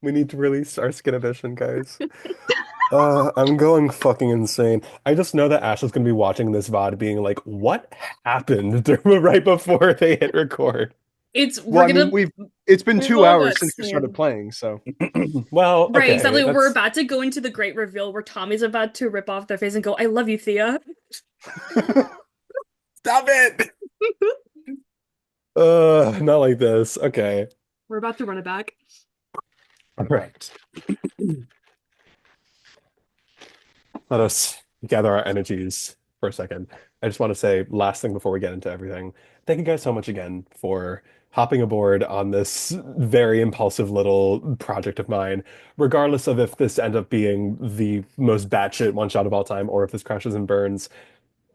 We need to release our skin edition, guys. I'm going fucking insane. I just know that Ashley's gonna be watching this VOD being like, what happened right before they hit record? We're Well, I mean, gonna it's been we 2 will but hours since we started soon. playing, so Well, Right, okay, exactly. We're that's about to go into the great reveal where Tommy's about to rip off their face and go, I love you, Thea. stop it. Not like this. Okay. We're about to run it back. All right. Let us gather our energies for a second. I just want to say, last thing before we get into everything, thank you guys so much again for hopping aboard on this very impulsive little project of mine, regardless of if this ends up being the most batshit one shot of all time or if this crashes and burns,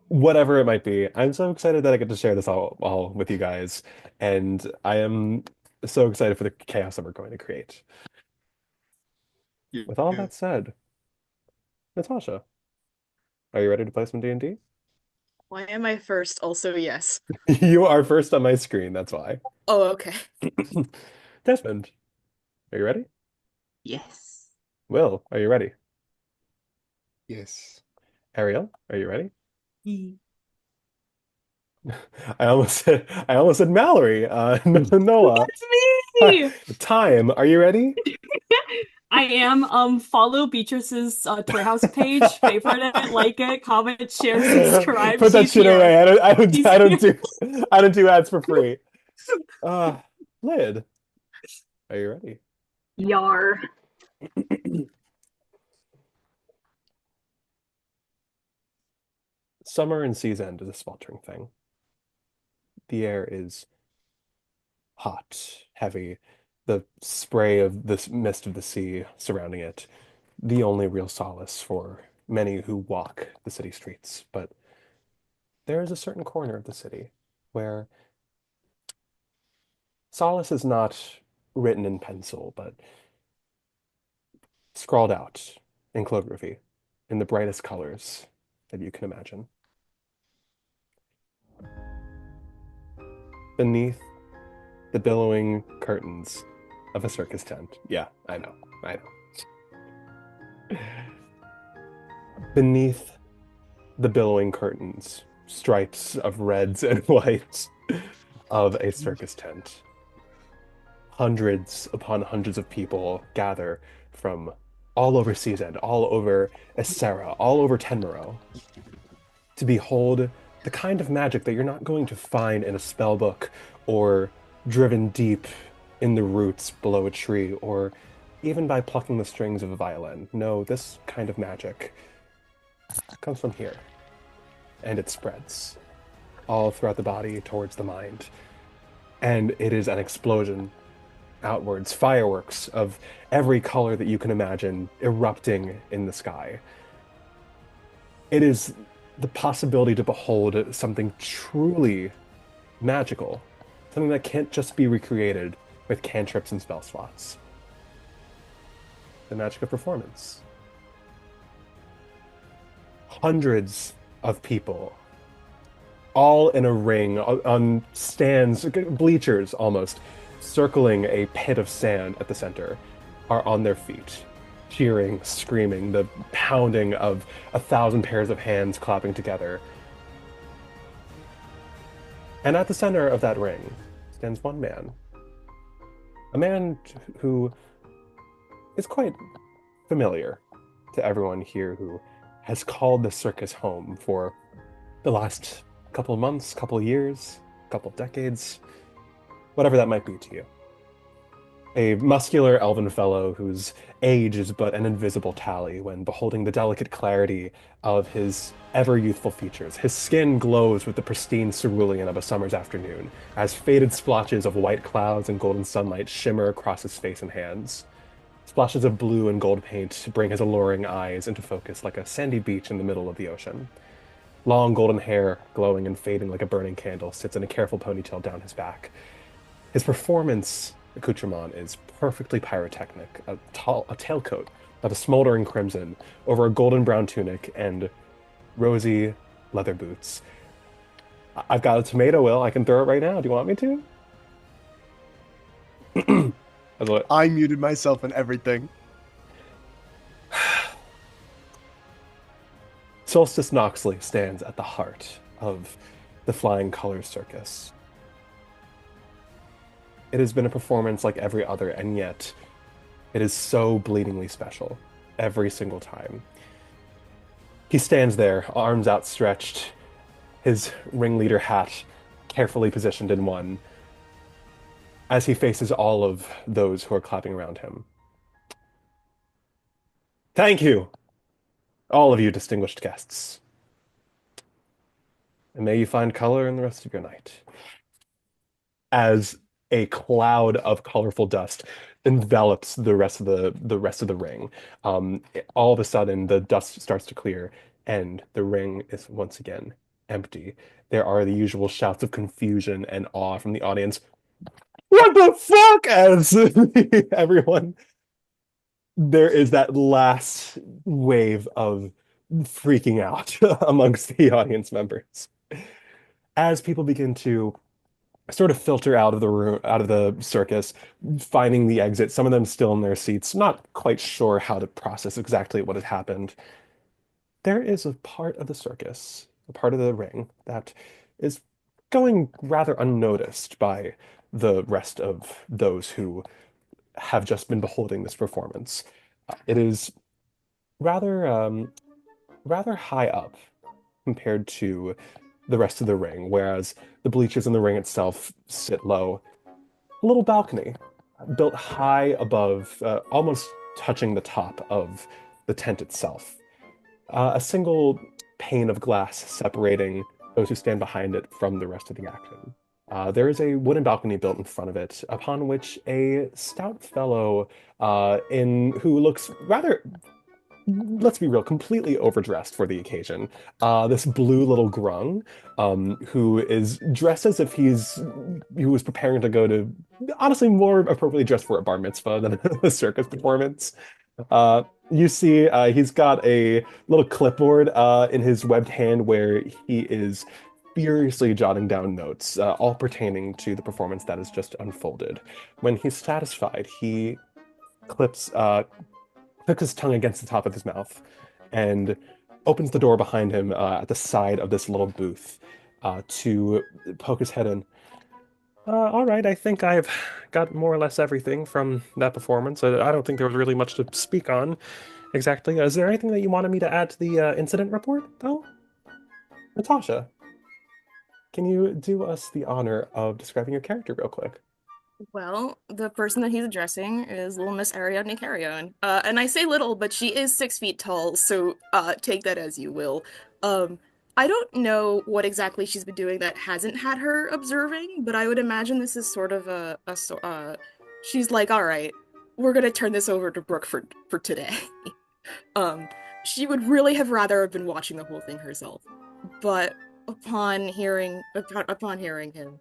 whatever it might be. I'm so excited that I get to share this all with you guys, and I am so excited for the chaos that we're going to create. With all that said, Natasha, are you ready to play some D&D? Why am I first? Also, yes. You are first on my screen, that's why. Oh, okay. Desmond, are you ready? Yes. Will, are you ready? yes. Arielle, are you ready? Ye- I almost said Mallory. Noah. That's me! Time, are you ready? I am. Follow Beatrice's Toy House page, favorite it, like it, comment, share, subscribe. Put that She's shit here. away. She's here. I don't do ads for free. Uh, Lid, are you ready? Yar. Summer and sea's end is a sweltering thing. The air is hot, heavy, the spray of this mist of the sea surrounding it, the only real solace for many who walk the city streets. But there is a certain corner of the city where solace is not written in pencil, but scrawled out in calligraphy in the brightest colors that you can imagine. Beneath the billowing curtains of a circus tent. Yeah, I know, I know. Beneath the billowing curtains, stripes of reds and whites of a circus tent. Hundreds upon hundreds of people gather from all over Sea's End, all over Essera, all over Tenmarou, to behold the kind of magic that you're not going to find in a spell book or driven deep in the roots below a tree or even by plucking the strings of a violin. No, this kind of magic comes from here, and it spreads all throughout the body towards the mind. And it is an explosion outwards, fireworks of every color that you can imagine erupting in the sky. It is the possibility to behold something truly magical, something that can't just be recreated with cantrips and spell slots. The magic of performance. Hundreds of people, all in a ring, on stands, bleachers almost, circling a pit of sand at the center, are on their feet, cheering, screaming, the pounding of 1,000 pairs of hands clapping together. And at the center of that ring stands one man. A man who is quite familiar to everyone here who has called the circus home for the last couple of months, couple of years, couple of decades, whatever that might be to you. A muscular elven fellow whose age is but an invisible tally when beholding the delicate clarity of his ever youthful features. His skin glows with the pristine cerulean of a summer's afternoon, as faded splotches of white clouds and golden sunlight shimmer across his face and hands. Splashes of blue and gold paint bring his alluring eyes into focus like a sandy beach in the middle of the ocean. Long golden hair, glowing and fading like a burning candle, sits in a careful ponytail down his back. His performance accoutrement is perfectly pyrotechnic, a tailcoat of a smoldering crimson over a golden brown tunic and rosy leather boots. I've got a tomato, Will. I can throw it right now. Do you want me to? I love I muted myself and everything. Solstice Noxley stands at the heart of the Flying Colors Circus. It has been a performance like every other, and yet it is so bleedingly special every single time. He stands there, arms outstretched, his ringleader hat carefully positioned in one, as he faces all of those who are clapping around him. Thank you, all of you distinguished guests, and may you find color in the rest of your night. As a cloud of colorful dust envelops the rest of the ring. All of a sudden, the dust starts to clear, and the ring is once again empty. There are the usual shouts of confusion and awe from the audience. What the fuck? As everyone, there is that last wave of freaking out amongst the audience members as people begin to sort of filter out of the room, out of the circus, finding the exit. Some of them still in their seats, not quite sure how to process exactly what had happened. There is a part of the circus, a part of the ring that is going rather unnoticed by the rest of those who have just been beholding this performance. It is rather rather high up compared to the rest of the ring, whereas the bleachers in the ring itself sit low. A little balcony built high above, almost touching the top of the tent itself. A single pane of glass separating those who stand behind it from the rest of the action. There is a wooden balcony built in front of it, upon which a stout fellow in who looks rather, let's be real, completely overdressed for the occasion. This blue little grung, who is dressed as if who was preparing to go to, honestly, more appropriately dressed for a bar mitzvah than a circus performance. You see, he's got a little clipboard in his webbed hand where he is furiously jotting down notes, all pertaining to the performance that has just unfolded. When he's satisfied, he clips hooks his tongue against the top of his mouth and opens the door behind him at the side of this little booth to poke his head in. All right, I think I've got more or less everything from that performance. I don't think there was really much to speak on exactly. Is there anything that you wanted me to add to the incident report, though? Natasha, can you do us the honor of describing your character real quick? Well, the person that he's addressing is little Miss Ariadne Carrion. And I say little, but she is 6 feet tall, so take that as you will. I don't know what exactly she's been doing that hasn't had her observing, but I would imagine this is sort of she's like, all right, we're gonna turn this over to Brooke for today. She would really have rather have been watching the whole thing herself, but upon hearing him,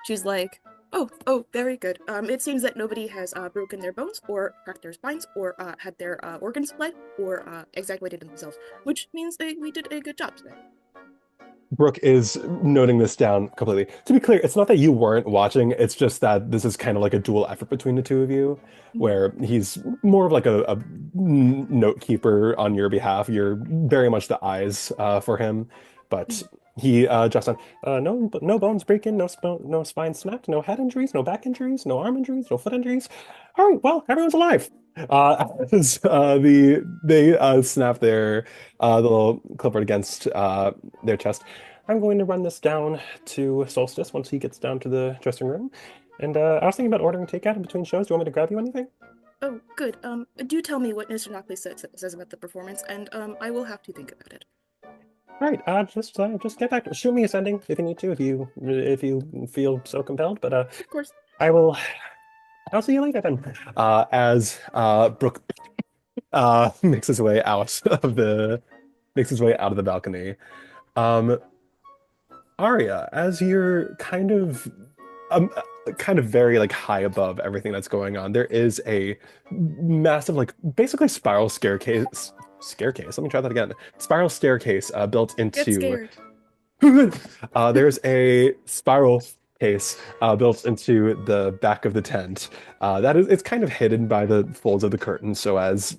she's like, oh, very good. It seems that nobody has broken their bones or cracked their spines or had their organs split or exacerbated themselves, which means we did a good job today. Brooke is noting this down completely. To be clear, it's not that you weren't watching, it's just that this is kind of like a dual effort between the two of you, where he's more of like a note keeper on your behalf. You're very much the eyes for him, but he just on no bones breaking, no spine snapped, no head injuries, no back injuries, no arm injuries, no foot injuries. All right, well, everyone's alive. As they snap their the little clipboard against their chest. I'm going to run this down to Solstice once he gets down to the dressing room. And I was thinking about ordering takeout in between shows. Do you want me to grab you anything? Oh, good. Do tell me what Mr. Knockley says about the performance, and I will have to think about it. All right, just get back. Shoot me a sending if you need to, if you feel so compelled. But Of course. I'll see you later then. As Brooke makes his way out of the balcony. Arya, as you're kind of very like high above everything that's going on, there is a massive, like, basically spiral staircase. Let me try that again. Spiral staircase built Get into. scared. There's a spiral case built into the back of the tent. It's kind of hidden by the folds of the curtain, so as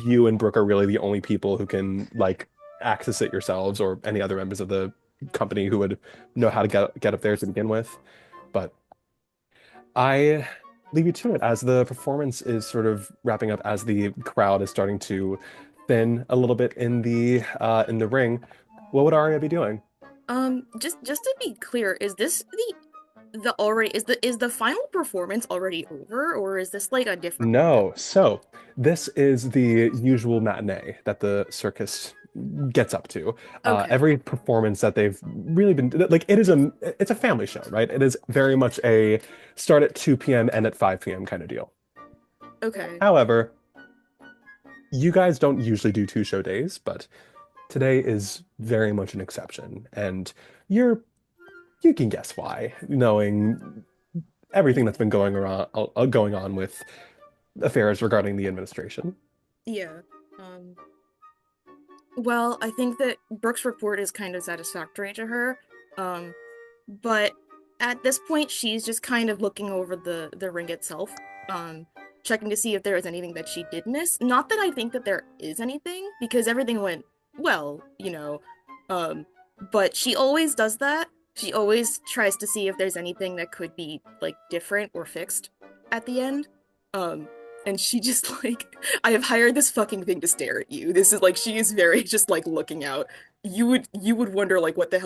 you and Brooke are really the only people who can like access it yourselves, or any other members of the company who would know how to get up there to begin with. But I leave you to it as the performance is sort of wrapping up, as the crowd is starting to thin a little bit in the ring. What would Arya be doing? Just to be clear, is this the already is the final performance already over, or is this like a different one? No. So this is the usual matinee that the circus gets up to. Okay. Every performance that they've really been like, it's a family show, right? It is very much a start at 2 p.m. and at 5 p.m. kind of deal. Okay. However, you guys don't usually do 2 show days, but today is very much an exception, and you can guess why, knowing everything that's been going on with affairs regarding the administration. Yeah. Well, I think that Brooke's report is kind of satisfactory to her. But at this point, she's just kind of looking over the ring itself, checking to see if there is anything that she did miss. Not that I think that there is anything, because everything went well, you know. But she always does that. She always tries to see if there's anything that could be like different or fixed at the end. And she just like, I have hired this fucking thing to stare at you. This is like, she is very just like looking out. You would wonder like, what the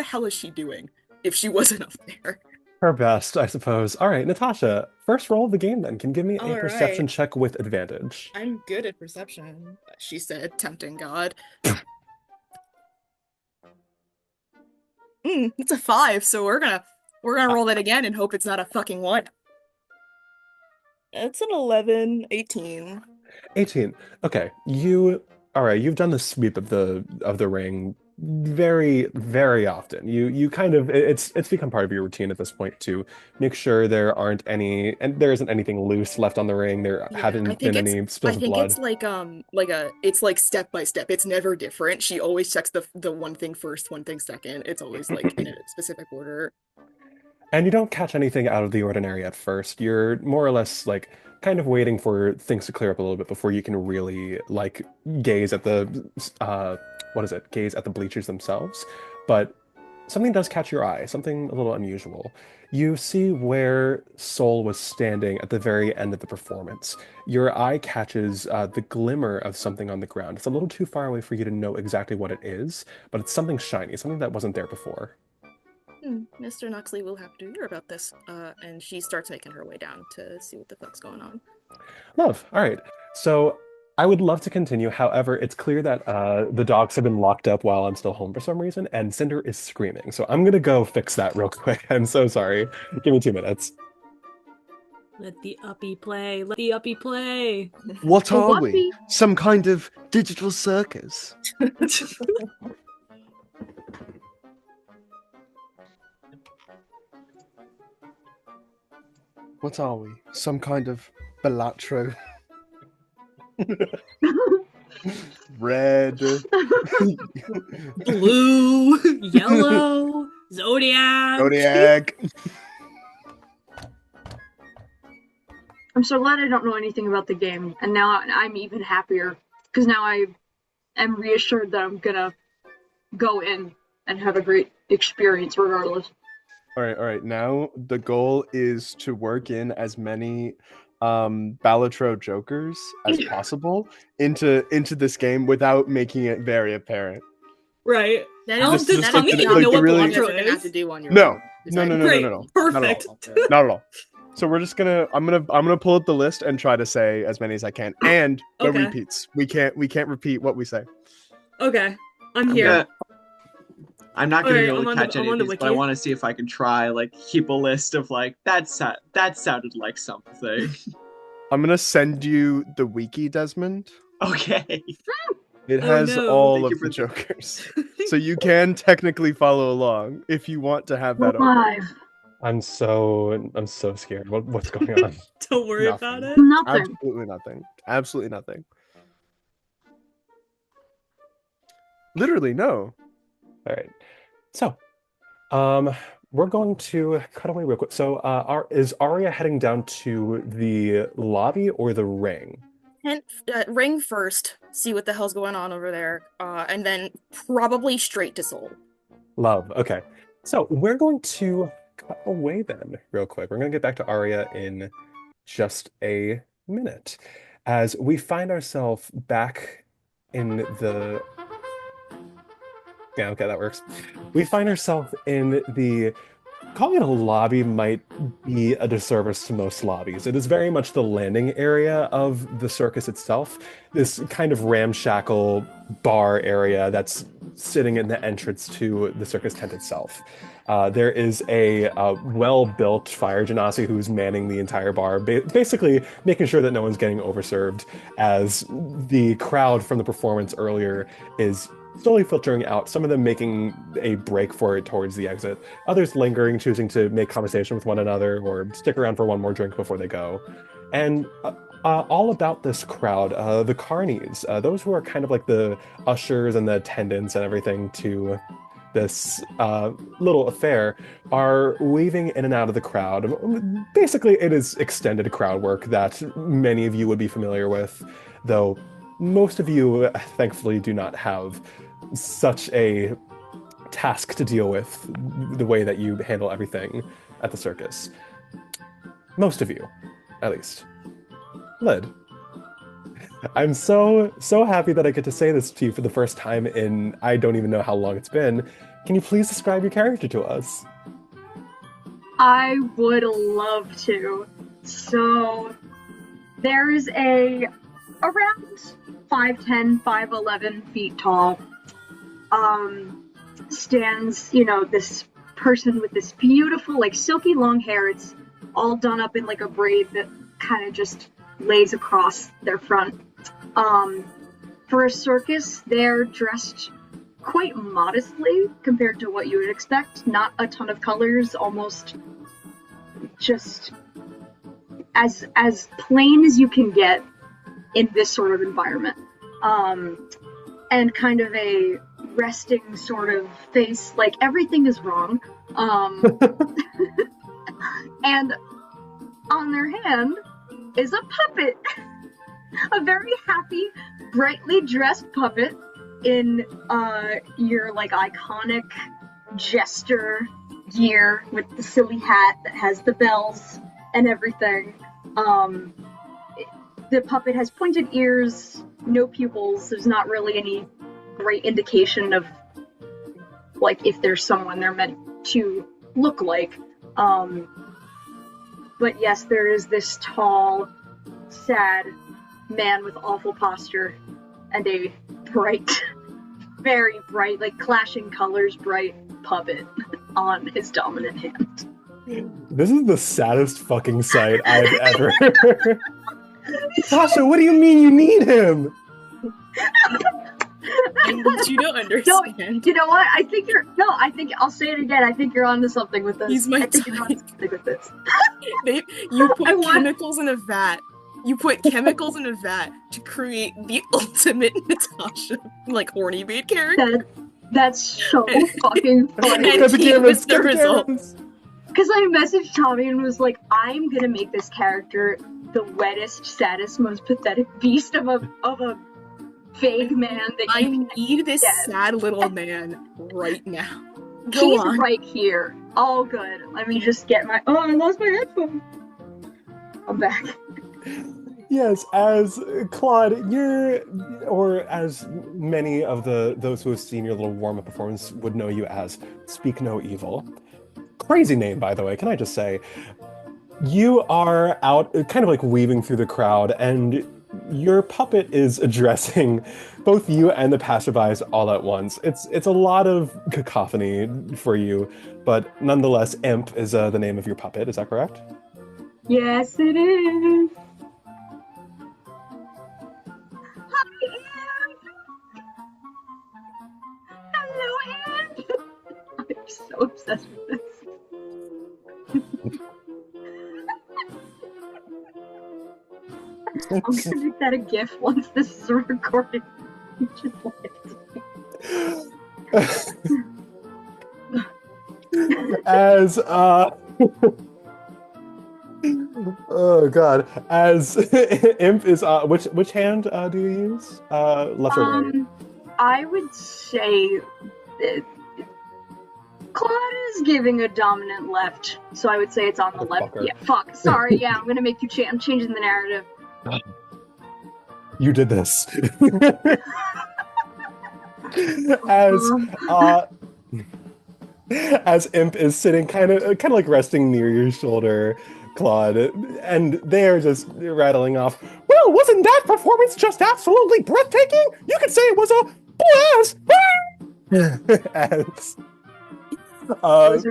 hell is she doing if she wasn't up there? Her best, I suppose. All right, Natasha, first roll of the game then. Can you give me a All perception right. check with advantage. I'm good at perception, she said, tempting God. It's a 5, so we're gonna roll that again and hope it's not a fucking 1. It's an 11, 18. 18. Okay, all right, you've done the sweep of the ring very, very often. You kind of, it's become part of your routine at this point to make sure there isn't anything loose left on the ring. There haven't been any spills I of think blood. it's it's like step by step. It's never different. She always checks the one thing first, one thing second. It's always like in a specific order. And you don't catch anything out of the ordinary at first. You're more or less like kind of waiting for things to clear up a little bit before you can really like gaze at the gaze at the bleachers themselves. But something does catch your eye, something a little unusual. You see where Sol was standing at the very end of the performance. Your eye catches the glimmer of something on the ground. It's a little too far away for you to know exactly what it is, but it's something shiny, something that wasn't there before. Mr. Noxley will have to hear about this. And she starts making her way down to see what the fuck's going on. Love. All right. So I would love to continue. However, it's clear that the dogs have been locked up while I'm still home for some reason, and Cinder is screaming. So I'm gonna go fix that real quick. I'm so sorry. Give me 2 minutes. Let the uppy play. Let the uppy play. What Well, are what we? the- Some kind of digital circus? What are we? Some kind of Balatro? Red. Blue, yellow, zodiac. Zodiac. I'm so glad I don't know anything about the game, and now I'm even happier because now I am reassured that I'm gonna go in and have a great experience regardless. All right. Now the goal is to work in as many Balatro Jokers as possible into this game without making it very apparent. Right. That Oh, is just that tell is me a you job know you what really- guys are Balatro gonna have to is. do on your No. own. No. Great. Not Perfect. at all. Not at all. So we're just gonna I'm gonna pull up the list and try to say as many as I can. And no Okay. repeats. We can't repeat what we say. Okay. I'm I'm here. gonna- I'm not gonna Alright, be able I'm to on the- catch I'm any on of the these, but I wiki. want to see if I can try like keep a list of like that sounded like something. I'm gonna send you the wiki, Desmond. Okay. It Oh, has no. all Thank of you the for jokers. So you can technically follow along if you want to have that open. Live. I'm so scared. What's going on? Don't worry Nothing. about it. Nothing. Absolutely nothing. Absolutely nothing. Literally no. All right. So, we're going to cut away real quick. So, is Arya heading down to the lobby or the ring? Ring first, see what the hell's going on over there, and then probably straight to Soul. Love. Okay. So we're going to cut away then real quick. We're going to get back to Arya in just a minute as we find ourselves back in the... Yeah, okay, that works. We find ourselves in the... Calling it a lobby might be a disservice to most lobbies. It is very much the landing area of the circus itself. This kind of ramshackle bar area that's sitting in the entrance to the circus tent itself. There is a well-built fire genasi who's manning the entire bar, basically making sure that no one's getting overserved as the crowd from the performance earlier is slowly filtering out, some of them making a break for it towards the exit, others lingering, choosing to make conversation with one another or stick around for one more drink before they go. And all about this crowd, the carnies, those who are kind of like the ushers and the attendants and everything to this little affair, are weaving in and out of the crowd. Basically, it is extended crowd work that many of you would be familiar with, though most of you, thankfully, do not have such a task to deal with the way that you handle everything at the circus. Most of you, at least. Lid, I'm so happy that I get to say this to you for the first time in I don't even know how long it's been. Can you please describe your character to us? I would love to. So, there's around 5'10", 5'11" feet tall, stands, this person with this beautiful, like, silky long hair. It's all done up in, like, a braid that kind of just lays across their front. For a circus, they're dressed quite modestly compared to what you would expect. Not a ton of colors, almost just as plain as you can get in this sort of environment. And kind of a resting sort of face, like everything is wrong. And on their hand is a puppet. A very happy, brightly dressed puppet in your like iconic jester gear with the silly hat that has the bells and everything. The puppet has pointed ears, no pupils. There's not really any great indication of like if there's someone they're meant to look like. But yes, there is this tall, sad man with awful posture and a bright, very bright, like clashing colors, bright puppet on his dominant hand. This is the saddest fucking sight I've ever heard. Tasha, what do you mean you need him? You don't understand. No, you know what? I think I'll say it again. I think you're onto something with this. He's my type. You're onto something with this. You put chemicals in a vat. You put chemicals in a vat to create the ultimate Natasha, like, horny bait character. That's so fucking funny. And he was the result. Because I messaged Tommy and was like, I'm gonna make this character the wettest, saddest, most pathetic beast of a vague man that I need this sad little man right now. He's right here. All good. Let me just get I lost my headphone. I'm back. Yes, as Claude, or as many of those who have seen your little warm-up performance would know you as, Speak No Evil. Crazy name, by the way, can I just say. You are out, kind of like weaving through the crowd, and your puppet is addressing both you and the passerbys all at once. It's a lot of cacophony for you, but nonetheless, Imp is the name of your puppet, is that correct? Yes, it is. Hello, Anne. I'm so obsessed with this. I'm gonna make that a GIF once this is recorded. Just like as oh god, as Imp is which hand do you use? Left or right? I would say that Claude is giving a dominant left, so I would say it's on the left. Motherfucker. Yeah, fuck. Sorry, yeah, I'm gonna make you I'm changing the narrative. You did this. as as Imp is sitting kind of like resting near your shoulder, Claude, and they're just rattling off, well, wasn't that performance just absolutely breathtaking? You could say it was a blast! As It was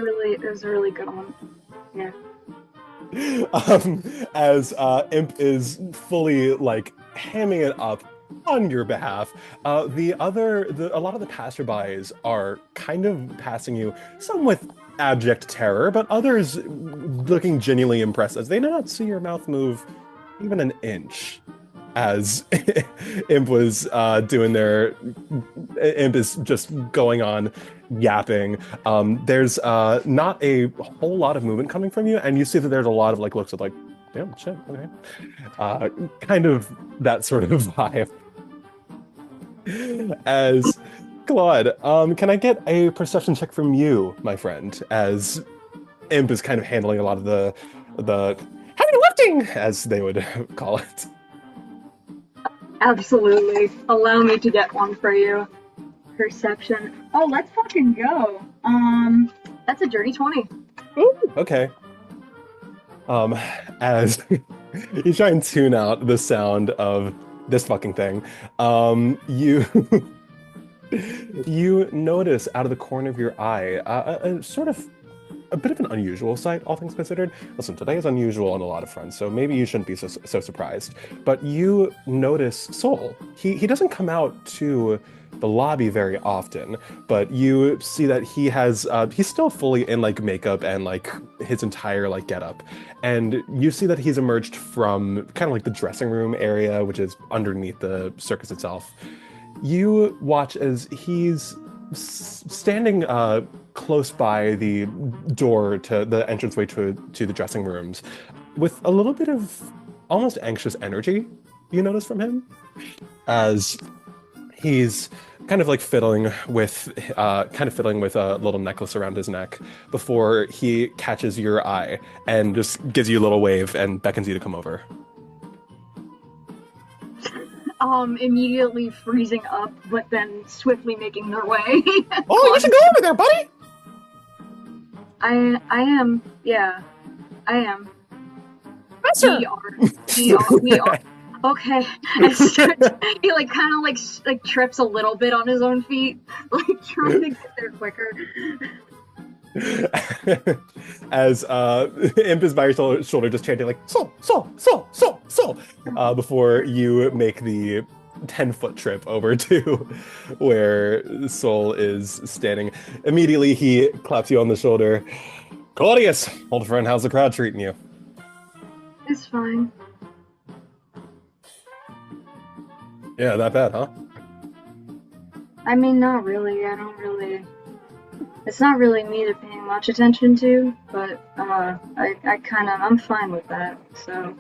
a really good one. Yeah. As Imp is fully like hamming it up on your behalf, a lot of the passerbys are kind of passing you, some with abject terror, but others looking genuinely impressed as they do not see your mouth move even an inch. As Imp was Imp is just going on yapping. There's not a whole lot of movement coming from you, and you see that there's a lot of like looks of like, damn shit, okay, kind of that sort of vibe. As Claude, can I get a perception check from you, my friend? As Imp is kind of handling a lot of the heavy lifting, as they would call it. Absolutely. Allow me to get one for you. Perception. Oh, let's fucking go. That's a dirty 20. Ooh, okay. As you try and tune out the sound of this fucking thing, you you notice out of the corner of your eye a sort of a bit of an unusual sight, all things considered. Listen, today is unusual on a lot of fronts, so maybe you shouldn't be so surprised. But you notice Sol. He doesn't come out to the lobby very often, but you see that he's still fully in like makeup and like his entire like getup, and you see that he's emerged from kind of like the dressing room area, which is underneath the circus itself. You watch as he's standing close by the door to the entranceway to the dressing rooms, with a little bit of almost anxious energy. You notice from him as he's kind of fiddling with a little necklace around his neck before he catches your eye and just gives you a little wave and beckons you to come over. Immediately freezing up, but then swiftly making their way. Oh, you should go over there, buddy! I am. Yeah. I am. Yes, We are. Okay. He kind of trips a little bit on his own feet, trying to get there quicker. As Imp is by your shoulder just chanting Sol, before you make the 10-foot trip over to where Sol is standing. Immediately he claps you on the shoulder. Claudius, old friend, how's the crowd treating you? It's fine. Yeah, that bad, huh? I mean, not really. It's not really me to pay much attention to, but I'm fine with that. So,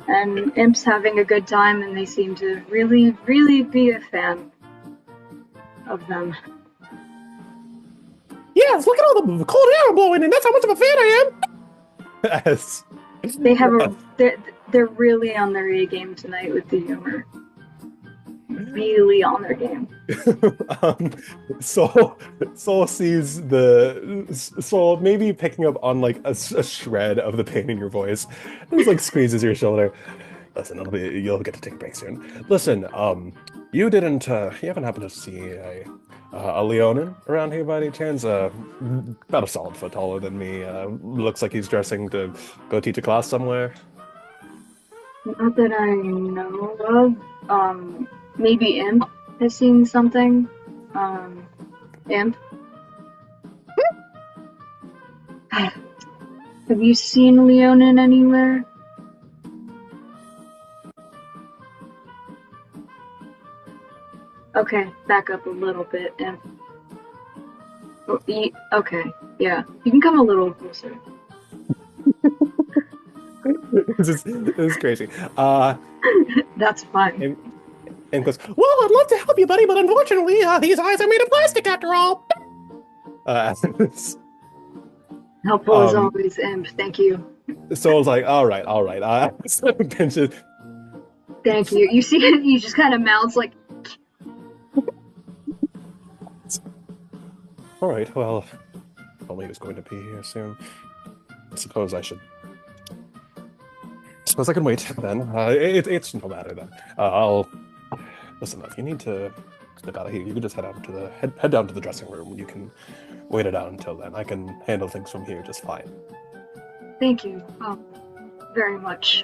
and Imp's having a good time, and they seem to really, really be a fan of them. Yes, look at all the cold air blowing in. That's how much of a fan I am. Yes. They're really on their A game tonight with the humor. Really on their game. Sol sees Sol maybe picking up on a shred of the pain in your voice. And just squeezes your shoulder. Listen, you'll get to take a break soon. Listen, you haven't happened to see a Leonin around here by any chance? About a solid foot taller than me. Looks like he's dressing to go teach a class somewhere. Not that I know of. Maybe Imp has seen something. Imp? Have you seen Leonin anywhere? Okay, back up a little bit, Imp. Okay, yeah. You can come a little closer. This is crazy. That's fine. And goes, well, I'd love to help you, buddy, but unfortunately, these eyes are made of plastic after all. Helpful as always, Imp. Thank you. So I was like, all right. So pinches. Thank you. You see it, you just kind of mouths like, All right, well, told me he was going to be here soon. I suppose I can wait then. It's no matter then. I'll listen. If you need to step out of here, you can just head down to the dressing room. You can wait it out until then. I can handle things from here just fine. thank you, very much.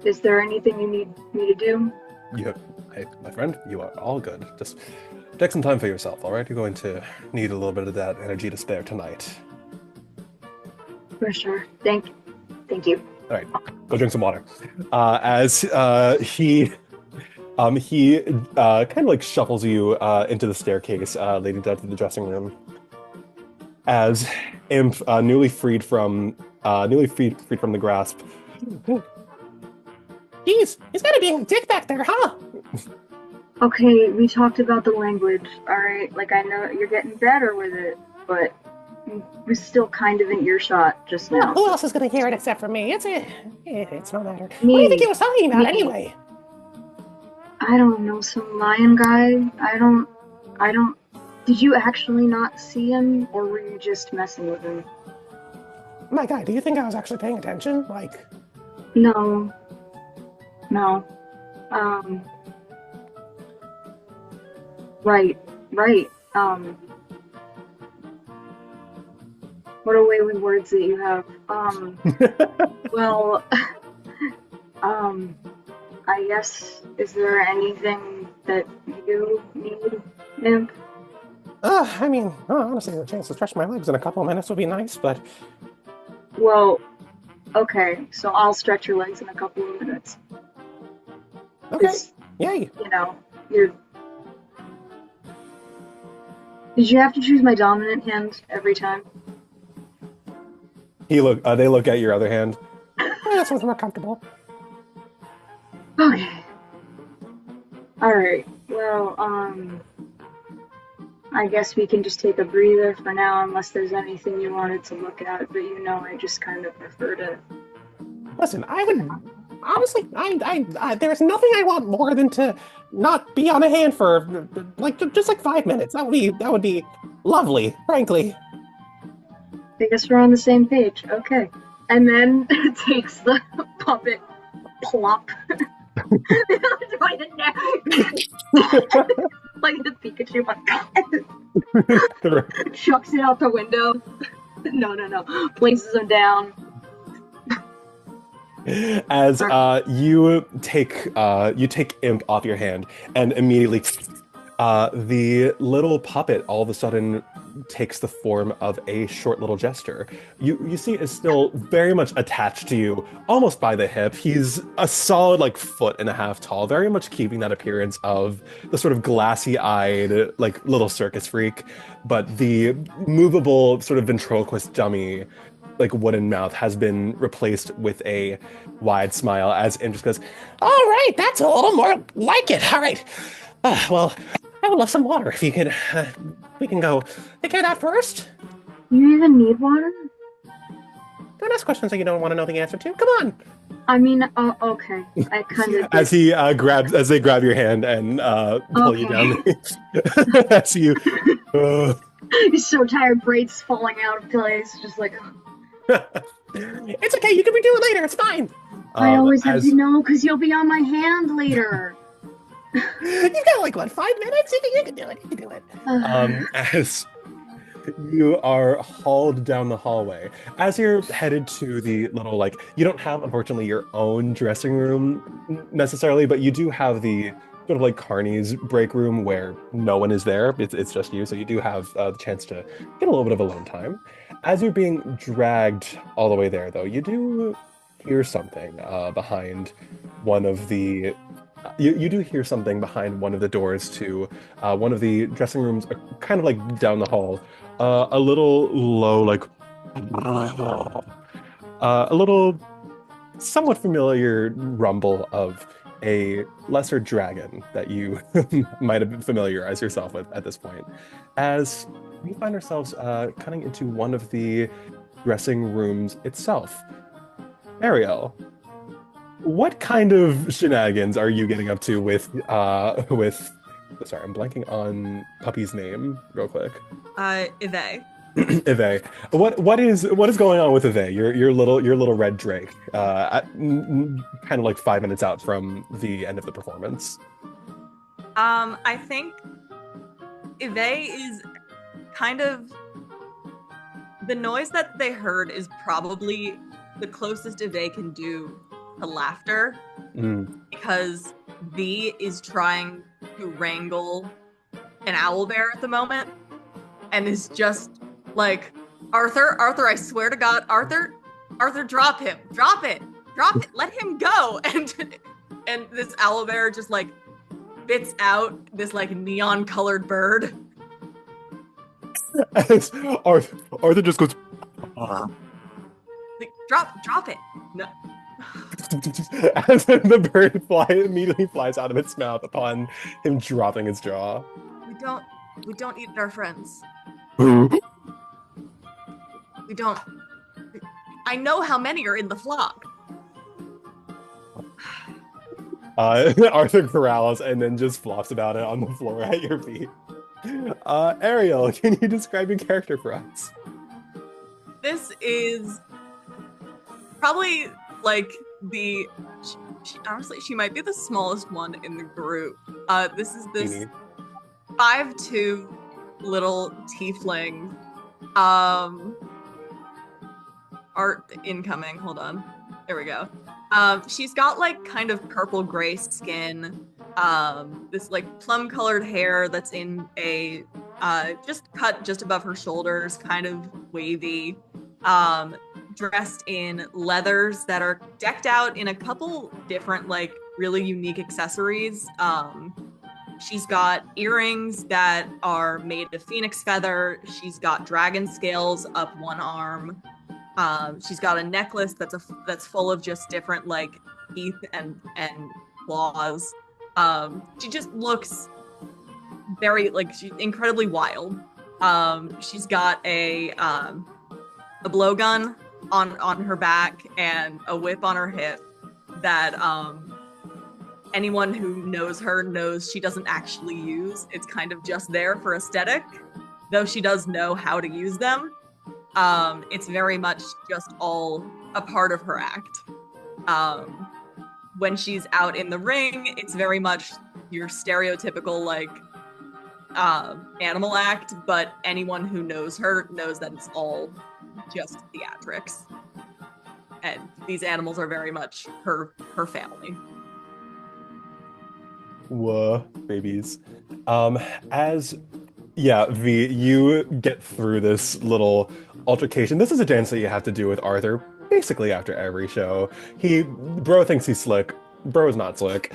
Is there anything you need me to do? Hey, my friend, you are all good. Just take some time for yourself, all right? You're going to need a little bit of that energy to spare tonight. For sure. Thank you. All right, go drink some water. As he kind of like shuffles you into the staircase leading down to the dressing room. As Imp, newly freed from the grasp. Jeez, he's gotta be a dick back there, huh? Okay, we talked about the language, alright? Like, I know you're getting better with it, but we're still kind of in earshot just now. Who else is gonna hear it except for me? It's no matter. Me. What do you think he was talking about Me. anyway? I don't know, some lion guy? I don't... Did you actually not see him, or were you just messing with him? My God, do you think I was actually paying attention? Like, No. Right. What a way with words that you have. Well, I guess, is there anything that you need, Imp? I mean, honestly, the chance to stretch my legs in a couple of minutes would be nice, but Well, okay, so I'll stretch your legs in a couple of minutes. okay, 'Cause, yay. you know, you're... Did you have to choose my dominant hand every time? They look at your other hand. This one's more comfortable. Okay. Alright, well, I guess we can just take a breather for now, unless there's anything you wanted to look at, but you know I just kind of prefer to... Listen, I would honestly, I there's nothing I want more than to not be on a hand for just 5 minutes. That would be lovely, frankly. I guess we're on the same page, okay. And then takes the puppet, plop, by the neck. Like the Pikachu, my God. Chucks it out the window. No. Places him down. As you take Imp off your hand, and immediately the little puppet all of a sudden takes the form of a short little jester. You see is still very much attached to you, almost by the hip. He's a solid foot and a half tall, very much keeping that appearance of the sort of glassy-eyed little circus freak, but the movable sort of ventriloquist dummy wooden mouth has been replaced with a wide smile as Imp just goes, All right, that's a little more like it. All right. Well, I would love some water if you could. We can go take care of that first. You even need water? Don't ask questions that you don't want to know the answer to. Come on. I mean, okay. I kind of... as they grab your hand and pull you down. As you... He's so tired, braids falling out of place, just like... It's okay, you can redo it later, it's fine. I always have to know, because you'll be on my hand later. You've got 5 minutes? You can do it. As you are hauled down the hallway, as you're headed to the little you don't have unfortunately your own dressing room necessarily, but you do have the sort of Carney's break room where no one is there. It's just you, so you do have the chance to get a little bit of alone time. As you're being dragged all the way there, though, you do hear something behind one of the You do hear something behind one of the doors to one of the dressing rooms, kind of like down the hall. A little low, like a little somewhat familiar rumble of a lesser dragon that you might have familiarized yourself with at this point. As we find ourselves cutting into one of the dressing rooms itself. Arielle, what kind of shenanigans are you getting up to with sorry, I'm blanking on puppy's name real quick. Eve. Eve. What is going on with Eve? Your little red drake. Kind of like 5 minutes out from the end of the performance. I think Eve is kind of the noise that they heard is probably the closest Eve can do to laughter, because V is trying to wrangle an owlbear at the moment, and is just like, Arthur, I swear to God, Arthur, drop him, drop it, let him go, and this owlbear just like spits out this like neon colored bird. As Arthur just goes, like, drop it, no. As the bird immediately flies out of its mouth upon him dropping his jaw. We don't eat our friends. We don't. I know how many are in the flock. Arthur growls and then just flops about it on the floor at your feet. Arielle, can you describe your character for us? This is probably like honestly, she might be the smallest one in the group. This is this 5'2" little tiefling. Art incoming. Hold on. There we go. She's got like kind of purple gray skin. This like plum colored hair that's in a just cut just above her shoulders, kind of wavy. Dressed in leathers that are decked out in a couple different like really unique accessories. She's got earrings that are made of phoenix feather. She's got dragon scales up one arm. She's got a necklace that's full of just different like teeth and claws. She just looks very like she's incredibly wild. She's got a blowgun on her back and a whip on her hip that anyone who knows her knows she doesn't actually use. It's kind of just there for aesthetic, though she does know how to use them. It's very much just all a part of her act. When she's out in the ring, it's very much your stereotypical like animal act, but anyone who knows her knows that it's all just theatrics. And these animals are very much her family. Whoa, babies. V, you get through this little altercation. This is a dance that you have to do with Arthur basically after every show. Bro thinks he's slick. Bro is not slick.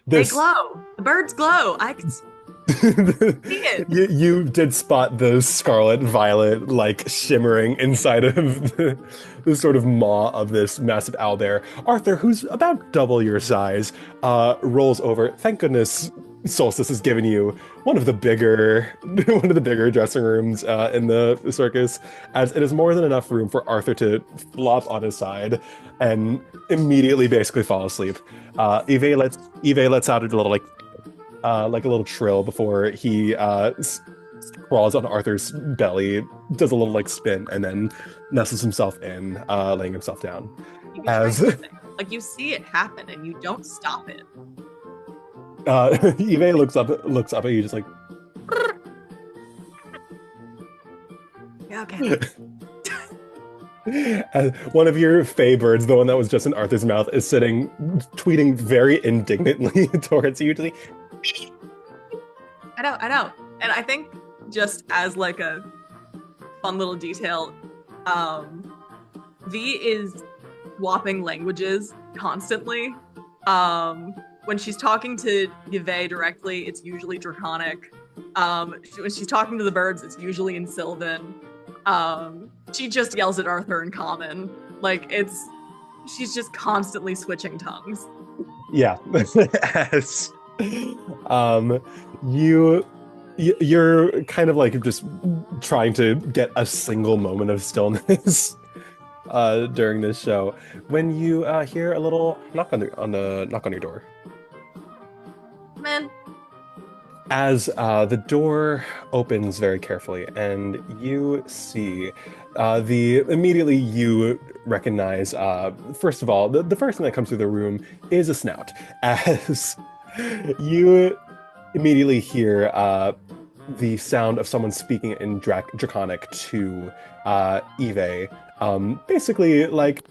They glow. The birds glow. I can see it. You did spot the scarlet violet like shimmering inside of the sort of maw of this massive owlbear. Arthur, who's about double your size, rolls over. Thank goodness Solstice has given you one of the bigger dressing rooms in the circus, as it is more than enough room for Arthur to flop on his side and immediately basically fall asleep. Eve lets out a little like a little trill before he crawls on Arthur's belly, does a little like spin, and then nestles himself in, laying himself down. Like you see it happen and you don't stop it. Eve looks up at you just like, yeah, okay. One of your fey birds, the one that was just in Arthur's mouth, is sitting, tweeting very indignantly towards you. I know. And I think just as like a fun little detail, V is swapping languages constantly. when she's talking to Yve directly, it's usually Draconic. When she's talking to the birds, it's usually in Sylvan. She just yells at Arthur in Common. Like, she's just constantly switching tongues. Yeah. As you're kind of like just trying to get a single moment of stillness during this show when you hear a little knock on your door. Man. As the door opens very carefully, and you see immediately you recognize, first of all, the first thing that comes through the room is a snout, as you immediately hear the sound of someone speaking in Draconic to Eve. Basically, like,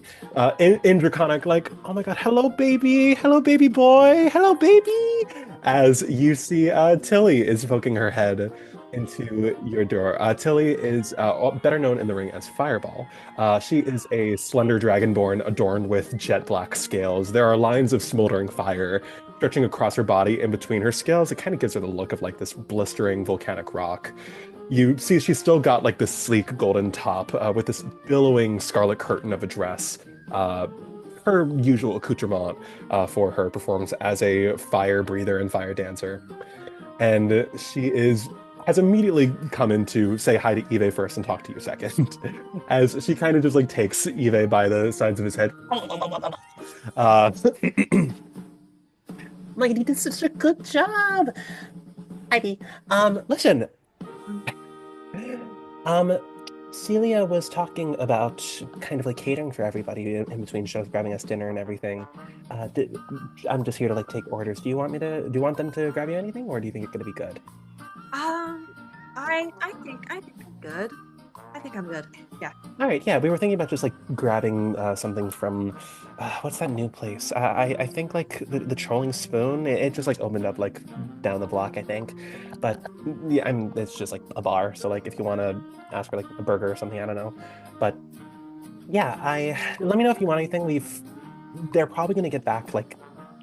in Draconic, like, oh my god, hello baby boy, hello baby, as you see Tilly is poking her head into your door. Tilly is better known in the ring as Fireball. She is a slender dragonborn adorned with jet black scales. There are lines of smoldering fire stretching across her body in between her scales. It kind of gives her the look of like this blistering volcanic rock. You see she's still got like this sleek golden top with this billowing scarlet curtain of a dress. Her usual accoutrement for her performance as a fire breather and fire dancer. And she has immediately come in to say hi to Eve first and talk to you second. As she kind of just like takes Eve by the sides of his head. Lady did such a good job. Ivy, listen. Celia was talking about kind of like catering for everybody in between shows, grabbing us dinner and everything. I'm just here to like take orders. Do you want them to grab you anything, or do you think it's gonna be good? I think I'm good. I think I'm good. Yeah. All right. Yeah, we were thinking about just like grabbing something from what's that new place? I think like the Trolling Spoon. It just like opened up like down the block, I think. But yeah, it's just like a bar. So like if you want to ask for like a burger or something, I don't know. But yeah, let me know if you want anything. They're probably gonna get back like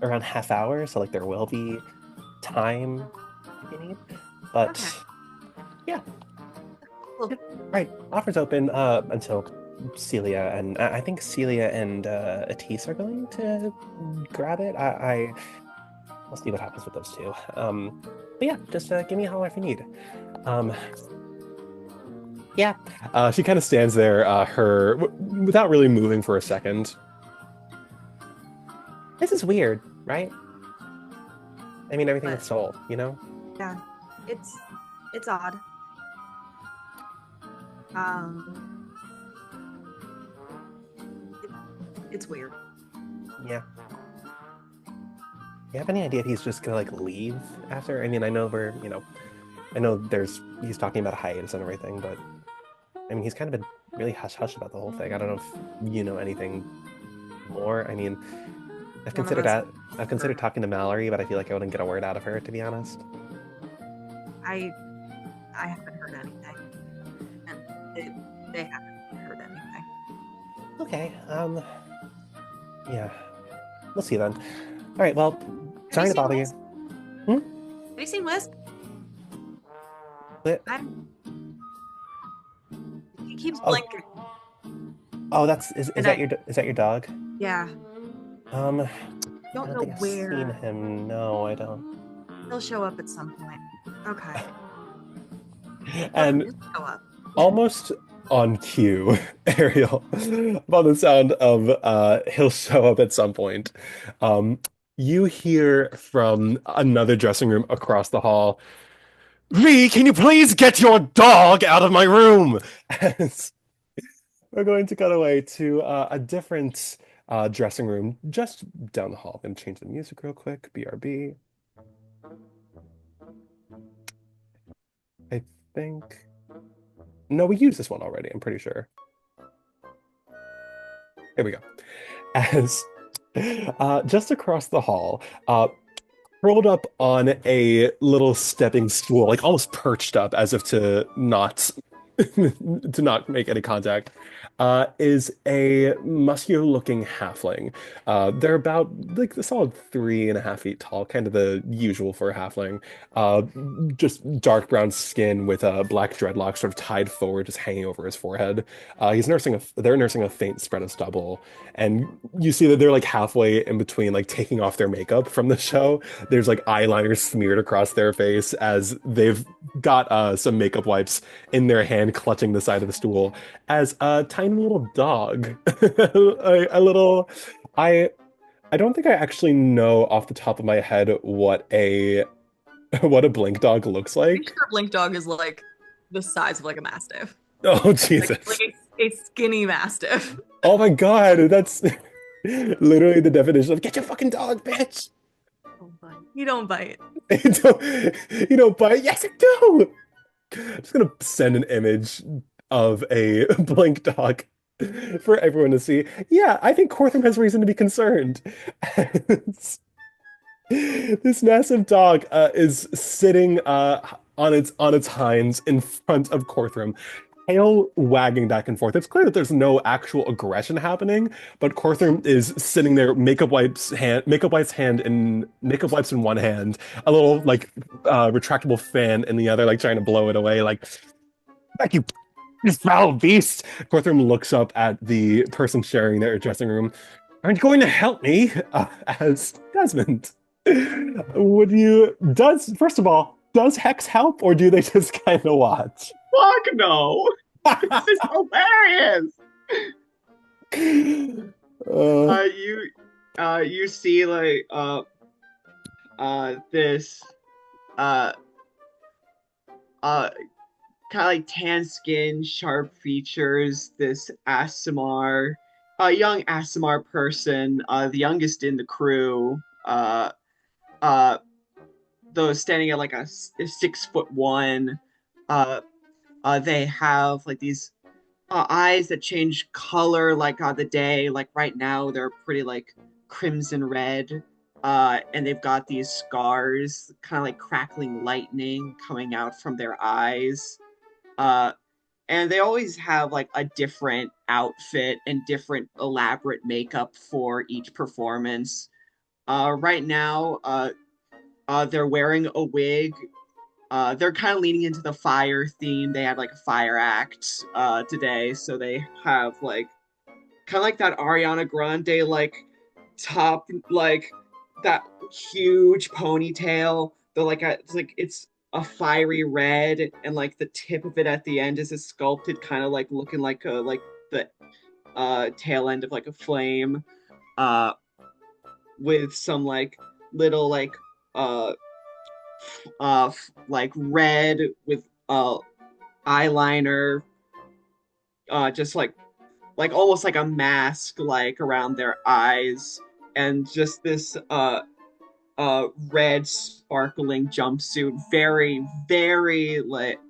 around half hour, so like there will be time if you need. But okay. Yeah. Cool. Right. Offer's open until Celia and I think Celia and Atis are going to grab it. We'll see what happens with those two. But yeah, just give me a holler if you need. Yeah. She kind of stands there, without really moving for a second. This is weird, right? I mean, everything But- with soul, you know? Yeah. It's odd. It's weird. Yeah. You have any idea if he's just gonna like leave after? I mean, I know he's talking about a hiatus and everything, but I mean, he's kind of been really hush-hush about the whole thing. I don't know if you know anything more. I mean, I've considered talking to Mallory, but I feel like I wouldn't get a word out of her, to be honest. I haven't heard anything, and they haven't heard anything. Okay. Yeah. We'll see then. All right. Well, sorry to bother you. Have you seen Wisp? What? He keeps Oh. blinking. Oh, is that your dog? Yeah. I Don't don't know think I've where. seen him. No, I don't. He'll show up at some point. Okay. And He'll show up. almost on cue, Arielle, upon the sound of he'll show up at some point, you hear from another dressing room across the hall, "V, can you please get your dog out of my room?" As we're going to cut away to a different dressing room just down the hall. I'm going to change the music real quick. BRB. I think... No, we used this one already, I'm pretty sure. Here we go. As just across the hall, curled up on a little stepping stool, like almost perched up as if to not to not make any contact, is a muscular-looking halfling. They're about like the solid 3.5 feet tall, kind of the usual for a halfling. Uh, just dark brown skin with black dreadlocks sort of tied forward, just hanging over his forehead. They're nursing a faint spread of stubble, and you see that they're like halfway in between, like taking off their makeup from the show. There's like eyeliner smeared across their face as they've got some makeup wipes in their hand, clutching the side of the stool, as a tiny little dog. A little. I don't think I actually know off the top of my head what a what a blink dog looks I like. think her blink dog is like the size of like a mastiff. Oh Jesus! Like a skinny mastiff. Oh my God, that's literally the definition of get your fucking dog, bitch. Don't bite. You don't bite. You don't bite. Yes, I do. I'm just gonna send an image of a blink dog for everyone to see. Yeah, I think Cortham has reason to be concerned. This massive dog is sitting on its hinds in front of Cortham, tail wagging back and forth. It's clear that there's no actual aggression happening, but Cortham is sitting there, makeup wipes in one hand, a little like retractable fan in the other, like trying to blow it away, like "Back, you foul beast!" Cortham looks up at the person sharing their dressing room. "Aren't you going to help me?" As Desmond. First of all, does Hex help, or do they just kind of watch? Fuck no! This is hilarious. You see like this kind of like tan skin, sharp features. This aasimar, a young aasimar person, the youngest in the crew. Though standing at like a 6'1". They have like these eyes that change color like on the day. Like right now, they're pretty like crimson red. And they've got these scars, kind of like crackling lightning coming out from their eyes. And they always have like a different outfit and different elaborate makeup for each performance. Right now, they're wearing a wig. They're kind of leaning into the fire theme. They had like a fire act today, so they have like kind of like that Ariana Grande like top, like that huge ponytail. They're like it's a fiery red, and like the tip of it at the end is a sculpted kind of like looking like the tail end of like a flame, with some like little like like red with eyeliner, just like almost like a mask like around their eyes, and just this red sparkling jumpsuit, very very like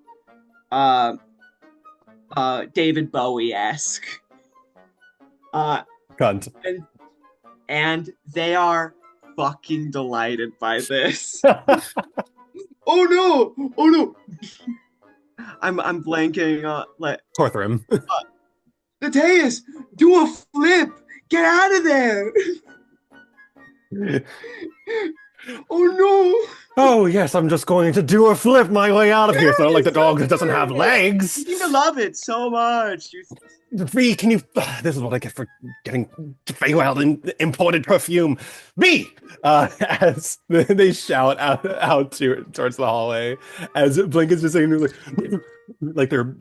David Bowie-esque. Cunt. And they are fucking delighted by this. Oh no! I'm blanking. Like Cortham. Nateus, do a flip! Get out of there! Oh no! Oh yes, I'm just going to do a flip my way out of here. So like the dog that doesn't have legs. You seem to love it so much. V, can you? This is what I get for getting Feywild and imported perfume. V, as they shout out towards the hallway, as Blink is just saying like they're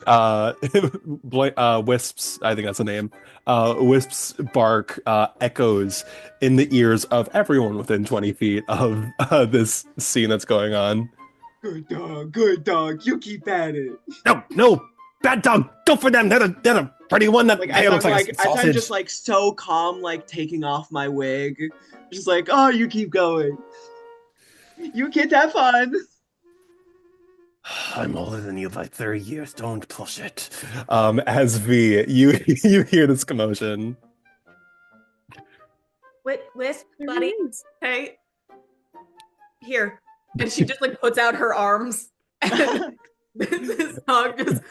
Wisps. I think that's the name. Wisps bark echoes in the ears of everyone within 20 feet of this scene that's going on. Good dog. You keep at it. No. Bad dog, go for them. They're the pretty one that like, looks like a sausage. I'm just like so calm, like taking off my wig, just like, oh, you keep going. You kids have fun. I'm older than you by 30 years. Don't push it. As V, you hear this commotion. Wisp, buddy. Hey, here. And she just like puts out her arms. This dog just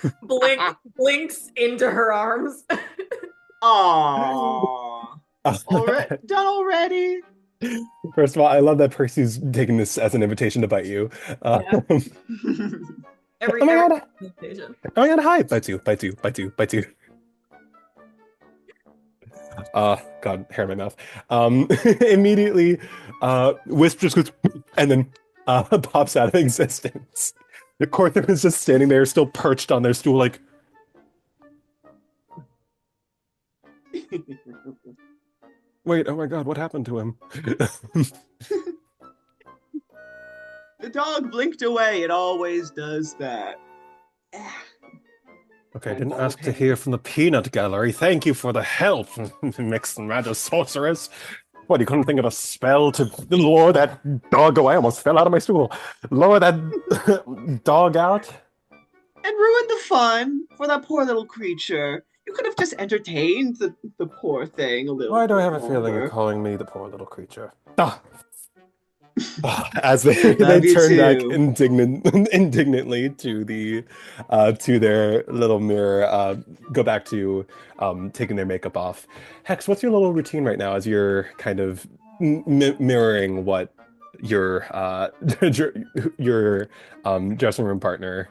blinks into her arms. Aww. Done already? First of all, I love that Percy's taking this as an invitation to bite you. Yeah. Oh my god! Invitation. Oh my god, hi! Bite you, bite you, bite you, bite you. God, hair in my mouth. Immediately, Wisp just goes and then pops out of existence. The Cortham is just standing there, still perched on their stool, like. Wait, oh my god, what happened to him? The dog blinked away. It always does that. Okay, I didn't ask to hear from the peanut gallery. Thank you for the help, Hex the Magus Sorcerous. What, you couldn't think of a spell to lure that dog away? I almost fell out of my stool. Lure that dog out? And ruin the fun for that poor little creature. You could have just entertained the poor thing a little. Why do I have a feeling you're calling me the poor little creature? As they turn back indignantly to their little mirror, go back to taking their makeup off. Hex, what's your little routine right now as you're kind of mirroring what your dressing room partner?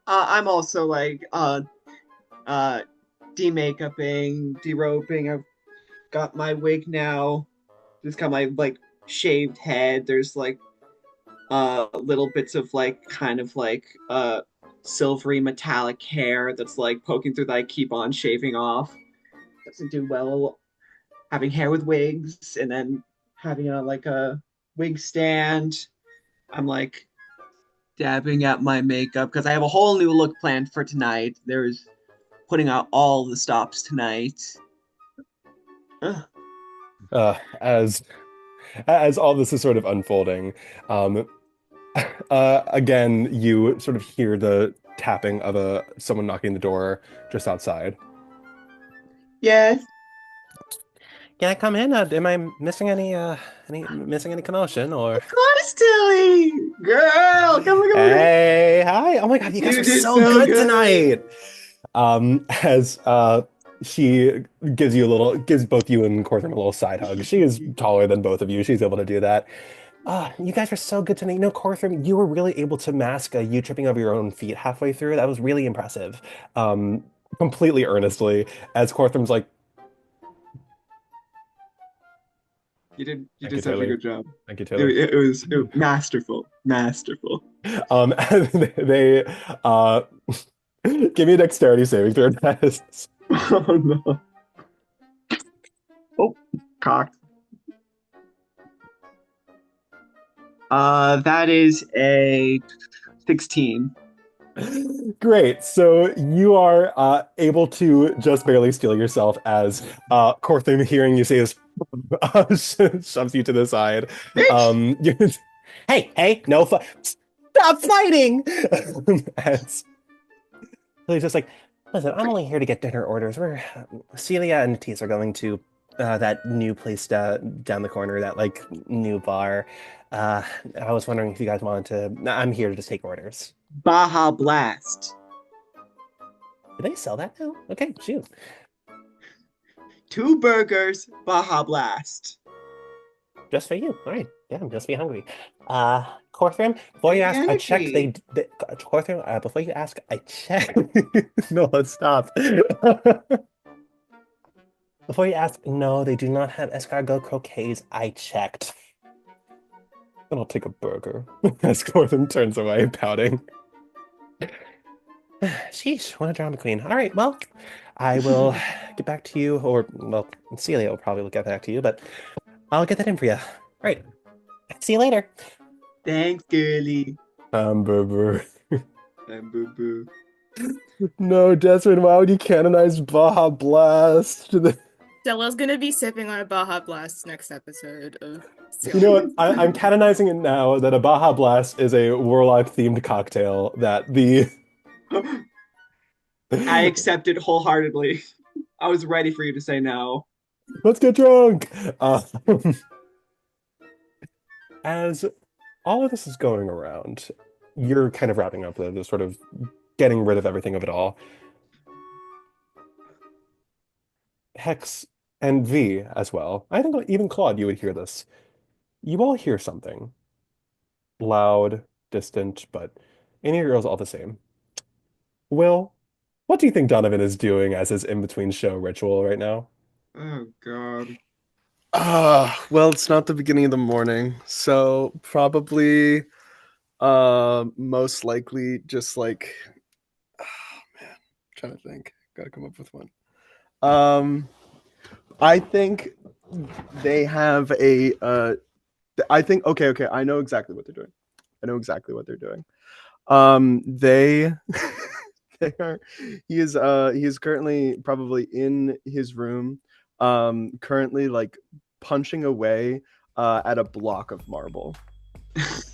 I'm also like de-makeuping, de-roping. I've got my wig now. Just got my like shaved head. There's like little bits of like kind of like silvery metallic hair that's like poking through that I keep on shaving off. Doesn't do well having hair with wigs, and then having a wig stand. I'm like dabbing at my makeup because I have a whole new look planned for tonight. There's putting out all the stops tonight. As all this is sort of unfolding, again, you sort of hear the tapping of someone knocking the door just outside. Yes. Can I come in? Am I missing any commotion or? Of course, Tilly, girl, come look at me. Hey, hi! Oh my God, you guys are so good tonight. As she gives both you and Cortham a little side hug. She is taller than both of you. She's able to do that. You guys are so good tonight. Cortham, you were really able to mask you tripping over your own feet halfway through. That was really impressive. Completely earnestly, as Cortham's like, You did such a good job. Thank you, Taylor. It was masterful. They give me a dexterity saving throw test. Oh no. Oh, cocked. That is a 16. Great. So you are able to just barely steel yourself as Cortham, hearing you say this, shoves you to the side. Hey, no, stop fighting! As he's just like, listen, I'm only here to get dinner orders. Celia and Tis are going to that new place down the corner, that like new bar. I was wondering if you guys wanted to. I'm here to just take orders. Baja Blast. Do they sell that now? Okay, shoot. 2 burgers, Baja Blast. Just for you. All right. Yeah, I'm just be hungry. Cortham, before you ask, I checked. Cortham, before you ask, I checked. No, let's stop. Before you ask, no, they do not have escargot croquets. I checked. Then I'll take a burger. As Cortham turns away, pouting. Sheesh, what a drama queen. All right, well, I will get back to you, or, well, Celia will probably get back to you, but I'll get that in for you. All right. See you later. Thanks, girly. Boo. Boo. No, Desmond, why would you canonize Baja Blast? Stella's gonna be sipping on a Baja Blast next episode of You know what? I'm canonizing it now that a Baja Blast is a warlock-themed cocktail that the... I accept it wholeheartedly. I was ready for you to say no. Let's get drunk! As all of this is going around, you're kind of wrapping up the sort of getting rid of everything of it all. Hex and V as well. I think even Claude, you would hear this. You all hear something loud, distant, but in your ears all the same. Will, what do you think Donovan is doing as his in-between show ritual right now? Oh God. Well, it's not the beginning of the morning, so probably most likely just like man, trying to think. Gotta come up with one. I think they have I think okay, I know exactly what they're doing. They they are he is currently probably in his room, currently like punching away at a block of marble. Makes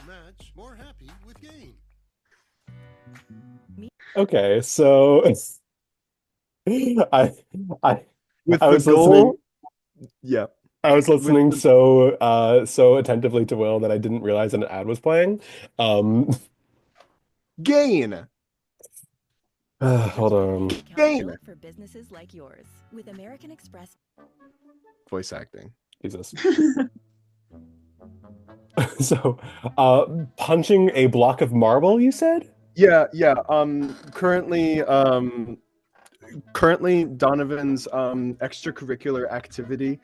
match more happy with game. Okay, so I With I the was goal, listening. yeah. I was listening so attentively to Will that I didn't realize an ad was playing. Gain. Hold on. Gain. For businesses like yours with American Express. Voice acting. Jesus. So, punching a block of marble, you said? Yeah. Currently Donovan's extracurricular activity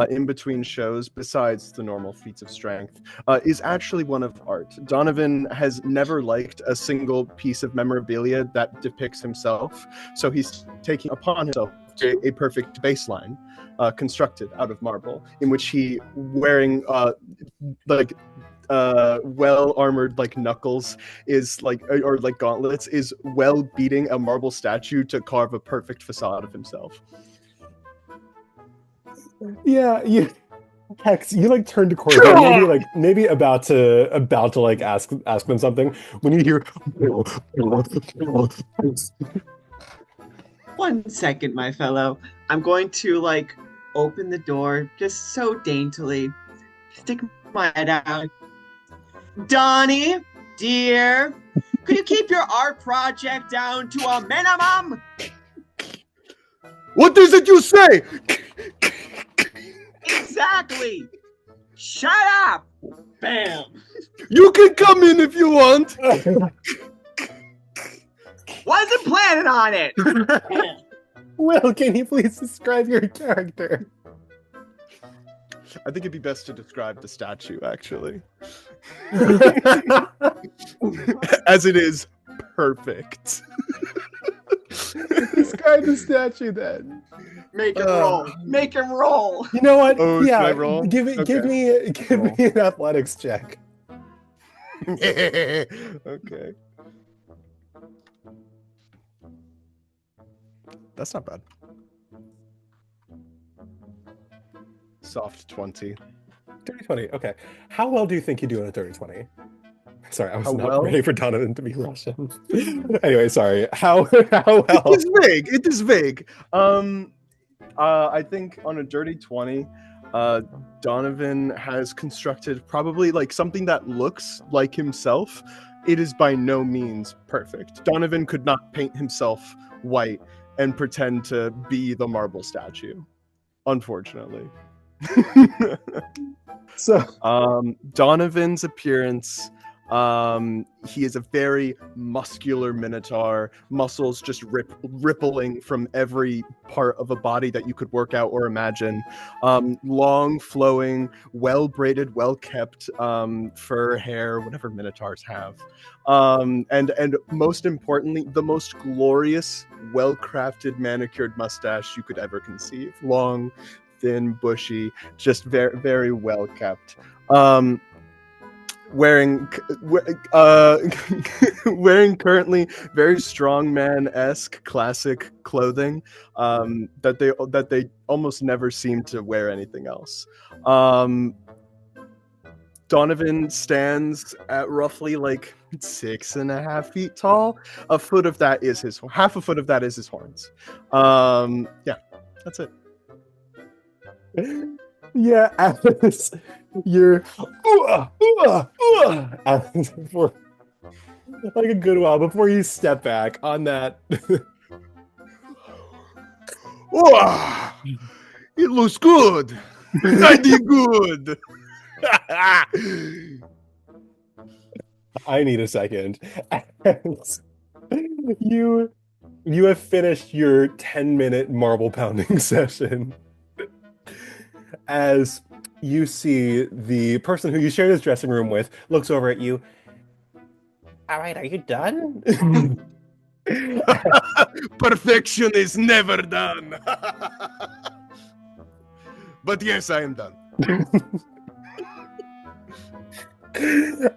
in between shows, besides the normal feats of strength, is actually one of art. Donovan has never liked a single piece of memorabilia that depicts himself, so he's taking upon himself a perfect baseline constructed out of marble, in which he, wearing well armored like knuckles, is like, or like gauntlets, is well beating a marble statue to carve a perfect facade of himself. Yeah, Hex, you like turned to Corbin, maybe about to like ask them something when you hear. One second, my fellow. I'm going to like open the door just so daintily, stick my head out. Donnie, dear, could you keep your art project down to a minimum? What is it you say? Exactly. Shut up. Bam. You can come in if you want. Wasn't planning on it. Will, can you please describe your character? I think it'd be best to describe the statue, actually. As it is perfect. Describe the statue then. Make him roll. Make him roll. You know what? Oh, yeah, should I roll? give me an athletics check. Okay. That's not bad. Soft 20. Dirty 20. Okay. How well do you think you do in a dirty 20? Sorry, I was not well? ready for Donovan to be Russian. Anyway, sorry. How well? It is vague. I think on a dirty 20, Donovan has constructed probably like something that looks like himself. It is by no means perfect. Donovan could not paint himself white and pretend to be the marble statue, unfortunately. So Donovan's appearance, he is a very muscular minotaur, muscles just rippling from every part of a body that you could work out or imagine. Long, flowing, well braided, well kept fur, hair, whatever minotaurs have. And most importantly, the most glorious, well crafted, manicured mustache you could ever conceive. Long, thin, bushy, just very, very well kept. Wearing currently very strongman-esque classic clothing that they almost never seem to wear anything else. Donovan stands at roughly like 6.5 feet tall. Half a foot of that is his horns. Yeah, that's it. yeah, you're for like a good while before you step back on that. Wow, it looks good. I did good. I need a second. You you have finished your 10-minute marble pounding session as you see the person who you share this dressing room with looks over at you. All right, are you done? Perfection is never done. But yes, I am done.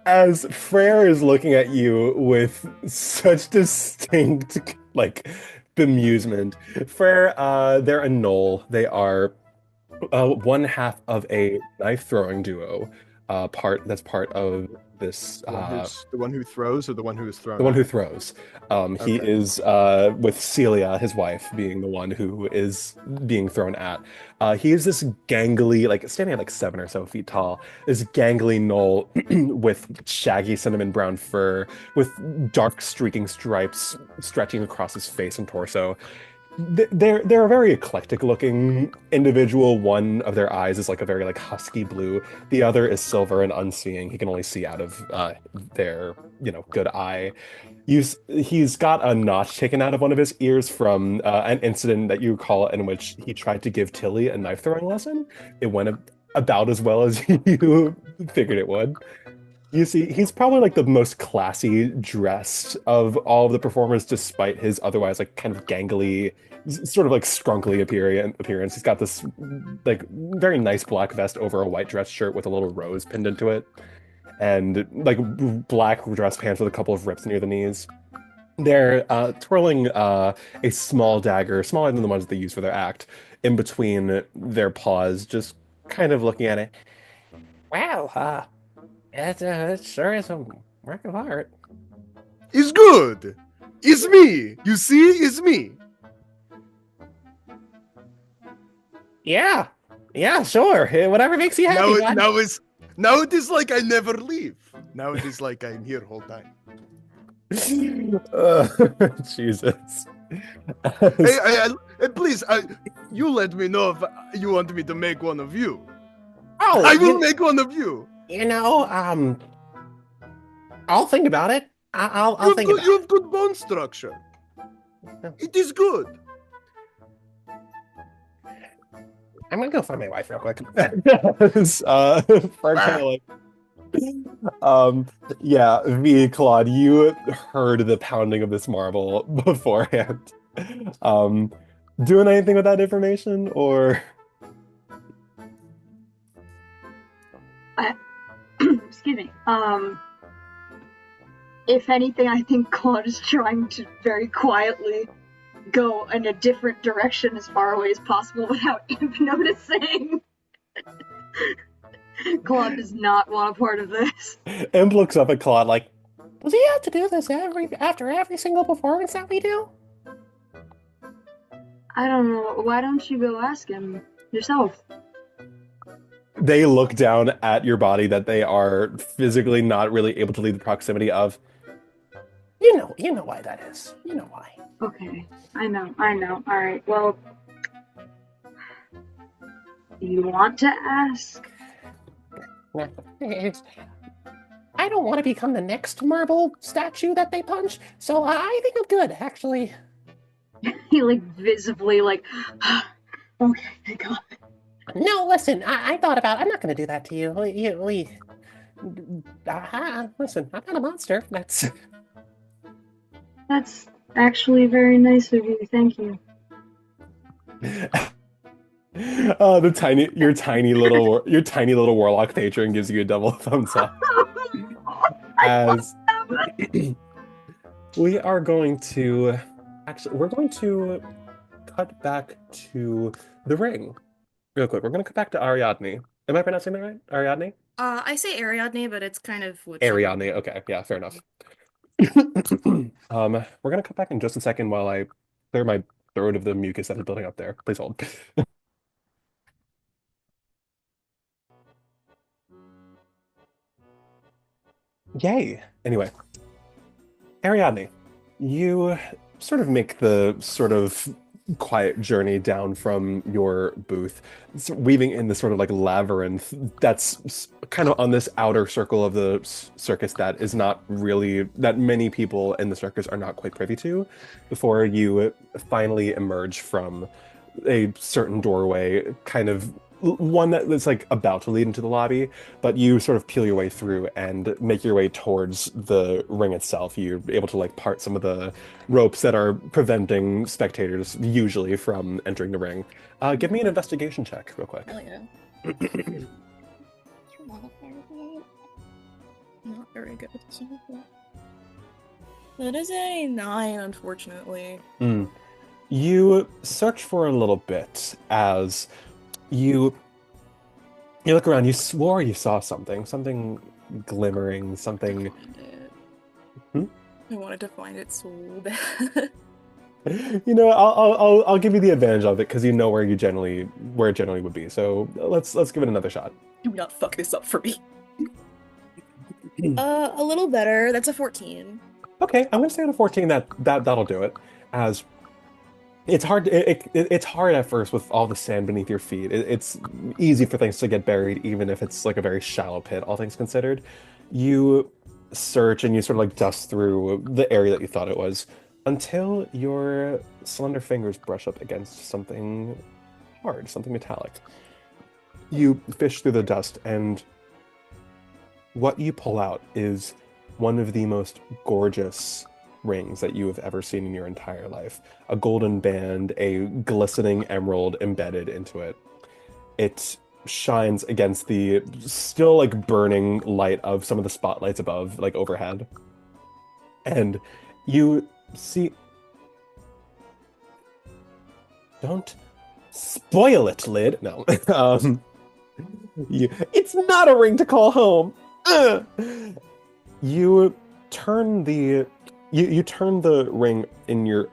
As Freyr is looking at you with such distinct, like, bemusement. Freyr, they're a gnoll. They are one half of a knife-throwing duo. That's part of this. The one who throws, or the one who is thrown? The one who at? throws. He Okay. is with Celia, his wife, being the one who is being thrown at. He is this gangly, like standing at like 7 or so feet tall, this gangly gnoll with shaggy cinnamon brown fur, with dark streaking stripes stretching across his face and torso. They're a very eclectic looking individual. One of their eyes is like a very like husky blue. The other is silver and unseeing. He can only see out of their good eye. He's got a notch taken out of one of his ears from an incident that you recall in which he tried to give Tilly a knife throwing lesson. It went about as well as you figured it would. You see, he's probably like the most classy dressed of all of the performers, despite his otherwise like kind of gangly, sort of like scrunkly appearance. He's got this like very nice black vest over a white dress shirt with a little rose pinned into it, and like black dress pants with a couple of rips near the knees. They're twirling a small dagger, smaller than the ones that they use for their act, in between their paws, just kind of looking at it. Wow, it sure is a work of art. It's good. It's me. You see, it's me. Yeah, sure. Whatever makes you happy. Now it is like I never leave. Now it is like I'm here whole time. Jesus. Hey, please, you let me know if you want me to make one of you. Oh, I will make one of you. I'll think about it. I'll think about it. You have good bone structure. It is good. I'm gonna go find my wife real quick. For kind of like, yeah, V Claude, you heard the pounding of this marble beforehand. Doing anything with that information, or? Excuse me. If anything, I think Claude is trying to very quietly go in a different direction as far away as possible without Imp noticing. Claude does not want a part of this. Imp looks up at Claude like, does he have to do this after every single performance that we do? I don't know. Why don't you go ask him yourself? They look down at your body that they are physically not really able to leave the proximity of. You know why that is. You know why. Okay, I know. All right, well, you want to ask? I don't want to become the next marble statue that they punch, so I think I'm good, actually. He visibly okay, thank God. No, listen, I thought about it. I'm not going to do that to you. Listen, I'm not a monster. That's actually very nice of you. Thank you. Your tiny little warlock patron gives you a double thumbs up. As we are going to we're going to cut back to the ring real quick. We're going to cut back to Ariadne. Am I pronouncing that right? Ariadne? I say Ariadne, but it's kind of Ariadne. Okay, yeah, fair enough. We're gonna cut back in just a second while I clear my throat of the mucus that is building up there. Please hold. Yay! Anyway, Ariadne, you sort of make the sort of quiet journey down from your booth, weaving in the sort of like labyrinth that's kind of on this outer circle of the circus that is not really, that many people in the circus are not quite privy to, before you finally emerge from a certain doorway, kind of one that's like about to lead into the lobby, but you sort of peel your way through and make your way towards the ring itself. You're able to like part some of the ropes that are preventing spectators usually from entering the ring. Give me an investigation check real quick. Hell yeah. Not very good. That is a 9, unfortunately. You search for a little bit as you look around. You swore you saw something glimmering, something. I wanted to find it so bad. You know, I'll give you the advantage of it because you know where it generally would be. So let's give it another shot. Do not fuck this up for me. A little better. That's a 14. Okay, I'm gonna say on a 14 that'll do it. As it's hard. It's hard at first with all the sand beneath your feet. It's easy for things to get buried, even if it's like a very shallow pit. All things considered, you search and you sort of like dust through the area that you thought it was, until your slender fingers brush up against something hard, something metallic. You fish through the dust, and what you pull out is one of the most gorgeous rings that you have ever seen in your entire life. A golden band, a glistening emerald embedded into it. It shines against the still like burning light of some of the spotlights above, like overhead. And you see... Don't spoil it, Lid. No. It's not a ring to call home. You turn the ring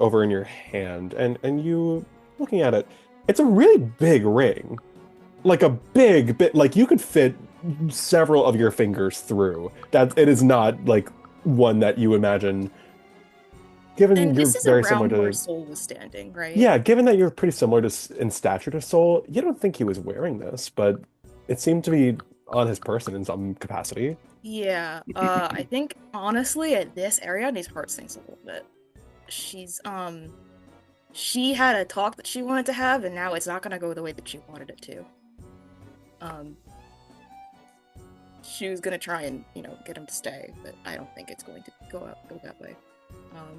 over in your hand, and you looking at it, it's a really big ring. Like a big bit, like you could fit several of your fingers through. That it is not like one that you imagine. Given and you're this is very around similar to where Soul was standing, right? Yeah, given that you're pretty similar in stature to Soul, you don't think he was wearing this, but it seemed to be on his person in some capacity. Yeah, I think honestly at this area needs heart sinks a little bit. She had a talk that she wanted to have, and now it's not gonna go the way that she wanted it to. She was gonna try and, get him to stay, but I don't think it's going to go that way.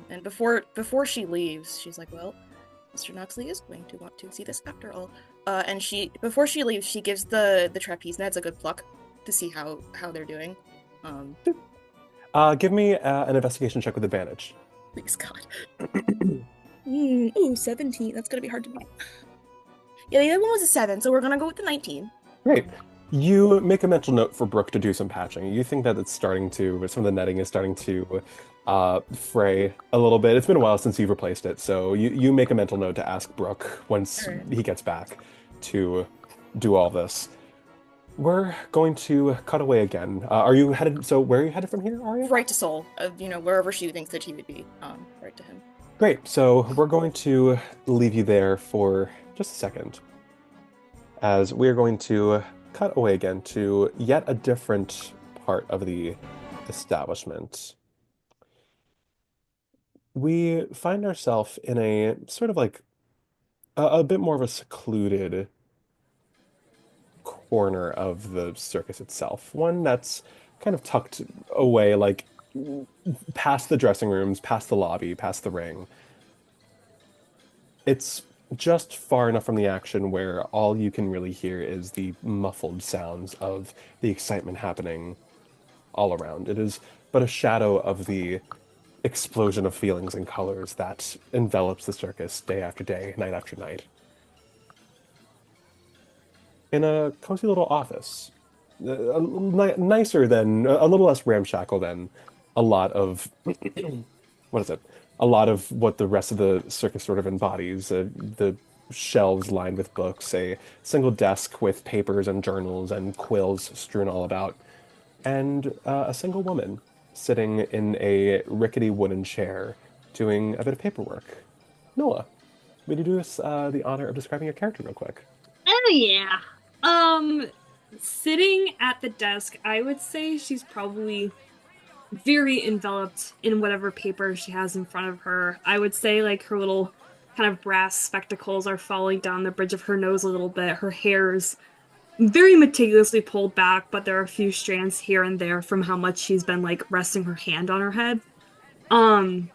And before she leaves, she's like, well, Mr. Noxley is going to want to see this after all. And before she leaves, she gives the trapeze nets a good pluck to see how they're doing. Give me an investigation check with advantage. Please, God. Ooh, 17. That's gonna be hard to beat. Yeah, the other one was a 7, so we're gonna go with the 19. Great. You make a mental note for Brooke to do some patching. You think that some of the netting is starting to fray a little bit. It's been a while since you've replaced it, so you make a mental note to ask Brooke once he gets back to do all this. We're going to cut away again. Are you headed? So where are you headed from here, Aria? Right to Soul. Wherever she thinks that he would be. Right to him. Great. So we're going to leave you there for just a second, as we are going to cut away again to yet a different part of the establishment. We find ourselves in a sort of like a bit more of a secluded corner of the circus itself. One that's kind of tucked away, like past the dressing rooms, past the lobby, past the ring. It's just far enough from the action where all you can really hear is the muffled sounds of the excitement happening all around. It is but a shadow of the explosion of feelings and colors that envelops the circus day after day, night after night. In a cozy little office, nicer than, a little less ramshackle than a lot of, a lot of what the rest of the circus sort of embodies. The shelves lined with books, a single desk with papers and journals and quills strewn all about, and a single woman sitting in a rickety wooden chair, doing a bit of paperwork. Noah, would you do us the honor of describing your character real quick? Oh yeah. Um, Sitting at the desk, I would say she's probably very enveloped in whatever paper she has in front of her. I would say like her little kind of brass spectacles are falling down the bridge of her nose a little bit. Her hair's very meticulously pulled back, but there are a few strands here and there from how much she's been like resting her hand on her head. Um,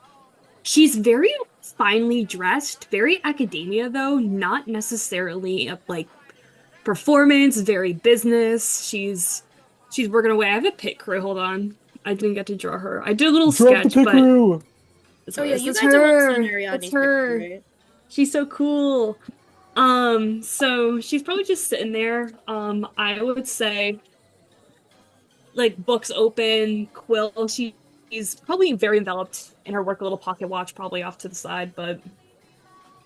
she's very finely dressed, very academia though, not necessarily like performance, very business. She's working away. I have a pit crew. Hold on. I didn't get to draw her. I did a little Drop sketch, the but crew! Oh yeah, you it's guys are her. working on Ariadne's It's her. picture, right? She's so cool. So she's probably just sitting there. I would say like books open, quill. She's probably very enveloped in her work, a little pocket watch probably off to the side, but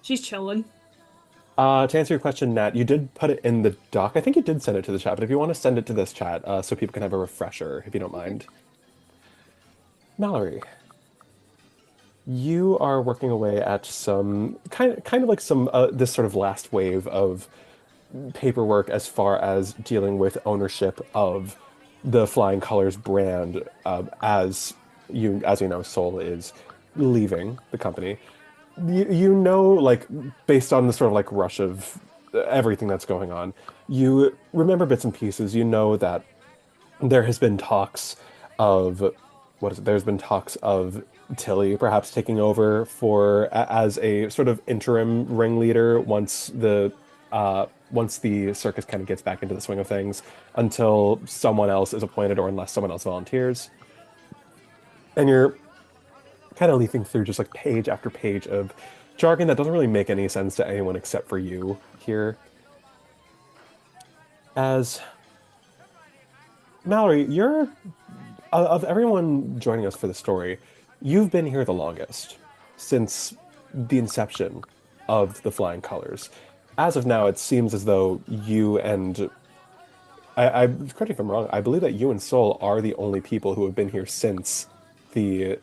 she's chilling. To answer your question, Nat, you did put it in the doc. I think you did send it to the chat, but if you want to send it to this chat, so people can have a refresher, if you don't mind. Mallory, you are working away at some kind of like some this sort of last wave of paperwork as far as dealing with ownership of the Flying Colors brand, as you know, Soul is leaving the company. You know, like, based on the sort of like rush of everything that's going on, you remember bits and pieces. You know that there has been talks of there's been talks of Tilly perhaps taking over as a sort of interim ringleader once the circus kind of gets back into the swing of things, until someone else is appointed or unless someone else volunteers. And you're kind of leafing through just like page after page of jargon that doesn't really make any sense to anyone except for you here. As Mallory, you're of everyone joining us for the story, you've been here the longest since the inception of the Flying Colors. As of now, it seems as though you and correct me if I'm wrong, I believe that you and Sol are the only people who have been here since the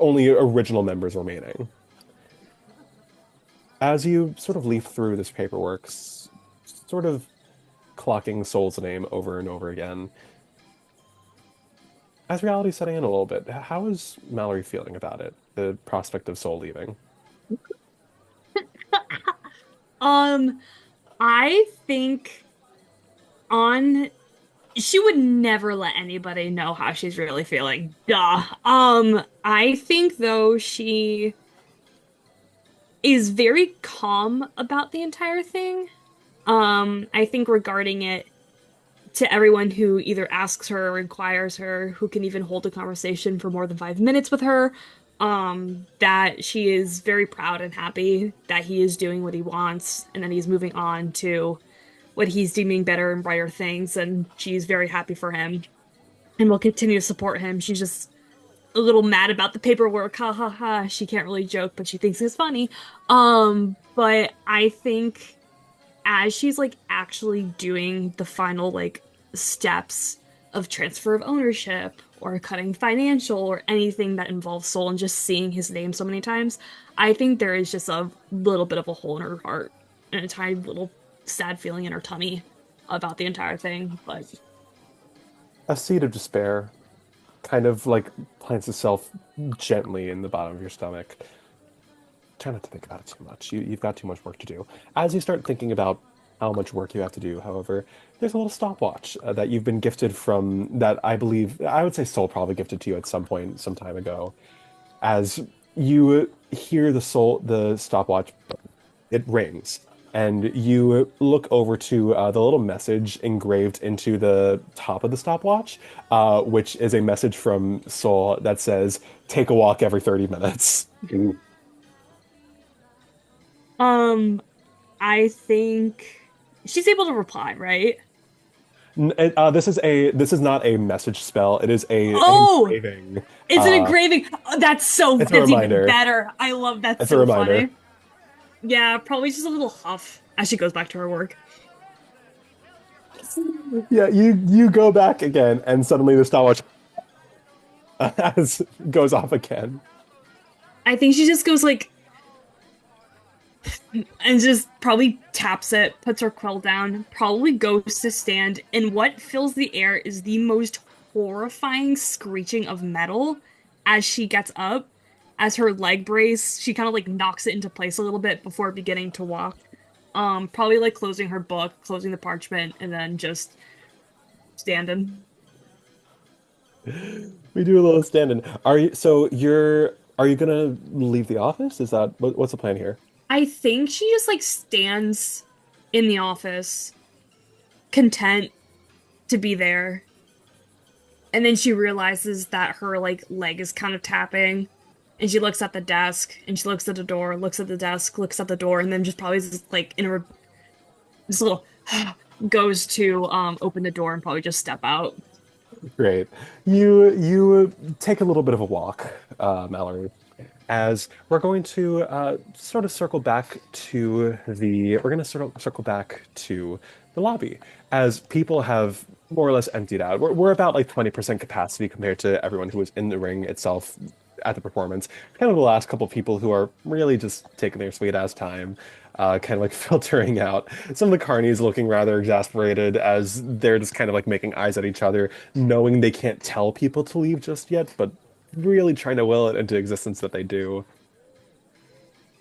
only original members remaining. As you sort of leaf through this paperwork, sort of clocking Sol's name over and over again, as reality's setting in a little bit, how is Mallory feeling about it? The prospect of Sol leaving? I think she would never let anybody know how she's really feeling. Duh. I think though she is very calm about the entire thing. I think regarding it to everyone who either asks her or inquires her, who can even hold a conversation for more than 5 minutes with her, that she is very proud and happy that he is doing what he wants and that he's moving on to what he's deeming better and brighter things, and she's very happy for him and will continue to support him. She's just a little mad about the paperwork, ha ha ha. She can't really joke, but she thinks it's funny. But I think as she's like actually doing the final like steps of transfer of ownership or cutting financial or anything that involves Sol and just seeing his name so many times, I think there is just a little bit of a hole in her heart and a tiny little sad feeling in her tummy about the entire thing. But a seed of despair kind of like plants itself gently in the bottom of your stomach. Try not to think about it too much. You've got too much work to do. As you start thinking about how much work you have to do, however, there's a little stopwatch that you've been gifted from, that I would say Sol probably gifted to you at some point, some time ago. As you hear the stopwatch, it rings, and you look over to the little message engraved into the top of the stopwatch, which is a message from Sol that says, "Take a walk every 30 minutes." I think she's able to reply, right? This is not a message spell. It is an engraving. It's an engraving. Oh, that's even better. I love that. It's so a reminder. Funny. Yeah, probably just a little huff as she goes back to her work. Yeah, you go back again, and suddenly the stopwatch as goes off again. I think she just goes like, and just probably taps it, puts her quill down, probably goes to stand, and what fills the air is the most horrifying screeching of metal as she gets up, as her leg brace, she kind of like knocks it into place a little bit before beginning to walk. Probably like closing her book, closing the parchment, and then just standing. We do a little stand-in. Are you gonna leave the office? Is that what's the plan here? I think she just like stands in the office, content to be there. And then she realizes that her like leg is kind of tapping. And she looks at the desk and she looks at the door, looks at the desk, looks at the door, and then just probably just like in a this little goes to open the door and probably just step out. Great. You take a little bit of a walk, Mallory, as we're going to sort of circle back to the lobby as people have more or less emptied out. We're about like 20% capacity compared to everyone who was in the ring itself at the performance. Kind of the last couple of people who are really just taking their sweet ass time. Kind of like filtering out. Some of the carnies looking rather exasperated as they're just kind of like making eyes at each other, knowing they can't tell people to leave just yet, but really trying to will it into existence that they do.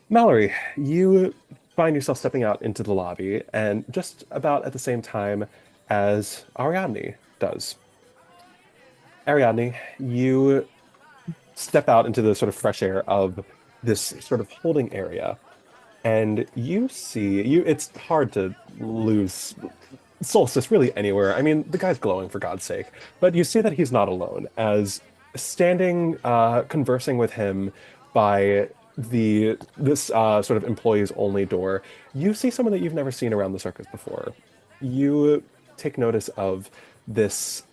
Mallory, you find yourself stepping out into the lobby, and just about at the same time as Ariadne does. Ariadne, you step out into the sort of fresh air of this sort of holding area. And you see, it's hard to lose Solstice really anywhere. I mean, the guy's glowing for God's sake. But you see that he's not alone, as standing, conversing with him by this sort of employees only door, you see someone that you've never seen around the circus before. You take notice of this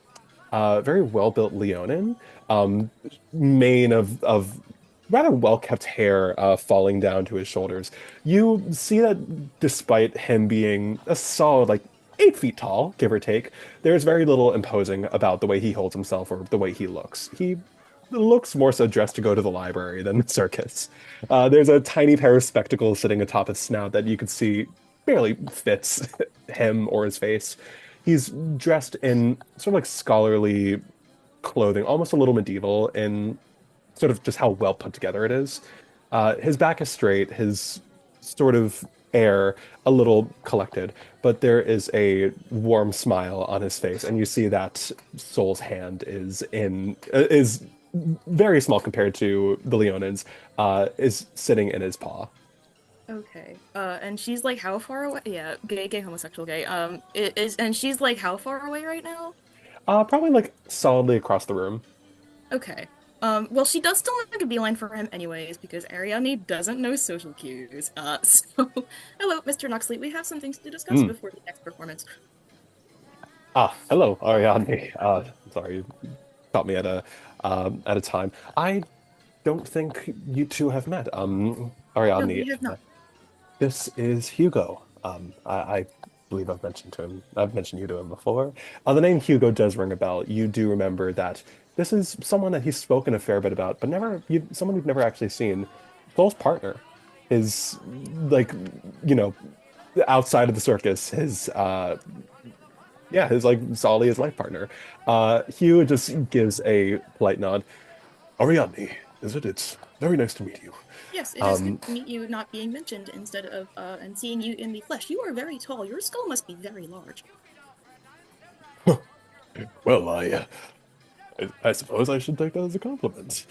very well-built Leonin, mane of rather well-kept hair falling down to his shoulders. You see that despite him being a solid, like, 8 feet tall, give or take, there's very little imposing about the way he holds himself or the way he looks. He looks more so dressed to go to the library than the circus. There's a tiny pair of spectacles sitting atop his snout that you can see barely fits him or his face. He's dressed in sort of like scholarly clothing, almost a little medieval in sort of just how well put together it is. His back is straight, his sort of air a little collected, but there is a warm smile on his face, and you see that Soul's hand is very small compared to the Leonin's, is sitting in his paw. Okay. And she's like how far away? Yeah, gay, homosexual, gay. And she's like how far away right now? Probably like solidly across the room. Okay. Well, she does still make a beeline for him anyways, because Ariadne doesn't know social cues. So, hello, Mr. Noxley. We have some things to discuss before the next performance. Hello, Ariadne. Sorry, you caught me at a time. I don't think you two have met. Ariadne. No, we have not. This is Hugo. I believe I've mentioned you to him before. The name Hugo does ring a bell. You do remember that this is someone that he's spoken a fair bit about, but someone you've never actually seen. Soul's partner is like, outside of the circus, his like Solly, his life partner. Hugh just gives a polite nod. Ariadne, is it? It's very nice to meet you. Yes, it is good to meet you not being mentioned instead of and seeing you in the flesh. You are very tall. Your skull must be very large. Well, I suppose I should take that as a compliment.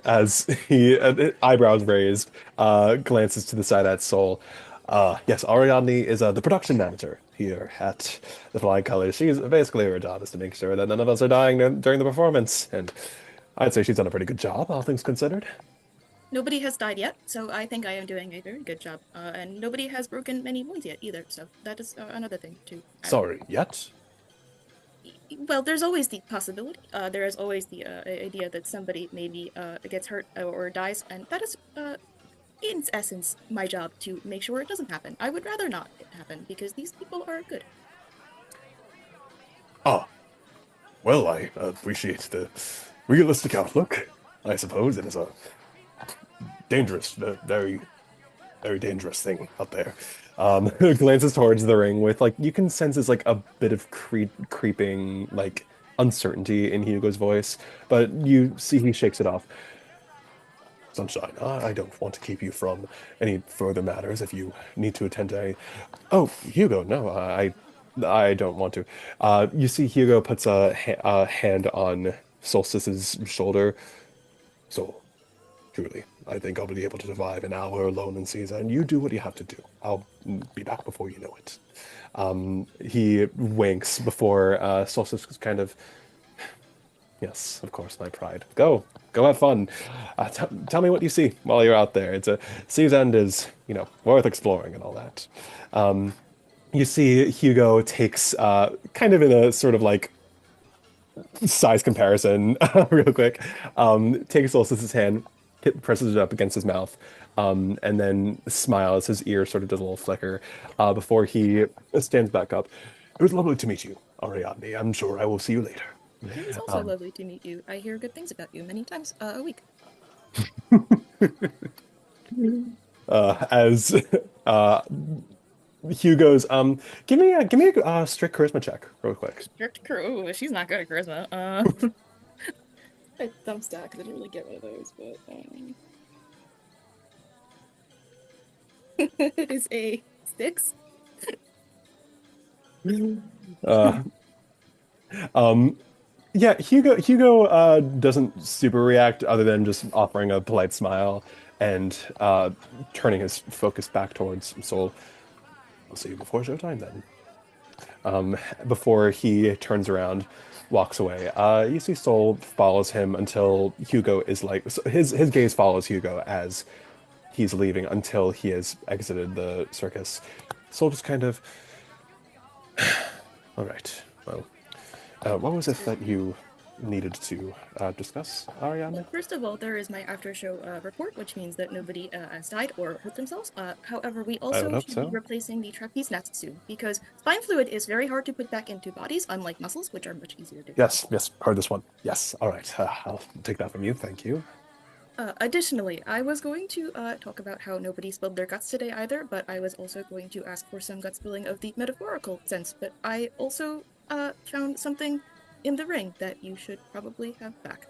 As he, eyebrows raised, glances to the side at Soul. Yes, Ariadne is the production manager here at the Flying Colors. She's basically her job is to make sure that none of us are dying during the performance, and I'd say she's done a pretty good job, all things considered. Nobody has died yet, so I think I am doing a very good job. And nobody has broken many bones yet either, so that is another thing too. Sorry, yet? Well, there's always the possibility. There is always the idea that somebody maybe gets hurt or dies, and that is, in essence, my job to make sure it doesn't happen. I would rather not it happen, because these people are good. Well, I appreciate realistic outlook. I suppose it is a dangerous, very, very dangerous thing out there. Glances towards the ring with like you can sense it's like a bit of creeping like uncertainty in Hugo's voice, but you see he shakes it off. Sunshine, I don't want to keep you from any further matters if you need to attend a. Oh, Hugo, no, I don't want to. You see Hugo puts a hand on Solstice's shoulder. So, truly, I think I'll be able to survive an hour alone in Caesar, and you do what you have to do. I'll be back before you know it. He winks before Solstice kind of, yes, of course, my pride. Go have fun. Tell me what you see while you're out there. It's a Sea's End is, worth exploring and all that. You see Hugo takes kind of in a sort of like size comparison, real quick. Takes Solstice's hand, presses it up against his mouth, and then smiles. His ear sort of does a little flicker before he stands back up. It was lovely to meet you, Ariadne. I'm sure I will see you later. It was also lovely to meet you. I hear good things about you many times a week. As Hugo's, give me a strict charisma check, real quick. Ooh, she's not good at charisma. I thumb stack because I didn't really get one of those, but it is a 6. Yeah, Hugo doesn't super react other than just offering a polite smile and turning his focus back towards Sol. I'll see you before showtime then. Before he turns around, walks away. You see Sol follows him until Hugo is like his gaze follows Hugo as he's leaving until he has exited the circus. Sol just kind of, all right, well. What was it that you needed to discuss, Ariane? Well, first of all, there is my after-show report, which means that nobody has died or hurt themselves. However, we also should be replacing the trapeze nets soon, because spine fluid is very hard to put back into bodies, unlike muscles, which are much easier to do. Yes, heard this one. Yes, all right. I'll take that from you. Thank you. Additionally, I was going to talk about how nobody spilled their guts today either, but I was also going to ask for some gut spilling of the metaphorical sense, but I also found something in the ring that you should probably have back.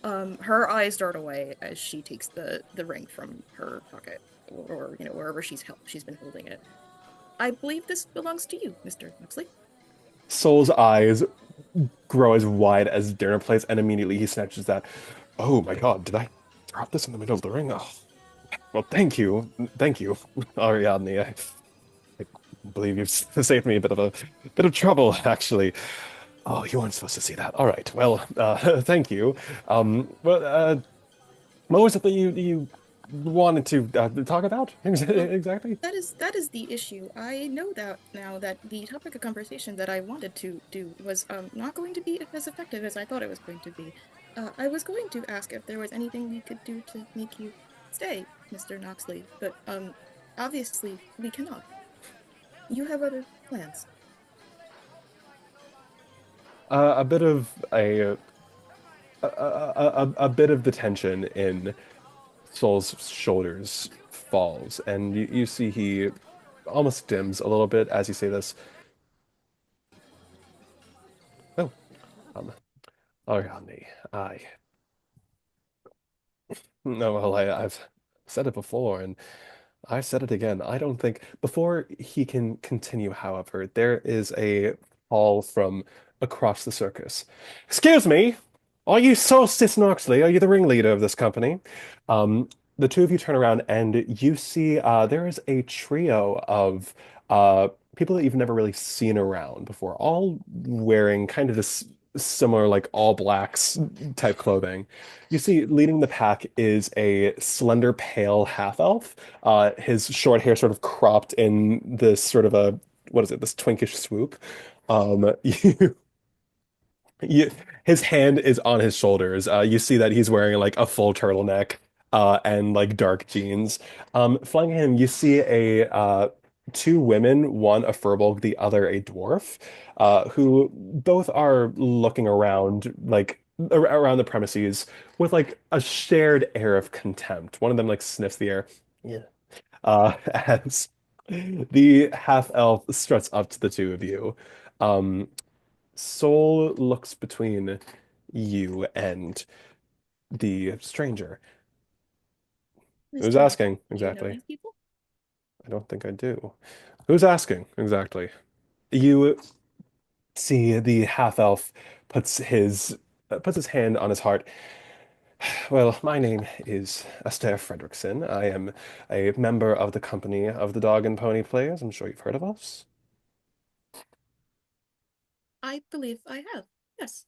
Her eyes dart away as she takes the ring from her pocket, or wherever she's been holding it. I believe this belongs to you, Mr. Noxley. Sol's eyes grow as wide as dinner plates, and immediately he snatches that. Oh my god, did I drop this in the middle of the ring? Oh, well, thank you, Ariadne. I believe you've saved me a bit of trouble, actually. Oh, you weren't supposed to see that. All right. Well, thank you. What was it that you wanted to talk about exactly? That is the issue. I know that now that the topic of conversation that I wanted to do was not going to be as effective as I thought it was going to be. I was going to ask if there was anything we could do to make you stay, Mr. Noxley, but obviously we cannot. You have other plans. A bit of a bit of the tension in Sol's shoulders falls, and you see he almost dims a little bit as you say this. Oh, Ariadne, no, well, I've said it before, and I said it again. I don't think before he can continue, however, there is a call from across the circus. Excuse me, are you Solstice Noxley? Are you the ringleader of this company? The two of you turn around and you see there is a trio of people that you've never really seen around before, all wearing kind of this similar like all blacks type clothing. You see leading the pack is a slender, pale half elf. His short hair sort of cropped in this sort of a what is it? This twinkish swoop. You, his hand is on his shoulders. You see that he's wearing like a full turtleneck and like dark jeans. Flanking him, you see a two women, one a furbolg, the other a dwarf, who both are looking around like around the premises with like a shared air of contempt. One of them like sniffs the air. Yeah. As the half elf struts up to the two of you. Um, Soul looks between you and the stranger. Who's Mr. Knox, asking do you know exactly? these people? I don't think I do. Who's asking exactly? You see the half elf puts his hand on his heart. Well, my name is Astaire Fredrickson. I am a member of the company of the Dog and Pony Players. I'm sure you've heard of us. I believe I have. Yes.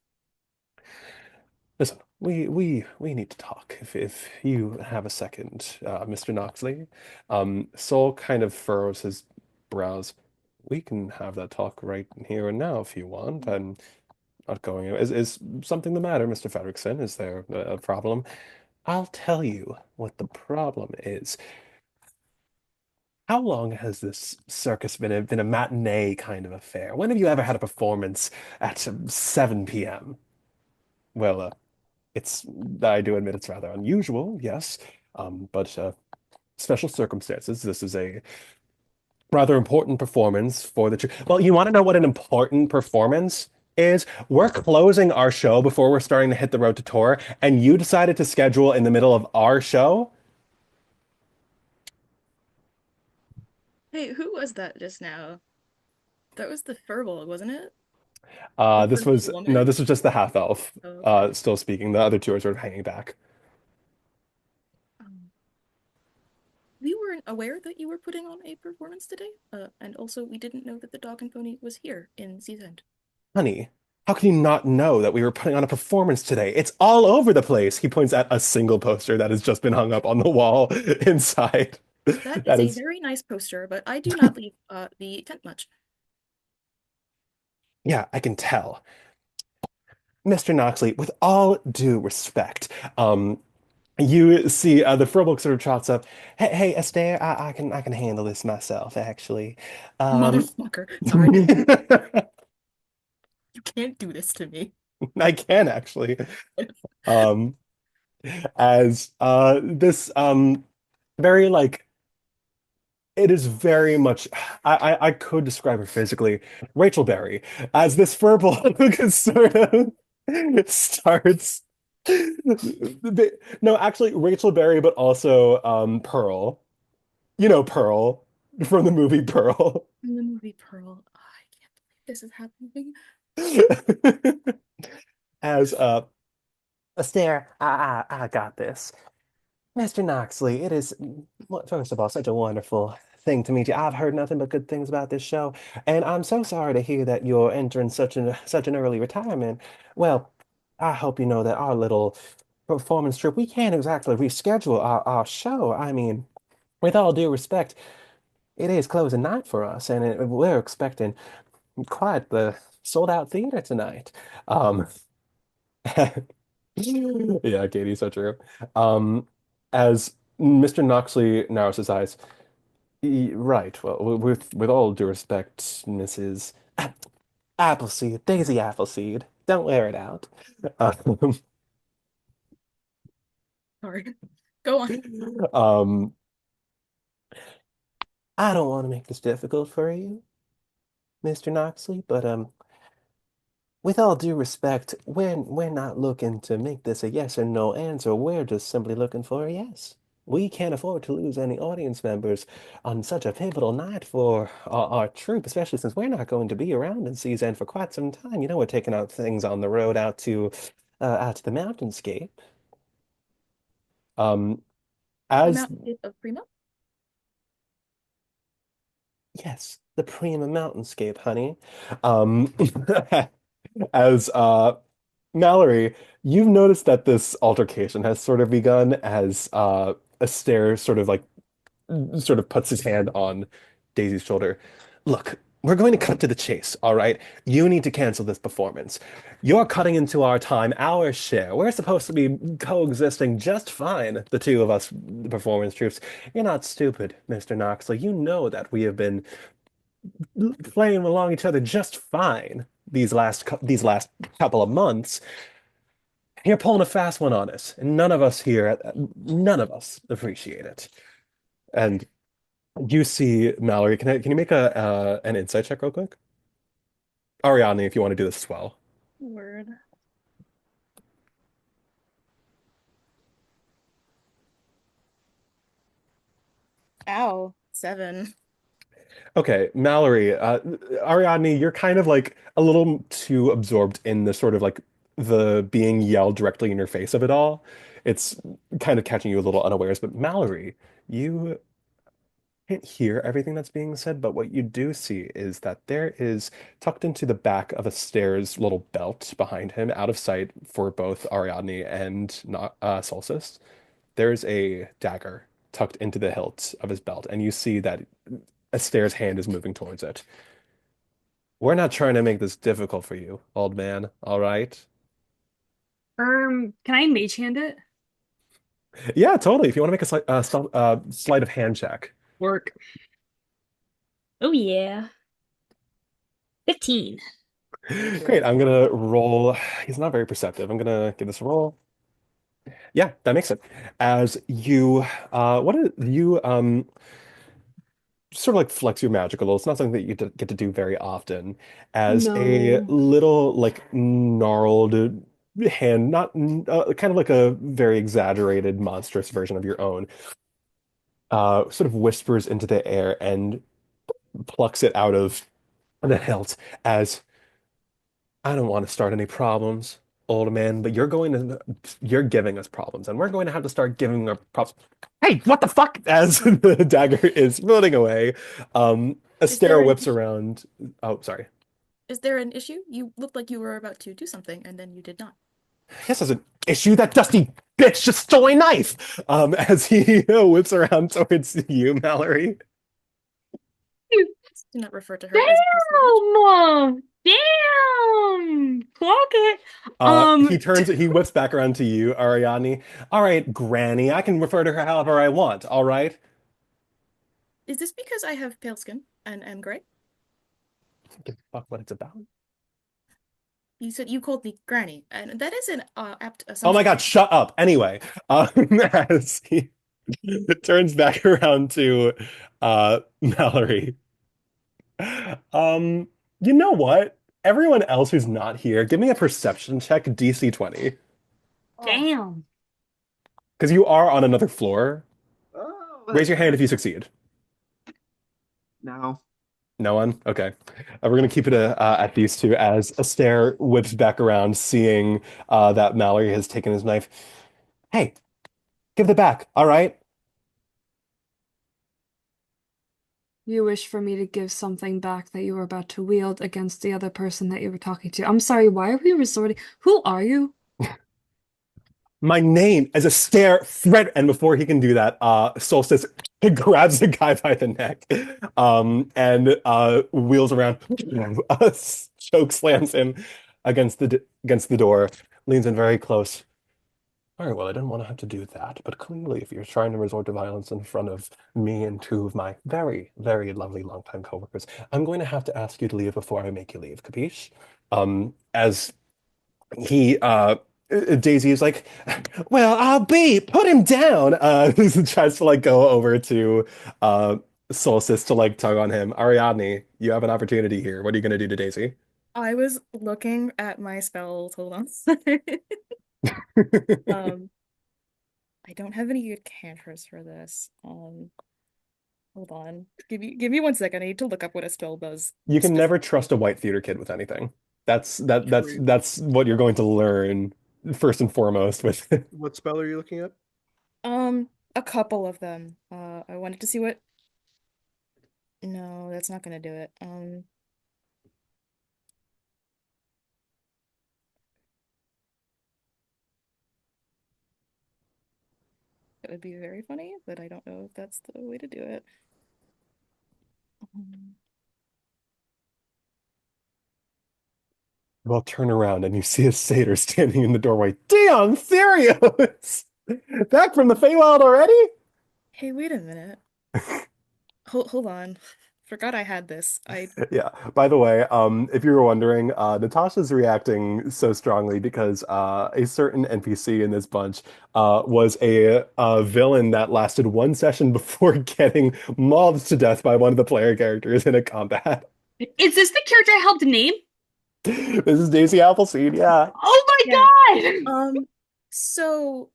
Listen, we need to talk. If you have a second, Mr. Noxley. Soul kind of furrows his brows. We can have that talk right here and now if you want. I'm not going. Is something the matter, Mr. Fredrickson? Is there a problem? I'll tell you what the problem is. How long has this circus been a matinee kind of affair? When have you ever had a performance at 7 p.m.? Well, it's I do admit it's rather unusual, yes, but special circumstances. This is a rather important performance for the. Well, you want to know what an important performance is? We're closing our show before we're starting to hit the road to tour, and you decided to schedule in the middle of our show? Hey, who was that just now? That was the Furbolg, wasn't it? The This Furbolg was no, woman? this was just the half elf, Oh, okay. still speaking. The other two are sort of hanging back. Um, we weren't aware that you were putting on a performance today. And also we didn't know that the dog and pony was here in Seasend. Honey, how can you not know that we were putting on a performance today? It's all over the place. He points at a single poster that has just been hung up on the wall inside. That That is a is, very nice poster, but I do not leave the tent much. yeah, I can tell. Mr. Noxley, with all due respect, you see the Furbolg sort of trots up. Hey, Astaire, I can handle this myself, actually. Um, Motherfucker. Sorry. You can't do this to me. I can actually. Um, as this very like it is very much I could describe her physically. Rachel Berry, as this Furbolg sort of starts. No, actually Rachel Berry, but also Pearl. You know Pearl from the movie Pearl. In the movie Pearl, oh, I can't believe this is happening. As Astaire, I got this. Mr. Noxley, it is, well, first of all, such a wonderful thing to meet you. I've heard nothing but good things about this show, and I'm so sorry to hear that you're entering such an early retirement. Well, I hope you know that our little performance trip, we can't exactly reschedule our show. I mean, with all due respect, it is closing night for us, and we're expecting quite the sold out theater tonight. Um, yeah, Katie, so true. Um, as Mr. Noxley narrows his eyes, right. Well, with all due respect, Mrs. Appleseed, Daisy Appleseed, don't wear it out. Um, Sorry. Go on. um, I don't want to make this difficult for you, Mr. Noxley, but with all due respect, we're not looking to make this a yes or no answer. We're just simply looking for a yes. We can't afford to lose any audience members on such a pivotal night for our troupe, especially since we're not going to be around in season for quite some time. You know, we're taking out things on the road out to the mountainscape. Um, The as Mountain of Prima? yes, the Prima Mountainscape, honey. Um, as Mallory, you've noticed that this altercation has sort of begun as Astaire sort of puts his hand on Daisy's shoulder. Look, we're going to cut to the chase, all right? You need to cancel this performance. You're cutting into our time, our share. We're supposed to be coexisting just fine, the two of us, the performance troops. You're not stupid, Mr. Knoxley. You know that we have been playing along each other just fine these last couple of months. You're pulling a fast one on us, and none of us appreciate it. And you see Mallory. Can you make a an insight check real quick? Ariadne, if you want to do this as well. Word. Ow, 7. Okay, Mallory, Ariadne, you're kind of like a little too absorbed in the sort of like the being yelled directly in your face of it all. It's kind of catching you a little unawares, but Mallory, you can't hear everything that's being said, but what you do see is that there is tucked into the back of a stairs little belt behind him, out of sight for both Ariadne and Solstice. There's a dagger tucked into the hilt of his belt, and you see that Astaire's hand is moving towards it. We're not trying to make this difficult for you, old man, all right? Can I mage hand it? Yeah, totally. If you want to make a sleight of hand check. Work. Oh yeah. 15. Great. I'm gonna roll. He's not very perceptive. I'm gonna give this a roll. Yeah, that makes it. As you, what is you sort of like flex your magic a little. It's not something that you get to do very often. As a No. little like gnarled hand, not kind of like a very exaggerated, monstrous version of your own, sort of whispers into the air and plucks it out of the hilt as I don't want to start any problems, old man, but you're giving us problems, and we're going to have to start giving our problems. Hey, what the fuck? As the dagger is floating away, Is there Astera an whips issue? around. Oh, sorry. Is there an issue? You looked like you were about to do something, and then you did not. Yes, there's an issue. That dusty bitch just stole a knife. As he whips around towards you, Mallory. Do not refer to her as Damn! Damn! Clock it. He whips back around to you, Ariadne. All right, Granny, I can refer to her however I want. All right. Is this because I have pale skin and am gray? Give a fuck what it's about. You said you called me Granny, and that is an apt Oh my assumption. God, shut up. Anyway, as he turns back around to Mallory. You know what? Everyone else who's not here, give me a perception check, DC 20. Damn. Because you are on another floor. Oh, Raise your hand if you succeed. No. No one? Okay. We're going to keep it at these two as Astaire whips back around, seeing that Mallory has taken his knife. Hey, give it back, all right? You wish for me to give something back that you were about to wield against the other person that you were talking to. I'm sorry, why are we resorting? Who are you? My name is Astaire Fred. And before he can do that, Solstice grabs the guy by the neck and wheels around, choke slams him against the door, leans in very close. All right, well, I didn't want to have to do that, but clearly, if you're trying to resort to violence in front of me and two of my very, very lovely longtime coworkers, I'm going to have to ask you to leave before I make you leave, capiche? As he Daisy is like, well, put him down. Tries to like go over to Solstice to like tug on him. Ariadne, you have an opportunity here. What are you gonna do to Daisy? I was looking at my spells. Hold on. I don't have any good cantrips for this. Hold on. Give me 1 second. I need to look up what a spell does. You can never trust a white theater kid with anything. That's what you're going to learn first and foremost with it. What spell are you looking at? A couple of them. I wanted to see what. No, that's not gonna do it. It would be very funny, but I don't know if that's the way to do it. Well, turn around and you see a satyr standing in the doorway. Damn, serious! Back from the Feywild already? Hey, wait a minute. Hold on. Forgot I had this. I Yeah. By the way, if you were wondering, Natasha's reacting so strongly because a certain NPC in this bunch was a villain that lasted one session before getting mauled to death by one of the player characters in a combat. Is this the character I helped name? This is Daisy Appleseed, yeah. Oh Yeah. my god! So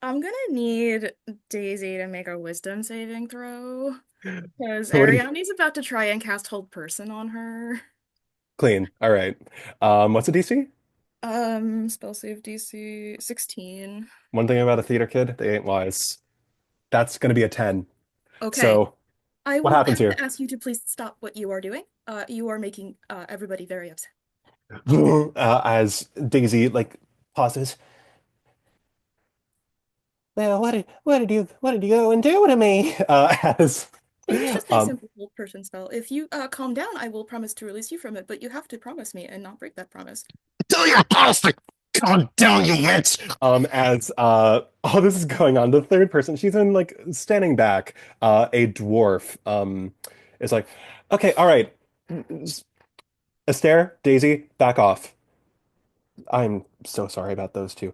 I'm gonna need Daisy to make a wisdom saving throw because What do you... Ariadne's about to try and cast hold person on her. Clean. All right. What's a DC? Spell save DC 16. One thing about a theater kid, they ain't wise. That's gonna be a 10. Okay. So I what will happens have here? to ask you to please stop what you are doing. You are making everybody very upset. As Daisy like pauses. Well, what did you go and do to me? As It's just a um simple hold person spell. If you calm down, I will promise to release you from it, but you have to promise me and not break that promise. do your best to calm down, you witch. As all this is going on, the third person, she's in like standing back, a dwarf, is like, okay, all right. Astaire, Daisy, back off. I'm so sorry about those two.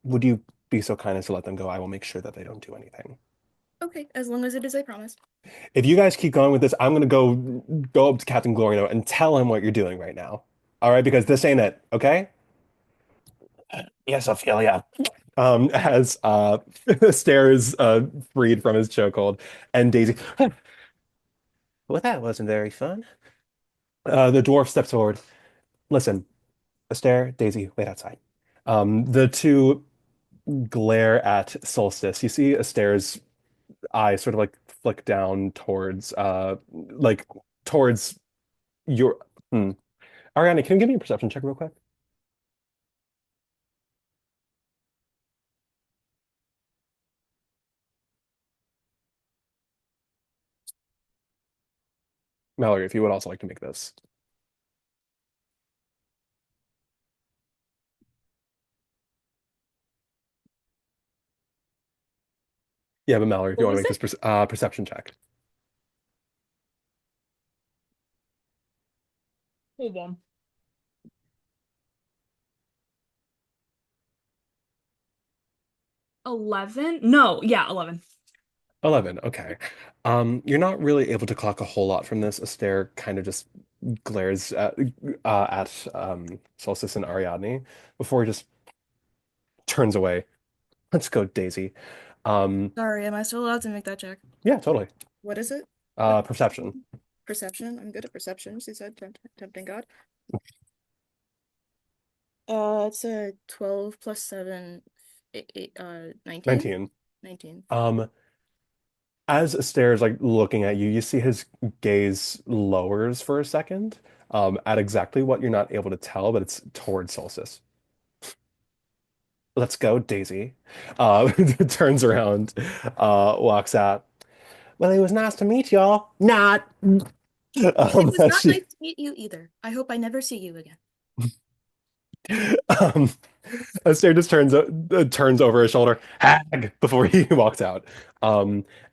Would you be so kind as to let them go? I will make sure that they don't do anything. Okay, as long as it is a promise. If you guys keep going with this, I'm gonna go up to Captain Glorino and tell him what you're doing right now. All right, because this ain't it, okay? Yes, Ophelia. As Astaire is freed from his chokehold, and Daisy, well, that wasn't very fun. The dwarf steps forward. Listen, Astaire, Daisy, wait outside. The two glare at Solstice. You see Astaire's eye sort of like flick down towards like towards your Ariana, can you give me a perception check real quick? Mallory, if you would also like to make this. Yeah, but Mallory, if you What want to was make it? this perception check. Hold on. 11? No, yeah, 11. 11, okay. You're not really able to clock a whole lot from this. Astaire kind of just glares at Solstice and Ariadne before he just turns away. Let's go, Daisy. Sorry, am I still allowed to make that check? Yeah, totally. What is it? Perception. Perception. I'm good at perception, she said, tempting God. It's a 12 plus 7, 19? 19. 19. As Astaire is like looking at you, you see his gaze lowers for a second, at exactly what you're not able to tell, but it's towards Solstice. Let's go, Daisy. Turns around, walks out. Well, it was nice to meet y'all. Not. It was As not she, nice to meet you either. I hope I never see you again. um, Astaire just turns over his shoulder, hag, before he walks out.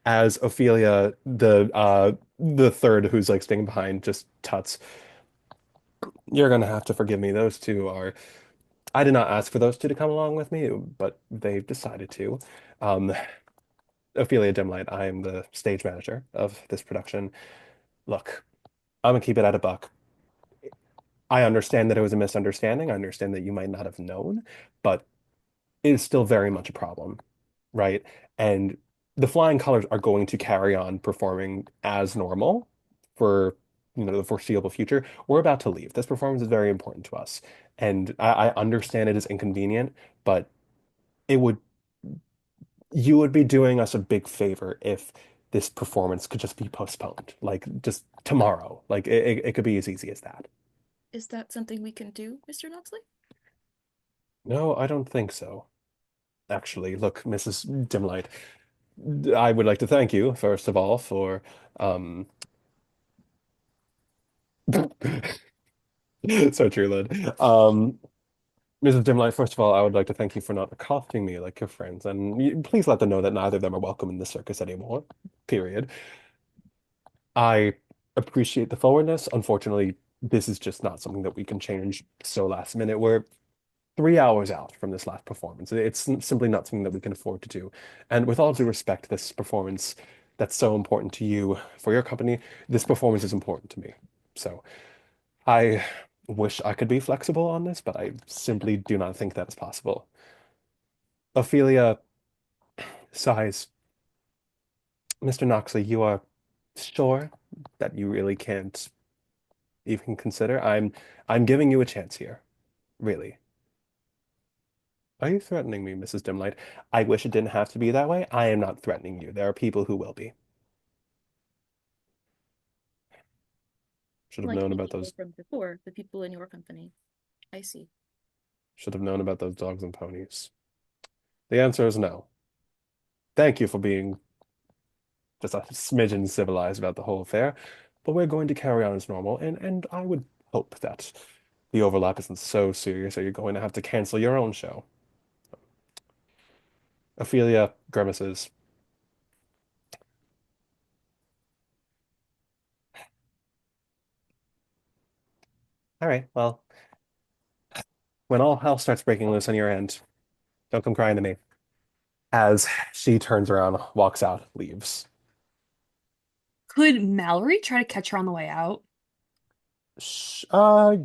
As Ophelia, the third who's like staying behind, just tuts. You're gonna have to forgive me. Those two are. I did not ask for those two to come along with me, but they've decided to. Um, Ophelia Dimlight, I am the stage manager of this production. Look, I'm gonna keep it at a buck. I understand that it was a misunderstanding. I understand that you might not have known, but it is still very much a problem, right? And the flying colors are going to carry on performing as normal for the foreseeable future. We're about to leave. This performance is very important to us, and I understand it is inconvenient, but it would you would be doing us a big favor if this performance could just be postponed, like just tomorrow. Like it could be as easy as that. Is that something we can do, Mr. Noxley? No, I don't think so. Actually, look, Mrs. Dimlight, I would like to thank you, first of all, for so true, Lid. Mrs. Dimlight, first of all, I would like to thank you for not accosting me like your friends, and please let them know that neither of them are welcome in the circus anymore. Period. I appreciate the forwardness. Unfortunately, this is just not something that we can change so last minute. We're 3 hours out from this last performance. It's simply not something that we can afford to do. And with all due respect, this performance that's so important to you for your company, this performance is important to me. So I wish I could be flexible on this, but I simply do not think that's possible. Ophelia sighs. Mr. Noxley, you are sure that you really can't even consider? I'm giving you a chance here. Really. Are you threatening me, Mrs. Dimlight? I wish it didn't have to be that way. I am not threatening you. There are people who will be. Should have Like known the about people those. from before, the people in your company. I see. Should have known about those dogs and ponies. The answer is no. Thank you for being just a smidgen civilized about the whole affair, but we're going to carry on as normal, and I would hope that the overlap isn't so serious that you're going to have to cancel your own show. Ophelia grimaces. All right, well, when all hell starts breaking loose on your end, don't come crying to me. As she turns around, walks out, leaves. Could Mallory try to catch her on the way out?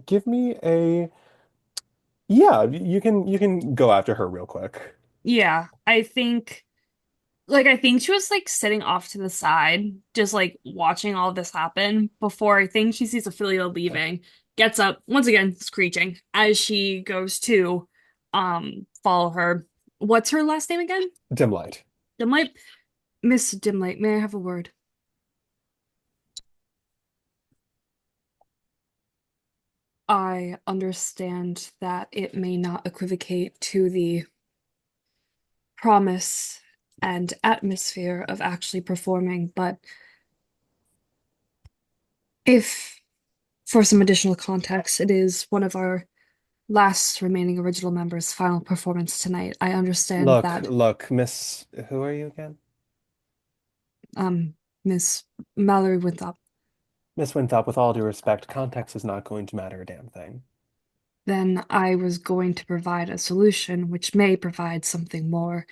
Give me a yeah. You can go after her real quick. Yeah, I think she was like sitting off to the side, just like watching all this happen before I think she sees Ophelia leaving, gets up, once again screeching as she goes to follow her. What's her last name again? Dim light. Dimlight? Miss Dimlight, may I have a word? I understand that it may not equivocate to the promise and atmosphere of actually performing, but if, for some additional context, it is one of our last remaining original members' final performance tonight, I understand Look, that, look, Miss. Who are you again? um, Miss Mallory Winthrop, Miss Winthrop. With all due respect, context is not going to matter a damn thing. then I was going to provide a solution which may provide something more.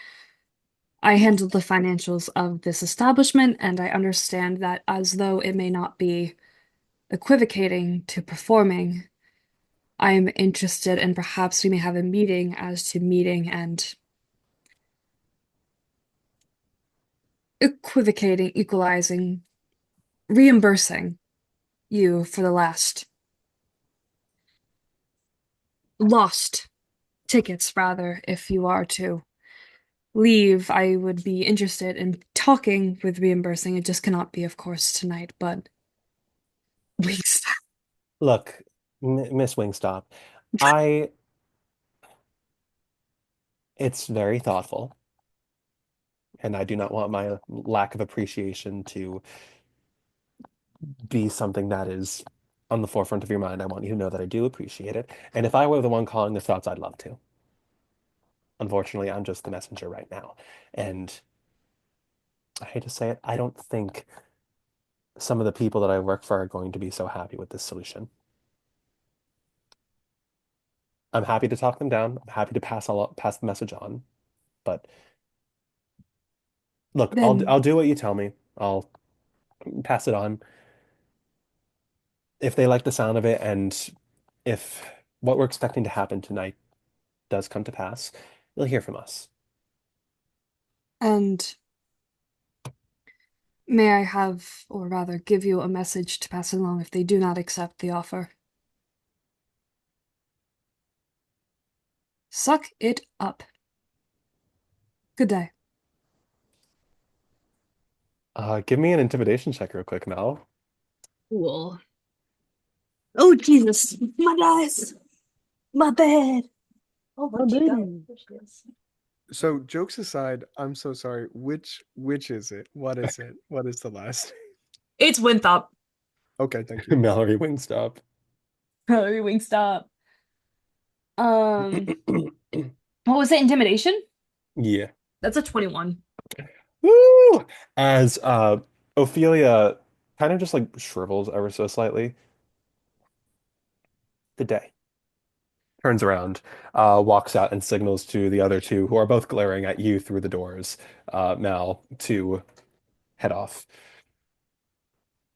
I handled the financials of this establishment, and I understand that as though it may not be equivocating to performing, I'm interested and perhaps we may have a meeting as to meeting and equivocating, equalizing, reimbursing you for the last lost tickets, rather, if you are to leave. I would be interested in talking with reimbursing. It just cannot be, of course, tonight, but weeks. Look, Miss Wingstop, I. It's very thoughtful, and I do not want my lack of appreciation to be something that is on the forefront of your mind. I want you to know that I do appreciate it. And if I were the one calling the shots, I'd love to. Unfortunately, I'm just the messenger right now. And I hate to say it, I don't think some of the people that I work for are going to be so happy with this solution. I'm happy to talk them down. I'm happy to pass the message on. But look, I'll Then, I'll do what you tell me. I'll pass it on. If they like the sound of it, and if what we're expecting to happen tonight does come to pass, you'll hear from us. and may I have, or rather, give you a message to pass along if they do not accept the offer? Suck it up. Good day. Give me an intimidation check real quick, Mel. Cool. Oh, Jesus. My eyes. My bed. Oh, Oh, baby. So jokes aside, I'm so sorry. Which is it? What is it? What is the last? It's Winthrop. Okay, thank you. Mallory Wingstop. Hillary Wingstop. What was it? Intimidation? Yeah. That's a 21. Woo! As Ophelia kind of just like shrivels ever so slightly. Good day. Turns around, walks out and signals to the other two who are both glaring at you through the doors, Mal, to head off.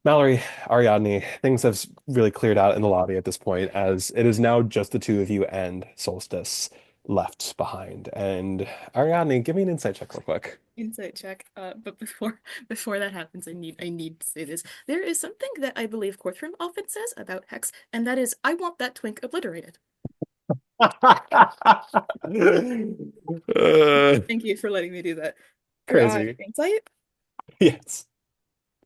Mallory, Ariadne, things have really cleared out in the lobby at this point, as it is now just the two of you and Solstice left behind. And Ariadne, give me an insight check real quick. Insight check. But before that happens, I need to say this. There is something that I believe Corthram often says about Hex, and that is, I want that twink obliterated. Thank you for letting me do that. Crazy. Insight? Yes.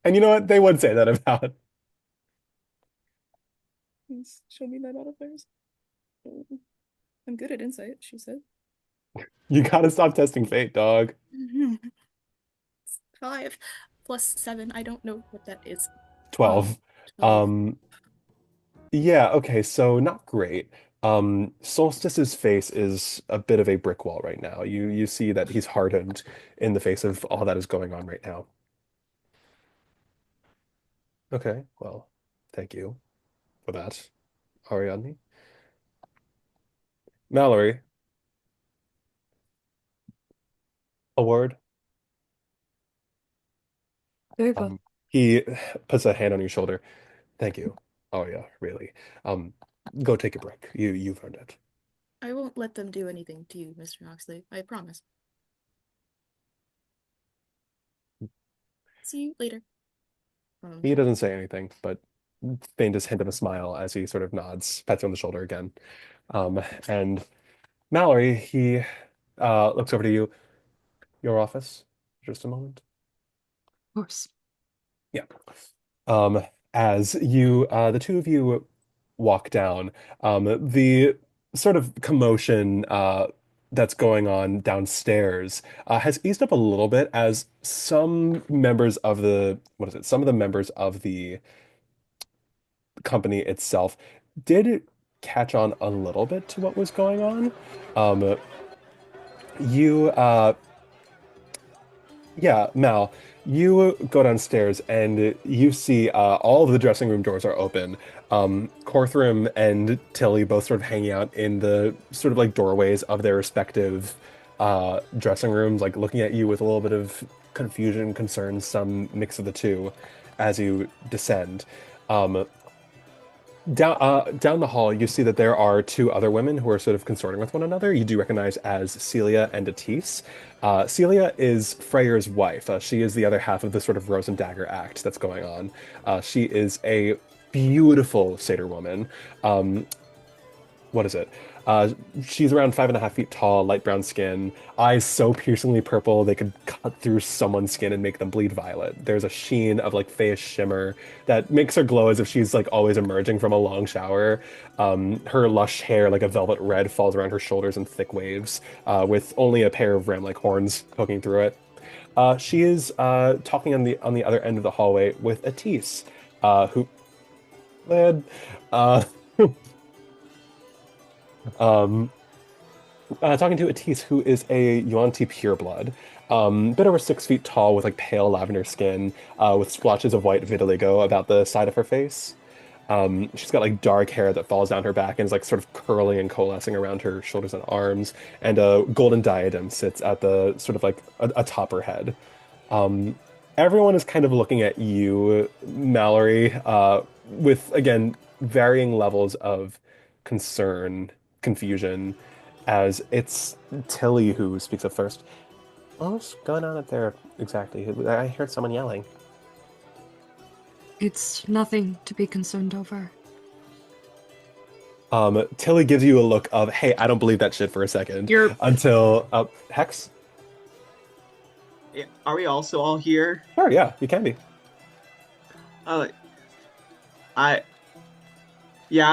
And you know what? They would say that about. Please show me that modifiers. I'm good at insight, she said. You gotta stop testing fate, dog. 5 plus 7. I don't know what that is. 12. 12. Yeah, okay, so not great. Solstice's face is a bit of a brick wall right now. You see that he's hardened in the face of all that is going on right now. Okay, well, thank you for that, Ariadne. Mallory, a word? Very good. He puts a hand on your shoulder. Thank you. Oh yeah, really. Go take a break. You've earned it. I won't let them do anything to you, Mr. Noxley. I promise. See you later. He doesn't say anything, but faintest hint of a smile as he sort of nods, pats you on the shoulder again. And Mallory, he looks over to you. Your office, just a moment. Of course. Yeah. As you, the two of you walk down, the sort of commotion that's going on downstairs has eased up a little bit as some members of the, what is it? Some of the members of the company itself did catch on a little bit to what was going on. You, yeah, Mal, you go downstairs and you see all of the dressing room doors are open. Corthram and Tilly both sort of hanging out in the sort of like doorways of their respective dressing rooms, like looking at you with a little bit of confusion, concern, some mix of the two as you descend. Down the hall, you see that there are two other women who are sort of consorting with one another. You do recognize as Celia and Atis. Celia is Freyr's wife. She is the other half of the sort of Rose and Dagger act that's going on. She is a beautiful satyr woman. What is it? She's around 5.5 feet tall, light brown skin, eyes so piercingly purple they could cut through someone's skin and make them bleed violet. There's a sheen of like fayish shimmer that makes her glow as if she's like always emerging from a long shower. Her lush hair, like a velvet red, falls around her shoulders in thick waves, with only a pair of ram-like horns poking through it. She is talking on the other end of the hallway with Atis, who, lad, talking to Atis, who is a Yuan-Ti pureblood, bit over 6 feet tall with like pale lavender skin, with splotches of white vitiligo about the side of her face. She's got like dark hair that falls down her back and is like sort of curling and coalescing around her shoulders and arms, and a golden diadem sits at the sort of like atop her head. Everyone is kind of looking at you, Mallory, with again varying levels of concern, confusion, as it's Tilly who speaks up first. What's going on up there exactly? I heard someone yelling. It's nothing to be concerned over. Tilly gives you a look of, hey, I don't believe that shit for a second. Until Hex? Yeah, are we also all here? Sure, yeah, you can be. I'm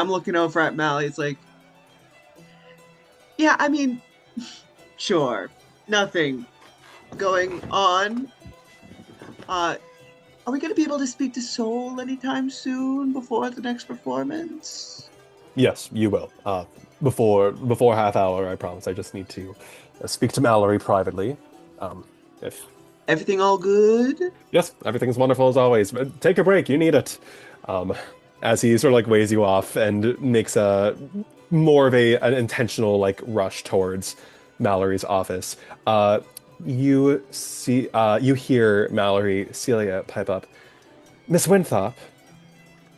looking over at Mally. It's like, yeah, I mean, sure, nothing going on. Are we going to be able to speak to Soul anytime soon before the next performance? Yes, you will. Before half hour, I promise. I just need to speak to Mallory privately. If Everything all good? Yes, everything's wonderful as always. But take a break, you need it. Um, as he sort of like waves you off and makes a more of an intentional like rush towards Mallory's office. You hear Mallory Celia pipe up, Miss Winthrop.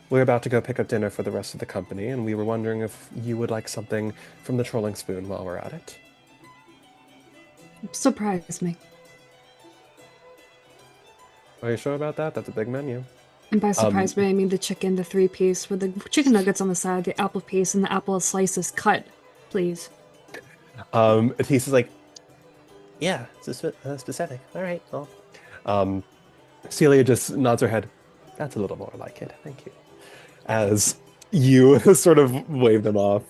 We're about to go pick up dinner for the rest of the company, and we were wondering if you would like something from the trolling spoon while we're at it. Surprise me. Are you sure about that? That's a big menu. And by surprise me, I mean the chicken, the 3-piece, with the chicken nuggets on the side, the apple piece, and the apple slices cut, please. He's like, yeah, it's specific. All right, well. Celia just nods her head. That's a little more like it, thank you. As you sort of wave them off.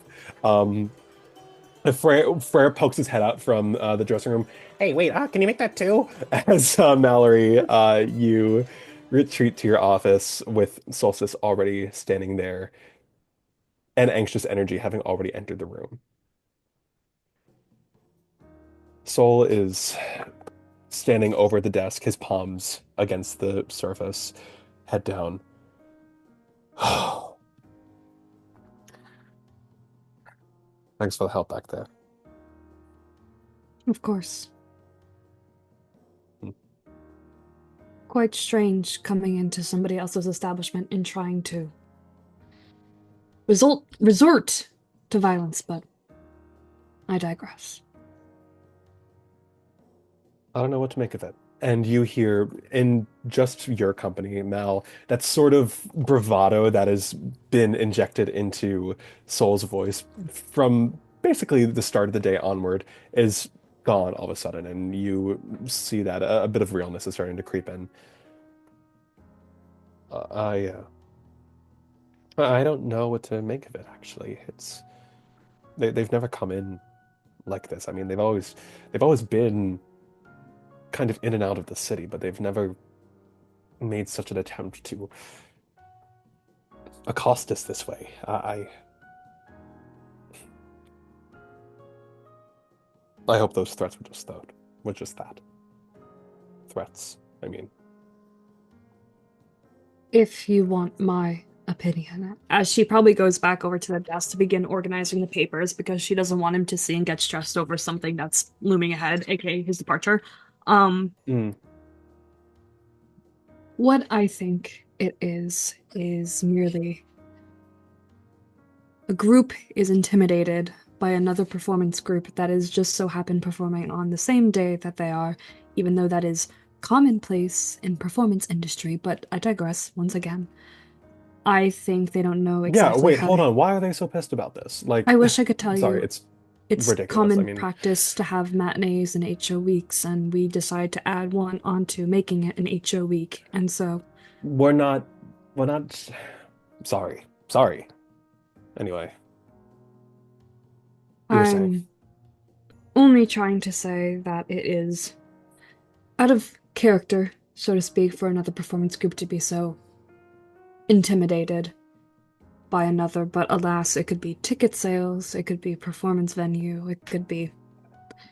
Frere pokes his head out from the dressing room. Hey, wait, can you make that too? As Mallory, you retreat to your office with Solstice already standing there and anxious energy having already entered the room. Sol is standing over the desk, his palms against the surface, head down. Thanks for the help back there. Of course. Quite strange coming into somebody else's establishment and trying to resort to violence, but I digress. I don't know what to make of it. And you hear in just your company, Mal, that sort of bravado that has been injected into Sol's voice from basically the start of the day onward is gone all of a sudden, and you see that a bit of realness is starting to creep in. I don't know what to make of it, actually. They've never come in like this. I mean, they've always been kind of in and out of the city, but they've never made such an attempt to accost us this way. I hope those threats were just that. Threats, I mean. If you want my opinion, as she probably goes back over to the desk to begin organizing the papers because she doesn't want him to see and get stressed over something that's looming ahead, aka his departure. What I think it is merely a group is intimidated by another performance group that is just so happen performing on the same day that they are, even though that is commonplace in performance industry, but I digress once again. I think they don't know exactly. Yeah, wait, hold on. Why are they so pissed about this? Like, I wish I could tell sorry, you. It's ridiculous. Common practice to have matinees and HO weeks, and we decide to add one onto making it an HO week, and so we're not sorry. Anyway. I'm only trying to say that it is out of character, so to speak, for another performance group to be so intimidated by another, but alas, it could be ticket sales, it could be performance venue, it could be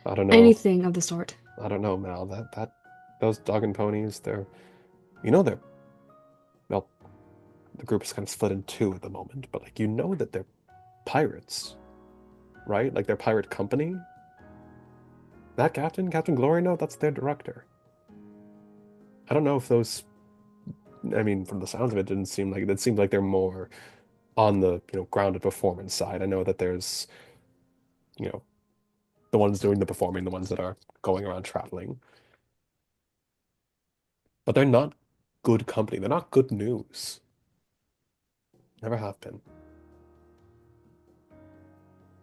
I don't know. Anything of the sort. I don't know, Mal. That those dog and ponies, they're well, the group is kind of split in two at the moment, but like that they're pirates, right? Like they're pirate company. That Captain Glory, no, that's their director. I don't know if those. I mean, from the sounds of it, it seemed like they're more on the grounded performance side. I know that there's the ones doing the performing, the ones that are going around traveling, but they're not good company. They're not good news. Never have been.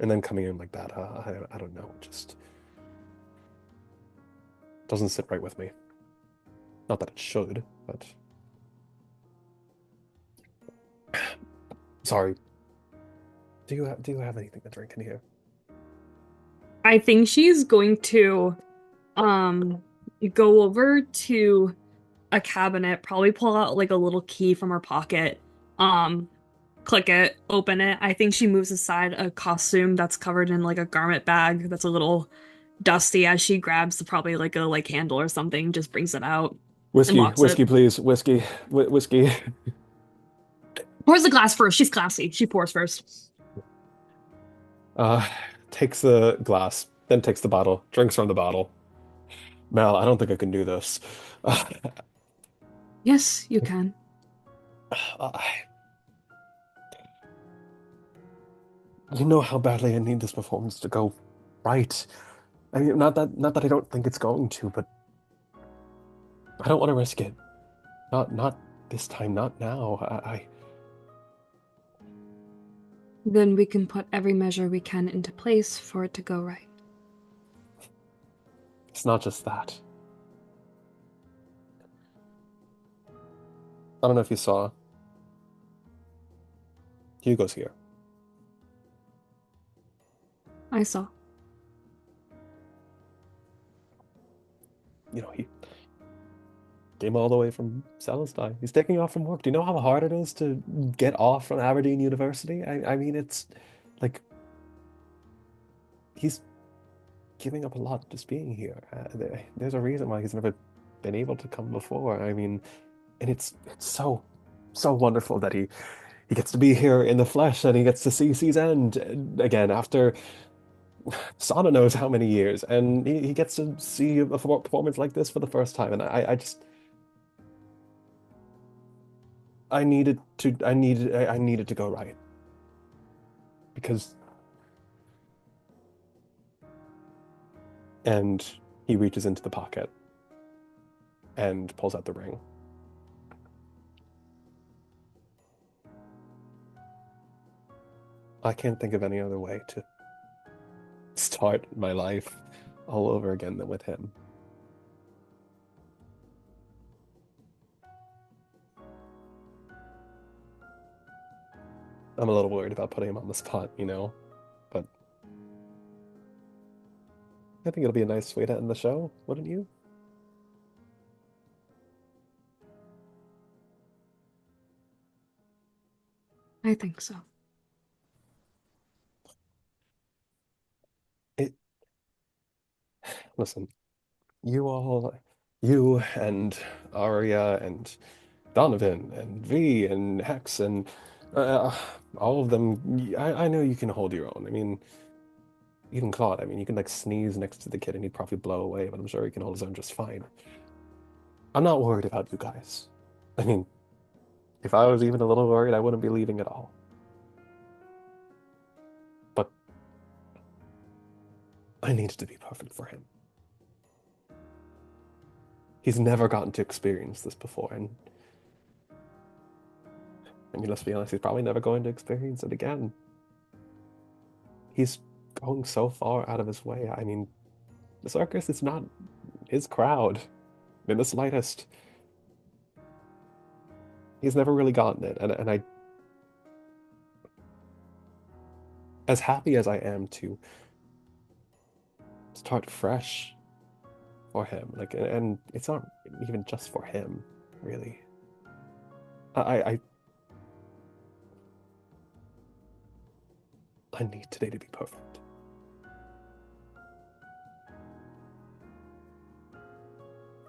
And then coming in like that, I don't know, it just doesn't sit right with me. Not that it should, but sorry. Do you have anything to drink in here? I think she's going to go over to a cabinet, probably pull out like a little key from her pocket, click it, open it. I think she moves aside a costume that's covered in like a garment bag that's a little Dusty as she grabs probably like a handle or something, just brings it out and Whiskey, locks whiskey, it. please. Whiskey, whiskey. Pours the glass first. She's classy. She pours first. Takes the glass, then takes the bottle, drinks from the bottle. Mal, I don't think I can do this. Yes, you can. You know how badly I need this performance to go right. I mean, not that I don't think it's going to, but I don't want to risk it. Not this time, not now. Then we can put every measure we can into place for it to go right. It's not just that. I don't know if you saw. Hugo's here. I saw. You know, he came all the way from Celestine. He's taking off from work. Do you know how hard it is to get off from Aberdeen University? I mean, it's like he's giving up a lot just being here. There's a reason why he's never been able to come before. I mean, and it's so wonderful that he gets to be here in the flesh and he gets to see Sea's End again after Sana knows how many years, and he gets to see a performance like this for the first time, and I needed to go right because, and he reaches into the pocket and pulls out the ring. I can't think of any other way to start my life all over again than with him. I'm a little worried about putting him on the spot, you know, but I think it'll be a nice way to end the show, wouldn't you? I think so. Listen, you and Arya and Donovan and V and Hex and all of them, I know you can hold your own. I mean, even Claude, I mean, you can like sneeze next to the kid and he'd probably blow away, but I'm sure he can hold his own just fine. I'm not worried about you guys. I mean, if I was even a little worried, I wouldn't be leaving at all. But I needed to be perfect for him. He's never gotten to experience this before, and I mean, let's be honest, he's probably never going to experience it again. He's going so far out of his way. I mean, the circus is not his crowd in the slightest. He's never really gotten it, and I, as happy as I am to start fresh for him, like, and it's not even just for him, really. I need today to be perfect.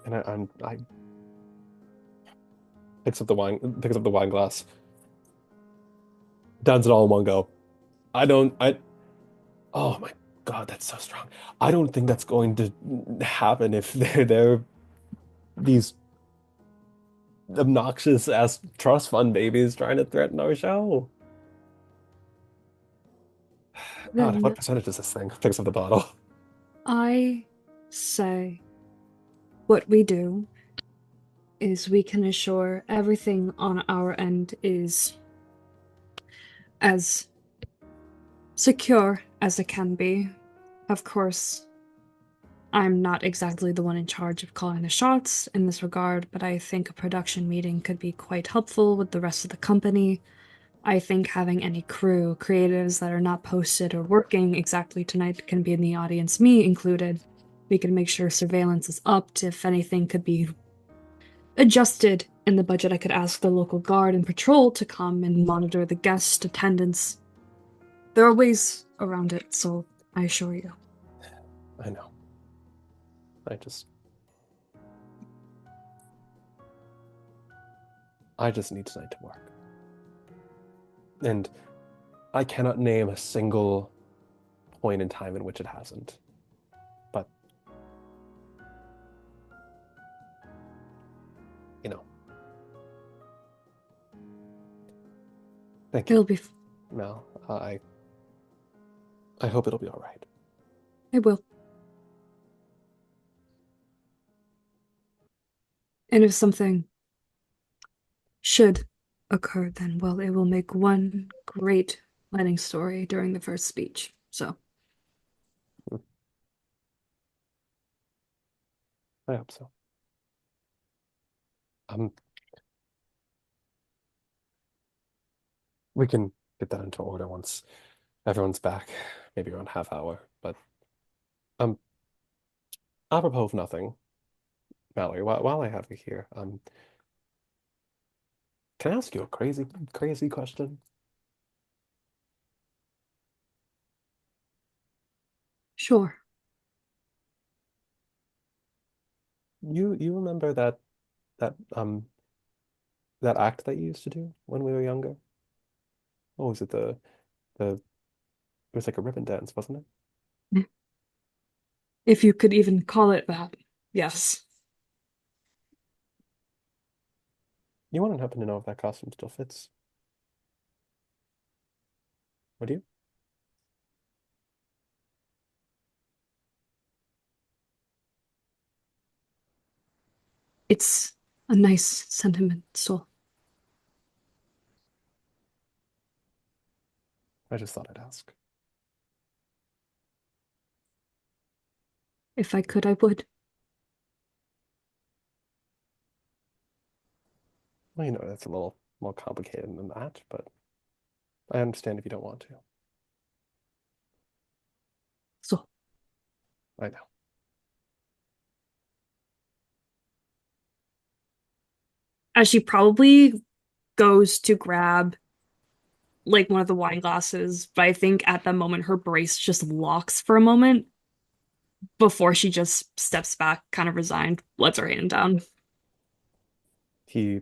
And I picks up the wine glass, downs it all in one go. Oh my God, that's so strong. I don't think that's going to happen if they're these obnoxious ass trust fund babies trying to threaten our show. God, Then what percentage is this thing? Picks up the bottle. I say what we do is we can assure everything on our end is as secure as it can be. Of course, I'm not exactly the one in charge of calling the shots in this regard, but I think a production meeting could be quite helpful with the rest of the company. I think having any crew, creatives that are not posted or working exactly tonight can be in the audience, me included. We can make sure surveillance is upped. If anything could be adjusted in the budget, I could ask the local guard and patrol to come and monitor the guest attendance. There are ways around it, so I assure you. I know. I just need tonight to work. And I cannot name a single point in time in which it hasn't. But, you know. Thank you. It'll be. Mel, I hope it'll be all right. It will. And if something should occur, then, well, it will make one great wedding story during the first speech. So, I hope so. We can get that into order once everyone's back, maybe around half hour. But apropos of nothing, Mallory, while I have you here, can I ask you a crazy question? sure. You remember that that act that you used to do when we were younger? What was it? The it was like a ribbon dance, wasn't it? If you could even call it that. Yes. You wouldn't happen to know if that costume still fits? Would you? It's a nice sentiment, so I just thought I'd ask. if I could, I would. Well, you know, that's a little more complicated than that, but I understand if you don't want to. So, I know. as she probably goes to grab like one of the wine glasses, but I think at that moment her brace just locks for a moment before she just steps back, kind of resigned, lets her hand down. He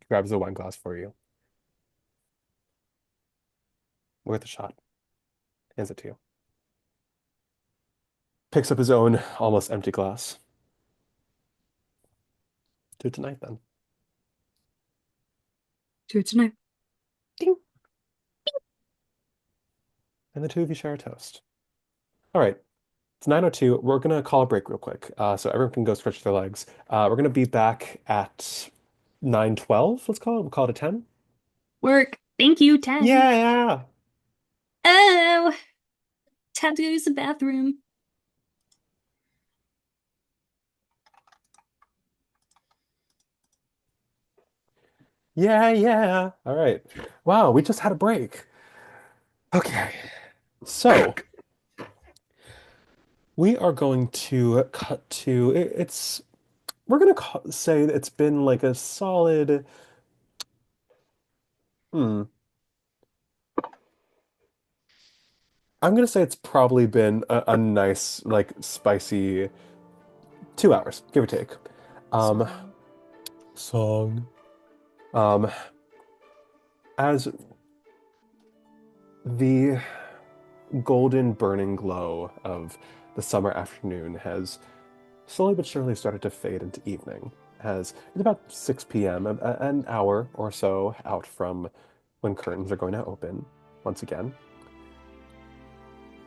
grabs a wine glass for you. Worth a shot. Hands it to you. Picks up his own almost empty glass. Do it tonight, then. Do it tonight. Ding. And the two of you share a toast. All right. It's 9:02. We're going to call a break real quick, so everyone can go stretch their legs. We're going to be back at 9:12, let's call it. We'll call it a 10. Work. Thank you, 10. Yeah! Oh, time to go use the bathroom. Yeah. All right. Wow, we just had a break. Okay. So, we are going to cut to it's we're going to say it's been like a solid I'm going to say it's probably been a nice like spicy 2 hours, give or take. Song. As the golden burning glow of the summer afternoon has slowly but surely started to fade into evening, as it's about 6 p.m., an hour or so out from when curtains are going to open once again.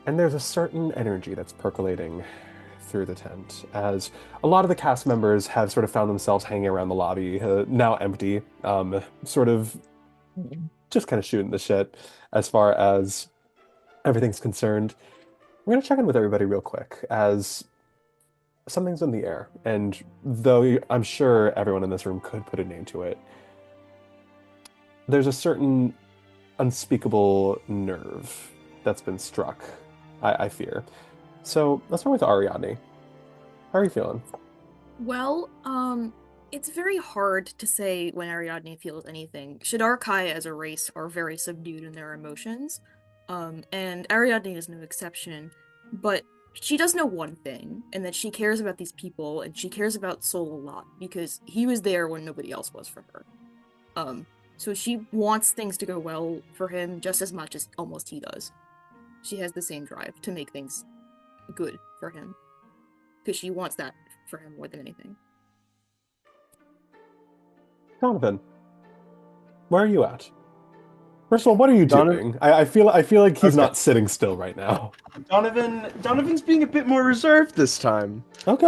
And there's a certain energy that's percolating through the tent, as a lot of the cast members have sort of found themselves hanging around the lobby, now empty, sort of just kind of shooting the shit as far as everything's concerned. We're going to check in with everybody real quick, as something's in the air, and though I'm sure everyone in this room could put a name to it, there's a certain unspeakable nerve that's been struck, I fear. So let's start with Ariadne. How are you feeling? Well, it's very hard to say when Ariadne feels anything. Shidarkai as a race are very subdued in their emotions, and Ariadne is no exception. But she does know one thing, and that she cares about these people, and she cares about Soul a lot, because he was there when nobody else was for her. So she wants things to go well for him just as much as almost he does. She has the same drive to make things good for him, because she wants that for him more than anything. Donovan, where are you at? First of all, what are you Donovan- doing? I feel like he's Okay. not sitting still right now. Donovan's being a bit more reserved this time. Okay.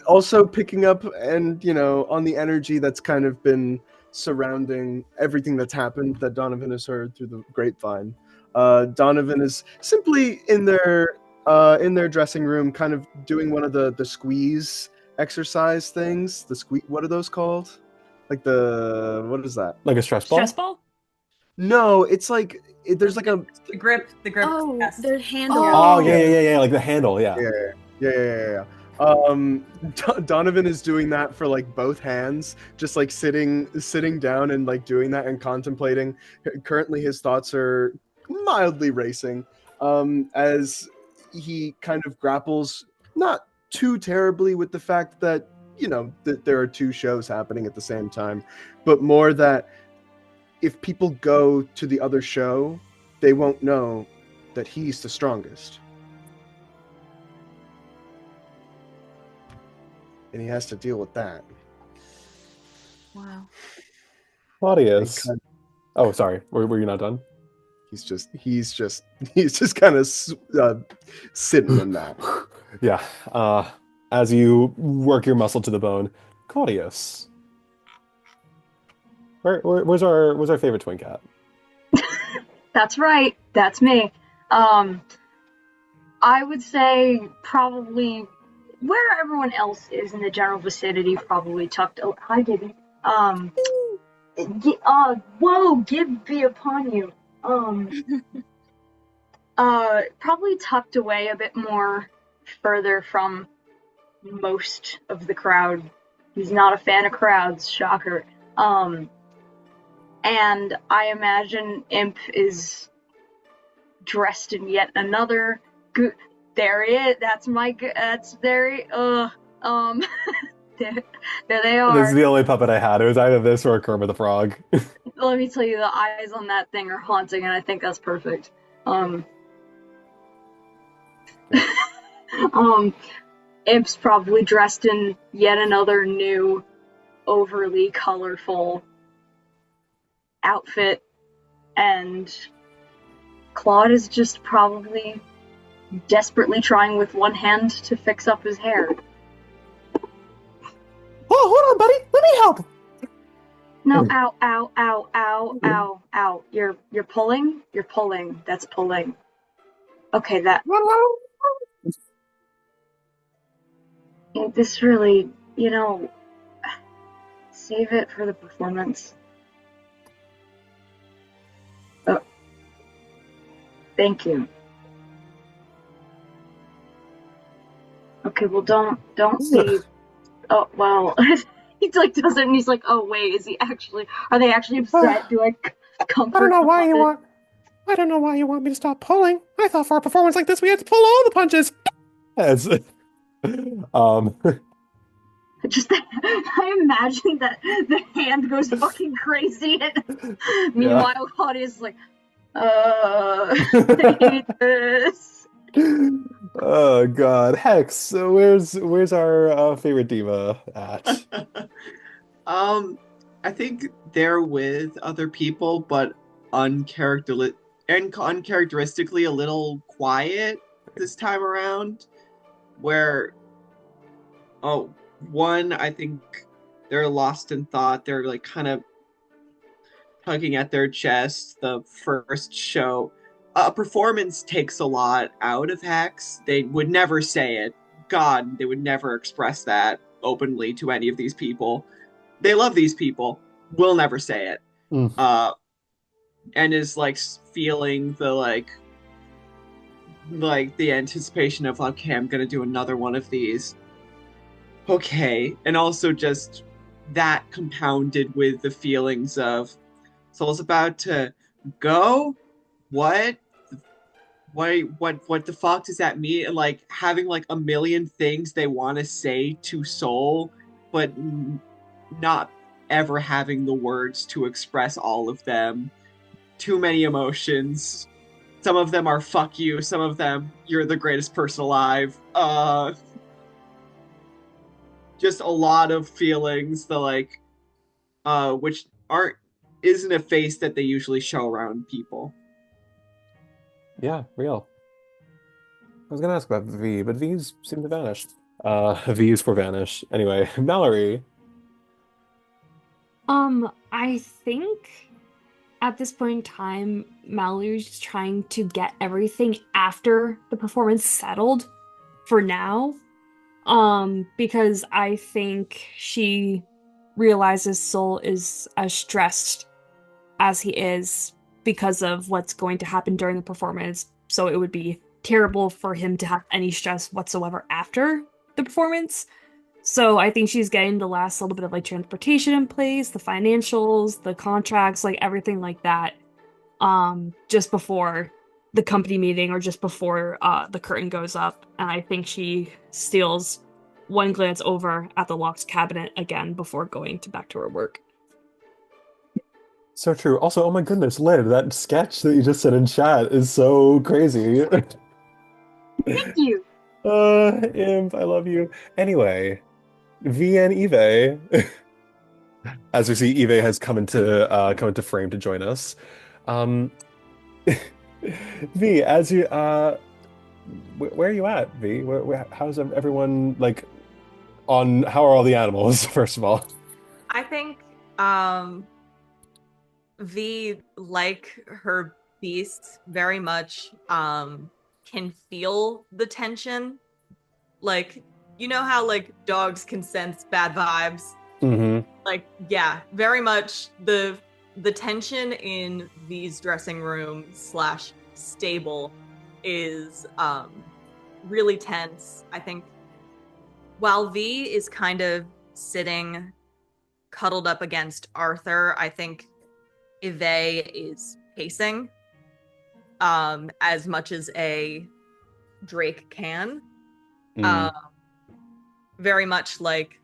Also picking up and, on the energy that's kind of been surrounding everything that's happened that Donovan has heard through the grapevine. Donovan is simply in their dressing room, kind of doing one of the squeeze exercise things. What are those called? Like what is that? Like a stress ball? Stress ball? No, it's like there's like a The grip. Oh, test. their handle. Oh, yeah, like the handle, yeah. Yeah. Donovan is doing that for like both hands, just like sitting down and like doing that and contemplating. Currently, his thoughts are mildly racing, as he kind of grapples not too terribly with the fact that that there are two shows happening at the same time, but more that if people go to the other show, they won't know that he's the strongest. And he has to deal with that. Wow. Claudius. Oh, sorry. Were you not done? He's just kind of sitting in that. Yeah. As you work your muscle to the bone, Claudius. Where's our favorite twin cat? That's right. That's me. I would say probably where everyone else is in the general vicinity, probably tucked. Oh, hi, Gibby. Whoa, Gib be upon you. Probably tucked away a bit more further from most of the crowd. He's not a fan of crowds, shocker. And I imagine Imp is dressed in yet another good. There he is. That's very. There they are. This is the only puppet I had. It was either this or a Kermit the Frog. Let me tell you, the eyes on that thing are haunting, and I think that's perfect. Imp's probably dressed in yet another new, overly colorful outfit, and Claude is just probably desperately trying with one hand to fix up his hair. Oh, hold on, buddy. Let me help. No, ow. You're pulling? You're pulling. That's pulling. Okay, that. This really, save it for the performance. Oh. Thank you. Okay, well, don't leave. Oh, well. He does it, and he's like, oh wait, are they actually upset? Do I comfort? I don't know why you want me to stop pulling. I thought for a performance like this we had to pull all the punches. Yes. Just I imagine that the hand goes fucking crazy, and meanwhile Claudia's like, I hate this. Oh god, Hex. So where's our favorite diva at? I think they're with other people, but uncharacteristically a little quiet this time around. Where, one, I think they're lost in thought. They're like kind of tugging at their chest. The first show. A performance takes a lot out of Hex. They would never say it. God, they would never express that openly to any of these people. They love these people. Will never say it. And is like feeling the the anticipation of, okay, I'm gonna do another one of these. Okay. And also just that compounded with the feelings of Soul's about to go? What what the fuck does that mean? Like having like a million things they want to say to Soul, but not ever having the words to express all of them. Too many emotions. Some of them are fuck you, some of them you're the greatest person alive. Just a lot of feelings that like which aren't isn't a face that they usually show around people. Yeah, real. I was gonna ask about V, but V's seem to vanish. V's for vanish. Anyway, Mallory. I think at this point in time, Mallory's just trying to get everything after the performance settled for now. Because I think she realizes Soul is as stressed as he is because of what's going to happen during the performance. So it would be terrible for him to have any stress whatsoever after the performance. So I think she's getting the last little bit of like transportation in place, the financials, the contracts, like everything like that, just before the company meeting or just before the curtain goes up. And I think she steals one glance over at the locked cabinet again before going back to her work. So true. Also, oh my goodness, Lid, that sketch that you just said in chat is so crazy. Thank you. Imp, I love you. Anyway, V and Eve. As we see, Eve has come into frame to join us. Um, V, as you where are you at, V? How's everyone like on? How are all the animals? First of all, I think V, like her beast, very much can feel the tension. Like, you know how like dogs can sense bad vibes? mm-hmm. Like, yeah, very much the tension in V's dressing room / stable is really tense. I think while V is kind of sitting cuddled up against Arthur, I think Eve is pacing as much as a Drake can. Very much like,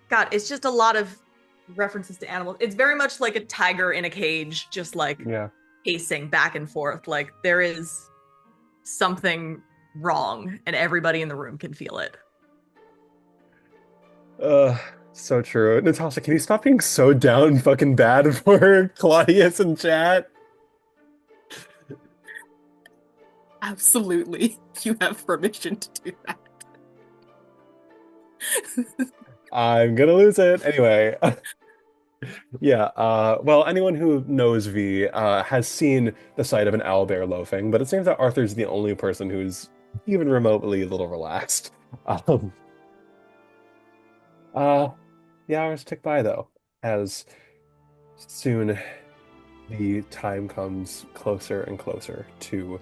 God, it's just a lot of references to animals. It's very much like a tiger in a cage, just like pacing back and forth. Like there is something wrong and everybody in the room can feel it. So true. Natasha, can you stop being so down fucking bad for Claudius in chat? Absolutely. You have permission to do that. I'm gonna lose it. Anyway. Yeah, well, anyone who knows V has seen the sight of an owlbear loafing, but it seems that Arthur's the only person who's even remotely a little relaxed. The hours tick by, though, as soon the time comes closer and closer to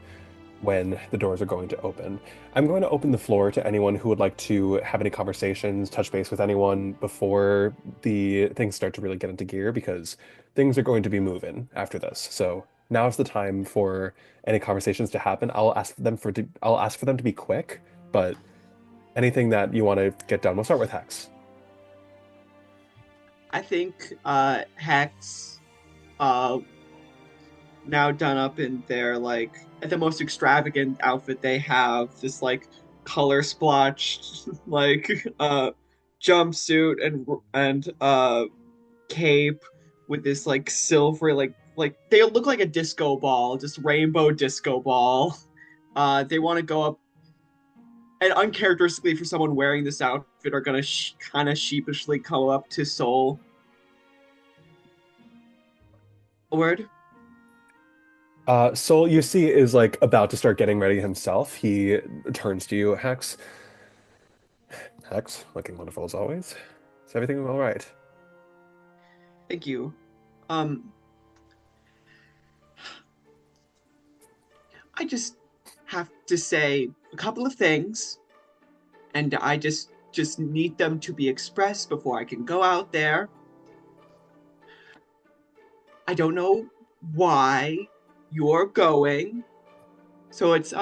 when the doors are going to open. I'm going to open the floor to anyone who would like to have any conversations, touch base with anyone before the things start to really get into gear, because things are going to be moving after this. So now's the time for any conversations to happen. I'll ask for them to be quick, but anything that you want to get done, we'll start with Hex. I think Hex, now done up in their like the most extravagant outfit they have, this like color splotched like jumpsuit and cape with this like silver like they look like a disco ball, just rainbow disco ball. They want to go up, and uncharacteristically for someone wearing this outfit are gonna kind of sheepishly come up to Soul. A word? Soul, you see, is like about to start getting ready himself. He turns to you, Hex. Hex, looking wonderful as always. Is everything all right? Thank you. I just have to say a couple of things, and I just need them to be expressed before I can go out there. I don't know why you're going. So it's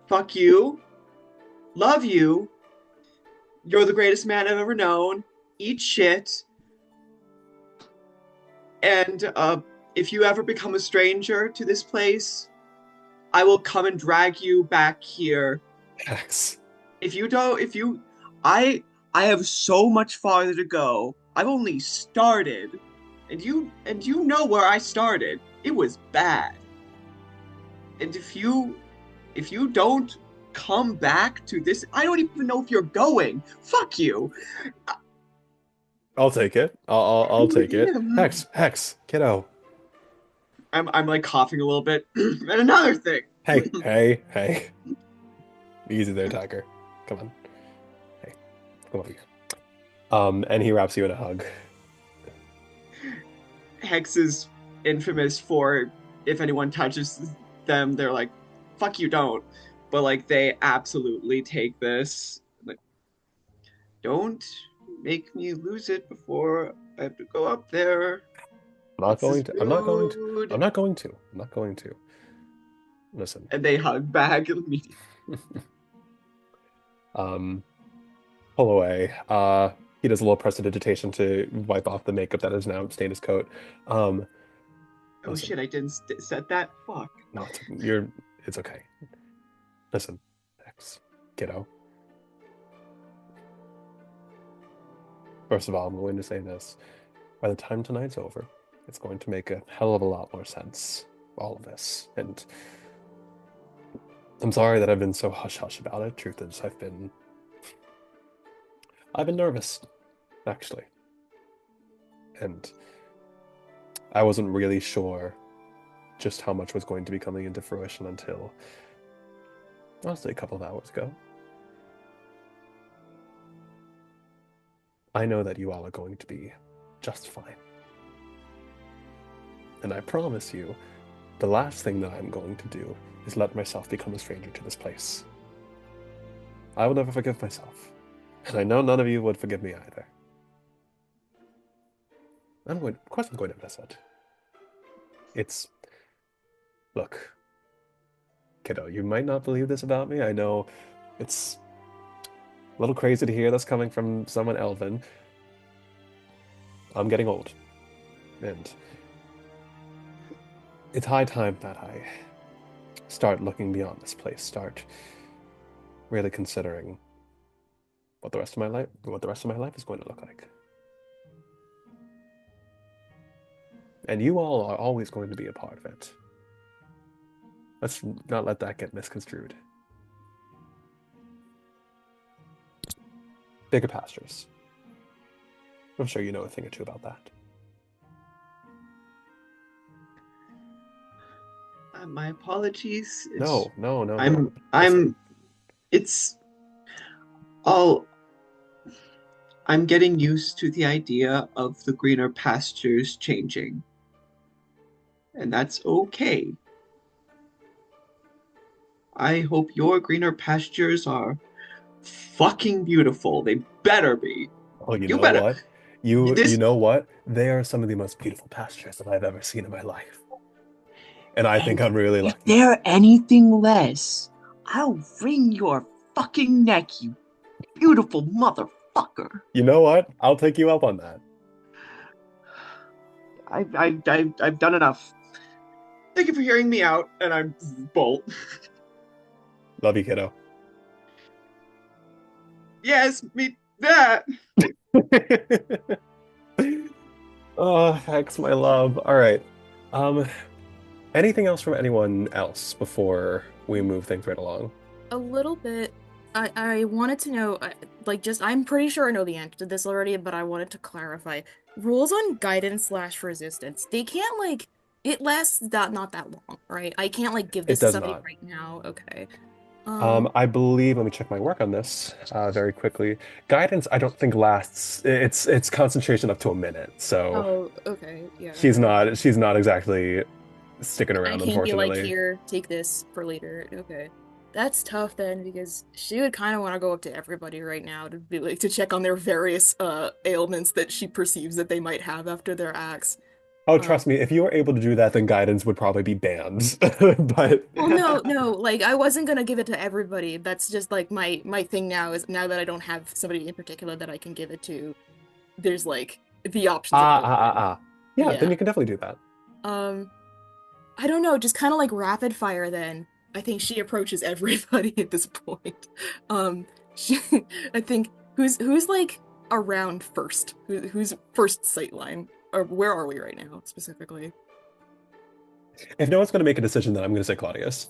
fuck you, love you, you're the greatest man I've ever known, eat shit, and if you ever become a stranger to this place, I will come and drag you back here. Hex. If you don't, I have so much farther to go. I've only started, and you know where I started. It was bad. And if you don't come back to this, I don't even know if you're going. Fuck you. I'll take it. I'll take it. Hex, kiddo. I'm like coughing a little bit. And another thing. Hey. Easy there, Tiger. Come on. Hey, come over here. And he wraps you in a hug. Hex is infamous for if anyone touches them, they're like, fuck you, don't. But like they absolutely take this. Like, don't make me lose it before I have to go up there. I'm not going to. Listen. And they hug back immediately. Pull away. He does a little prestidigitation to wipe off the makeup that has now stained his coat. Oh listen. shit, I didn't set that? Fuck. No, it's okay. Listen, Hex, kiddo. First of all, I'm going to say this. By the time tonight's over, it's going to make a hell of a lot more sense, all of this. And I'm sorry that I've been so hush-hush about it. Truth is, I've been nervous, actually. And I wasn't really sure just how much was going to be coming into fruition until, honestly, a couple of hours ago. I know that you all are going to be just fine. And I promise you, the last thing that I'm going to do is let myself become a stranger to this place. I will never forgive myself. And I know none of you would forgive me either. Of course I'm going to miss it. Look, kiddo, you might not believe this about me. I know it's a little crazy to hear this coming from someone elven. I'm getting old. And it's high time that I start looking beyond this place, start really considering what the rest of my life is going to look like. And you all are always going to be a part of it. Let's not let that get misconstrued. Bigger pastures. I'm sure you know a thing or two about that. My apologies. No. I'm getting used to the idea of the greener pastures changing. And that's okay. I hope your greener pastures are fucking beautiful. They better be. Oh, you know what? You know what? They are some of the most beautiful pastures that I've ever seen in my life. And I think I'm really lucky. If they're anything less, I'll wring your fucking neck, you beautiful motherfucker. You know what? I'll take you up on that. I've done enough. Thank you for hearing me out, and I'm bolt. Love you, kiddo. Yes, me that. Oh, Hex, my love. All right. Anything else from anyone else before we move things right along? A little bit. I wanted to know, I'm pretty sure I know the answer to this already, but I wanted to clarify. Rules on guidance / resistance. They can't, it lasts not that long, right? I can't, give this to somebody right now. Okay. I believe, let me check my work on this very quickly. Guidance, I don't think lasts, it's concentration up to a minute, so. Oh, okay, yeah. She's not exactly sticking around, unfortunately. I can't be here, take this for later. Okay. That's tough then, because she would kind of want to go up to everybody right now to be to check on their various ailments that she perceives that they might have after their acts. Oh, trust me, if you were able to do that, then guidance would probably be banned. But Well, no, like I wasn't gonna give it to everybody. That's just like my thing now is now that I don't have somebody in particular that I can give it to, there's like the options are open. Yeah, then Yeah. you can definitely do that. I don't know, just kind of like rapid fire then. I think she approaches everybody at this point. She, I think who's like around first? Who's first sight line? Or where are we right now specifically? If no one's going to make a decision, then I'm going to say Claudius.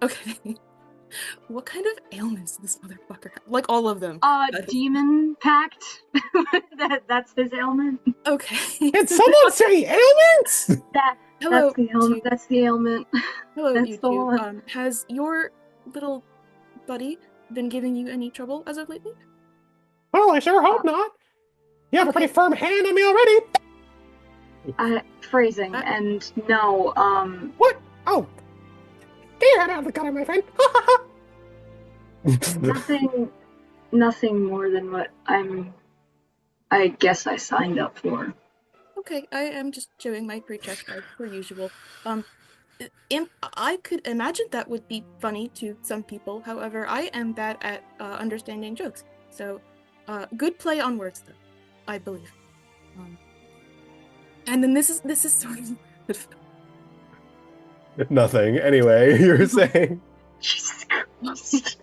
Okay. What kind of ailments does this motherfucker have? Like all of them. Demon pact. That's his ailment. Okay. Did someone say ailments? Hello, That's the ailment. Hello, That's you the two. one. Has your little buddy been giving you any trouble as of lately? Oh, I sure hope not. You have a pretty firm hand on me already. Phrasing and no. What? Oh, get your head out of the gutter, my friend. Nothing more than what I guess I signed up for. Okay, I am just showing my pre-check as per usual. I could imagine that would be funny to some people. However, I am bad at understanding jokes. So, good play on words, though, I believe. And then this is sort of Nothing. Anyway, you were saying. Jesus Christ.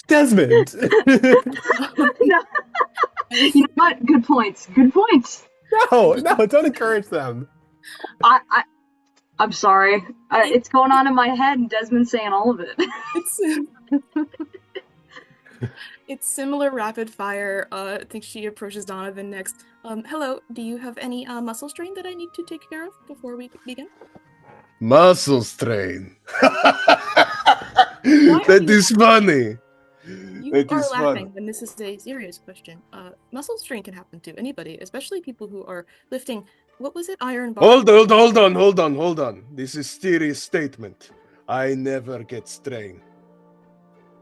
Desmond. No. You know what? Good points. Good points. No, don't encourage them. I'm sorry. It's going on in my head, and Desmond's saying all of it. It's similar rapid fire. I think she approaches Donovan next. Hello, do you have any muscle strain that I need to take care of before we begin? Muscle strain. That is funny. You That are is laughing fun. when this is a serious question. Muscle strain can happen to anybody, especially people who are lifting, what was it, iron bars? Hold on. This is serious statement. I never get strain.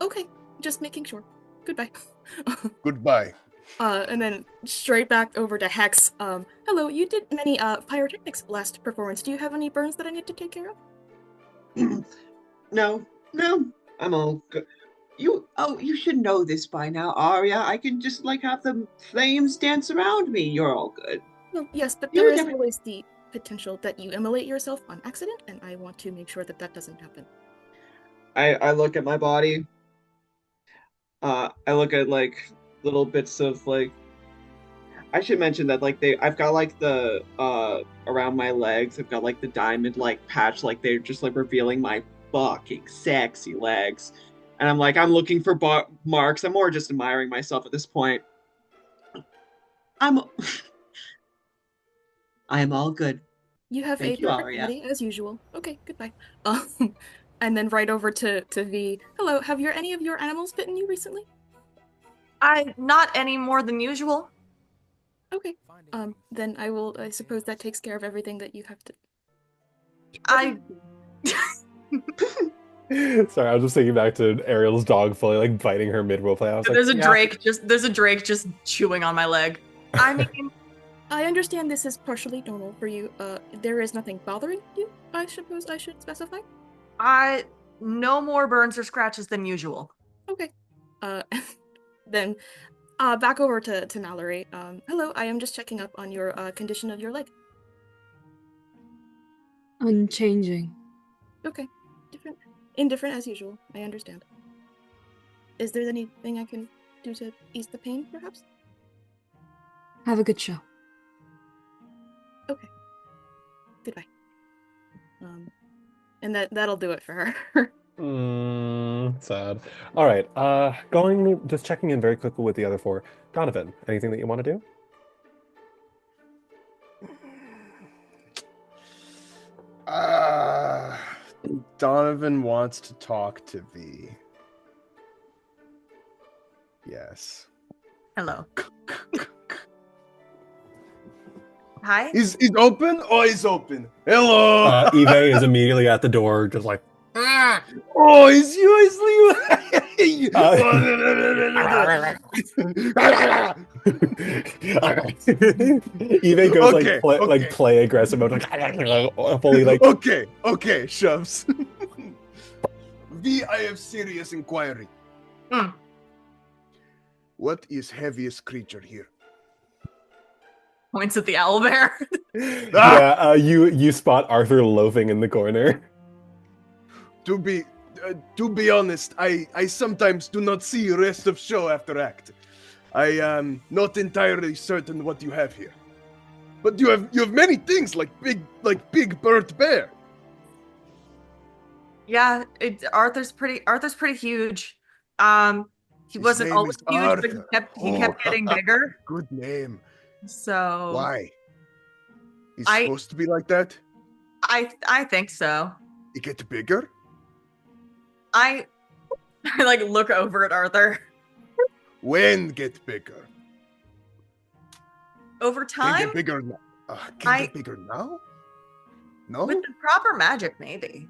Okay, just making sure. Goodbye. Goodbye. And then straight back over to Hex. Hello, you did many pyrotechnics last performance. Do you have any burns that I need to take care of? No, I'm all good. You should know this by now, Arya. I can just like have the flames dance around me. You're all good. Well, yes, but You there would is never- always the potential that you immolate yourself on accident, and I want to make sure that that doesn't happen. I look at my body. I look at like little bits of like. I should mention that like I've got like the around my legs. I've got like the diamond like patch. Like they're just like revealing my fucking sexy legs. And I'm looking for marks. I'm more just admiring myself at this point. I am all good. You have Thank a you, perfect Arya. body, as usual. Okay, goodbye. And then right over to V. Hello, have any of your animals bitten you recently? Not any more than usual. Okay. Then I suppose that takes care of everything that you have to. Sorry, I was just thinking back to Ariel's dog fully like biting her mid roleplay. I was like, There's a drake just chewing on my leg. I mean, I understand this is partially normal for you. There is nothing bothering you, I suppose I should specify? no more burns or scratches than usual. Okay. Then, back over to Mallory. Hello, I am just checking up on your condition of your leg. Unchanging. Okay. Indifferent as usual. I understand. Is there anything I can do to ease the pain, perhaps? Have a good show. Okay. Goodbye. And that'll do it for her. Sad. All right. Just checking in very quickly with the other four. Donovan, anything that you want to do? Donovan wants to talk to V. Yes. Hello. Hi. Is open? Oh, he's open. Hello. Eve is immediately at the door, just like, Oh, it's you. Eve goes Okay, like play aggressive mode, like fully like. Okay, shoves. V, I have serious inquiry. What is heaviest creature here? Points at the owlbear. Yeah, you spot Arthur loafing in the corner. To be honest, I sometimes do not see rest of show after act. I am not entirely certain what you have here, but you have many things like big burnt bear. Yeah, Arthur's pretty huge. He His wasn't name always is huge, but Arthur. he kept getting bigger. Good name. So Why? He's I- supposed to be like that? I think so. He get bigger? I like look over at Arthur. When get bigger? Over Can time, get bigger now? Can get bigger now? No? with the proper magic, maybe.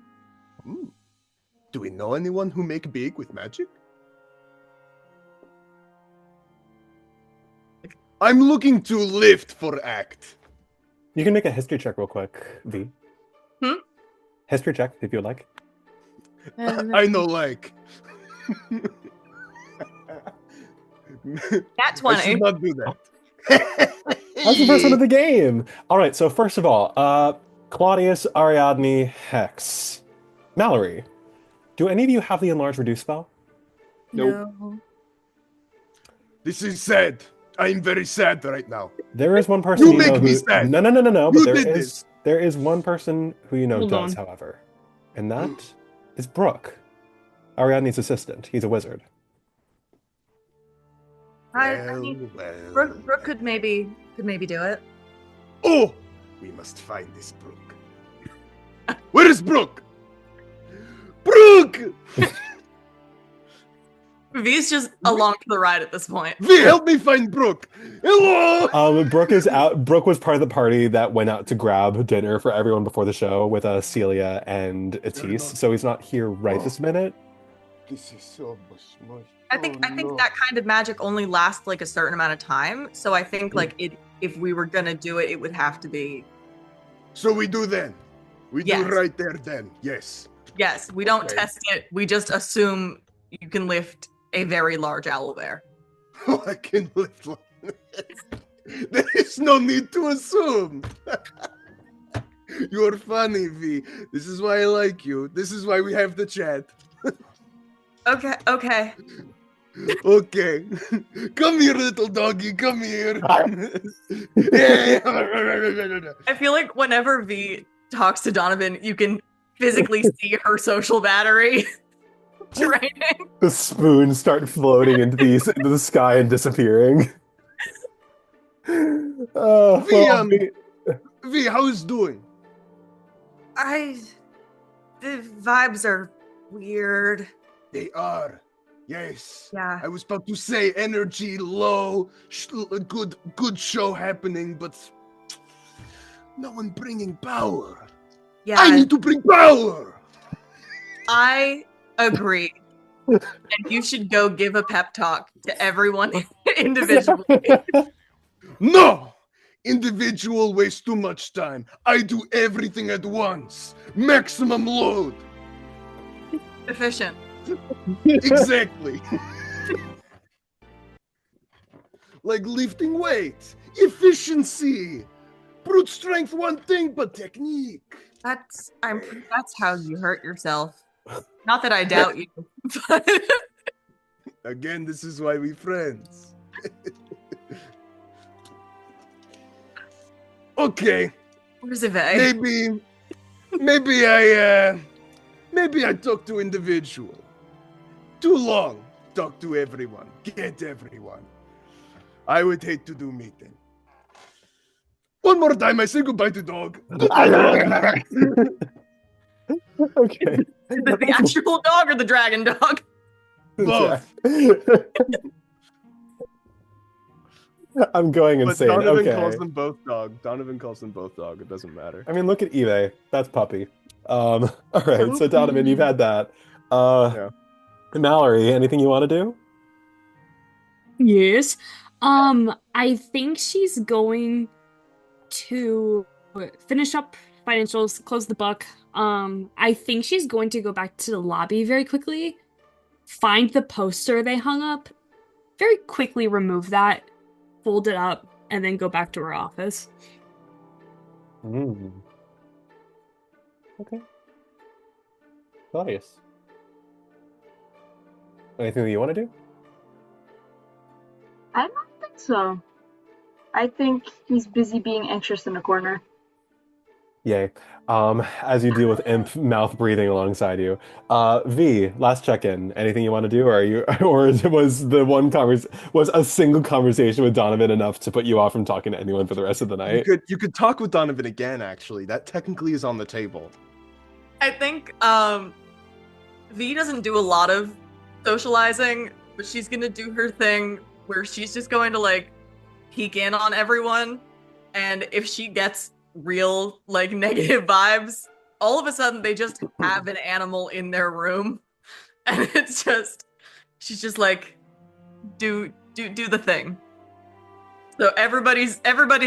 Do we know anyone who make big with magic? I'm looking to lift for act. You can make a history check real quick, V. History check if you'd like. I know, like. Nat I 20. should not do that. That's the first one of the game. All right, so first of all, Claudius, Ariadne, Hex, Mallory. Do any of you have the enlarge reduce spell? Nope. No. This is sad. I'm very sad right now. There is one person You you make know me who. sad. No. You But did this. there is one person who you know Hold does, on. however, and that is Brooke, Ariadne's assistant. He's a wizard. I mean, Brooke could maybe do it. Oh, we must find this Brooke. Where is Brooke? Brooke! V's just along for the ride at this point. V, help me find Brooke. Hello. Brooke is out. Brooke was part of the party that went out to grab dinner for everyone before the show with Celia and Atis. So he's not here right this minute. This is so much more. I think that kind of magic only lasts like a certain amount of time. So I think like if we were gonna do it, it would have to be. So we do then. We Yes. do right there then. Yes. Yes, we don't Okay. test it. We just assume you can lift a very large owlbear. Oh, I can lift one. There is no need to assume. You're funny, V. This is why I like you. This is why we have the chat. Okay. Okay. Come here, little doggy. Come here. I feel like whenever V talks to Donovan, you can physically see her social battery draining. The spoons start floating into the sky and disappearing. V, how is doing? The vibes are weird. They are. Yes. Yeah. I was about to say energy low, good show happening, but no one bringing power. Yeah. I need to bring power. I agree. And you should go give a pep talk to everyone individually. No! Individual wastes too much time. I do everything at once. Maximum load. Efficient. Exactly. Like lifting weights. Efficiency. Brute strength, one thing, but technique. That's how you hurt yourself. Not that I doubt you. But Again, this is why we friends. Okay. where's Yvette? Maybe I talk to individual. Too long. Talk to everyone. Get everyone. I would hate to do meeting. One more time, I say goodbye to dog. Okay. The actual dog or the dragon dog? Both. I'm going But insane. Donovan Okay. calls them both dog. Donovan calls them both dog. It doesn't matter. I mean, look at Eve. That's puppy. All right. So Donovan, you've had that. Yeah. Mallory, anything you want to do? Yes. I think she's going to finish up financials, close the book. I think she's going to go back to the lobby very quickly, find the poster they hung up, very quickly remove that, fold it up, and then go back to her office. Mm. Okay. Claudius. Anything that you want to do? I don't think so. I think he's busy being anxious in a corner. Yay. As you deal with imp mouth breathing alongside you. V, last check-in. Anything you want to do, or are you, or was the one was a single conversation with Donovan enough to put you off from talking to anyone for the rest of the night? You could talk with Donovan again, actually. That technically is on the table. I think V doesn't do a lot of socializing, but she's gonna do her thing where she's just going to like peek in on everyone, and if she gets real like negative vibes, all of a sudden they just have an animal in their room, and it's just she's just like do the thing. So everybody's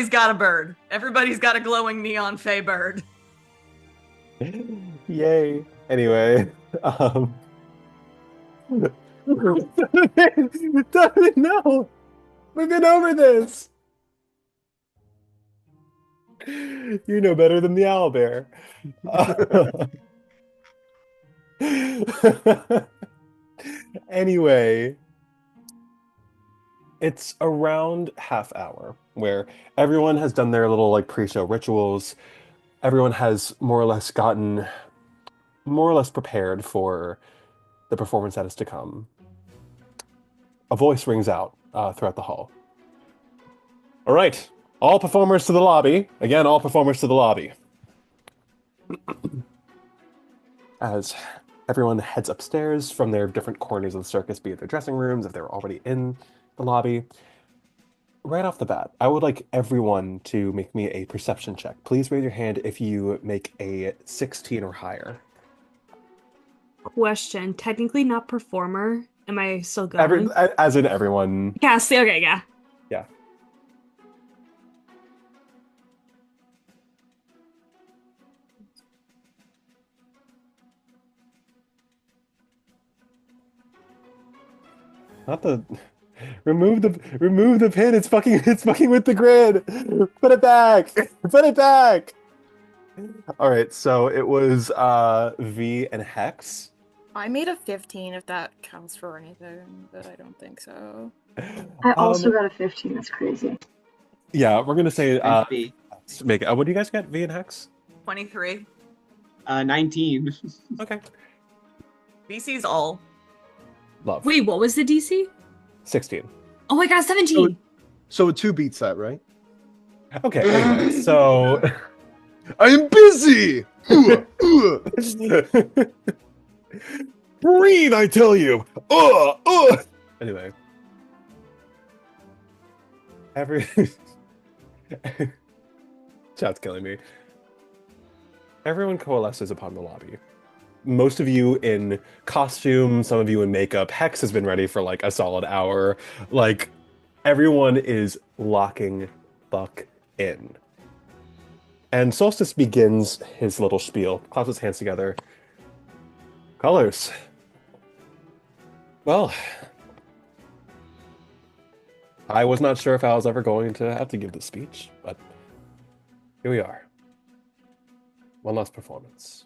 got a bird. Everybody's got a glowing neon fey bird. Yay. Anyway, Donovan, no! We've been over this! You know better than the owlbear. Anyway, it's around half hour where everyone has done their little like pre-show rituals. Everyone has more or less gotten more or less prepared for the performance that is to come. A voice rings out throughout the hall. All right, all performers to the lobby. Again, all performers to the lobby. As everyone heads upstairs from their different corners of the circus, be it their dressing rooms, if they were already in the lobby. Right off the bat, I would like everyone to make me a perception check. Please raise your hand if you make a 16 or higher. Question, technically not performer. Am I still going? As in everyone. Yeah, see, okay, yeah. Yeah. Not the remove the pin. It's fucking with the grid. Put it back. Put it back. All right, so it was V and Hex. I made a 15 if that counts for anything, but I don't think so. I also got a 15. That's crazy. Yeah, we're gonna say V. make it. What do you guys get? V and Hex? 23. 19. Okay. VC's all. Love. Wait, what was the DC? 16. Oh my god, 17! So a 2 beats that, right? Okay, anyway, so I am busy! Breathe, I tell you! Anyway. Chat's killing me. Everyone coalesces upon the lobby. Most of you in costume, some of you in makeup. Hex has been ready for like a solid hour. Like, everyone is locking Buck in. And Solstice begins his little spiel, claps his hands together. Colors. Well, I was not sure if I was ever going to have to give this speech, but here we are. One last performance.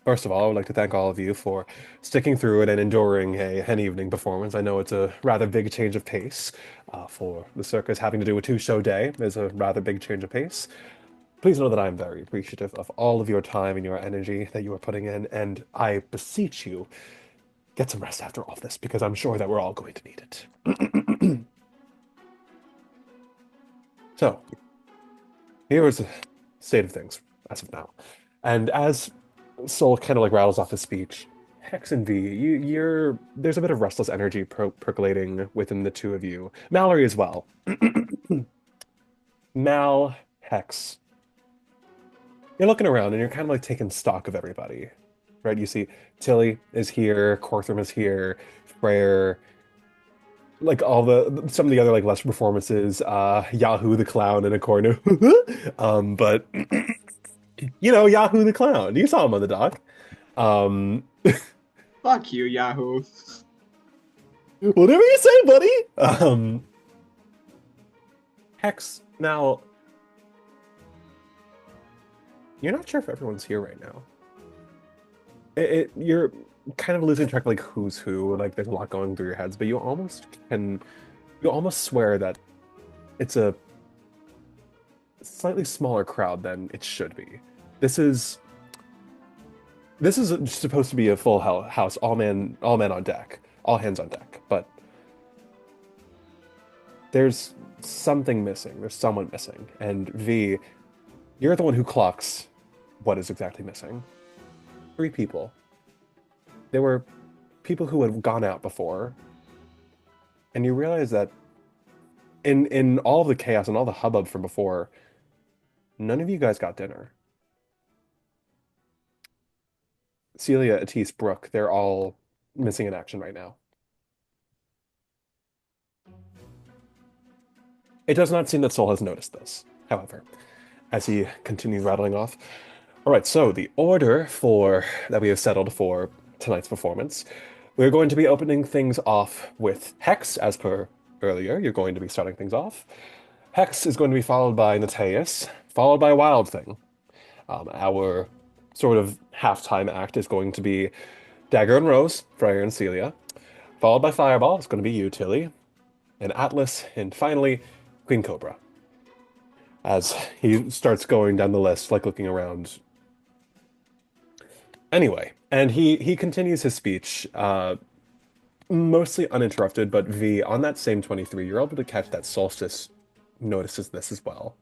First of all, I would like to thank all of you for sticking through it and enduring an evening performance. I know it's a rather big change of pace for the circus. Having to do a 2-show day is a rather big change of pace. Please know that I am very appreciative of all of your time and your energy that you are putting in, and I beseech you, get some rest after all this, because I'm sure that we're all going to need it. So, here is the state of things as of now. And as Sol kind of like rattles off his speech, Hex and V, there's a bit of restless energy percolating within the two of you. Mallory as well. Mal, Hex. You're looking around and you're kind of like taking stock of everybody. right? You see Tilly is here, Corthram is here, Freyr, like all the some of the other like lesser performances, Yahoo the clown in a corner. But you know, Yahoo the clown. You saw him on the dock. Fuck you, Yahoo. Whatever you say, buddy. Hex, now you're not sure if everyone's here right now. You're kind of losing track of like who's who, like there's a lot going through your heads, but you almost swear that it's a slightly smaller crowd than it should be. This is supposed to be a full house, all men on deck, all hands on deck, but there's something missing. There's someone missing, and V, you're the one who clocks what is exactly missing. 3 people. There were people who had gone out before, and you realize that in all of the chaos and all the hubbub from before, none of you guys got dinner. Celia, Atisse, Brooke, they're all missing in action right now. It does not seem that Sol has noticed this, however, as he continues rattling off. All right, so the order that we have settled for tonight's performance, we're going to be opening things off with Hex, as per earlier. You're going to be starting things off. Hex is going to be followed by Nateus, followed by Wild Thing. Our sort of halftime act is going to be Dagger and Rose, Freyr and Celia, followed by Fireball. It's going to be you, Tilly, and Atlas, and finally Queen Cobra. As he starts going down the list, like looking around. Anyway, and he continues his speech, mostly uninterrupted, but V, on that same 23, you're able to catch that Solstice notices this as well.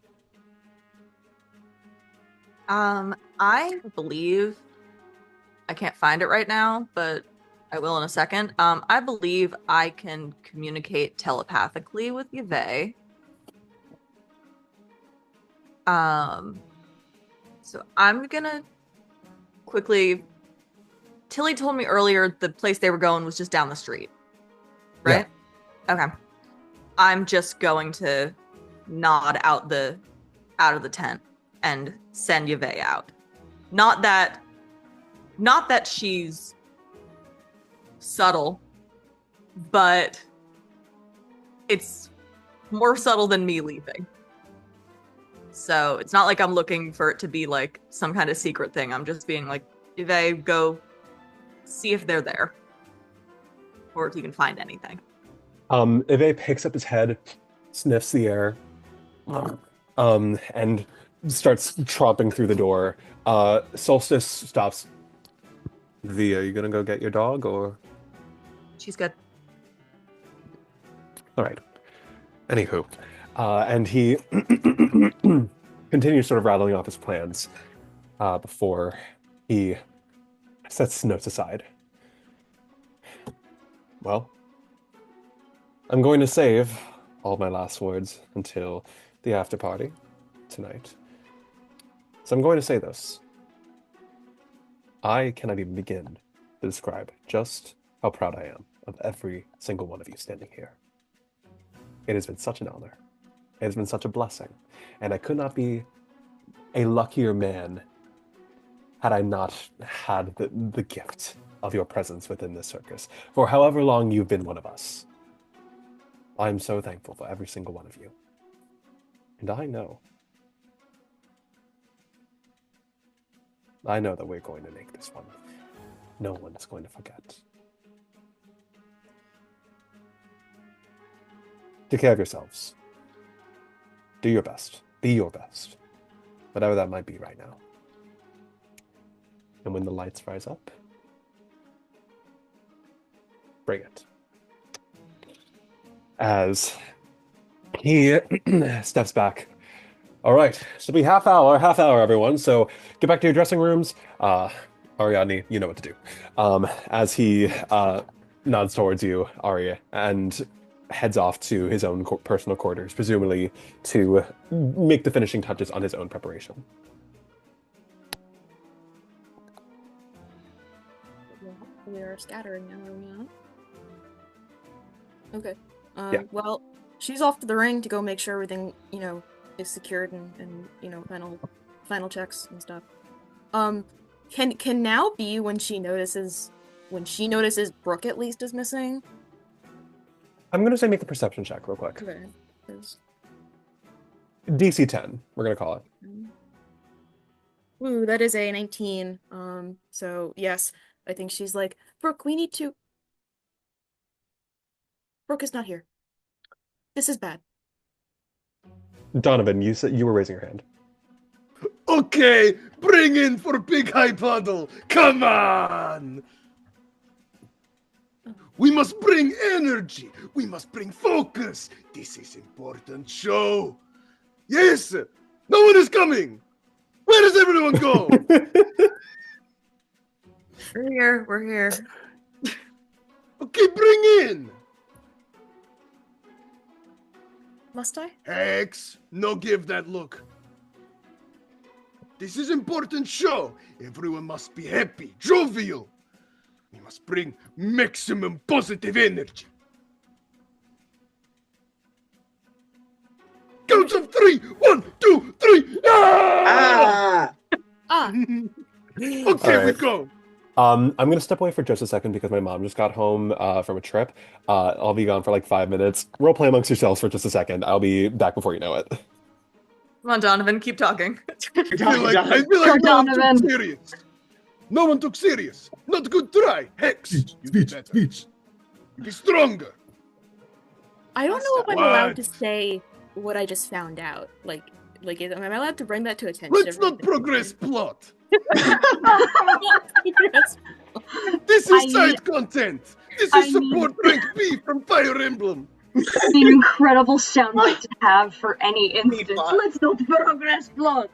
I believe, I can't find it right now, but I will in a second. I believe I can communicate telepathically with Yve. So I'm gonna quickly. Tilly told me earlier the place they were going was just down the street, right? Yeah. Okay. I'm just going to nod out of the tent and send Yve out. Not that she's subtle, but it's more subtle than me leaving. So it's not like I'm looking for it to be like some kind of secret thing. I'm just being like, Yve, go see if they're there. Or if you can find anything. Yve picks up his head, sniffs the air, and starts tromping through the door. Solstice stops. V, are you gonna go get your dog, or? She's good. All right. Anywho, and he continues sort of rattling off his plans before he sets notes aside. Well, I'm going to save all my last words until the after party tonight. So I'm going to say this. I cannot even begin to describe just how proud I am of every single one of you standing here. It has been such an honor. It has been such a blessing. And I could not be a luckier man had I not had the gift of your presence within this circus for however long you've been one of us. I'm so thankful for every single one of you. And I know that we're going to make this one. No one is going to forget. Take care of yourselves. Do your best. Be your best. Whatever that might be right now. And when the lights rise up, bring it. As he steps back. All right, so be half hour, everyone. So get back to your dressing rooms. Ariadne, you know what to do. As he nods towards you, Arya, and heads off to his own personal quarters, presumably to make the finishing touches on his own preparation. We are scattering now, are we not? Okay. Yeah. Well, she's off to the ring to go make sure everything, is secured and final checks and stuff. Can now be when she notices Brooke at least is missing? I'm gonna say make a perception check real quick. Okay. DC 10, we're gonna call it. Ooh, that is a 19. So yes, I think she's like, Brooke, we need to. Brooke is not here. This is bad. Donovan, you said you were raising your hand. Okay, bring in for Big High Puddle. Come on. We must bring energy. We must bring focus. This is important show. Yes, no one is coming. Where does everyone go? We're here. Okay, bring in. Must I? Hex, no give that look. This is important show. Everyone must be happy, jovial. We must bring maximum positive energy. Count of 3. 1, 2, 3. Ah! Ah! Okay, All we right. go. I'm gonna step away for just a second because my mom just got home from a trip. I'll be gone for like 5 minutes. Role play amongst yourselves for just a second. I'll be back before you know it. Come on, Donovan, keep talking. I feel like no one Donovan. took serious. No one took serious. Not good try. Hex, you be better. You be stronger. I don't know if I'm What? allowed to say what I just found out. Am I allowed to bring that to attention? Let's not progress plot. This is side content. This is support rank B from Fire Emblem. An incredible soundbite to have for any instance. plot. Let's not progress plot.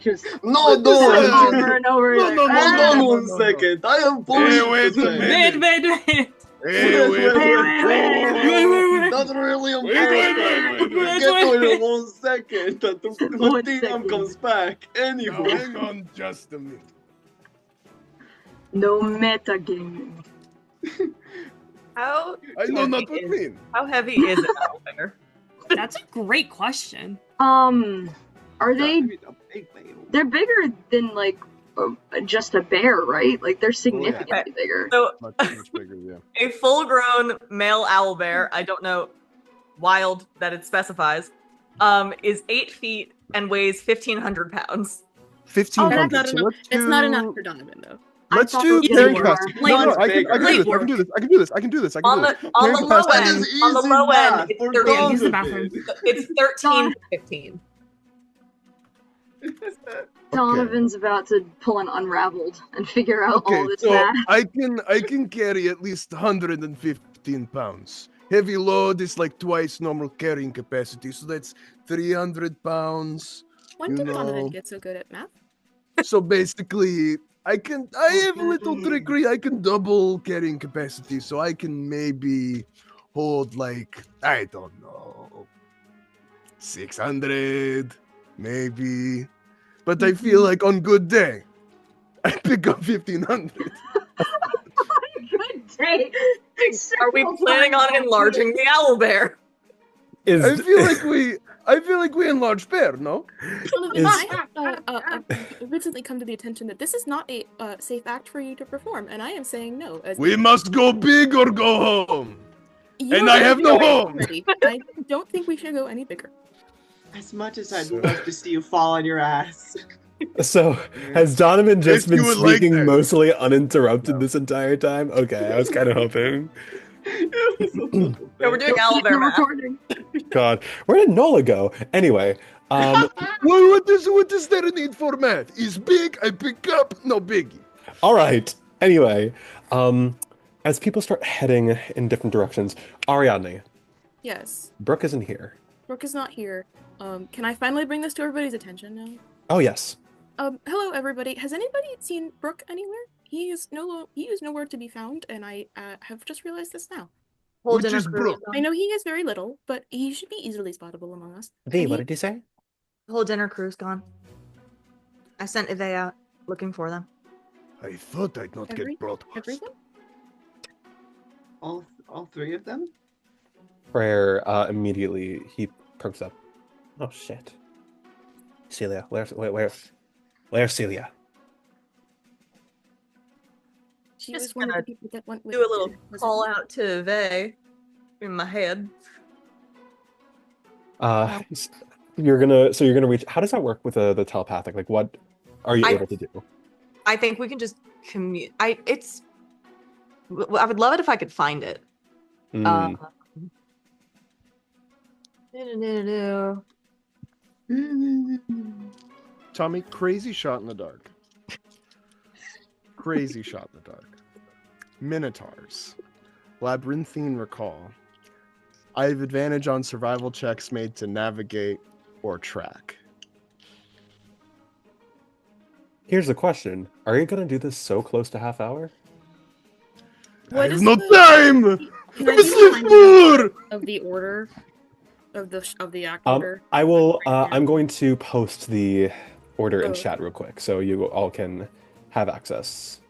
Just No, over and over. No, no, no, Hold no, on no, one no, second. I have Hey, bullshit wait to a say. minute. Wait. Hey, Wait. That's really Wait. important. We'll get to it in 1 second. That the 1 DM second. comes back. Now, Anyway. hang on just a minute. No metagaming. How I know not what is- mean. How heavy is it, Owlbear? That's a great question. Are they? A big whale. They're bigger than like just a bear, right? Like they're significantly bigger. So, Much bigger, yeah. a full-grown male owlbear, I don't know, wild that it specifies, is 8 feet and weighs 1,500 pounds. 1,500. That's So not let's It's not do- enough for Donovan, though. Let's I do thought carrying they capacity. were. No, Much I can bigger. do this. I can do this. On the Carrying low capacity. end, That is on the easy low math end, it's for 13. Use the Donovan. It's 13 to 15. Donovan's about to pull an unraveled and figure out all Okay, this so math. I can carry at least 115 pounds. Heavy load is like twice normal carrying capacity, so that's 300 pounds. When did You Donovan know. get so good at math? So basically, I have a little trickery. I can double carrying capacity, so I can maybe hold like, I don't know, 600, maybe. But I feel like on good day, I pick up 1,500. Good day. Are we planning on enlarging the owlbear? I feel like we enlarge bear, no? Donovan, I have recently come to the attention that this is not a safe act for you to perform, and I am saying no. As We must go big or go home. You and are I have no going home. already. I don't think we should go any bigger. As much as I'd love to see you fall on your ass. So, has Donovan just If been you would like speaking that. mostly uninterrupted this entire time? Okay, I was kind of hoping. Yeah, we're doing The owlbear math. recording. God, where did Nola go? Anyway, What does there need for math? Is big, I pick up, no biggie. all right. Anyway, as people start heading in different directions, Ariadne, Yes. Brooke isn't here. Brooke is not here. Can I finally bring this to everybody's attention now? Oh yes. Hello everybody. Has anybody seen Brooke anywhere? He is nowhere to be found, and I have just realized this now. Whole Which dinner is crew Brooke? gone. I know he is very little, but he should be easily spottable among us. V, And what he- did you say? The whole dinner crew's gone. I sent Eve out looking for them. I thought I'd not Every- get broadcast. Everyone? all three of them? Prayer immediately he perks up. Oh shit. Celia, where's Celia? She Just was one of gonna the people that went with Do a little was it call me? out to Vey in my head. You're gonna reach. How does that work with the telepathic? Like, what are you able to do? I think we can just commute. I would love it if I could find it. Mm. Tommy, crazy shot in the dark. Crazy shot in the dark. Minotaurs. Labyrinthine recall. I have advantage on survival checks made to navigate or track. Here's the question: are you gonna do this so close to half hour? I have is no the- time. Can I I do sleep the more. finding of the order of the act order? I will. Right now. I'm going to post the order in Oh. chat real quick, so you all can have access.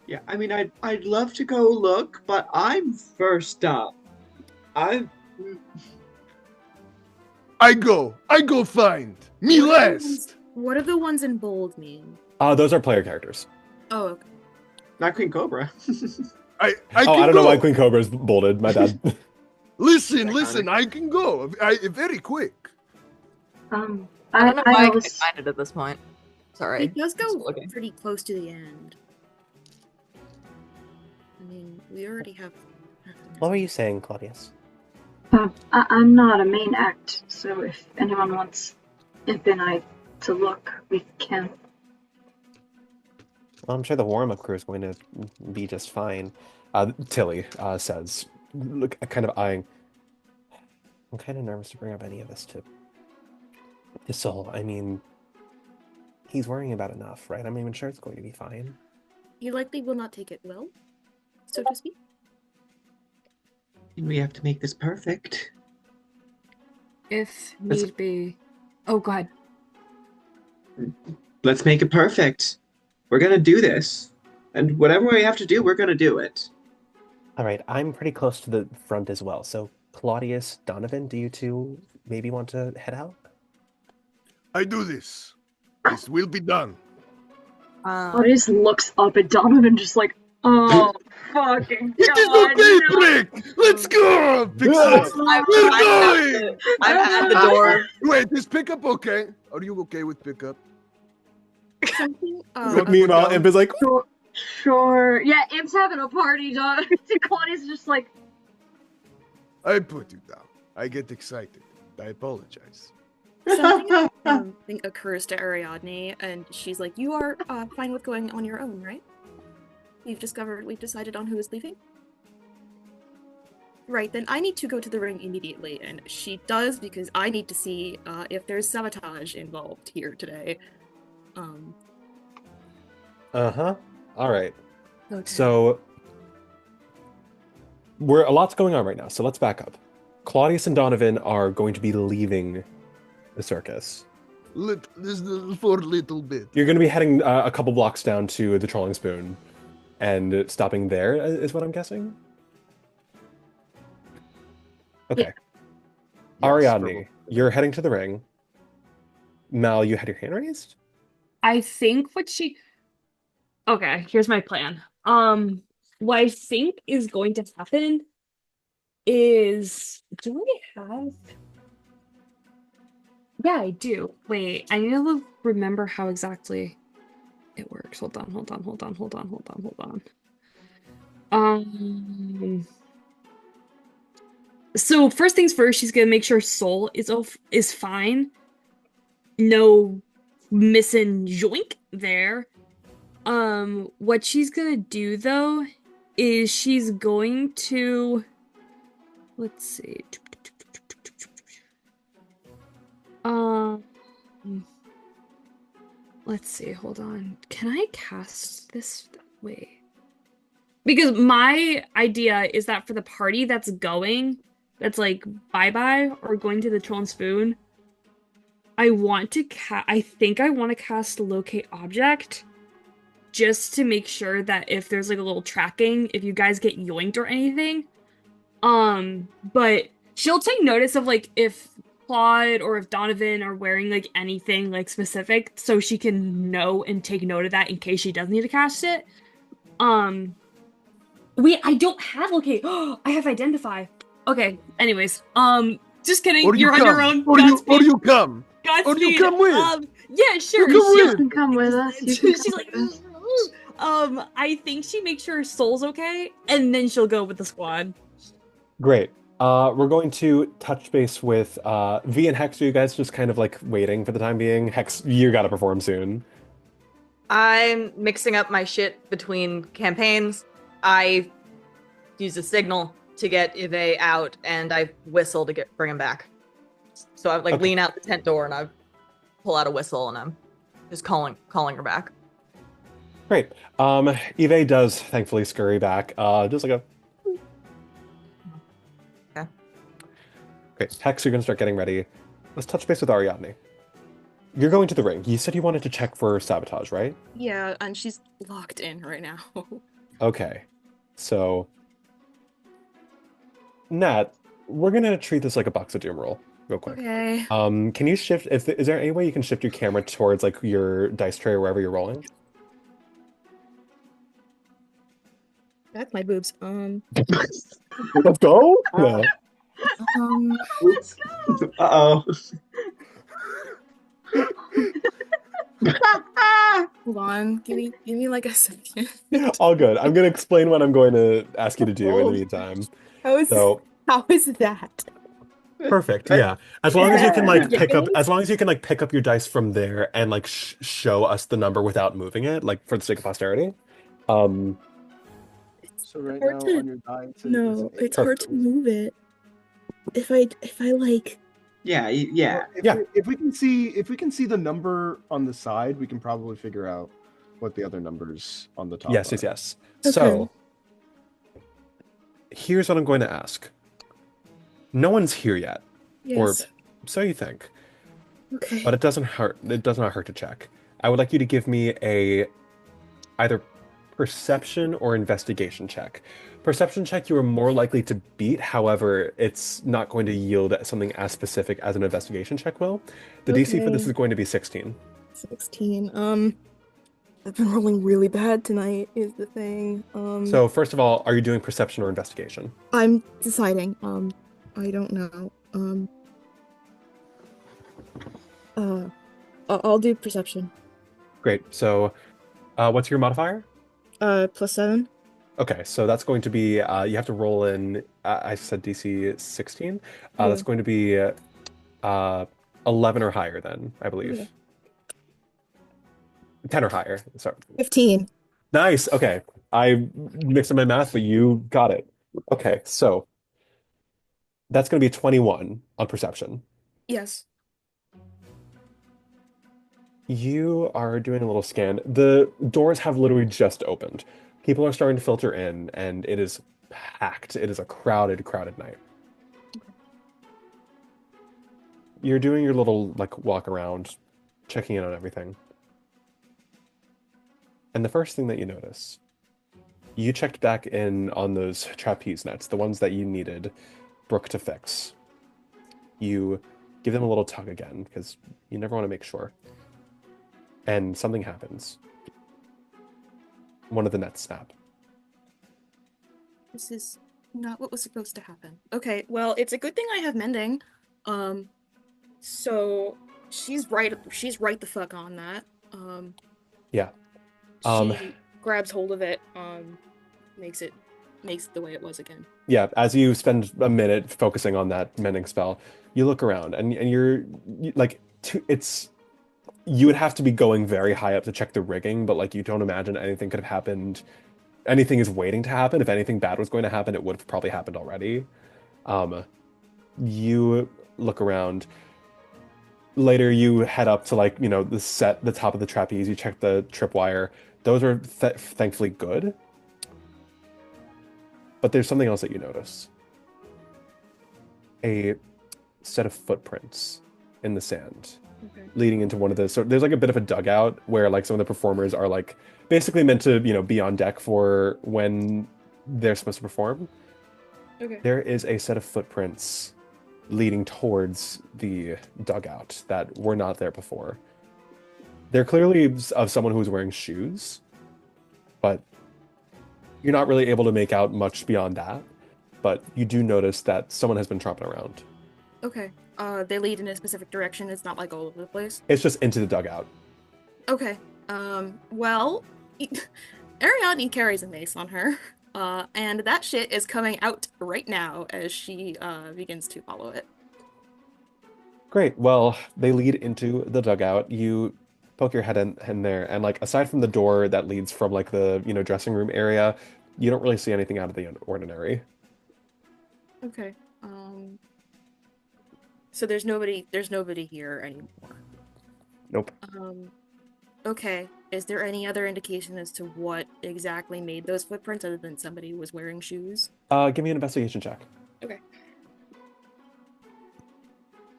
Yeah, I mean, I'd love to go look, but I'm first up. I go find me What are the last. ones- What do the ones in bold mean? Those are player characters. Oh, okay. not Queen Cobra. I I can don't know go. why Queen Cobra is bolded. My bad. Listen, I can go. Very quick. I don't know why I was can't find it at this point. Sorry. It does go Just looking. pretty close to the end. I mean, we already have. What were you saying, Claudius? I'm not a main act, so if anyone wants Imp and I to look, we can. Well, I'm sure the warm-up crew is going to be just fine. Tilly says, look, kind of eyeing. I'm kind of nervous to bring up any of this to Sol. I mean, he's worrying about enough, right? I'm even sure it's going to be fine. He likely will not take it well, so to speak. We have to make this perfect. If need be. Oh, God. Let's make it perfect. We're gonna do this, and whatever we have to do, we're gonna do it. All right, I'm pretty close to the front as well. So, Claudius, Donovan, do you two maybe want to head out? I do this. This will be done. Claudius looks up at Donovan just like, oh, fucking It is God, okay, no. prick. Let's go. Pickup. We're going. I've had the door. Wait, is pickup okay? Are you okay with pickup? Something. Meanwhile, Imp is like, Sure. Yeah, Imp's having a party, Donovan. Claudius is just like, I put you down. I get excited. I apologize. Something think occurs to Ariadne, and she's like, "You are fine with going on your own, right? We've decided on who is leaving. Right, then I need to go to the ring immediately," and she does because I need to see if there's sabotage involved here today. all right. Okay. So a lot's going on right now. So let's back up. Claudius and Donovan are going to be leaving the circus. For a little bit. You're going to be heading a couple blocks down to the Trolling Spoon and stopping there, is what I'm guessing? Okay. Yes, Ariadne, you're heading to the ring. Mal, you had your hand raised? I think Okay, here's my plan. What I think is going to happen is, do I have? Yeah, I do. Wait, I need to remember how exactly it works. Hold on. So first things first, she's gonna make sure Sol is fine. No missing joink there. What she's gonna do though is she's going to, let's see. Let's see, hold on. Can I cast this? Wait. Because my idea is that for the party that's like bye-bye or going to the Troll and Spoon, I think I want to cast locate object just to make sure that if there's like a little tracking, if you guys get yoinked or anything. But she'll take notice of like if Claude or if Donovan are wearing like anything like specific so she can know and take note of that in case she does need to cast it. Wait, I don't have locate. I have identify. Okay, anyways, just kidding. Or do you You're on come? your own. Or do you Godspeed. come? Godspeed. Or do you come with? Yeah, sure. You come she'll- with. You can come with us. You can She's come like, with us. I think she makes sure Soul's okay, and then she'll go with the squad. Great. We're going to touch base with V and Hex. Are you guys just kind of like waiting for the time being? Hex, you gotta perform soon. I'm mixing up my shit between campaigns. I use a signal to get Eve out, and I whistle to bring him back. So I like Okay. lean out the tent door, and I pull out a whistle, and I'm just calling her back. Great. Eve does thankfully scurry back. Just like a. Okay. Great. Hex, you're gonna start getting ready. Let's touch base with Ariadne. You're going to the ring. You said you wanted to check for sabotage, right? Yeah, and she's locked in right now. Okay. So, Nat, we're gonna treat this like a box of doom roll, real quick. Okay. Can you shift? Is there any way you can shift your camera towards like your dice tray or wherever you're rolling? That's my boobs. Let's go. No. Oops. Uh-oh. Hold on. Give me like a second. All good. I'm gonna explain what I'm going to ask you to do in the meantime. How is So that? perfect. Yeah. As long as you can like Yeah. pick up, as long as you can like pick up your dice from there and like show us the number without moving it, like for the sake of posterity. So right hard now to- on your die, No, it's it's hard to move it. If I like Yeah, yeah. If we can see the number on the side, we can probably figure out what the other numbers on the top Yes, are. yes. Okay. So here's what I'm going to ask. No one's here yet, or yes. so you think, Okay. but it doesn't hurt. It does not hurt to check. I would like you to give me a either perception or investigation check. Perception check you are more likely to beat, however, it's not going to yield something as specific as an investigation check will. The DC for this Okay. is going to be 16. 16. I've been rolling really bad tonight is the thing. So first of all, are you doing perception or investigation? I'm deciding. I don't know. I'll do perception. Great. So what's your modifier? +7. Okay, so that's going to be, you have to roll in, I said DC 16. That's Yeah. going to be 11 or higher then, I believe. Yeah. 10 or higher, sorry. 15. Nice, okay. I mixed up my math, but you got it. Okay, so that's going to be 21 on perception. Yes. You are doing a little scan. The doors have literally just opened. People are starting to filter in, and it is packed. It is a crowded, crowded night. You're doing your little like walk around, checking in on everything. And the first thing that you notice, you checked back in on those trapeze nets, the ones that you needed Brooke to fix. You give them a little tug again, because you never want to make sure. And something happens. One of the nets snap. This is not what was supposed to happen. Okay, well, it's a good thing I have mending. So she's right the fuck on that. Yeah. She grabs hold of it, makes it the way it was again. Yeah, as you spend a minute focusing on that mending spell, you look around and you would have to be going very high up to check the rigging, but like you don't imagine anything could have happened. Anything is waiting to happen. If anything bad was going to happen, it would have probably happened already. You look around. Later, you head up to the top of the trapeze. You check the tripwire. Those are thankfully good. But there's something else that you notice. A set of footprints in the sand. Okay. leading into one of the, so there's like a bit of a dugout where like some of the performers are like basically meant to, be on deck for when they're supposed to perform. Okay. There is a set of footprints leading towards the dugout that were not there before. They're clearly of someone who's wearing shoes, but you're not really able to make out much beyond that. But you do notice that someone has been tromping around. Okay. They lead in a specific direction. It's not like all over the place. It's just into the dugout. Okay. Well, Ariadne carries a mace on her. And that shit is coming out right now as she begins to follow it. Great. Well, they lead into the dugout. You poke your head in there, and like aside from the door that leads from like the dressing room area, you don't really see anything out of the ordinary. Okay. So there's nobody here anymore. Nope. Okay. Is there any other indication as to what exactly made those footprints other than somebody was wearing shoes? Give me an investigation check. Okay.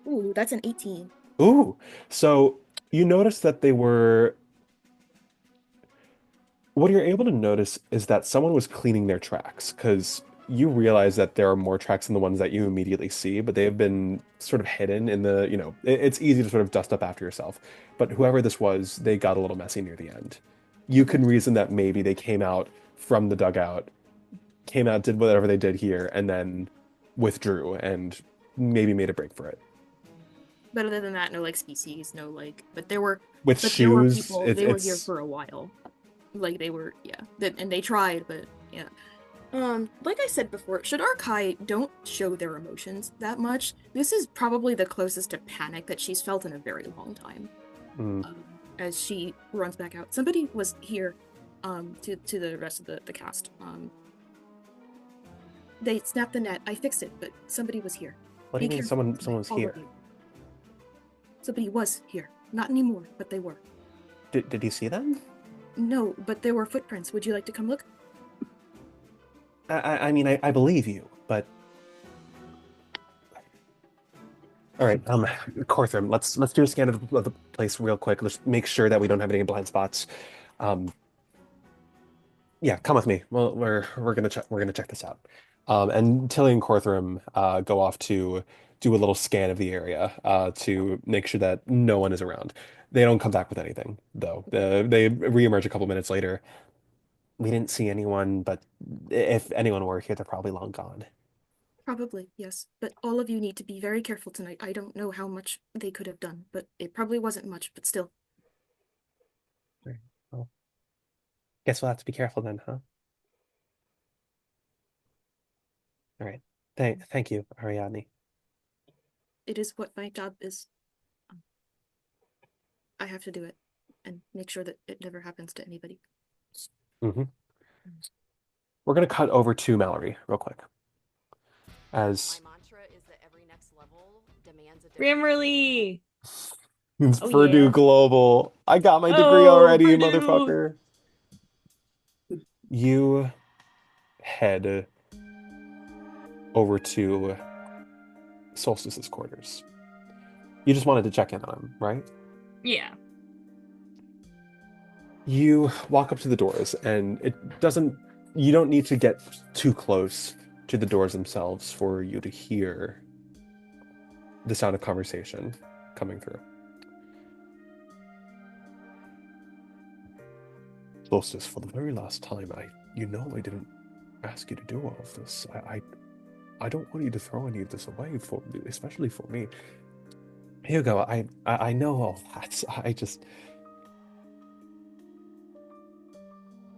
Ooh, that's an 18. Ooh. So you notice that they were. What you're able to notice is that someone was cleaning their tracks, because you realize that there are more tracks than the ones that you immediately see, but they have been sort of hidden in the, it's easy to sort of dust up after yourself. But whoever this was, they got a little messy near the end. You can reason that maybe they came out from the dugout, did whatever they did here, and then withdrew and maybe made a break for it. But other than that, no like species, no like. But there were With but there were shoes, people. They were here for a while. Like they were, yeah. And they tried, but yeah. Like I said before, should Arkai don't show their emotions that much. This is probably the closest to panic that she's felt in a very long time. As she runs back out, somebody was here. To the rest of the cast. They snapped the net. I fixed it, but somebody was here. What do you mean someone was All here? of you. Somebody was here. Not anymore, but they were. Did you see them? No, but there were footprints. Would you like to come look? I mean, I believe you, but all right, Corthram, let's do a scan of the place real quick. Let's make sure that we don't have any blind spots. Yeah, come with me. Well, we're gonna check this out. And Tilly and Corthram go off to do a little scan of the area to make sure that no one is around. They don't come back with anything, though. They reemerge a couple minutes later. We didn't see anyone, but if anyone were here, they're probably long gone. Probably, yes. But all of you need to be very careful tonight. I don't know how much they could have done, but it probably wasn't much, but still. Right. Well, guess we'll have to be careful then, huh? All right. Thank you, Ariadne. It is what my job is. I have to do it and make sure that it never happens to anybody. Mm-hmm. We're gonna cut over to Mallory real quick. As my mantra is that every next level demands a Grammarly. it's Oh, Purdue yeah. Global. I got my degree Oh, already, Purdue. motherfucker. You head over to Solstice's quarters. You just wanted to check in on him, right? Yeah. You walk up to the doors, and you don't need to get too close to the doors themselves for you to hear the sound of conversation coming through. Solstice, for the very last time, I didn't ask you to do all of this. I don't want you to throw any of this away, especially for me. Here you go. I know all that.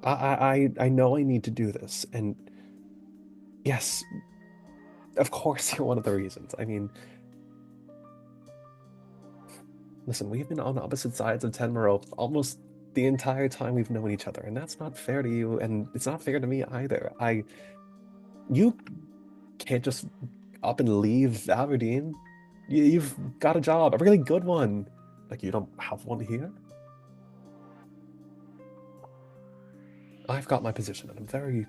I know I need to do this, and yes, of course you're one of the reasons. I mean, listen, we've been on opposite sides of Tenmarou almost the entire time we've known each other, and that's not fair to you, and it's not fair to me either. You can't just up and leave Aberdeen. You've got a job, a really good one. Like, you don't have one here? I've got my position, and I'm very,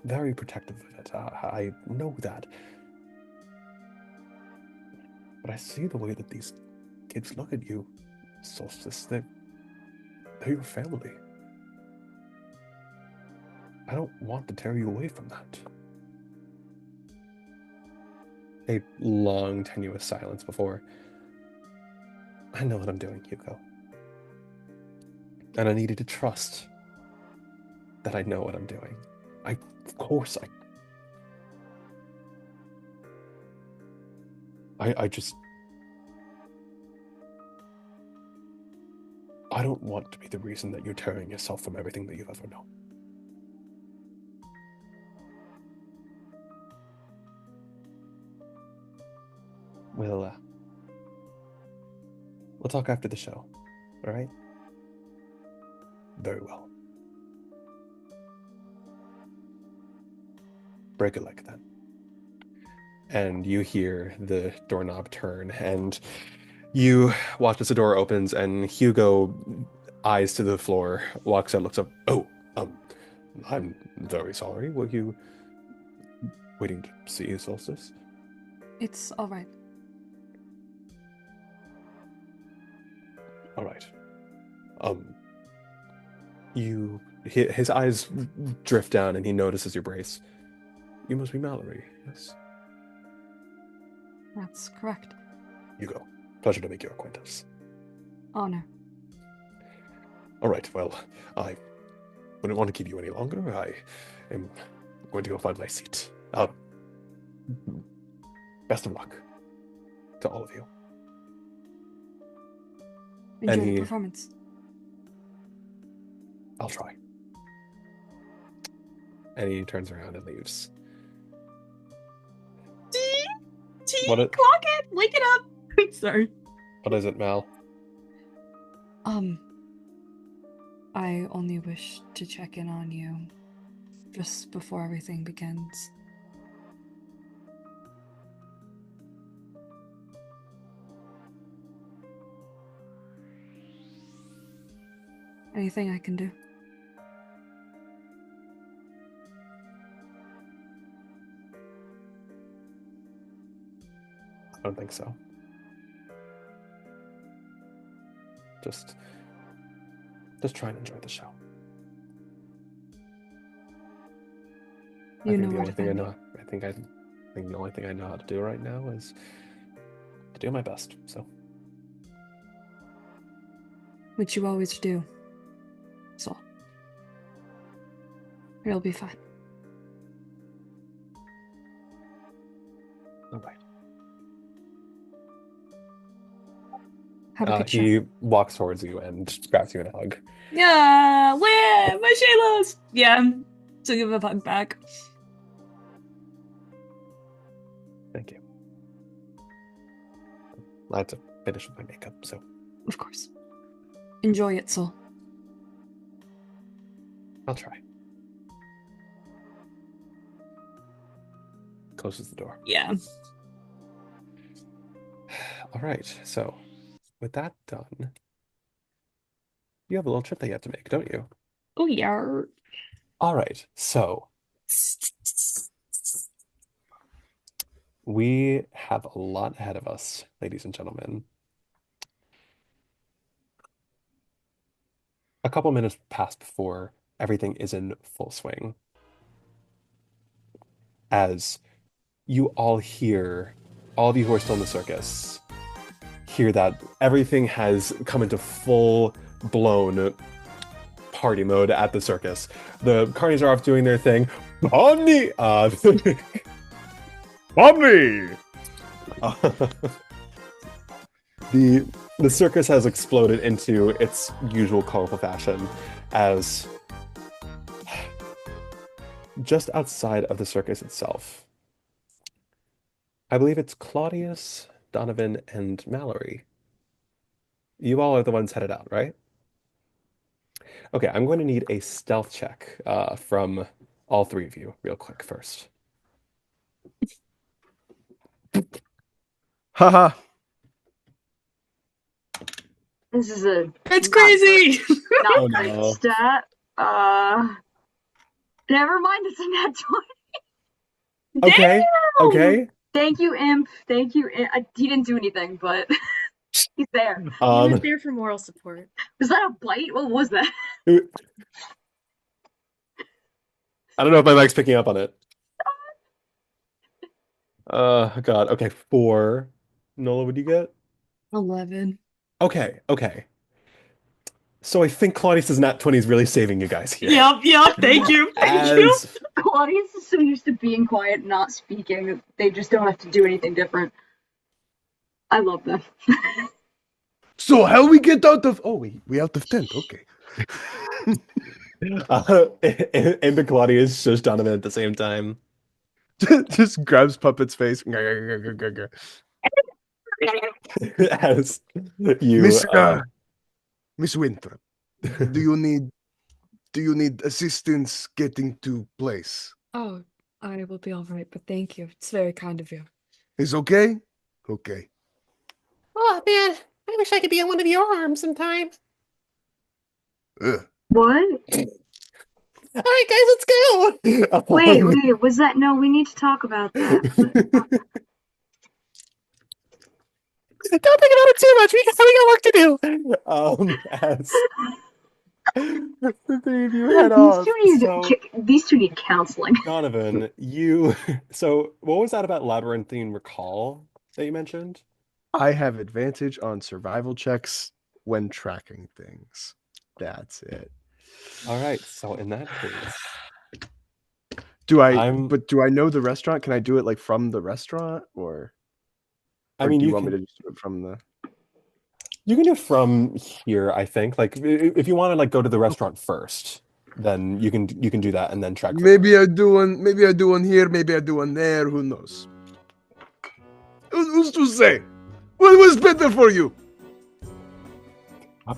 very protective of it. I know that. But I see the way that these kids look at you, Solstice. They're your family. I don't want to tear you away from that. A long, tenuous silence before. I know what I'm doing, Hugo. And I needed to trust that I know what I'm doing. Of course, I just... I don't want to be the reason that you're tearing yourself from everything that you've ever known. We'll talk after the show, all right? Very well. Break a leg then. And you hear the doorknob turn, and you watch as the door opens, and Hugo, eyes to the floor, walks out, looks up. Oh, I'm very sorry. Were you waiting to see Solstice? It's all right. All right. His eyes drift down, and he notices your brace. You must be Mallory, yes? That's correct. Hugo, pleasure to make your acquaintance. Honor. All right, well, I wouldn't want to keep you any longer. I am going to go find my seat. Best of luck to all of you. Enjoy the performance. I'll try. And he turns around and leaves. Clock it! Wake it up! Sorry. What is it, Mal? I only wish to check in on you just before everything begins. Anything I can do? I don't think so. Just try and enjoy the show. You know the where only to thing I find know. me. I think the only thing I know how to do right now is to do my best. So, Which you always do. So it'll be fine. all right. Have a good show. He walks towards you and grabs you in a hug. Yeah, where? My Shayla's. Yeah, so give a hug back. Thank you. I have to finish with my makeup, so. Of course. Enjoy it, Soul. I'll try. Closes the door. Yeah. All right, so with that done, you have a little trip that you have to make, don't you? Oh, yeah. All right, so we have a lot ahead of us, ladies and gentlemen. A couple minutes pass before everything is in full swing. As you all hear, all of you who are still in the circus, hear that everything has come into full-blown party mode at the circus. The carnies are off doing their thing. Omni! Omni! The circus has exploded into its usual colorful fashion as just outside of the circus itself, I believe it's Claudius, Donovan, and Mallory. You all are the ones headed out, right? Okay, I'm going to need a stealth check from all three of you real quick first. Haha. This is a It's crazy! not Oh, great no. stat. Never mind, it's a nat 20. Okay, okay. Thank you, Imp. Thank you. He didn't do anything, but He's there. He was Um, there for moral support. Was that a bite? What was that? I don't know if my mic's picking up on it. God. Okay, 4. Nola, what do you get? 11. Okay, okay. So I think Claudius's nat 20 is really saving you guys here. Yep, thank you. As Claudius is so used to being quiet and not speaking, they just don't have to do anything different. I love them. So how we get out of? Oh, we out of tent. Okay. and the Claudius shush Donovan at the same time. Just grabs Puppet's face. As you, Miss Winthrop, do you need assistance getting to place? Oh, I will be all right, but thank you. It's very kind of you. Is okay? Okay. Oh man, I wish I could be in one of your arms sometime. What? All right, guys, let's go. Wait, was that? No, we need to talk about that. Don't think about it too much. We got work to do. As the three of you head off. These two need counseling. Donovan, so what was that about labyrinthine recall that you mentioned? I have advantage on survival checks when tracking things. That's it. All right, so in that case, do I know the restaurant? Can I do it like from the restaurant, or I mean, do you want me to just do it from the? You can do it from here, I think. Like, if you want to like go to the restaurant first, then you can do that and then track. Maybe I do one. Maybe I do one here. Maybe I do one there. Who knows? Who's to say? What was better for you?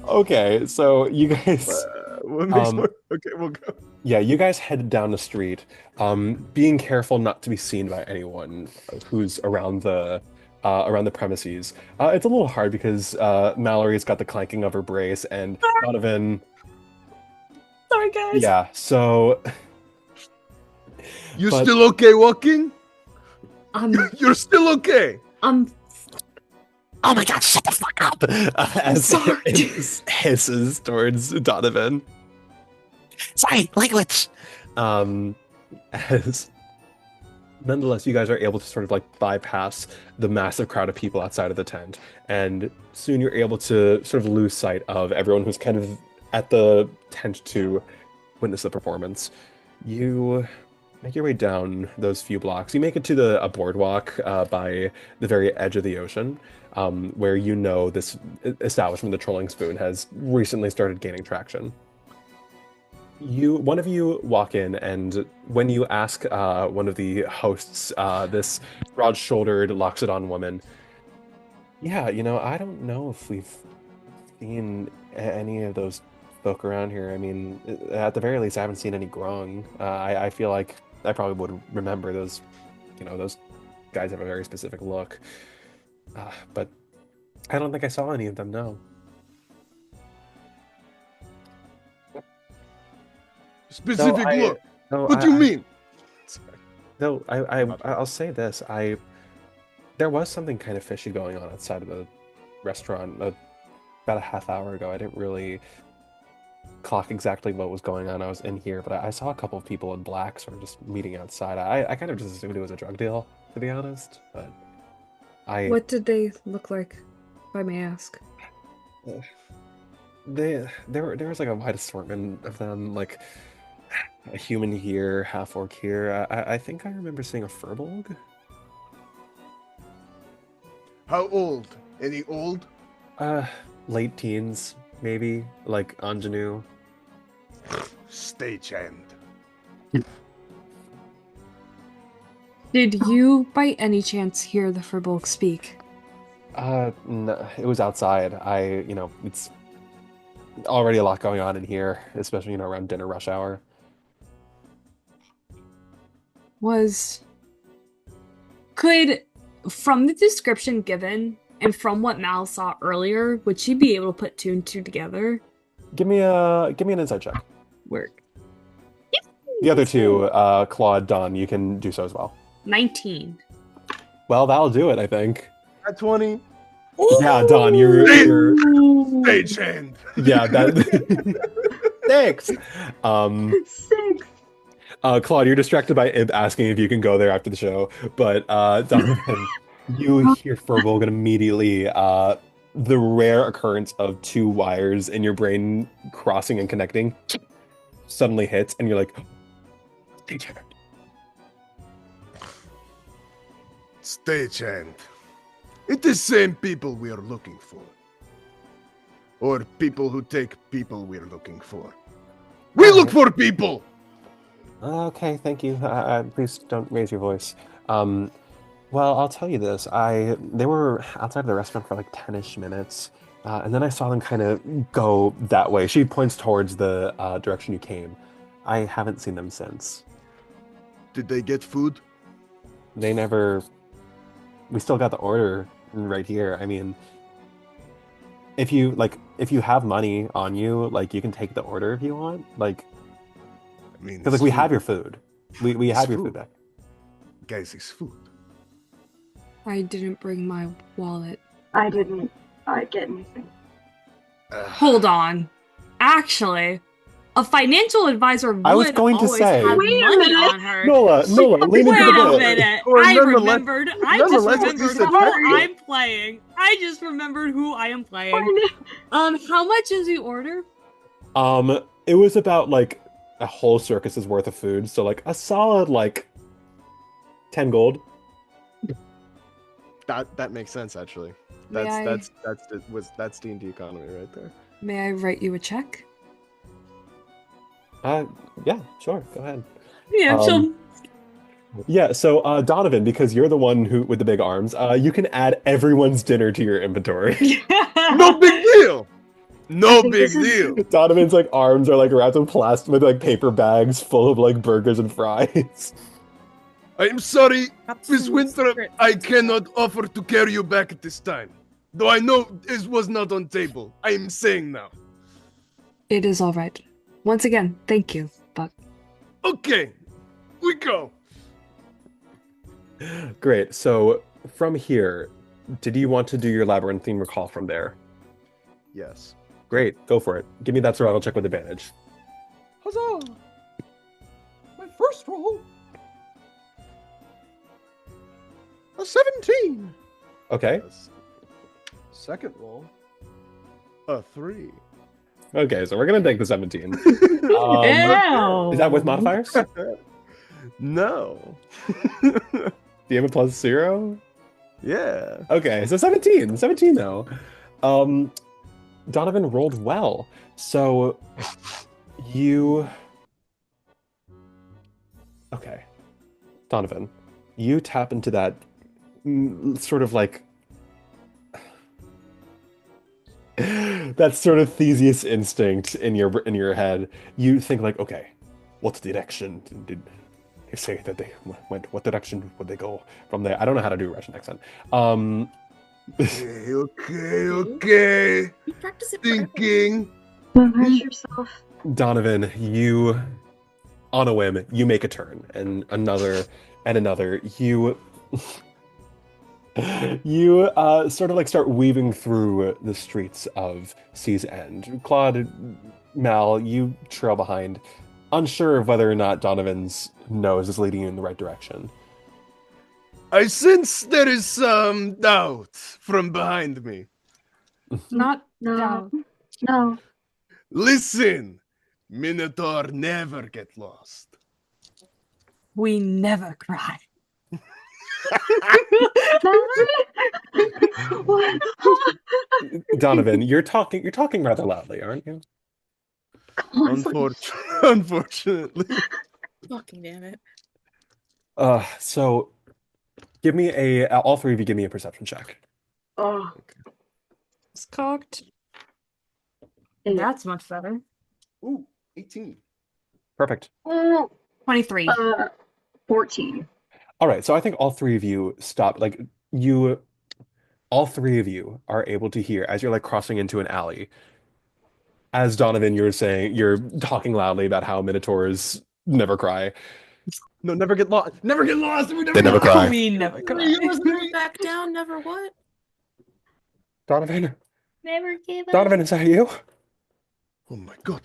Okay, so you guys. What makes more? Okay, we'll go. Yeah, you guys head down the street, being careful not to be seen by anyone who's around the premises. It's a little hard because Mallory's got the clanking of her brace, and Donovan. Sorry, guys. Yeah, so. You still okay walking? You're still okay. Oh my god, shut the fuck up! As it hisses towards Donovan. Sorry, language. As nonetheless, you guys are able to sort of like bypass the massive crowd of people outside of the tent, and soon you're able to sort of lose sight of everyone who's kind of at the tent to witness the performance. You make your way down those few blocks. You make it to a boardwalk by the very edge of the ocean, where you know this establishment, the Trolling Spoon, has recently started gaining traction. One of you walk in, and when you ask one of the hosts, this broad-shouldered Loxodon woman, yeah, I don't know if we've seen any of those folk around here. I mean, at the very least, I haven't seen any Grong. I feel like I probably would remember those, those guys have a very specific look. But I don't think I saw any of them, no. Specific look. What do you mean? No, I'll say this. There was something kind of fishy going on outside of the restaurant about a half hour ago. I didn't really clock exactly what was going on. I was in here, but I saw a couple of people in black sort of just meeting outside. I kind of just assumed it was a drug deal, to be honest. But What did they look like, if I may ask? There was like a wide assortment of them, like a human here, half orc here. I think I remember seeing a furbolg. How old? Any old? Late teens, maybe, like ingenue. Stagehand. Did you, by any chance, hear the Furbolg speak? No, it was outside. It's already a lot going on in here, especially, around dinner rush hour. From the description given and from what Mal saw earlier, would she be able to put two and two together? Give me an insight check. Work. The other two, Claude, Don, you can do so as well. 19. Well, that'll do it, I think. At 20. Yeah, Don, you're Stagehand. yeah, that thanks. Six. Claude, you're distracted by Imp asking if you can go there after the show, but Donovan, you hear Furbolg immediately the rare occurrence of two wires in your brain crossing and connecting suddenly hits, and you're like, stagehand. Stagehand. It is same people we are looking for. Or people who take people we're looking for. We look for people! Okay, thank you. Please don't raise your voice. Well, I'll tell you this. They were outside of the restaurant for like 10-ish minutes, and then I saw them kind of go that way. She points towards the direction you came. I haven't seen them since. Did they get food? They never... We still got the order right here. I mean, if you have money on you, like, you can take the order if you want. Like, I mean, because like we have your food. We have your food back. Guys, it's food. I didn't bring my wallet. I didn't get anything. Hold on. Actually, a financial advisor would I was going to always say- have Wait a money minute. on her. Nola, lean Wait into the a boat. minute. Or I nonetheless- remembered. I just nonetheless, remembered at least it's who factual. I'm playing. I just remembered who I am playing. How much is the order? It was about like a whole circus's worth of food, so like a solid like 10 gold. That makes sense actually. May I- That's D&D economy right there. May I write you a check? Yeah, sure, go ahead. Yeah, so Yeah, so Donovan, because you're the one who with the big arms, you can add everyone's dinner to your inventory. No big deal! No big this is- deal! Donovan's like arms are like wrapped in plastic with like paper bags full of like burgers and fries. I'm sorry, Miss Absolute Winthrop, secret. I cannot offer to carry you back at this time. Though I know it was not on table. I am saying now. It is all right. Once again, thank you, but Okay, we go. Great. So from here, did you want to do your labyrinthine recall from there? Yes. Great, go for it. Give me that survival check with advantage. Huzzah! My first roll. A 17. Okay. Second roll. A 3. Okay, so we're gonna take the 17. Ew. Is that with modifiers? Do No. you have a plus 0? Yeah. Okay, so 17. 17 though. Donovan rolled well. So you Okay. Donovan, you tap into that sort of like that sort of Theseus instinct in your head. You think like, okay, what direction did they say that they went? What direction would they go from there? I don't know how to do a Russian accent. Okay. You practice it forever. Thinking. Reverse yourself. Donovan, you, on a whim, you make a turn, and another, and another. You sort of like start weaving through the streets of Sea's End. Claude, Mal, you trail behind, unsure of whether or not Donovan's nose is leading you in the right direction. I sense there is some doubt from behind me. not No. doubt. No. Listen, Minotaur never get lost. We never cry. What? Donovan, you're talking rather loudly, aren't you? Unfortunately. Fucking damn it. So give me all three of you give me a perception check. Oh, It's cocked. That's much better. Ooh, 18. Perfect. 23. 14. All right, so I think all three of you stop. Like all three of you are able to hear as you're like crossing into an alley. As Donovan, you're talking loudly about how minotaurs never cry. No, never get lost. Never get lost. We They never cry. We never cry. Never back down, never what? Donovan? Never give up. Donovan, is that you? Oh my god.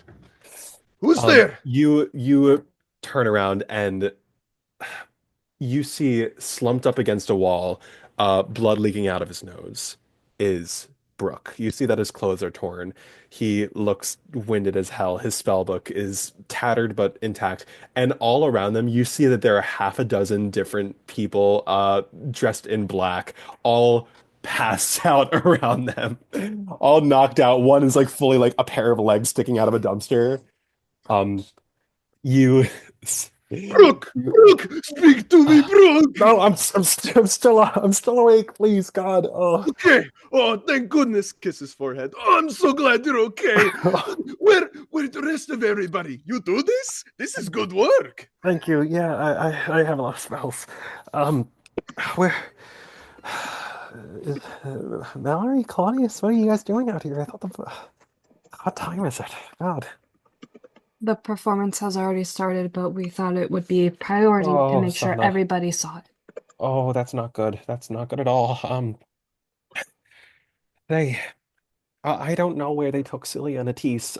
Who's there? You turn around and you see slumped up against a wall, blood leaking out of his nose, is Brooke. You see that his clothes are torn. He looks winded as hell. His spell book is tattered but intact. And all around them, you see that there are half a dozen different people dressed in black, all passed out around them, all knocked out. One is like fully like a pair of legs sticking out of a dumpster. Um, you Brooke! Brooke! Speak to me, Brooke! No, I'm still awake, please, God. Oh. Okay. Oh, thank goodness. Kiss his forehead. Oh, I'm so glad you're okay. Where the rest of everybody? You do this? This is good work. Thank you. Yeah, I have a lot of spells. Where Mallory, Claudius, what are you guys doing out here? I thought what time is it? God. The performance has already started, but we thought it would be a priority to make sure Sana. everybody saw it. Oh, that's not good. That's not good at all. I don't know where they took Celia and Atis.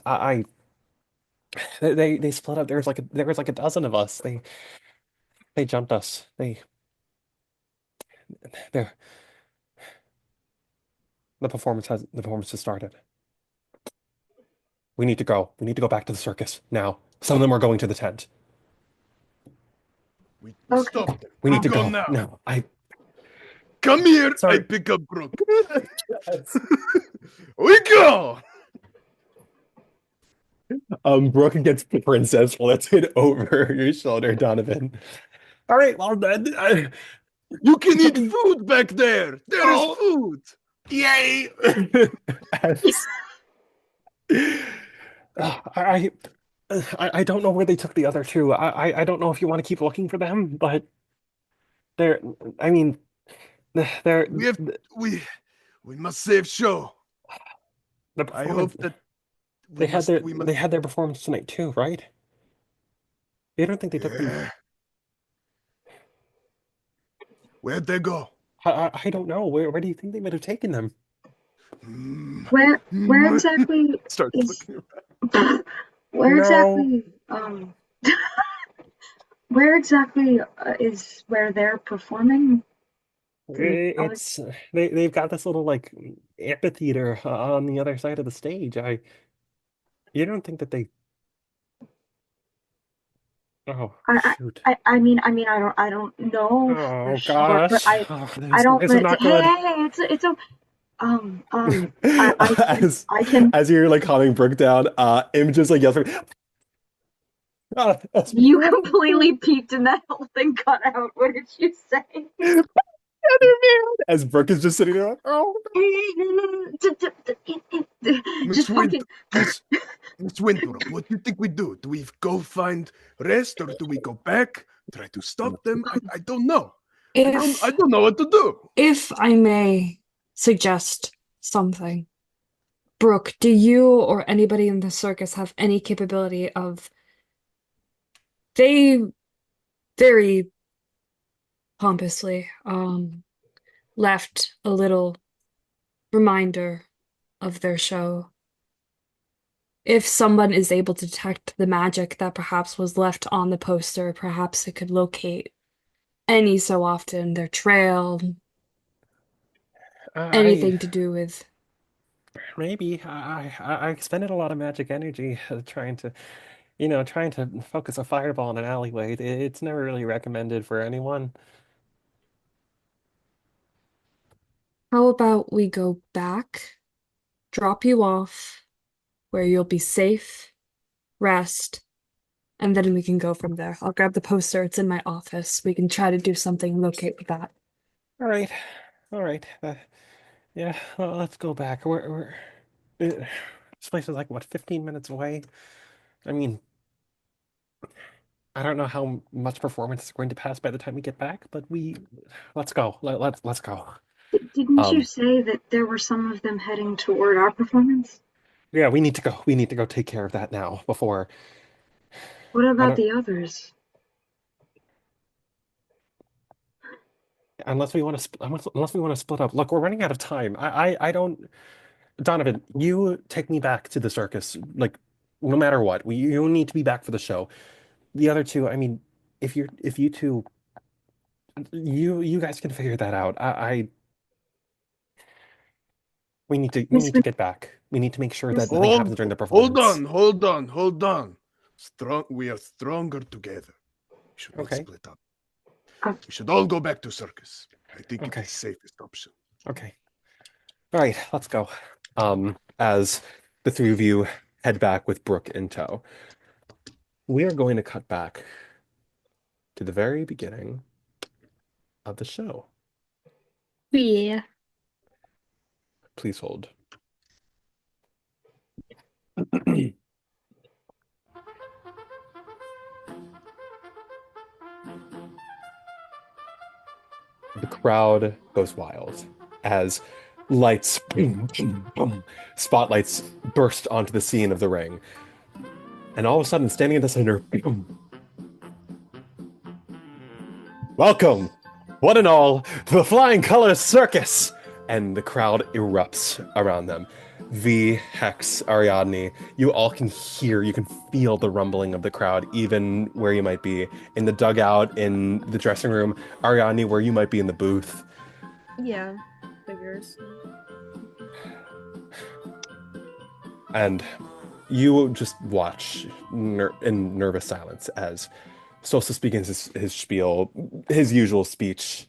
They split up. There was like a dozen of us. They jumped us. They're the performance has started. We need to go. We need to go back to the circus now. Some of them are going to the tent. We Okay. stop them. We need to Go go now. No, Come here. Sorry. I pick up Brooke. We go. Brooke gets the princess lifted over your shoulder, Donovan. All right, well then. You can eat food back there. There is Oh. food. Yay! I don't know where they took the other two. I don't know if you want to keep looking for them, but they're. I mean, they're. We must save show. I hope that they had their performance tonight too, right? You don't think they took them? Where'd they go? I don't know. Where do you think they might have taken them? Where exactly Start is looking around. where No. exactly where exactly is where they're performing? It's they've got this little like amphitheater on the other side of the stage. You don't think that they? Oh shoot! I mean I don't know Oh for sure, gosh! but I don't. This is not hey, good. it's a I can. As you're like calming Brooke down, Im just like yells for me. You completely peeked and that whole thing cut out. What did you say? As Brooke is just sitting there like, oh. Just fucking. Miss Winthrop, what do you think we do? Do we go find rest or do we go back? Try to stop them? I don't know. I don't know what to do. If I may suggest something, Brooke, do you or anybody in the circus have any capability of... They very pompously left a little reminder of their show. If someone is able to detect the magic that perhaps was left on the poster, perhaps it could locate any so often their trail, anything to do with... Maybe I expended a lot of magic energy trying to focus a fireball in an alleyway. It's never really recommended for anyone. How about we go back, drop you off where you'll be safe, rest, and then we can go from there. I'll grab the poster. It's in my office. We can try to do something, locate with that. All right. Yeah, well, let's go back. This place is like, what, 15 minutes away? I mean, I don't know how much performance is going to pass by the time we get back, but let's go. Let's go. Didn't you say that there were some of them heading toward our performance? Yeah, we need to go. We need to go take care of that now before. What about the others? Unless we want to, unless we want to split up. Look, we're running out of time. I don't. Donovan, you take me back to the circus. Like, no matter what, you need to be back for the show. The other two, I mean, if you two, you guys can figure that out. We need to get back. We need to make sure that nothing happens during the performance. Hold on. We are stronger together. We should not split up. We should all go back to circus. I think it's the safest option. Okay. All right, let's go. As the three of you head back with Brooke in tow, we are going to cut back to the very beginning of the show. Yeah. Please hold. The crowd goes wild as lights, boom, boom, boom, spotlights burst onto the scene of the ring. And all of a sudden, standing in the center, boom. Welcome, one and all, to the Flying Colors Circus! And the crowd erupts around them. V, Hex, Ariadne, you all can hear, you can feel the rumbling of the crowd, even where you might be. In the dugout, in the dressing room, Ariadne, where you might be in the booth. Yeah, figures. And you just watch in nervous silence as Solstice begins his spiel, his usual speech.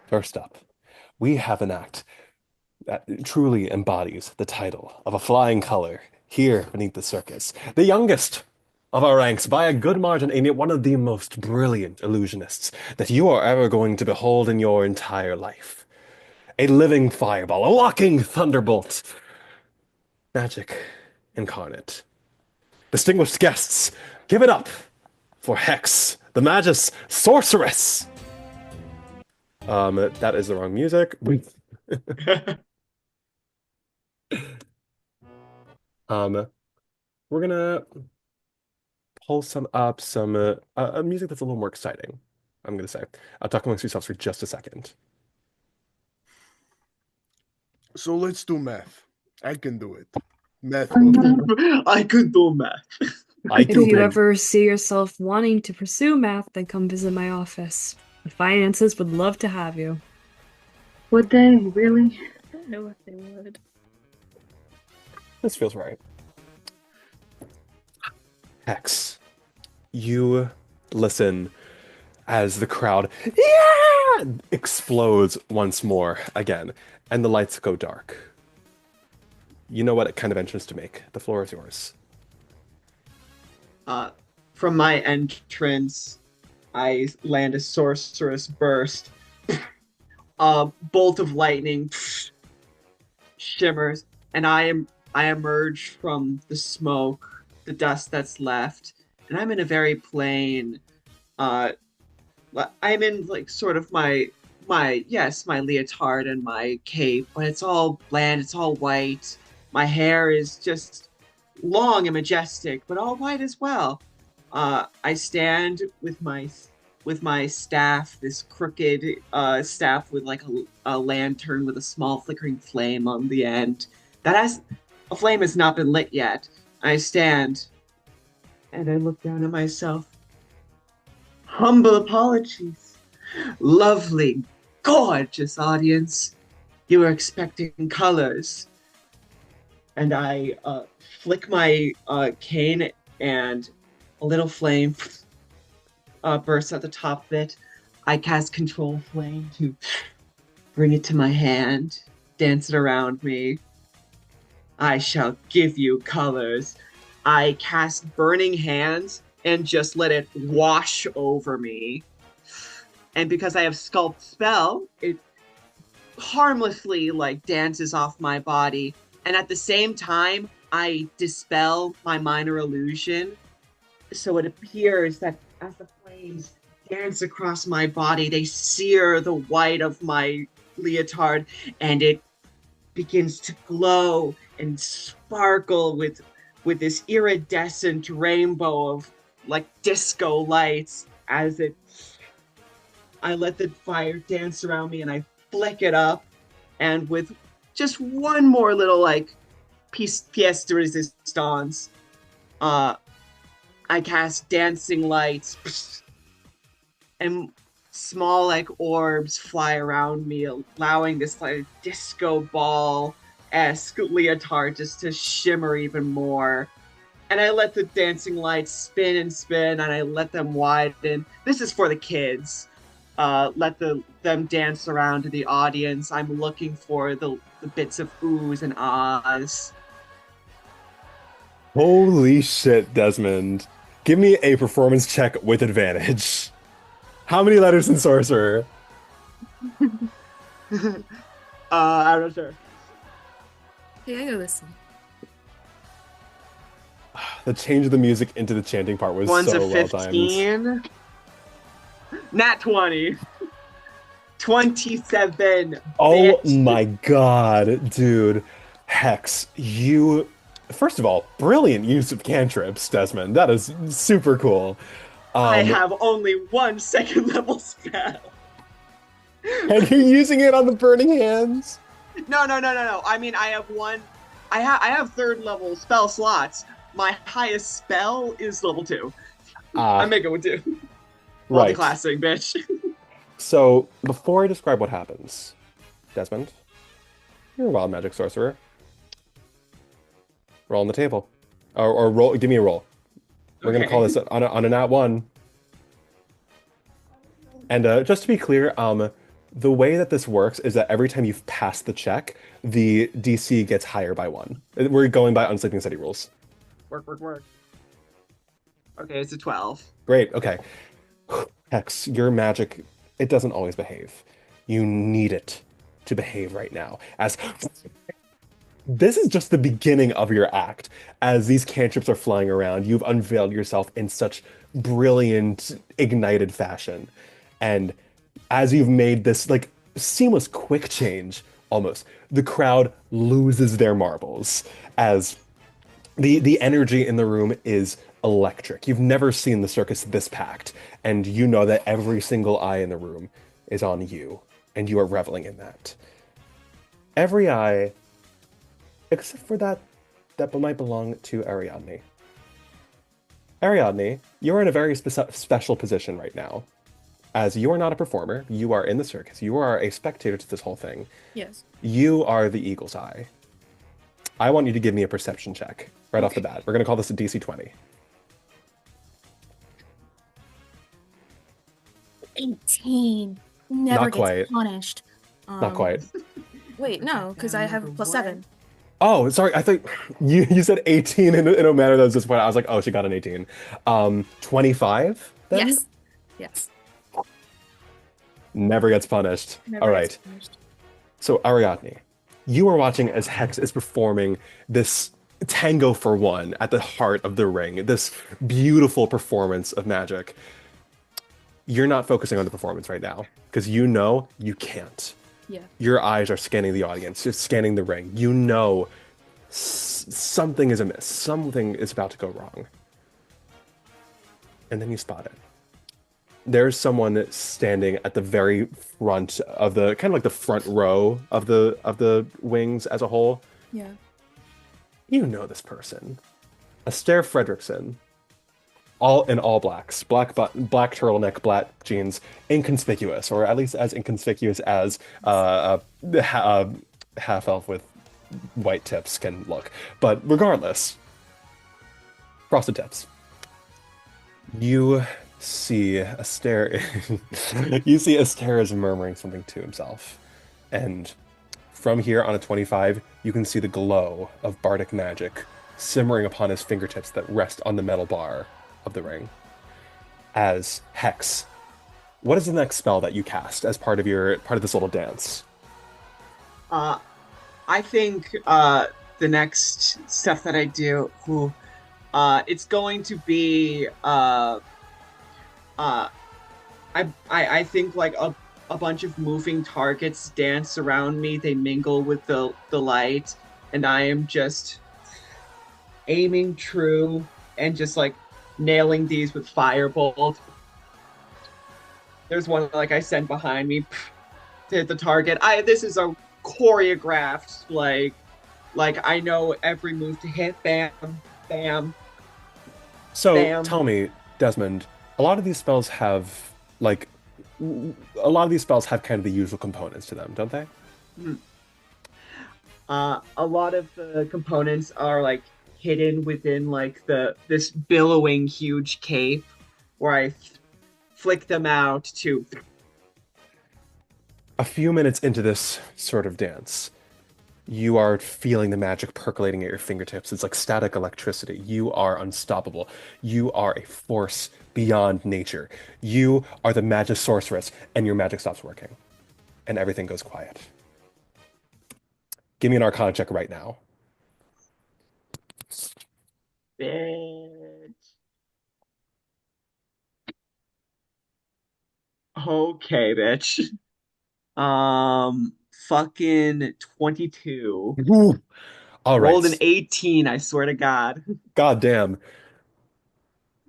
First up, we have an act that truly embodies the title of a flying color here beneath the circus. The youngest of our ranks by a good margin, and yet one of the most brilliant illusionists that you are ever going to behold in your entire life. A living fireball, a walking thunderbolt. Magic incarnate. Distinguished guests, give it up for Hex the Magus Sorcerous. That is the wrong music. We're gonna pull some music that's a little more exciting. I'm gonna say. Talk amongst yourselves for just a second. So let's do math. I can do it. Math. I could do math. If you ever see yourself wanting to pursue math, then come visit my office. The finances would love to have you. Would they really? I don't know if they would. This feels right. Hex, you listen as the crowd explodes once more again, and the lights go dark. You know what kind of entrance to make. The floor is yours. From my entrance, I land a sorcerous burst. A bolt of lightning shimmers, and I emerge from the smoke, the dust that's left, and I'm in a very plain. I'm in like sort of my leotard and my cape, but it's all bland. It's all white. My hair is just long and majestic, but all white as well. I stand with my staff, this crooked staff with like a lantern with a small flickering flame on the end. A flame has not been lit yet. I stand and I look down at myself. Humble apologies. Lovely, gorgeous audience. You were expecting colors. And I flick my cane, and a little flame bursts at the top of it. I cast Control Flame to bring it to my hand, dance it around me. I shall give you colors. I cast Burning Hands and just let it wash over me. And because I have Sculpt Spell, it harmlessly like dances off my body. And at the same time, I dispel my minor illusion. So it appears that as the flames dance across my body, they sear the white of my leotard, and it begins to glow and sparkle with this iridescent rainbow of like disco lights as it I let the fire dance around me and I flick it up, and with just one more little like pièce de résistance, I cast dancing lights, and small like orbs fly around me, allowing this like disco ball-esque leotard just to shimmer even more. And I let the dancing lights spin and spin, and I let them widen. This is for the kids. Let them dance around to the audience. I'm looking for the bits of oohs and ahs. Holy shit, Desmond. Give me a performance check with advantage. How many letters in sorcerer? I'm not sure. Hey, I go listen. The change of the music into the chanting part was One's so a well timed. 15. Nat 20. 27. Oh bitch. my god, dude. Hex, you... First of all, brilliant use of cantrips, Desmond. That is super cool. I have only 1 second level spell. And you're using it on the burning hands? No. I mean, I have one. I have 3rd level spell slots. My highest spell is level 2. I'm making with 2. Right. Multiclassing, bitch. So, before I describe what happens, Desmond, you're a wild magic sorcerer. Roll on the table. Or roll. Give me a roll. We're going to call this on a nat 1. And just to be clear, the way that this works is that every time you've passed the check, the DC gets higher by 1. We're going by Unsleeping City rules. Work. Okay, it's a 12. Great, okay. Hex, your magic, it doesn't always behave. You need it to behave right now. As this is just the beginning of your act. As these cantrips are flying around, you've unveiled yourself in such brilliant, ignited fashion. And as you've made this like seamless quick change, almost, the crowd loses their marbles as the energy in the room is electric. You've never seen the circus this packed, and you know that every single eye in the room is on you, and you are reveling in that. Every eye, except for that might belong to Ariadne. Ariadne, you're in a very special position right now. As you are not a performer, you are in the circus. You are a spectator to this whole thing. Yes. You are the eagle's eye. I want you to give me a perception check right off the bat. We're going to call this a DC 20. 18. Never Not quite. gets punished. Not quite. Wait, no, because I have +7. Oh, sorry. I thought you said 18 in a manner that was disappointing. I was like, oh, she got an 18. 25 then? Yes. Never gets punished. All right. So, Ariadne, you are watching as Hex is performing this tango for one at the heart of the ring, this beautiful performance of magic. You're not focusing on the performance right now because you know you can't. Yeah. Your eyes are scanning the audience, just scanning the ring. You know something is amiss. Something is about to go wrong. And then you spot it. There's someone standing at the very front of the kind of like the front row of the wings as a whole. Yeah. You know this person. Astaire Fredrickson. All in all blacks. Black turtleneck, black jeans, inconspicuous, or at least as inconspicuous as a half-elf with white tips can look. But regardless, frosted tips. You see Astaire is murmuring something to himself. And from here on a 25, you can see the glow of bardic magic simmering upon his fingertips that rest on the metal bar of the ring. As Hex, what is the next spell that you cast as part of this little dance? I think the next stuff that I do, it's going to be I think like a bunch of moving targets dance around me. They mingle with the light, and I am just aiming true and just like nailing these with firebolt. there's one like I send behind me to hit the target. This is a choreographed like I know every move to hit. Bam, bam, So bam. tell me, Desmond, a lot of these spells have like a lot of these spells have kind of the usual components to them, don't they? A lot of the components are like hidden within like this billowing huge cape where I flick them out to. A few minutes into this sort of dance, you are feeling the magic percolating at your fingertips. It's like static electricity. You are unstoppable. You are a force beyond nature. You are the Magus Sorceress, and your magic stops working, and everything goes quiet. Give me an Arcana check right now. Bitch. Okay, bitch. Fucking 22. Ooh. All Rolled an right. 18, I swear to God. God damn.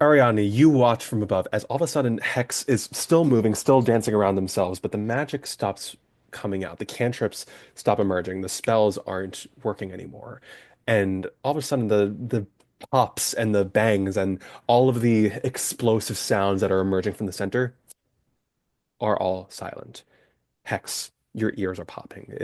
Ariane, you watch from above as all of a sudden Hex is still moving, still dancing around themselves, but the magic stops coming out. The cantrips stop emerging. The spells aren't working anymore. And all of a sudden the pops and the bangs and all of the explosive sounds that are emerging from the center are all silent. Hex, your ears are popping.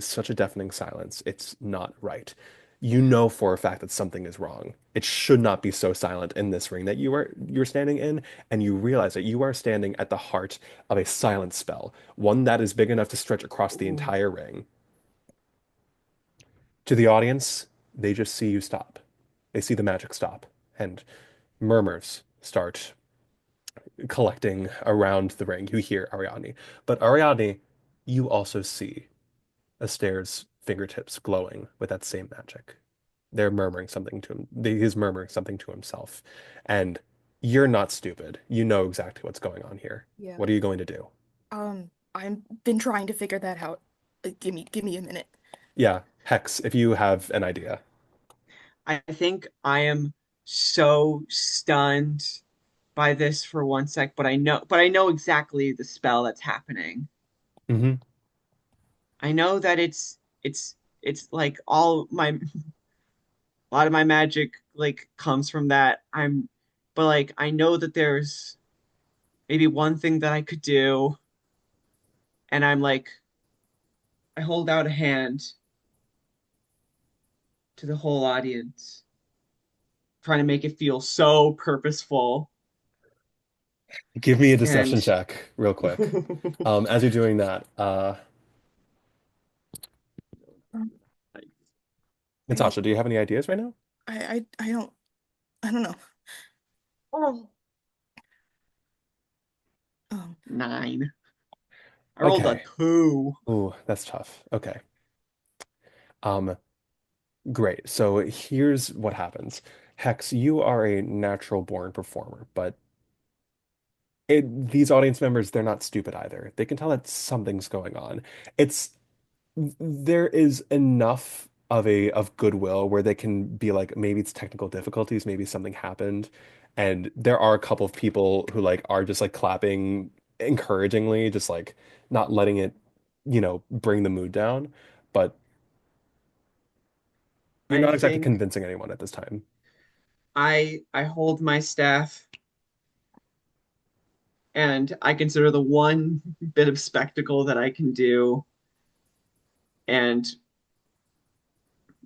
Such a deafening silence. It's not right. You know for a fact that something is wrong. It should not be so silent in this ring that you're standing in, and you realize that you are standing at the heart of a silent spell, one that is big enough to stretch across the entire ring. To the audience, they just see you stop. They see the magic stop, and murmurs start collecting around the ring. You hear Ariadne. But Ariadne, you also see Astaire's fingertips glowing with that same magic. They're murmuring something to him. He's murmuring something to himself. And you're not stupid. You know exactly what's going on here. Yeah. What are you going to do? I've been trying to figure that out. Give me a minute. Yeah, Hex, if you have an idea. I think I am so stunned by this for one sec, but I know exactly the spell that's happening. Mm-hmm. I know that it's like a lot of my magic like comes from that. But like I know that there's maybe one thing that I could do, and I'm like I hold out a hand to the whole audience, trying to make it feel so purposeful. Give me a deception And check real quick. As you're doing that, Natasha, do you have any ideas right now? I don't know. Oh. Um, 9. I rolled a Okay. 2. Ooh, that's tough. Okay. Um, Great. So here's what happens. Hex, you are a natural born performer, but these audience members, they're not stupid either. They can tell that something's going on. It's there is enough of goodwill where they can be like, maybe it's technical difficulties, maybe something happened. And there are a couple of people who like are just like clapping encouragingly, just like not letting it, bring the mood down. But you're I not exactly think convincing anyone at this time. I hold my staff and I consider the one bit of spectacle that I can do, and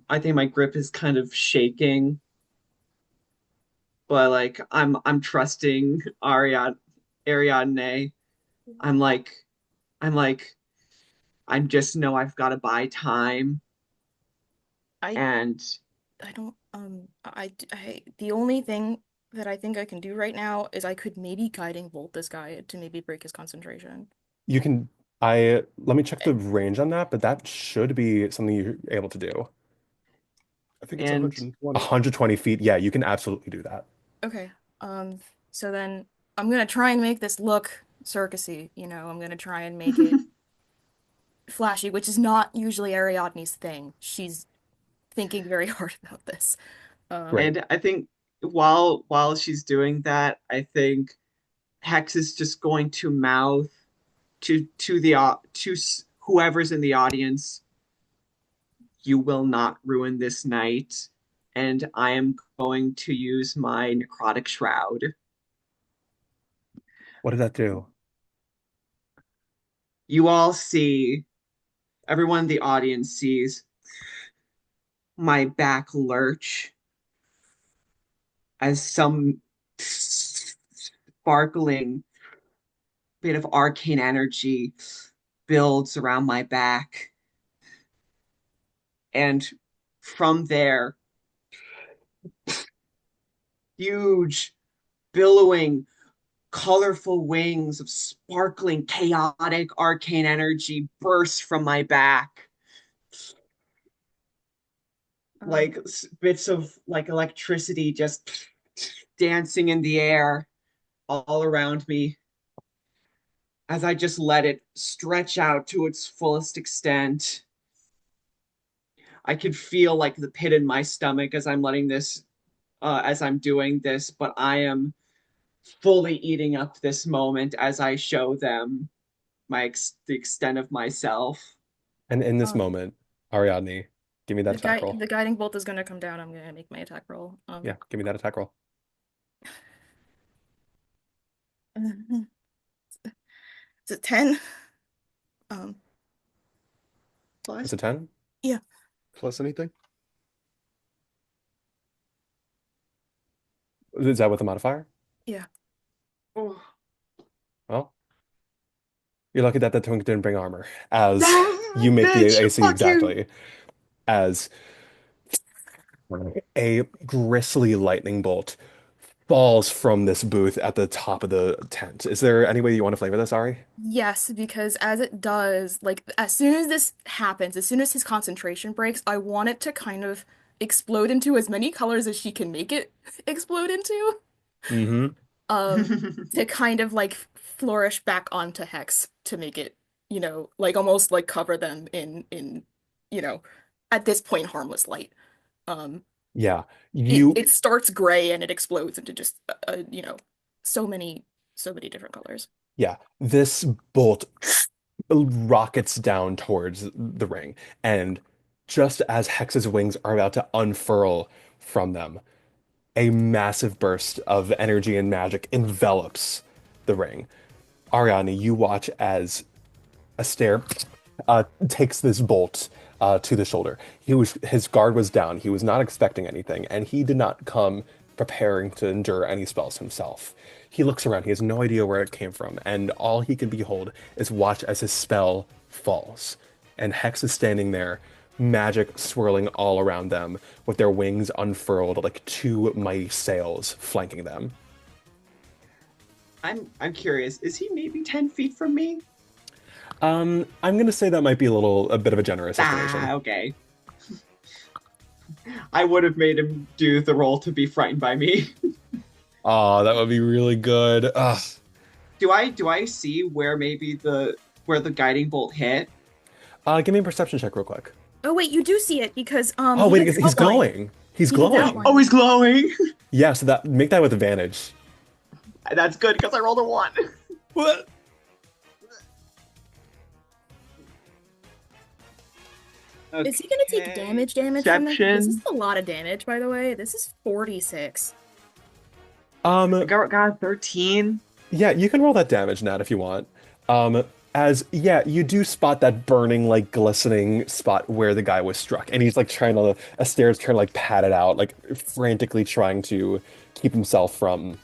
I think my grip is kind of shaking, but like I'm trusting Ariadne. I'm like I'm like I just know I've got to buy time. I And I don't the only thing that I think I can do right now is I could maybe guiding bolt this guy to maybe break his concentration. You can, let me check the range on that, but that should be something you're able to do. I think it's and 120. 120 feet. Yeah, you can absolutely do that. Okay. So then I'm gonna try and make this look circusy, I'm gonna try and make it flashy, which is not usually Ariadne's thing. She's thinking very hard about this. Great. and I think while she's doing that, I think Hex is just going to mouth to whoever's in the audience, "You will not ruin this night," and I am going to use my necrotic shroud. What did that do? You all see, everyone in the audience sees my back lurch as some sparkling bit of arcane energy builds around my back. And from there, huge, billowing, colorful wings of sparkling, chaotic, arcane energy burst from my back. Like bits of like electricity just dancing in the air all around me as I just let it stretch out to its fullest extent. I can feel like the pit in my stomach as I'm letting this, as I'm doing this, but I am fully eating up this moment as I show them the extent of myself. And in this moment, Ariadne, give me that attack roll. The guiding bolt is gonna come down. I'm gonna make my attack roll. Yeah, give me that attack roll. It's a 10. It's a 10? Yeah. Plus anything? Is that with a modifier? Yeah. Oh. Well, you're lucky that twink didn't bring armor, as you make the AC exactly. As a grisly lightning bolt falls from this booth at the top of the tent. Is there any way you want to flavor this, Ari? Yes, because as it does, like, as soon as this happens, as soon as his concentration breaks, I want it to kind of explode into as many colors as she can make it explode into. Mm-hmm. To kind of, like, flourish back onto Hex to make it, you know, like, almost, like, cover them in, you know, at this point, harmless light. Yeah, it starts gray and it explodes into just you know, so many different colors. Yeah, this bolt rockets down towards the ring, and just as Hex's wings are about to unfurl from them, a massive burst of energy and magic envelops the ring. Ariadne, you watch as Astaire takes this bolt to the shoulder. His guard was down. He was not expecting anything, and he did not come preparing to endure any spells himself. He looks around. He has no idea where it came from, and all he can behold is watch as his spell falls. And Hex is standing there, magic swirling all around them, with their wings unfurled like two mighty sails flanking them. I'm curious. Is he maybe 10 feet from me? I'm gonna say that might be a bit of a generous estimation. Okay. I would have made him do the roll to be frightened by me. Oh, that would be really good. Ugh. Do I see where where the guiding bolt hit? Give me a perception check real quick. Oh wait, you do see it because Oh wait, he's glowing. He's glowing. Oh, he's glowing. Yeah, so make that with advantage. That's good because I rolled a 1. What? Okay. Is he gonna take damage from this? This is a lot of damage, by the way. This is 46. I got 13. Yeah, you can roll that damage, Nat, if you want. You do spot that burning, like, glistening spot where the guy was struck, and he's like Astaire's trying to like pat it out, like frantically trying to keep himself from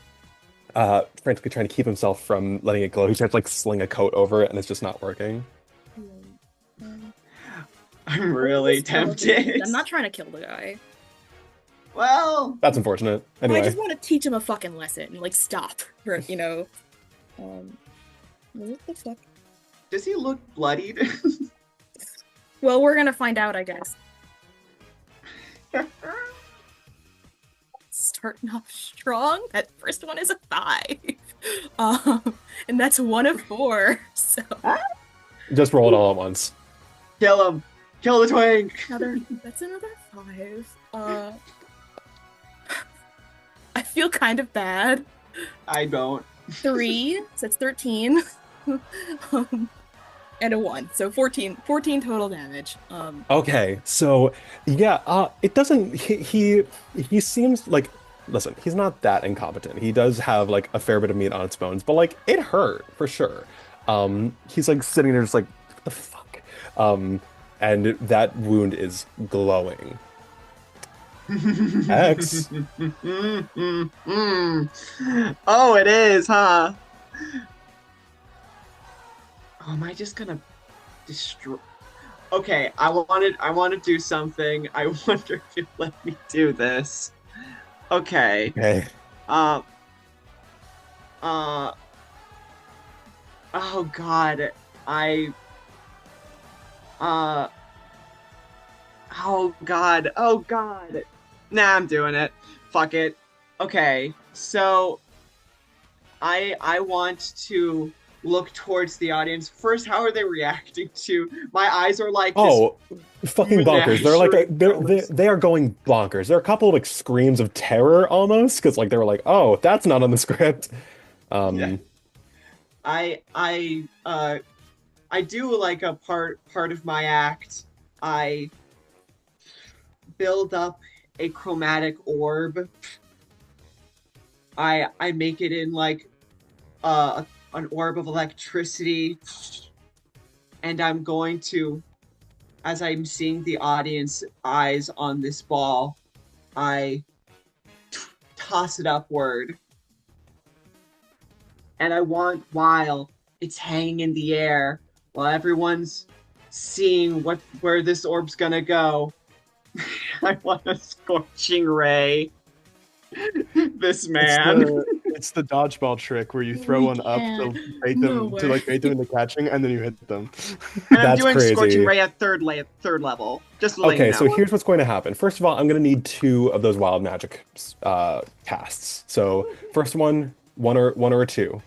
letting it glow. He tries to like sling a coat over it, and it's just not working. I'm really tempted. I'm not trying to kill the guy. Well, that's unfortunate. Anyway, I just want to teach him a fucking lesson. Like, stop. You know. What the fuck? Does he look bloodied? Well, we're gonna find out, I guess. Starting off strong. That first one is a 5. And that's 1 of 4. So just roll it all at once. Kill him. Kill the twink. That's another 5. I feel kind of bad. I don't. 3, so that's 13. And a 1, so 14 total damage. Okay, so yeah, it doesn't. He seems like. Listen, he's not that incompetent. He does have like a fair bit of meat on its bones, but like it hurt for sure. He's like sitting there just like, what the fuck? And that wound is glowing. X. Oh, it is, huh? Oh, am I just gonna destroy? Okay, I want to do something. I wonder if you let me do this. Okay. Okay. Oh God. Oh God. Oh God. Nah, I'm doing it. Fuck it. Okay. So I want to look towards the audience. First, how are they reacting to my eyes are like Oh, fucking bonkers. They're like menagerie. they are going bonkers. There are a couple of like screams of terror almost because like they were like, "Oh, that's not on the script." Yeah. I do like a part of my act. I build up a chromatic orb. I make it in like an orb of electricity, and I'm going to, as I'm seeing the audience eyes on this ball, I toss it upward. And I want, while it's hanging in the air, while everyone's seeing where this orb's gonna go, I want a scorching ray. This man. It's the dodgeball trick where you throw one up to bait them into catching, and then you hit them. And I'm That's doing crazy. scorching ray at third level. Just to let you Okay, know. so here's what's going to happen. First of all, I'm going to need 2 of those wild magic casts. So first one or a 2.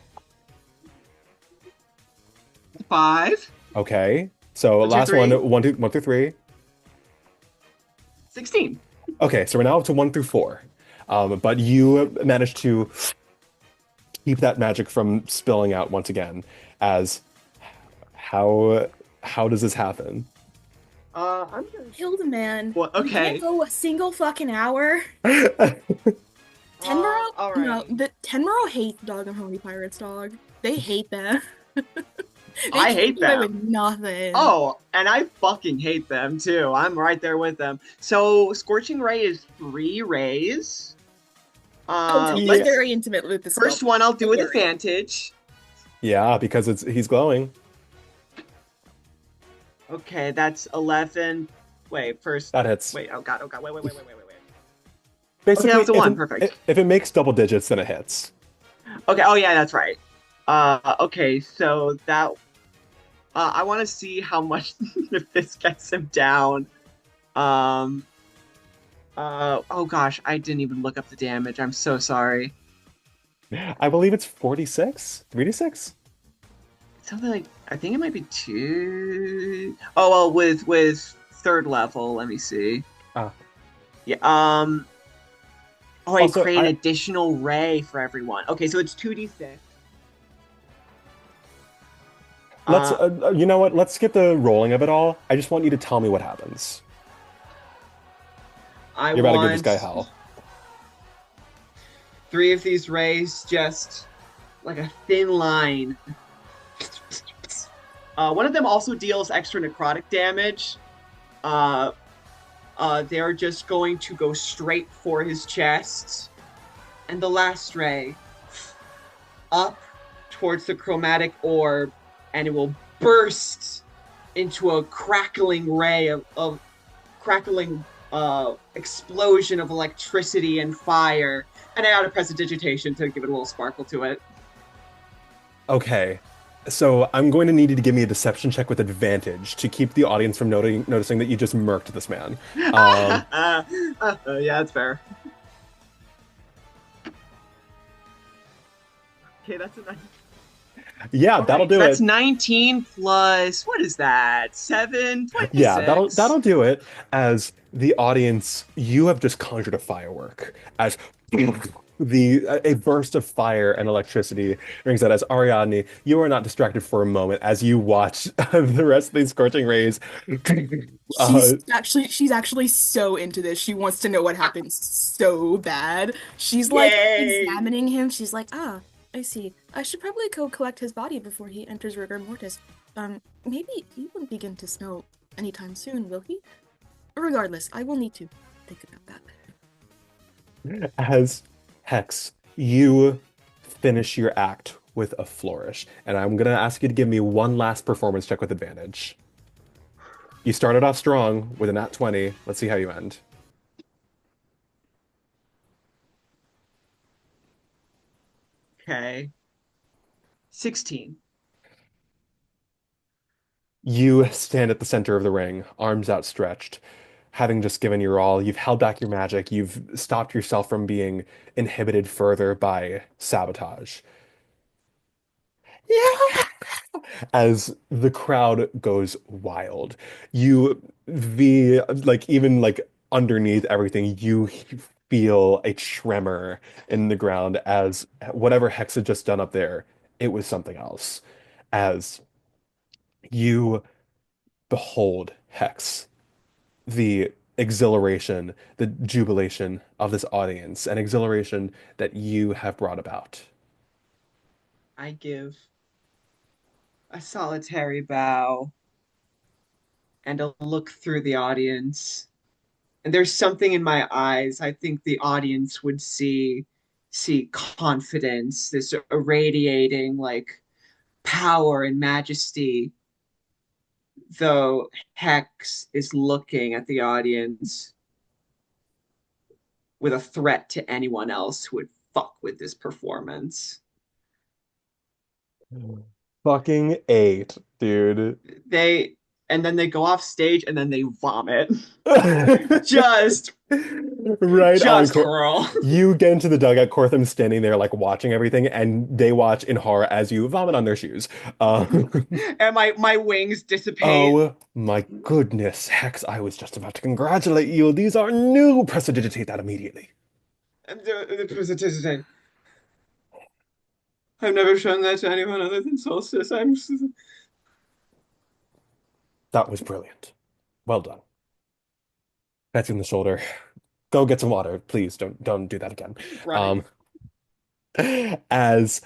5. Okay. So One, two, last three. one through 3. 16. Okay, so we're now up to 1 through 4. But you managed to keep that magic from spilling out once again. As how does this happen? I'm gonna Kill the man. Well, You okay. can't go a single fucking hour. Tenmarou? all right. No, the Tenmarou hate Dog and Pony Pirates, dog. They hate them. I hate They them. with nothing. Oh, and I fucking hate them too. I'm right there with them. So scorching ray is 3 rays. He's Let's- very intimate with the First spell. one I'll do with Very. advantage. Yeah, because he's glowing. Okay, that's 11. Wait, first. That hits. Wait, oh god, wait. Basically, that was a if 1, it- perfect. If it makes double digits, then it hits. Okay, oh yeah, that's right. Okay, so that I want to see how much if this gets him down. Oh gosh, I didn't even look up the damage. I'm so sorry. I believe it's 46? 3d6? Something like, I think it might be 2. Oh well, with third level. Let me see. Ah. Yeah. Oh, I Also, create an additional ray for everyone. Okay, so it's 2d6. Let's you know what? Let's skip the rolling of it all. I just want you to tell me what happens. You're about to give this guy hell. 3 of these rays, just like a thin line. One of them also deals extra necrotic damage. They're just going to go straight for his chest. And the last ray, up towards the chromatic orb, and it will burst into a crackling ray of crackling explosion of electricity and fire. And I ought to press a digitation to give it a little sparkle to it. Okay. So I'm going to need you to give me a deception check with advantage to keep the audience from noticing that you just murked this man. Yeah, that's fair. Okay, that's a nice. Yeah, that'll do That's it. 19 plus, what is that? 7? 26. Yeah, that'll do it. As the audience, you have just conjured a firework. As A burst of fire and electricity rings out as Ariadne, you are not distracted for a moment as you watch the rest of these scorching rays. She's actually so into this. She wants to know what happens so bad. She's like Yay! examining him. She's like, ah, I see. I should probably go collect his body before he enters rigor mortis. Maybe he won't begin to smell anytime soon, will he? Regardless, I will need to think about that. As Hex, you finish your act with a flourish, and I'm gonna ask you to give me one last performance check with advantage. You started off strong with a nat 20. Let's see how you end. Okay. 16. You stand at the center of the ring, arms outstretched, having just given your all. You've held back your magic. You've stopped yourself from being inhibited further by sabotage. Yeah! As the crowd goes wild, even like underneath everything, you feel a tremor in the ground as whatever Hex had just done up there, it was something else. As you behold Hex, the exhilaration, the jubilation of this audience, an exhilaration that you have brought about. I give a solitary bow and a look through the audience. And there's something in my eyes I think the audience would see confidence, this irradiating like power and majesty. Though Hex is looking at the audience with a threat to anyone else who would fuck with this performance. Fucking eight, dude. And then they go off stage and then they vomit. Just right just on. Girl. You get into the dugout, Cortham's standing there like watching everything, and they watch in horror as you vomit on their shoes. And my wings dissipate. Oh my goodness, Hex, I was just about to congratulate you. These are new. Prestidigitate that immediately. Prestidigitate. I've never shown that to anyone other than Solstice. That was brilliant. Well done. That's in the shoulder. Go get some water, please. Don't do that again. Right. As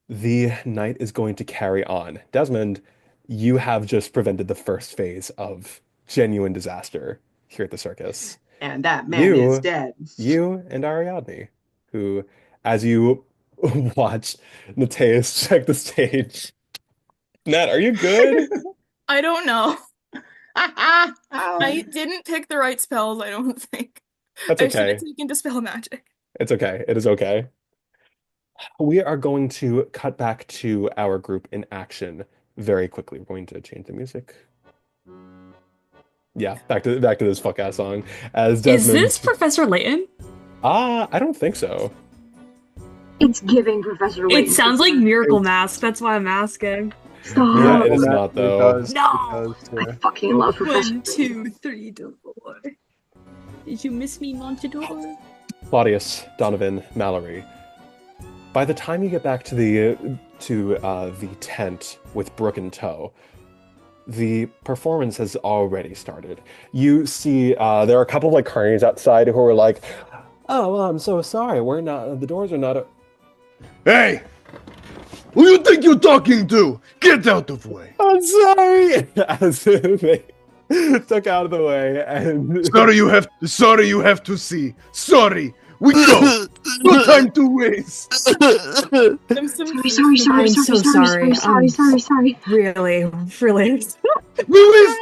the night is going to carry on, Desmond, you have just prevented the first phase of genuine disaster here at the circus. And that man is dead. You and Ariadne, who, as you watch Nateus check the stage. Nat, are you good? I don't know. I didn't pick the right spells, I don't think. That's I should okay. have taken Dispel Magic. It's okay. It is okay. We are going to cut back to our group in action very quickly. We're going to change the music. Yeah, back to this fuck ass song. As Desmond... Is this Professor Layton? I don't think so. It's giving Professor Layton. It sounds like Miracle Mask. That's why I'm asking. Stop. Yeah, it is not though. No! I fucking love Professor 1, 2, 3 to 4. Did you miss me, Montador? Claudius, Donovan, Mallory. By the time you get back to the tent with Brooke in tow, the performance has already started. You see, there are a couple of like carnies outside who are like, "Oh, well, I'm so sorry. We're not. The doors are not." Hey, who you think you're talking to? Get out of the way. I'm sorry. As they took out of the way and sorry you have to see. Sorry. We go. No time to waste. I'm sorry. Really. We waste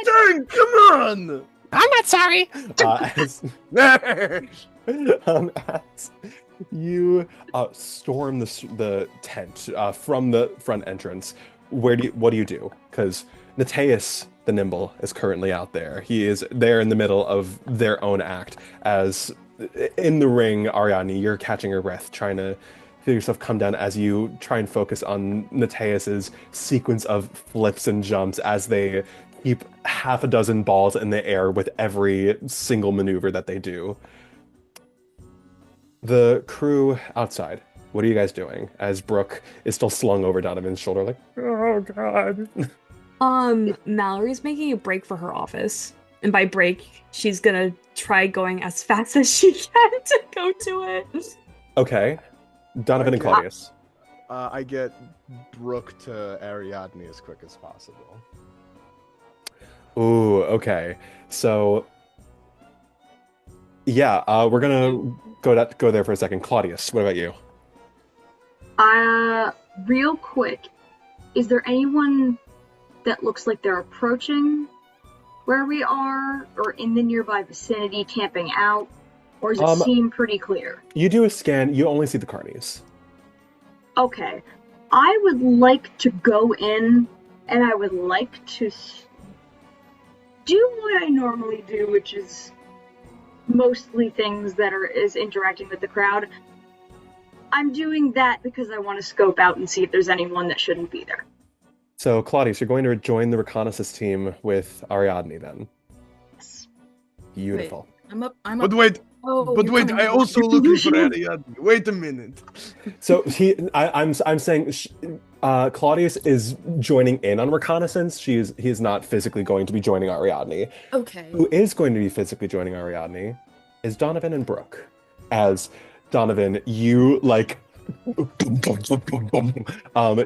time. Come on. I'm not sorry. As you storm the tent from the front entrance, what do you do? Because Nateus the Nimble is currently out there. He is there in the middle of their own act. As in the ring, Ariadne, you're catching your breath, trying to feel yourself come down as you try and focus on Nateus's sequence of flips and jumps as they keep half a dozen balls in the air with every single maneuver that they do. The crew outside. What are you guys doing? As Brooke is still slung over Donovan's shoulder, like, oh god. Mallory's making a break for her office. And by break, she's gonna try going as fast as she can to go to it. Okay. Donovan and Claudius. I get Brooke to Ariadne as quick as possible. Ooh, okay. So, yeah, we're gonna go there for a second. Claudius, what about you? Real quick, is there anyone that looks like they're approaching where we are, or in the nearby vicinity, camping out, or does it seem pretty clear? You do a scan, you only see the carnies. Okay. I would like to go in, and I would like to do what I normally do, which is mostly things that is interacting with the crowd. I'm doing that because I want to scope out and see if there's anyone that shouldn't be there. So, Claudius, you're going to join the reconnaissance team with Ariadne then. Yes. Beautiful. Wait, But wait, I also looking for Ariadne. Wait a minute. So I'm saying Claudius is joining in on reconnaissance. He is not physically going to be joining Ariadne. Okay. Who is going to be physically joining Ariadne is Donovan and Brooke. As Donovan, you like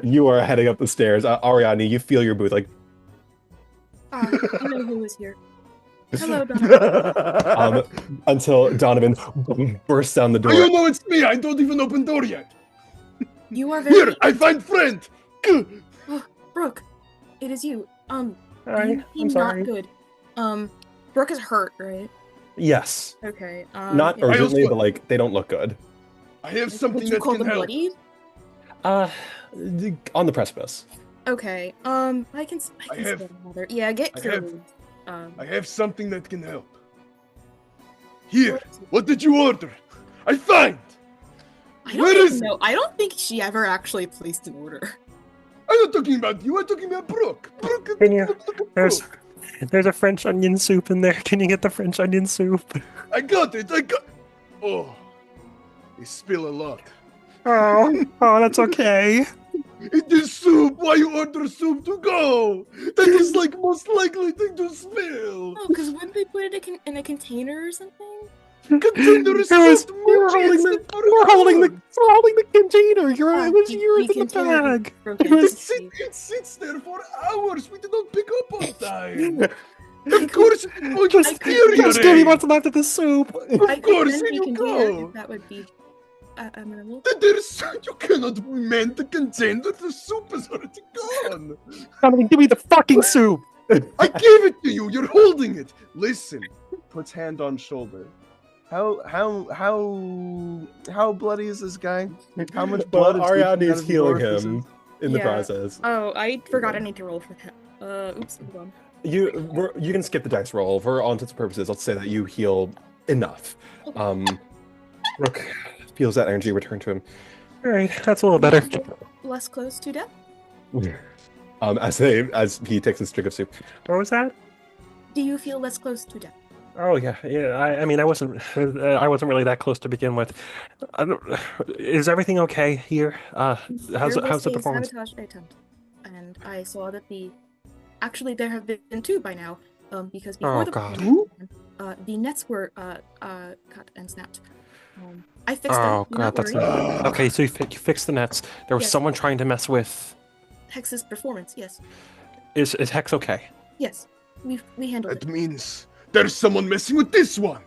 you are heading up the stairs. Ariadne, you feel your boot like. I know who was here. Hello, Donovan. Until Donovan bursts down the door. You know it's me. I don't even open door yet. You are very. Here, I find friend. Oh, Brooke, it is you. Hi, I'm sorry. Not good. Brooke is hurt, right? Yes. Okay. Not yeah. urgently, but like they don't look good. I have something Would you that call can them help. bloodied? On the precipice. Okay. I can have- spell another. Yeah, get I through. I have something that can help. Here, what did you order? I find. I Where don't is even know. I don't think she ever actually placed an order. I'm not talking about you. I'm talking about Brooke. Brooke. Can you? look at There's Brooke. there's a French onion soup in there. Can you get the French onion soup? I got it. Oh, you spill a lot. Oh, that's okay. It is soup. Why you order soup to go? That is like most likely thing to spill. Oh, because wouldn't they put it in a container or something? Container is We're soup. holding the container. It was yours in the bag. It sits there for hours. We did not pick up on time. Of course, oh, you Just give me what's left of the soup. Of course, here you go. That would be amenable. You cannot mend the container. The soup is already gone. Donovan, give me the fucking soup. I gave it to you. You're holding it. Listen. Puts hand on shoulder. How bloody is this guy? How much blood? Well, Ariadne is healing him in the Yeah. process. Oh, I forgot I need to roll for that. Oops, hold on. You can skip the dice roll. For all intents and purposes, let's say that you heal enough. Brooke feels that energy return to him. All right, that's a little better. Less close to death? As he takes his drink of soup. What was that? Do you feel less close to death? Oh yeah. I mean, I wasn't really that close to begin with. Is everything okay here? How's the performance? Sabotage attempt, and I saw that actually there have been two by now. Because before the nets were cut and snapped. I fixed them. Oh god, that's not... Okay. So you fixed the nets. There was someone trying to mess with Hex's performance. Yes. Is Hex okay? Yes. We handled That it. means there's someone messing with this one.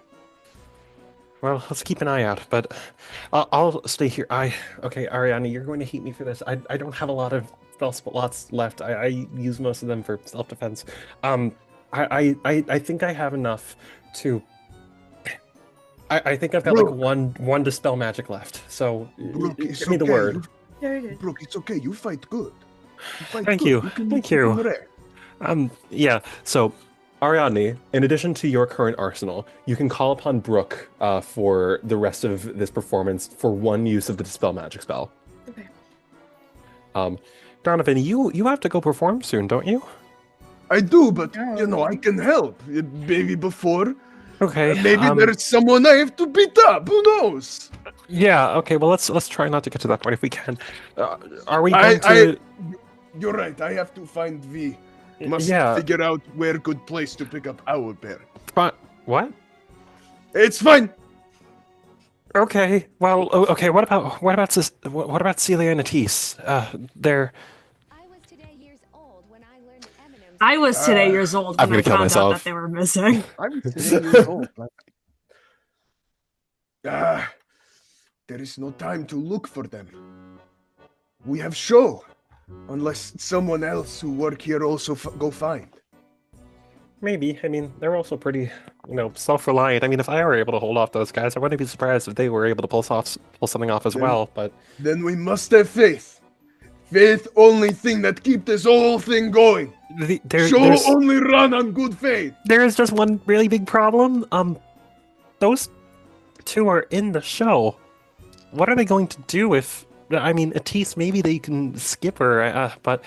Well, let's keep an eye out. But I'll stay here. Okay, Ariadne, you're going to hate me for this. I don't have a lot of spell slots left. I use most of them for self-defense. I think I have enough to. I think I've got like one dispel magic left. So Brooke, give me the word. Very good. Brooke, it's okay. You fight good. Thank you. Thank you. Yeah. So, Ariadne, in addition to your current arsenal, you can call upon Brooke for the rest of this performance for one use of the dispel magic spell. Okay. Donovan, you have to go perform soon, don't you? I do, but I can help. Maybe before. Okay. Maybe there's someone I have to beat up. Who knows? Yeah, okay, well let's try not to get to that point if we can. Are we going to You're right. I have to find V. Must Yeah. figure out where good place to pick up Owlbear. What? It's fine. Okay. Well, okay, what about Celia and Atis? They're I was today years old I'm when I gonna kill found out myself. that they were missing. I'm 10 years old. There is no time to look for them. We have show, unless someone else who work here also go find. Maybe. I mean, they're also pretty, self-reliant. I mean, if I were able to hold off those guys, I wouldn't be surprised if they were able to pull something off as well. But then we must have faith. Faith, only thing that keep this whole thing going. Show only run on good faith. There is just one really big problem. Those two are in the show. What are they going to do if? I mean, Atis, maybe they can skip her, but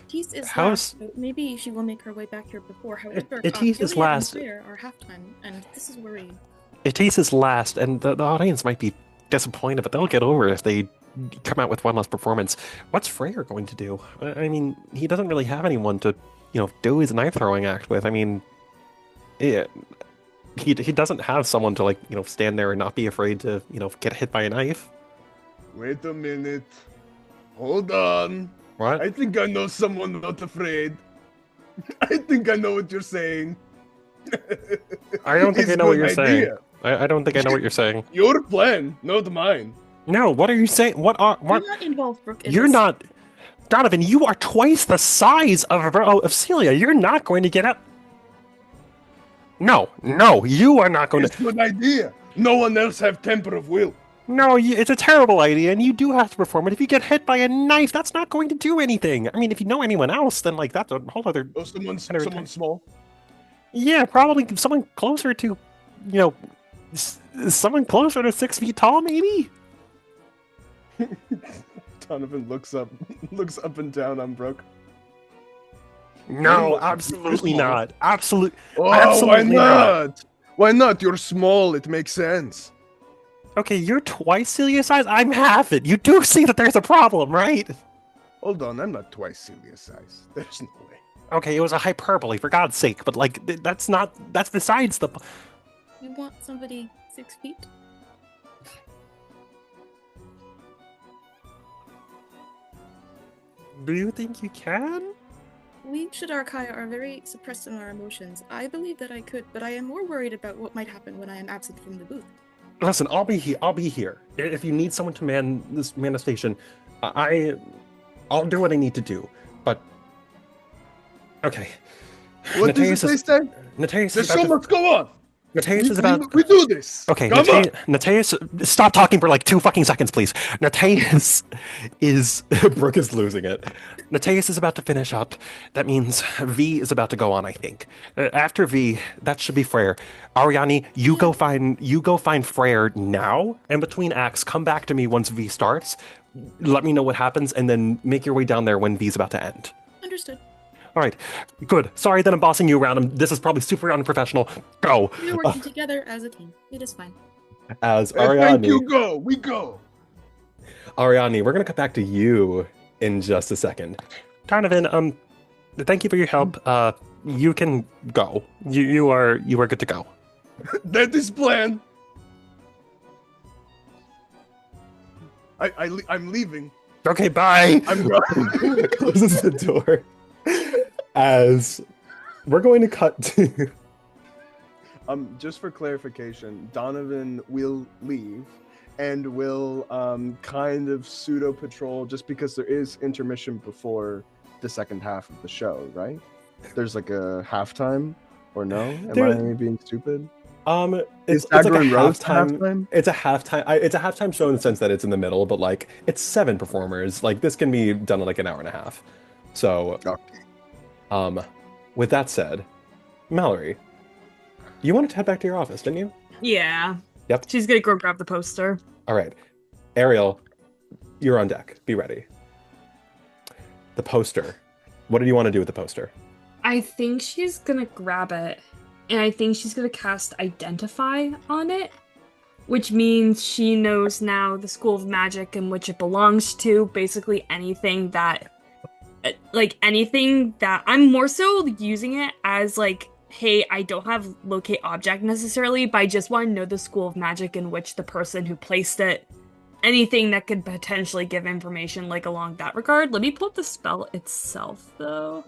Atis is how's last, so maybe she will make her way back here before. However, Atis is Gilead and last. Claire are halftime, and this is worrying. Atis is last, and the audience might be disappointed, but they'll get over it if they come out with one less performance. What's Freyr going to do? I mean, he doesn't really have anyone to, do his knife throwing act with. I mean, he doesn't have someone to stand there and not be afraid to get hit by a knife. Wait a minute. Hold on. What? I think I know someone not afraid. I think I know what you're saying. I don't think I know what you're saying. I don't think I know what you're saying. Your plan, not mine. No, what are you saying? What? You're not involved, Brooke. You're not. Donovan, you are twice the size of Celia. You're not going to get up. No, you are not going It's a good idea. No one else have temper of will. No, it's a terrible idea, and you do have to perform it. If you get hit by a knife, that's not going to do anything. I mean, if you know anyone else, then that's a whole other. Oh, someone small. Yeah, probably someone closer to, someone closer to 6 feet tall, maybe. Donovan looks up and down on Brooke. No, absolutely not. Absolutely Why not. not? Why not? You're small. It makes sense. Okay, you're twice Celia's size. I'm half it. You do see that there's a problem, right? Hold on, I'm not twice Celia's size. There's no way. Okay, it was a hyperbole, for God's sake. But that's besides the. You want somebody 6 feet? Do you think you can? We Shidarkai are very suppressed in our emotions. I believe that I could, but I am more worried about what might happen when I am absent from the booth. Listen, I'll be here. If you need someone to man the station, I'll do what I need to do. But okay. What does it say? Nataeus The show must go on. Nataeus is about. We do this. Okay, Nataeus, stop talking for 2 fucking seconds, please. Nataeus is. Brooke is losing it. Nataeus is about to finish up. That means V is about to go on, I think. After V, that should be Freyr. Ariane, you go find Freyr now, and between acts, come back to me once V starts. Let me know what happens, and then make your way down there when V's about to end. Understood. All right, good. Sorry that I'm bossing you around. This is probably super unprofessional. Go. We're working together as a team. It is fine. As Ariane, thank you. We go. Ariane, we're gonna come back to you in just a second. Donovan, thank you for your help. You can go. You are good to go. That is plan. I'm leaving. Okay, bye. I'm going. Closes the door. As we're going to cut to. Just for clarification, Donovan will leave and will kind of pseudo patrol just because there is intermission before the second half of the show, right? There's a halftime, or no? Am I being stupid? It's like a halftime. It's a halftime. It's a halftime show in the sense that it's in the middle, but it's 7 performers. This can be done in an hour and a half. So, with that said, Mallory, you wanted to head back to your office, didn't you? Yeah. Yep. She's gonna go grab the poster. All right, Arielle, you're on deck. Be ready. The poster. What do you want to do with the poster? I think she's gonna grab it, and I think she's gonna cast Identify on it. which means she knows now the school of magic in which it belongs to. Basically anything that I'm more so using it as like, hey, I don't have locate object necessarily, but I just want to know the school of magic in which the person who placed it, anything that could potentially give information like along that regard. Let me pull up the spell itself though.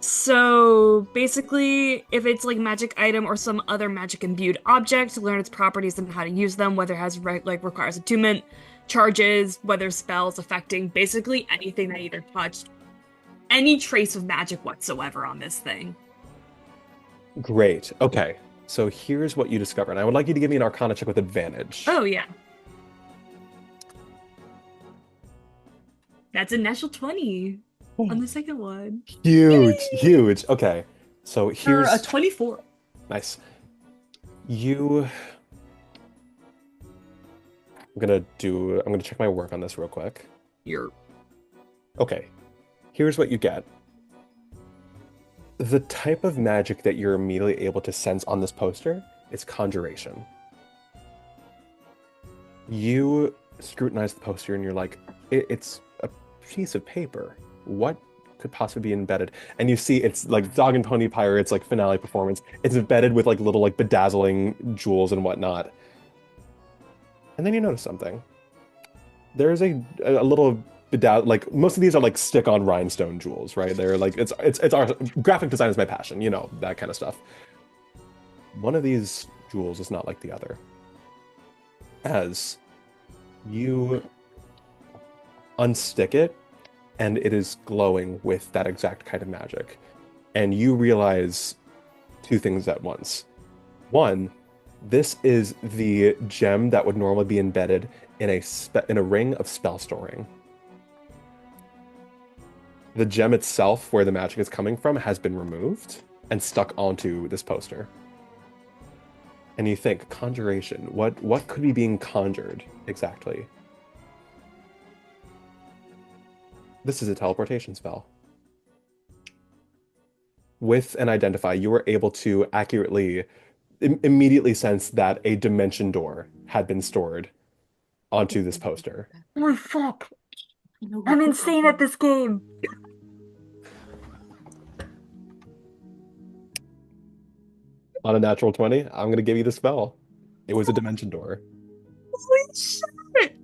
So basically, if it's like magic item or some other magic imbued object, learn its properties and how to use them, whether it has requires attunement, charges, whether spells affecting basically anything that either touched any trace of magic whatsoever on this thing. Great. Okay. So here's what you discover, and I would like you to give me an Arcana check with advantage. Oh yeah. That's a natural 20 on the second one. Huge, huge. Okay. So here's a 24. Nice. I'm gonna check my work on this real quick. Okay. Here's what you get. The type of magic that you're immediately able to sense on this poster is conjuration. You scrutinize the poster and you're like, it's a piece of paper. What could possibly be embedded? And you see it's like Dog and Pony Pirates like finale performance. It's embedded with like little like bedazzling jewels and whatnot. And then you notice something. There's a little like most of these are like stick-on rhinestone jewels, right? They're like it's our graphic design is my passion, you know, that kind of stuff. One of these jewels is not like the other. As you unstick it, and it is glowing with that exact kind of magic. And you realize two things at once. One, this is the gem that would normally be embedded in a ring of spell storing. The gem itself, where the magic is coming from, has been removed and stuck onto this poster. And you think, conjuration, what could be being conjured exactly? This is a teleportation spell. With an identify, you were able to accurately, immediately sense that a dimension door had been stored onto this poster. Oh fuck! I'm insane at this game. On a natural 20, I'm going to give you the spell. It was a dimension door. Holy shit!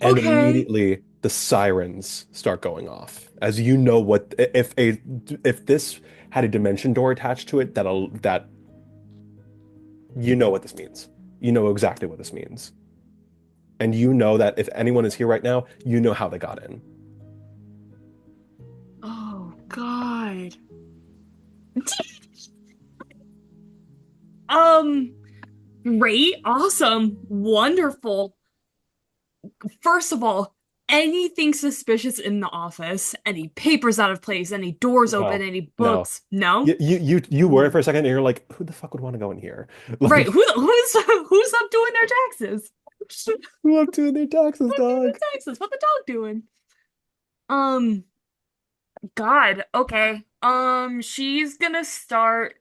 And Okay. immediately the sirens start going off. As you know what if this had a dimension door attached to it, that you know what this means. You know exactly what this means. And you know that if anyone is here right now, you know how they got in. Oh god. Great, awesome, wonderful. First of all, anything suspicious in the office, any papers out of place, any doors open, any books, no? You were for a second and you're like, who the fuck would want to go in here? Like, Right, who's up doing their taxes? who up doing their taxes, dog? Taxes, what the dog doing? God, okay. She's gonna start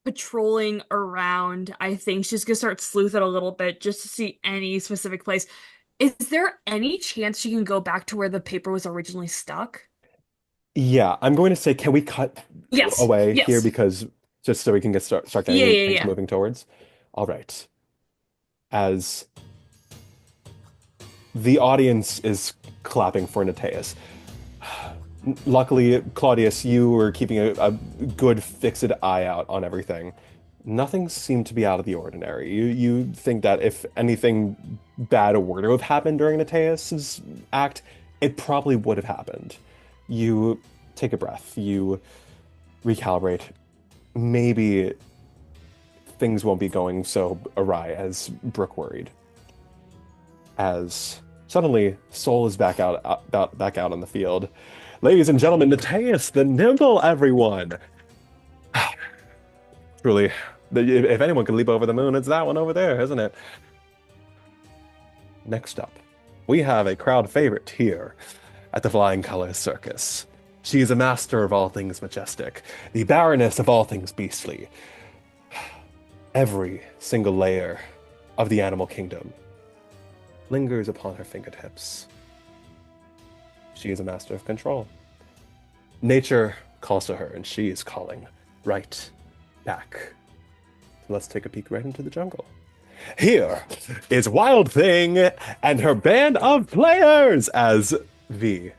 patrolling around. I think she's gonna start sleuthing a little bit just to see any specific place. Is there any chance she can go back to where the paper was originally stuck? Yeah, I'm going to say, can we cut away yes. here because just so we can start getting things moving towards. All right. As the audience is clapping for Nateus. Luckily, Claudius, you were keeping a good fixed eye out on everything. Nothing seemed to be out of the ordinary. You think that if anything bad were to have happened during Nateus's act, it probably would have happened. You take a breath. You recalibrate. Maybe things won't be going so awry as Brooke worried. As suddenly, Sol is back out on the field. Ladies and gentlemen, Nateus the Nimble, everyone! Truly, if anyone can leap over the moon, it's that one over there, isn't it? Next up, we have a crowd favorite here at the Flying Colors Circus. She is a master of all things majestic, the baroness of all things beastly. Every single layer of the animal kingdom lingers upon her fingertips. She is a master of control. Nature calls to her, and she is calling right back. Let's take a peek right into the jungle. Here is Wild Thing and her band of players as V.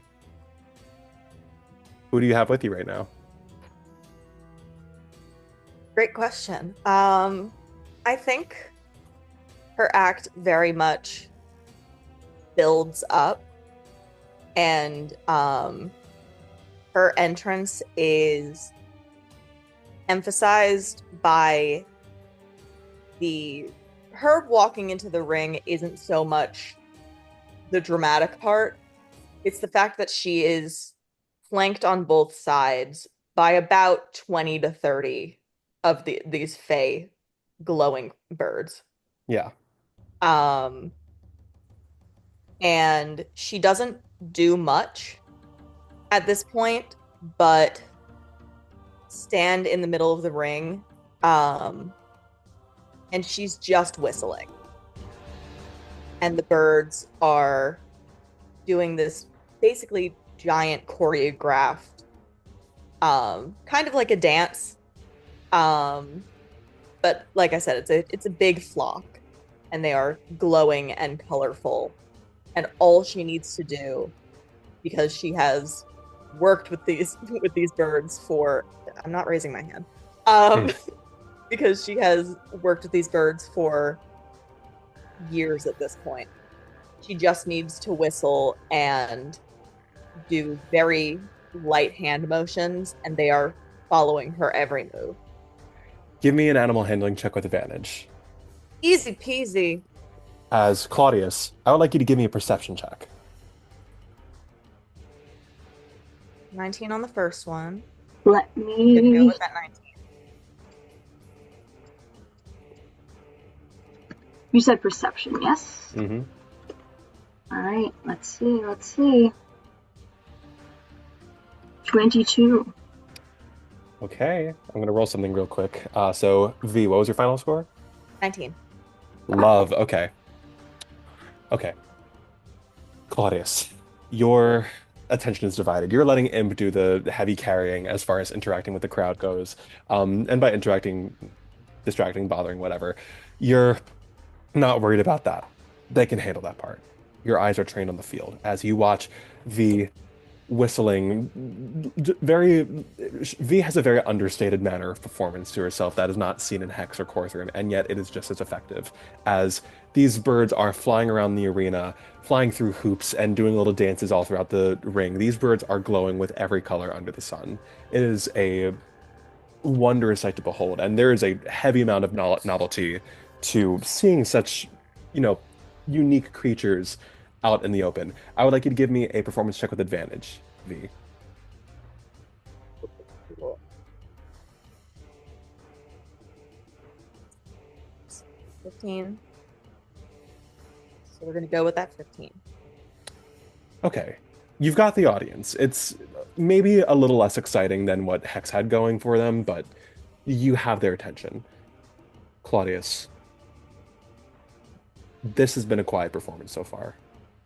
Who do you have with you right now? Great question. I think her act very much builds up, and her entrance is emphasized by her walking into the ring isn't so much the dramatic part. It's the fact that she is flanked on both sides by about 20 to 30 of these fey glowing birds. Yeah. And she doesn't do much at this point, but stand in the middle of the ring, and she's just whistling. And the birds are doing this basically giant choreographed, kind of like a dance. But like I said, it's a big flock, and they are glowing and colorful. And all she needs to do, because she has worked with these birds for, I'm not raising my hand, because she has worked with these birds for years at this point. She just needs to whistle and do very light hand motions, and they are following her every move. Give me an animal handling check with advantage. Easy peasy. As Claudius, I would like you to give me a perception check. 19 on the first one. Let Good to me. go with that 19. You said perception, yes? Mm-hmm. All right, let's see. 22. Okay, I'm going to roll something real quick. So, V, what was your final score? 19. Love, okay. Okay. Claudius, your attention is divided. You're letting Imp do the heavy carrying as far as interacting with the crowd goes. And by interacting, distracting, bothering, whatever, you're not worried about that. They can handle that part. Your eyes are trained on the field as you watch V whistling. V has a very understated manner of performance to herself that is not seen in Hex or Corthron, and yet it is just as effective as these birds are flying around the arena, flying through hoops and doing little dances all throughout the ring. These birds are glowing with every color under the sun. It is a wondrous sight to behold, and there is a heavy amount of novelty to seeing such, unique creatures out in the open. I would like you to give me a performance check with advantage, V. Cool. 15. So we're going to go with that 15. Okay. You've got the audience. It's maybe a little less exciting than what Hex had going for them, but you have their attention. Claudius, this has been a quiet performance so far.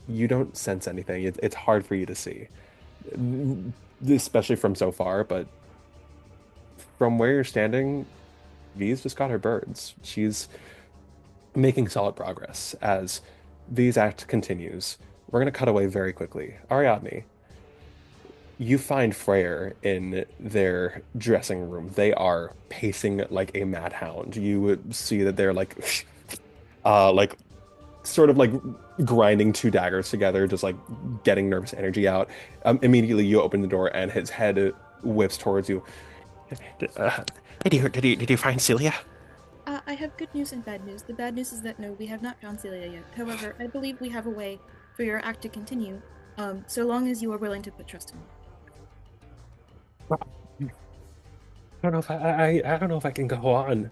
You don't sense anything. It's hard for you to see, especially from so far, but from where you're standing, V's just got her birds. She's making solid progress. As V's act continues, we're going to cut away very quickly. Ariadne, you find Freyr in their dressing room. They are pacing like a mad hound. You would see that they're like sort of like grinding two daggers together, just like getting nervous energy out. Immediately you open the door and his head whips towards you. Did you find Celia? I have good news and bad news. The bad news is that no, we have not found Celia yet. However, I believe we have a way for your act to continue, so long as you are willing to put trust in me. I don't know if I don't know if I can go on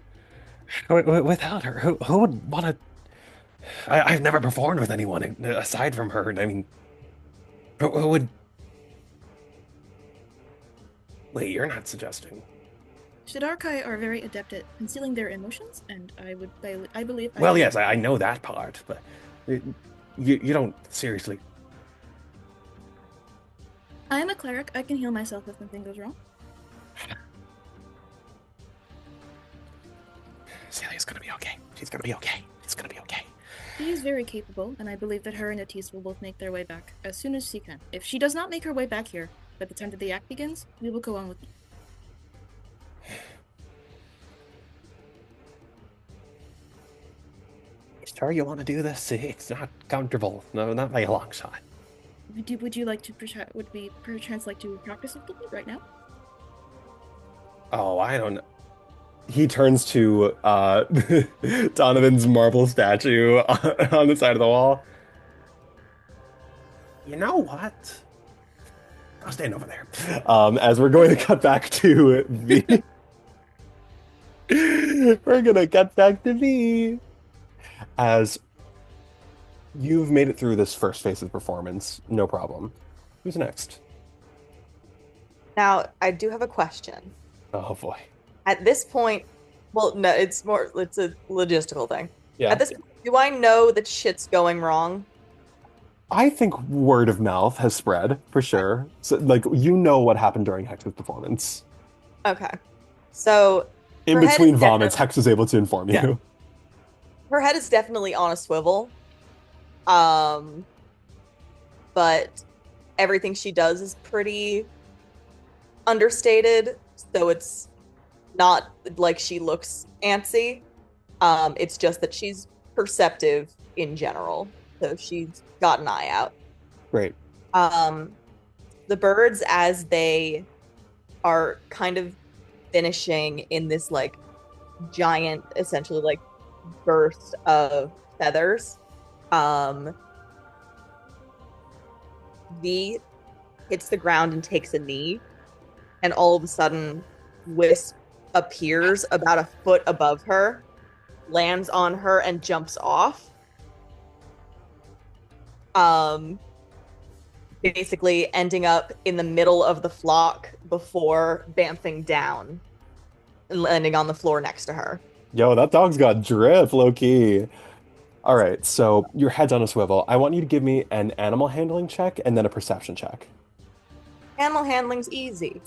without her. Who would want to? I've never performed with anyone aside from her. I mean, who would? Wait, you're not suggesting. Shidarkai are very adept at concealing their emotions, and I believe. Well, yes, I know that part, but you don't seriously. I am a cleric. I can heal myself if something goes wrong. Celia's gonna be okay. She's gonna be okay. It's gonna be okay. She is very capable, and I believe that her and Atis will both make their way back as soon as she can. If she does not make her way back here by the time that the act begins, we will go on with. Sure, you want to do this? It's not comfortable. No, not by a long shot. Would you like to would we perchance like to practice a little bit right now? Oh, I don't know. He turns to Donovan's marble statue on the side of the wall. You know what? I'll stand over there. As we're going to cut back to V. We're gonna cut back to V. As you've made it through this first phase of the performance, no problem. Who's next? Now, I do have a question. Oh boy. At this point, well, no, it's a logistical thing. Yeah. At this point, do I know that shit's going wrong? I think word of mouth has spread for sure. So, like, you know what happened during Hex's performance. Okay. So In between vomits, Hex was able to inform you. Her head is definitely on a swivel. But everything she does is pretty understated, so it's not like she looks antsy. It's just that she's perceptive in general, so she's got an eye out. Great. The birds, as they are kind of finishing in this like giant, essentially like burst of feathers, V hits the ground and takes a knee, and all of a sudden Wisp appears about a foot above her, lands on her, and jumps off. Basically ending up in the middle of the flock before bamfing down and landing on the floor next to her. Yo, that dog's got drip, low-key. All right, so your head's on a swivel. I want you to give me an animal handling check and then a perception check. Animal handling's easy.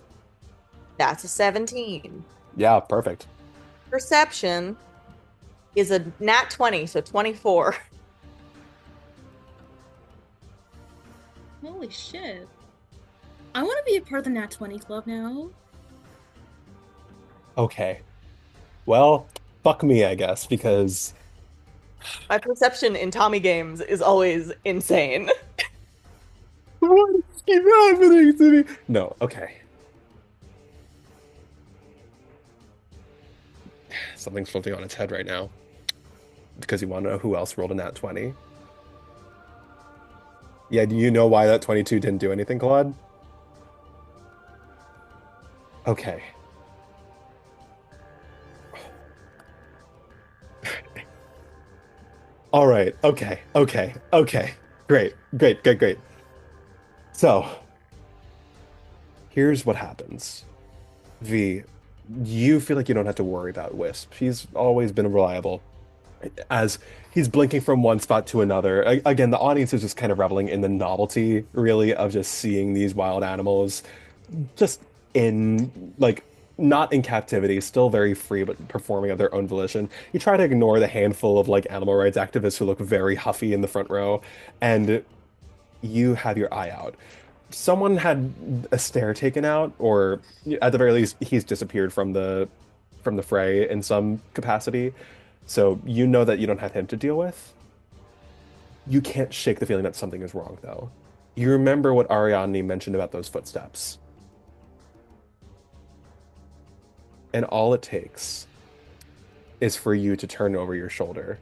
That's a 17. Yeah, perfect. Perception is a nat 20, so 24. Holy shit. I want to be a part of the Nat 20 club now. Okay. Well, fuck me, I guess, because... My perception in Tommy games is always insane. What is happening to me? No, okay. Something's flipping on its head right now. Because you want to know who else rolled a nat 20? Yeah, do you know why that 22 didn't do anything, Claude? Okay. All right. Okay. Great. So, here's what happens. V, you feel like you don't have to worry about Wisp. He's always been reliable. As he's blinking from one spot to another. Again, the audience is just kind of reveling in the novelty, really, of just seeing these wild animals just in, like, not in captivity, still very free, but performing of their own volition. You try to ignore the handful of, like, animal rights activists who look very huffy in the front row, and you have your eye out. Someone had a stare taken out, or at the very least, he's disappeared from the fray in some capacity. So you know that you don't have him to deal with. You can't shake the feeling that something is wrong, though. You remember what Ariadne mentioned about those footsteps. And all it takes is for you to turn over your shoulder,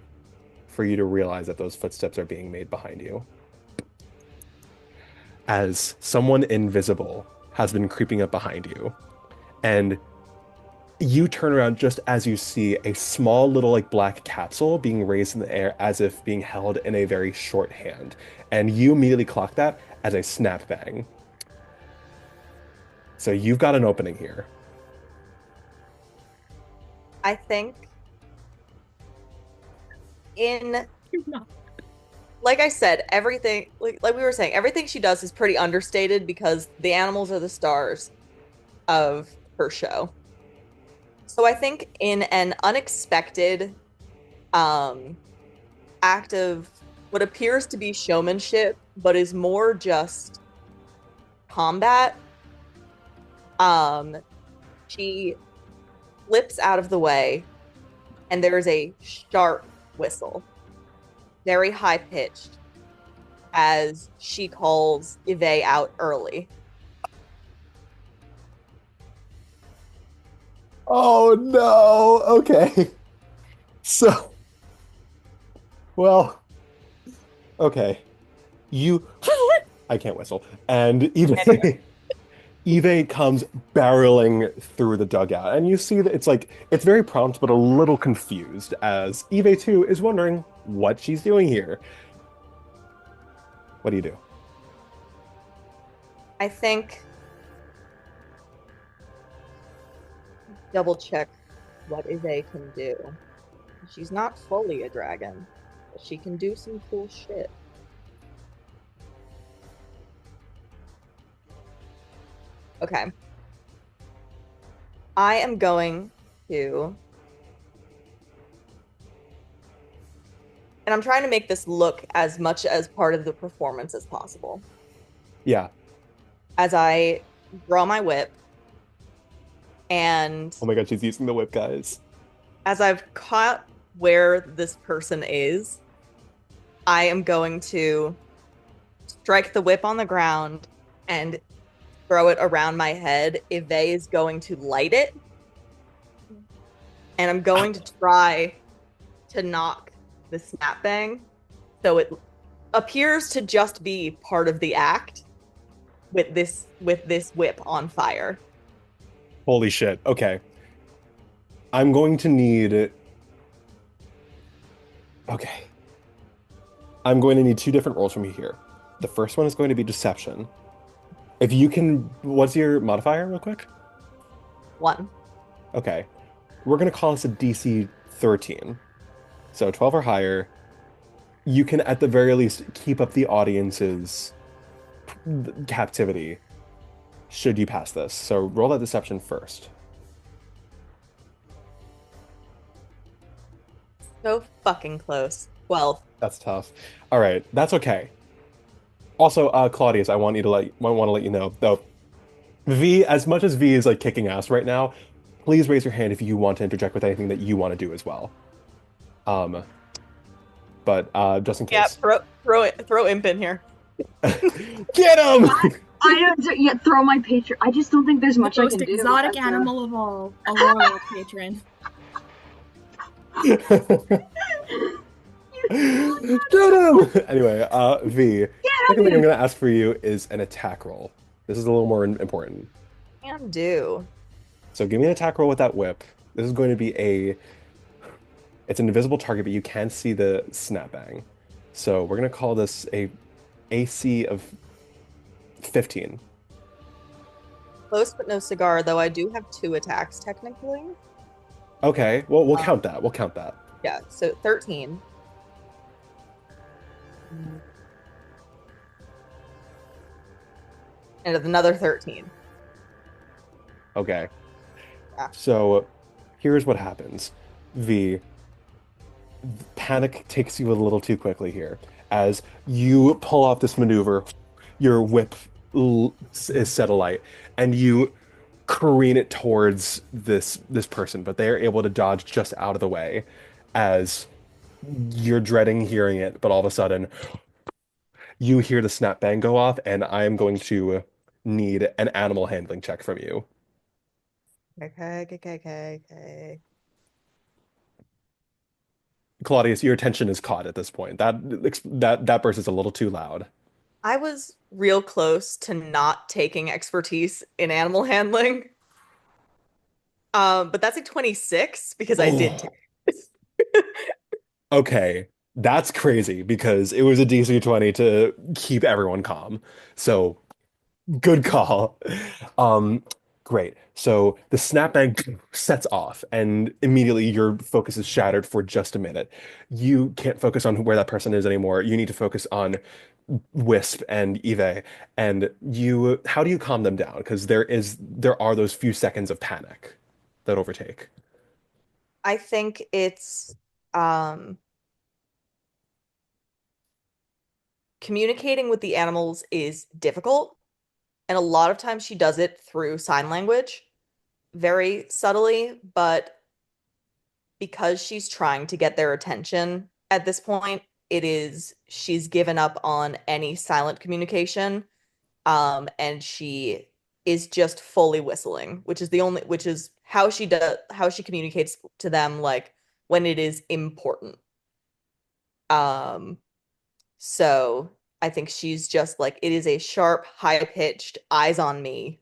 for you to realize that those footsteps are being made behind you. As someone invisible has been creeping up behind you, and you turn around just as you see a small little like black capsule being raised in the air as if being held in a very short hand. And you immediately clock that as a snap bang. So you've got an opening here. I think like I said, everything like we were saying, everything she does is pretty understated because the animals are the stars of her show. So I think in an unexpected act of what appears to be showmanship, but is more just combat, she flips out of the way and there is a sharp whistle, very high pitched, as she calls Eve out early. Oh no. Okay. So, well, okay. I can't whistle. And Eve comes barreling through the dugout, and you see that it's very prompt but a little confused as Eve too is wondering what she's doing here. What do you do? I think double check what Eve can do. She's not fully a dragon, but she can do some cool shit. Okay. I am going to... And I'm trying to make this look as much as part of the performance as possible. Yeah. As I draw my whip, and... Oh my god, she's using the whip, guys. As I've caught where this person is, I am going to strike the whip on the ground and throw it around my head. Eve is going to light it, and I'm going to try to knock the snap bang so it appears to just be part of the act with this whip on fire. Holy shit. Okay. I'm going to need... Okay. I'm going to need 2 different rolls from you here. The first one is going to be deception. If you can... What's your modifier, real quick? 1. Okay. We're going to call this a DC 13. So 12 or higher. You can, at the very least, keep up the audience's captivity should you pass this. So roll that deception first. So fucking close. 12. That's tough. All right, that's okay. Also, Claudius, I want to let you know though. V, as much as V is like kicking ass right now, please raise your hand if you want to interject with anything that you want to do as well. But just in case. Yeah, throw Imp in here. Get him! I don't yet throw my patron. I just don't think there's much I Most can do. exotic animal of all, Aurora patron. Get him! Anyway, V. Second thing I'm going to ask for you is an attack roll. This is a little more important. Can do. So give me an attack roll with that whip. This is going to be it's an invisible target, but you can see the snapbang. So we're going to call this a AC of 15. Close but no cigar, though I do have 2 attacks technically. Okay, well, we'll count that. We'll count that. Yeah, so 13. And another 13. Okay. Yeah. So here's what happens. V, panic takes you a little too quickly here. As you pull off this maneuver, your whip is set alight, and you careen it towards this person, but they are able to dodge just out of the way as you're dreading hearing it, but all of a sudden you hear the snap bang go off, and I am going to need an animal handling check from you. Okay. Claudius, your attention is caught at this point. That burst is a little too loud. I was real close to not taking expertise in animal handling. But that's a 26 because I did take it. Okay, that's crazy because it was a DC 20 to keep everyone calm. So Good call. Um, Great. So the snapback sets off, and immediately your focus is shattered for just a minute. You can't focus on where that person is anymore. You need to focus on Wisp and Eve. And how do you calm them down? Because there are those few seconds of panic that overtake. I think it's communicating with the animals is difficult, and a lot of times she does it through sign language, very subtly, but because she's trying to get their attention at this point, she's given up on any silent communication, and she is just fully whistling, which is how she communicates to them, like when it is important. So I think she's just like, it is a sharp, high-pitched, eyes on me,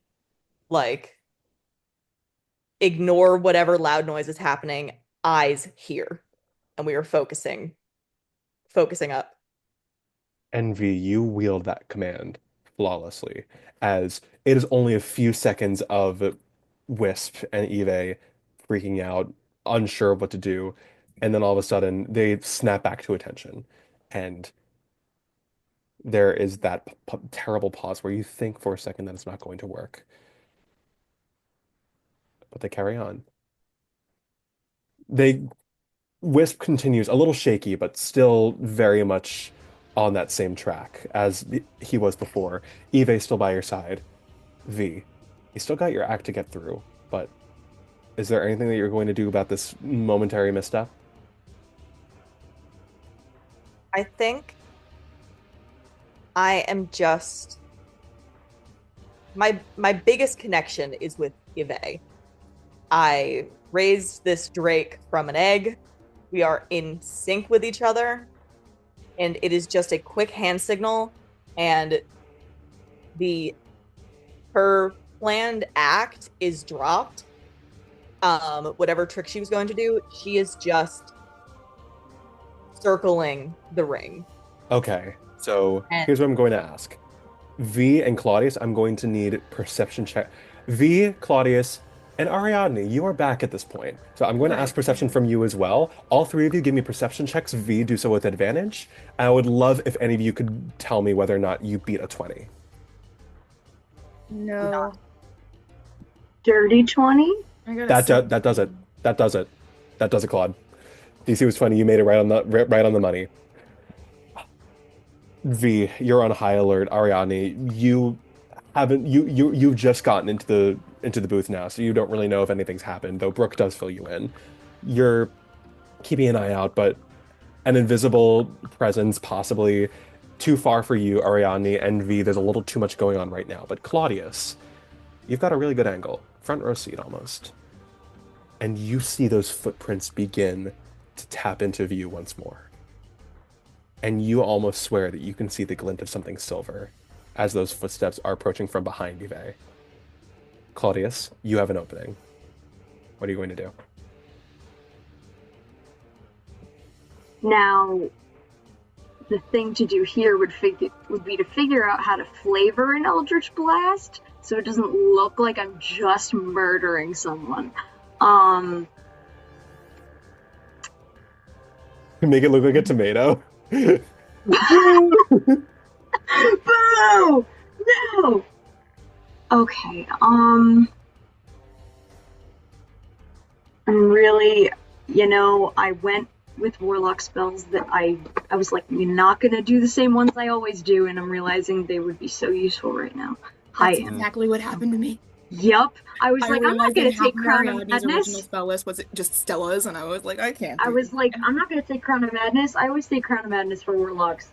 like ignore whatever loud noise is happening, eyes here. And we are focusing up. Envy, you wield that command flawlessly, as it is only a few seconds of Wisp and Eve freaking out, unsure of what to do, and then all of a sudden they snap back to attention, and there is that terrible pause where you think for a second that it's not going to work, but they carry on. They Wisp continues a little shaky, but still very much on that same track as he was before. Eve still by your side. V, you still got your act to get through, but is there anything that you're going to do about this momentary misstep? I think I am just my biggest connection is with Eve. I raised this drake from an egg. We are in sync with each other, and it is just a quick hand signal, and her planned act is dropped. Whatever trick she was going to do, she is just circling the ring. Okay, so here's what I'm going to ask. V and Claudius, I'm going to need perception check. V, Claudius, and Ariadne, you are back at this point. So I'm going to ask perception from you as well. All three of you give me perception checks. V, do so with advantage. I would love if any of you could tell me whether or not you beat a 20. No. Dirty 20? That does it. That does it. That does it, Claude. DC was 20. You made it right on the money. V, you're on high alert. Ariadne, you've just gotten into the booth now, so you don't really know if anything's happened, though Brooke does fill you in. You're keeping an eye out, but an invisible presence, possibly too far for you, Ariadne, and V, there's a little too much going on right now. But Claudius, you've got a really good angle. Front row seat almost. And you see those footprints begin to tap into view once more. And you almost swear that you can see the glint of something silver as those footsteps are approaching from behind Eve. Claudius, you have an opening. What are you going to do? Now, the thing to do here would be to figure out how to flavor an Eldritch Blast so it doesn't look like I'm just murdering someone. Make it look like a tomato. Boo! No! Okay, I'm really, I went with warlock spells that I was like, you're not gonna do the same ones I always do, and I'm realizing they would be so useful right now. That's exactly what happened to me. Yep. I was like, I'm not gonna take Crown of Ariadne's Madness. original spell list was just Stella's, and I was like, I can't. I was like, I'm not gonna take Crown of Madness. I always take Crown of Madness for warlocks.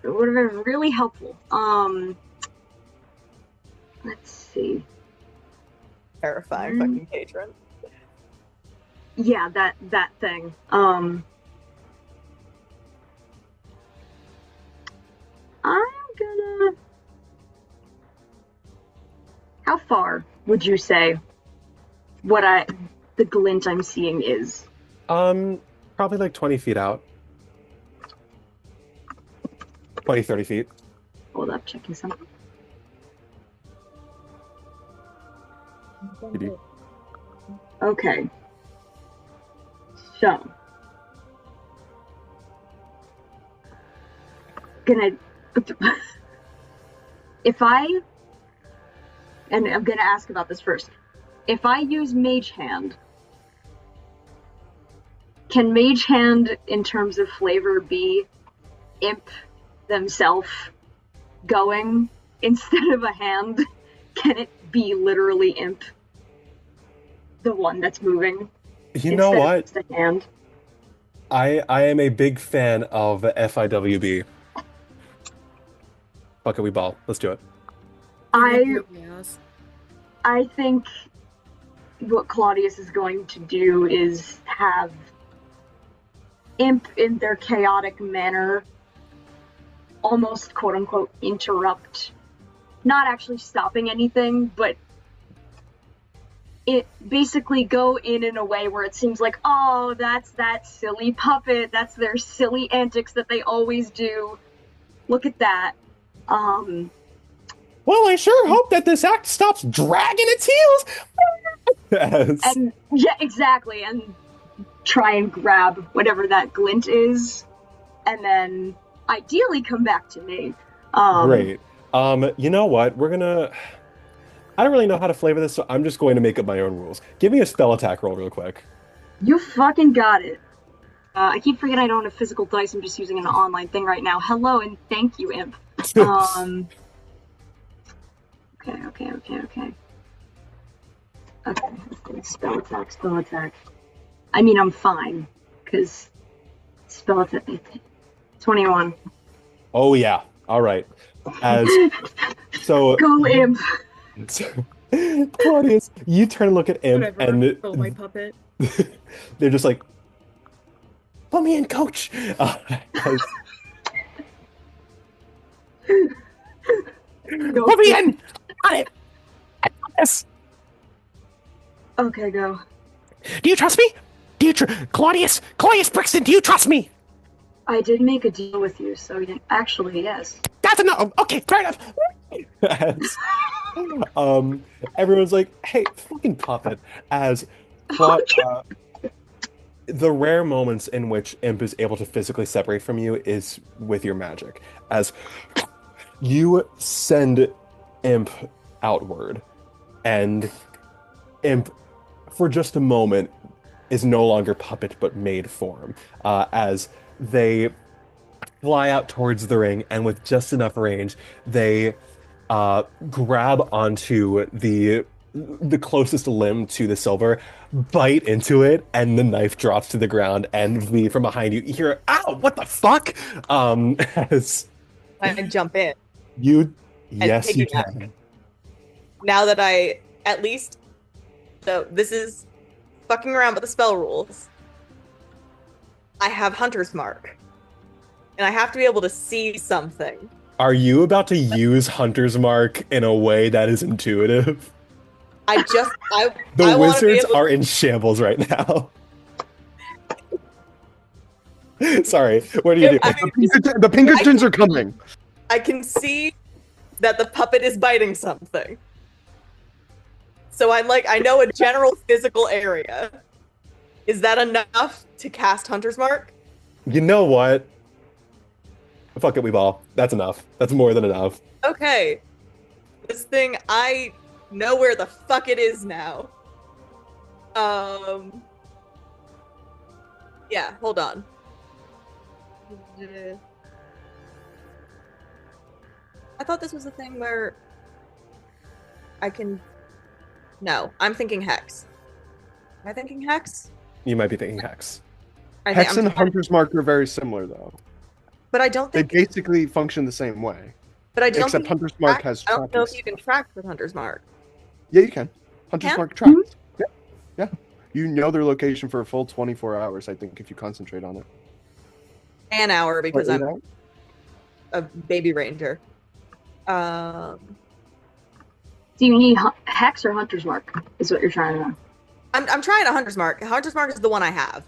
It would have been really helpful. Let's see. Terrifying fucking patron. Yeah, that thing. I'm gonna. How far would you say the glint I'm seeing is? Probably like 20 feet out. 20, 30 feet. Hold up, checking something. Okay. So. And I'm gonna ask about this first. If I use Mage Hand, can Mage Hand, in terms of flavor, be imp themselves going instead of a hand? Can it be literally imp, the one that's moving? You know what? Instead of just a hand? I am a big fan of FIWB. Bucket we ball. Let's do it. I think what Claudius is going to do is have imp in their chaotic manner almost quote-unquote interrupt, not actually stopping anything, but it basically go in a way where it seems like, oh, that's that silly puppet, that's their silly antics that they always do. Look at that. Well, I sure hope that this act stops dragging its heels. Yes. And yeah, exactly, and try and grab whatever that glint is, and then ideally come back to me. Great. You know what? I don't really know how to flavor this, so I'm just going to make up my own rules. Give me a spell attack roll real quick. You fucking got it. I keep forgetting I don't have physical dice. I'm just using an online thing right now. Hello and thank you, Imp. Okay. Okay, spell attack. I mean, I'm fine, because spell attack, 21. Oh, yeah. All right. So go, Imp. Claudius, you turn and look at Imp, and my puppet. They're just like, put me in, coach. Put me in. Got it. Yes. Okay, go. Do you trust me? Claudius Brixton, do you trust me? I did make a deal with you, so actually, yes. That's enough. Okay, fair enough. Everyone's like, hey, fucking puppet. As the rare moments in which Imp is able to physically separate from you is with your magic. As you send Imp outward, and Imp, for just a moment, is no longer puppet but maid form, as they fly out towards the ring, and with just enough range, they grab onto the closest limb to the silver, bite into it, and the knife drops to the ground, and V, from behind you, hear, ow, what the fuck? As I jump in. Yes, you can. Now that I, at least, so this is fucking around with the spell rules. I have Hunter's Mark. And I have to be able to see something. Are you about to use Hunter's Mark in a way that is intuitive? The wizards are in shambles right now. Sorry, what do you do? The Pinkertons are coming. I can see that the puppet is biting something. So I'm like, I know a general physical area. Is that enough to cast Hunter's Mark? You know what? Fuck it, we ball. That's enough. That's more than enough. Okay. This thing, I know where the fuck it is now. Yeah, hold on. I thought this was a thing where I can... No, I'm thinking Hex. Am I thinking Hex? You might be thinking Hex. Hex and Hunter's Mark are very similar, though. But I don't think... They basically function the same way. But I don't Except think Hunter's Mark has I don't know if tracking. you can track with Hunter's Mark. Yeah, you can. Hunter's Mark tracks. Yeah. You know their location for a full 24 hours, I think, if you concentrate on it. An hour, because Wait, I'm a baby ranger. Do you need Hex or Hunter's Mark, is what you're trying to know? I'm trying a Hunter's Mark. Hunter's Mark is the one I have.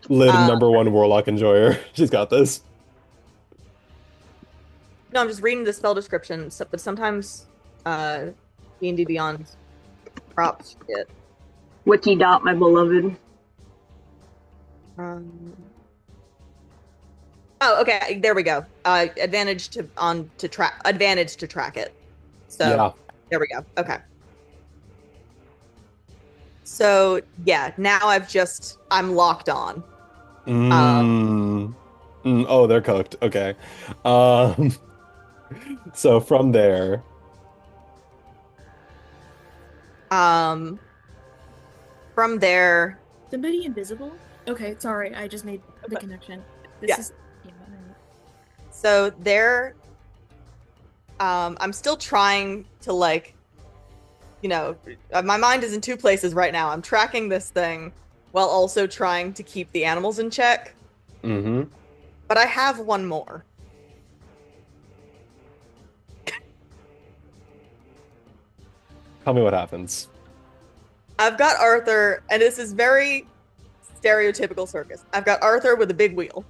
Lid, #1 Warlock Enjoyer. She's got this. No, I'm just reading the spell description, but sometimes D&D Beyond props shit. Wiki dot, my beloved. Oh, okay. There we go. Advantage to track it. So Yeah. there we go. Okay. So yeah, now I'm locked on. Oh, they're cooked. Okay. So from there, Somebody invisible? Okay, sorry, I just made the connection. This Yeah. is So there, I'm still trying to my mind is in two places right now. I'm tracking this thing while also trying to keep the animals in check. mm-hmm. But I have one more. Tell me what happens. I've got Arthur, and this is very stereotypical circus. I've got Arthur with a big wheel.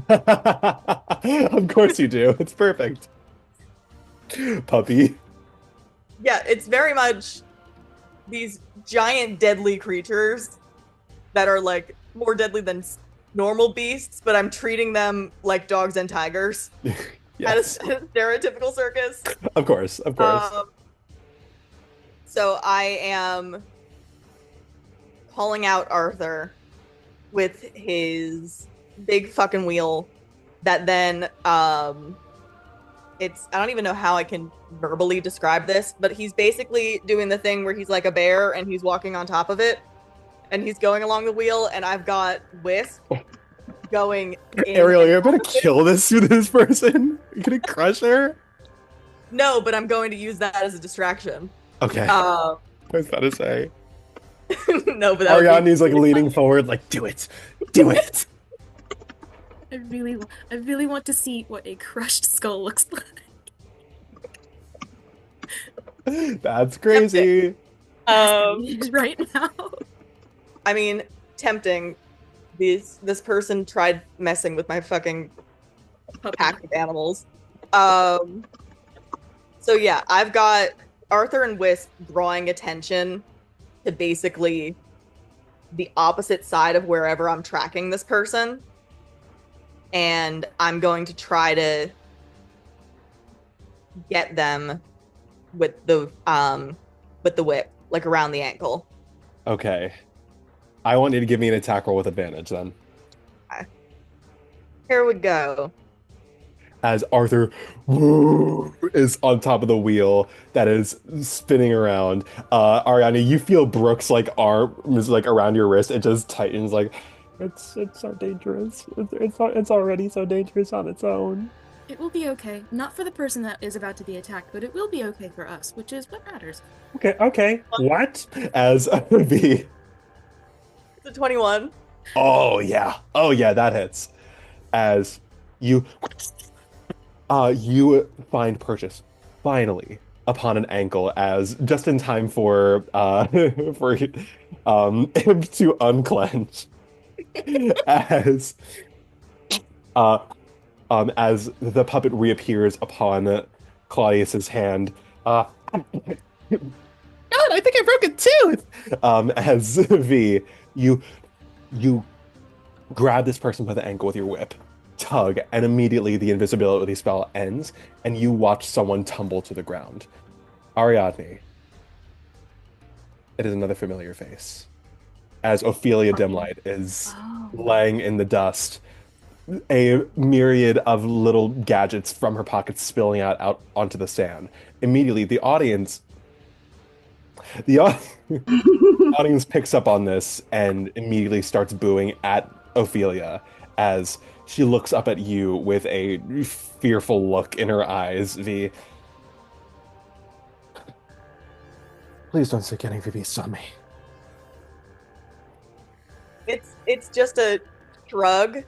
Of course you do. It's perfect. Puppy. Yeah, it's very much these giant deadly creatures that are like more deadly than normal beasts, but I'm treating them like dogs and tigers. Yes. At a stereotypical circus. Of course. So I am calling out Arthur with his big fucking wheel that then I don't even know how I can verbally describe this, but he's basically doing the thing where he's like a bear and he's walking on top of it and he's going along the wheel, and I've got Wisp going in. Arielle, you're about to kill this person? You're gonna crush her? No, but I'm going to use that as a distraction. Okay. I was about to say. No, but Ariadne's like leaning forward, like, do it. Do it. I really want to see what a crushed skull looks like. That's crazy. Right now. I mean, tempting. This person tried messing with my fucking pack of animals. So yeah, I've got Arthur and Wisp drawing attention to basically the opposite side of wherever I'm tracking this person. And I'm going to try to get them with the whip, like around the ankle. Okay. I want you to give me an attack roll with advantage then. Okay. Here we go. As Arthur is on top of the wheel that is spinning around, Ariana, you feel Brooke's like arm is like around your wrist. It just tightens like, it's so dangerous. It's already so dangerous on its own. It will be okay. Not for the person that is about to be attacked, but it will be okay for us, which is what matters. Okay. What? As V. It's a 21. Oh yeah, that hits. As you find purchase finally upon an ankle, as just in time for him to unclench. As the puppet reappears upon Claudius's hand. God, I think I broke a tooth. As V, you grab this person by the ankle with your whip, tug, and immediately the invisibility spell ends, and you watch someone tumble to the ground. Ariadne. It is another familiar face. As Ophelia Dimlight is laying in the dust, a myriad of little gadgets from her pockets spilling out onto the sand. Immediately, the audience picks up on this and immediately starts booing at Ophelia as she looks up at you with a fearful look in her eyes. V, please don't stick any of your beasts on me. It's just a shrug,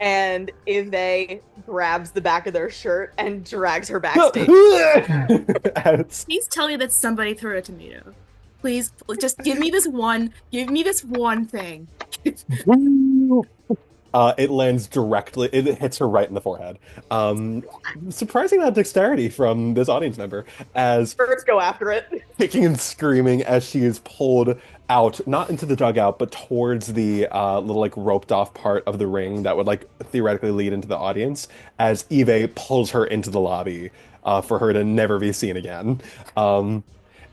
and Eve grabs the back of their shirt and drags her backstage. Please tell me that somebody threw a tomato. Please, just give me this one thing. It lands directly, it hits her right in the forehead. Um, Surprising that dexterity from this audience member as Birds go after it. kicking and screaming as she is pulled out, not into the dugout, but towards the little like roped off part of the ring that would like theoretically lead into the audience as Eve pulls her into the lobby for her to never be seen again. Um,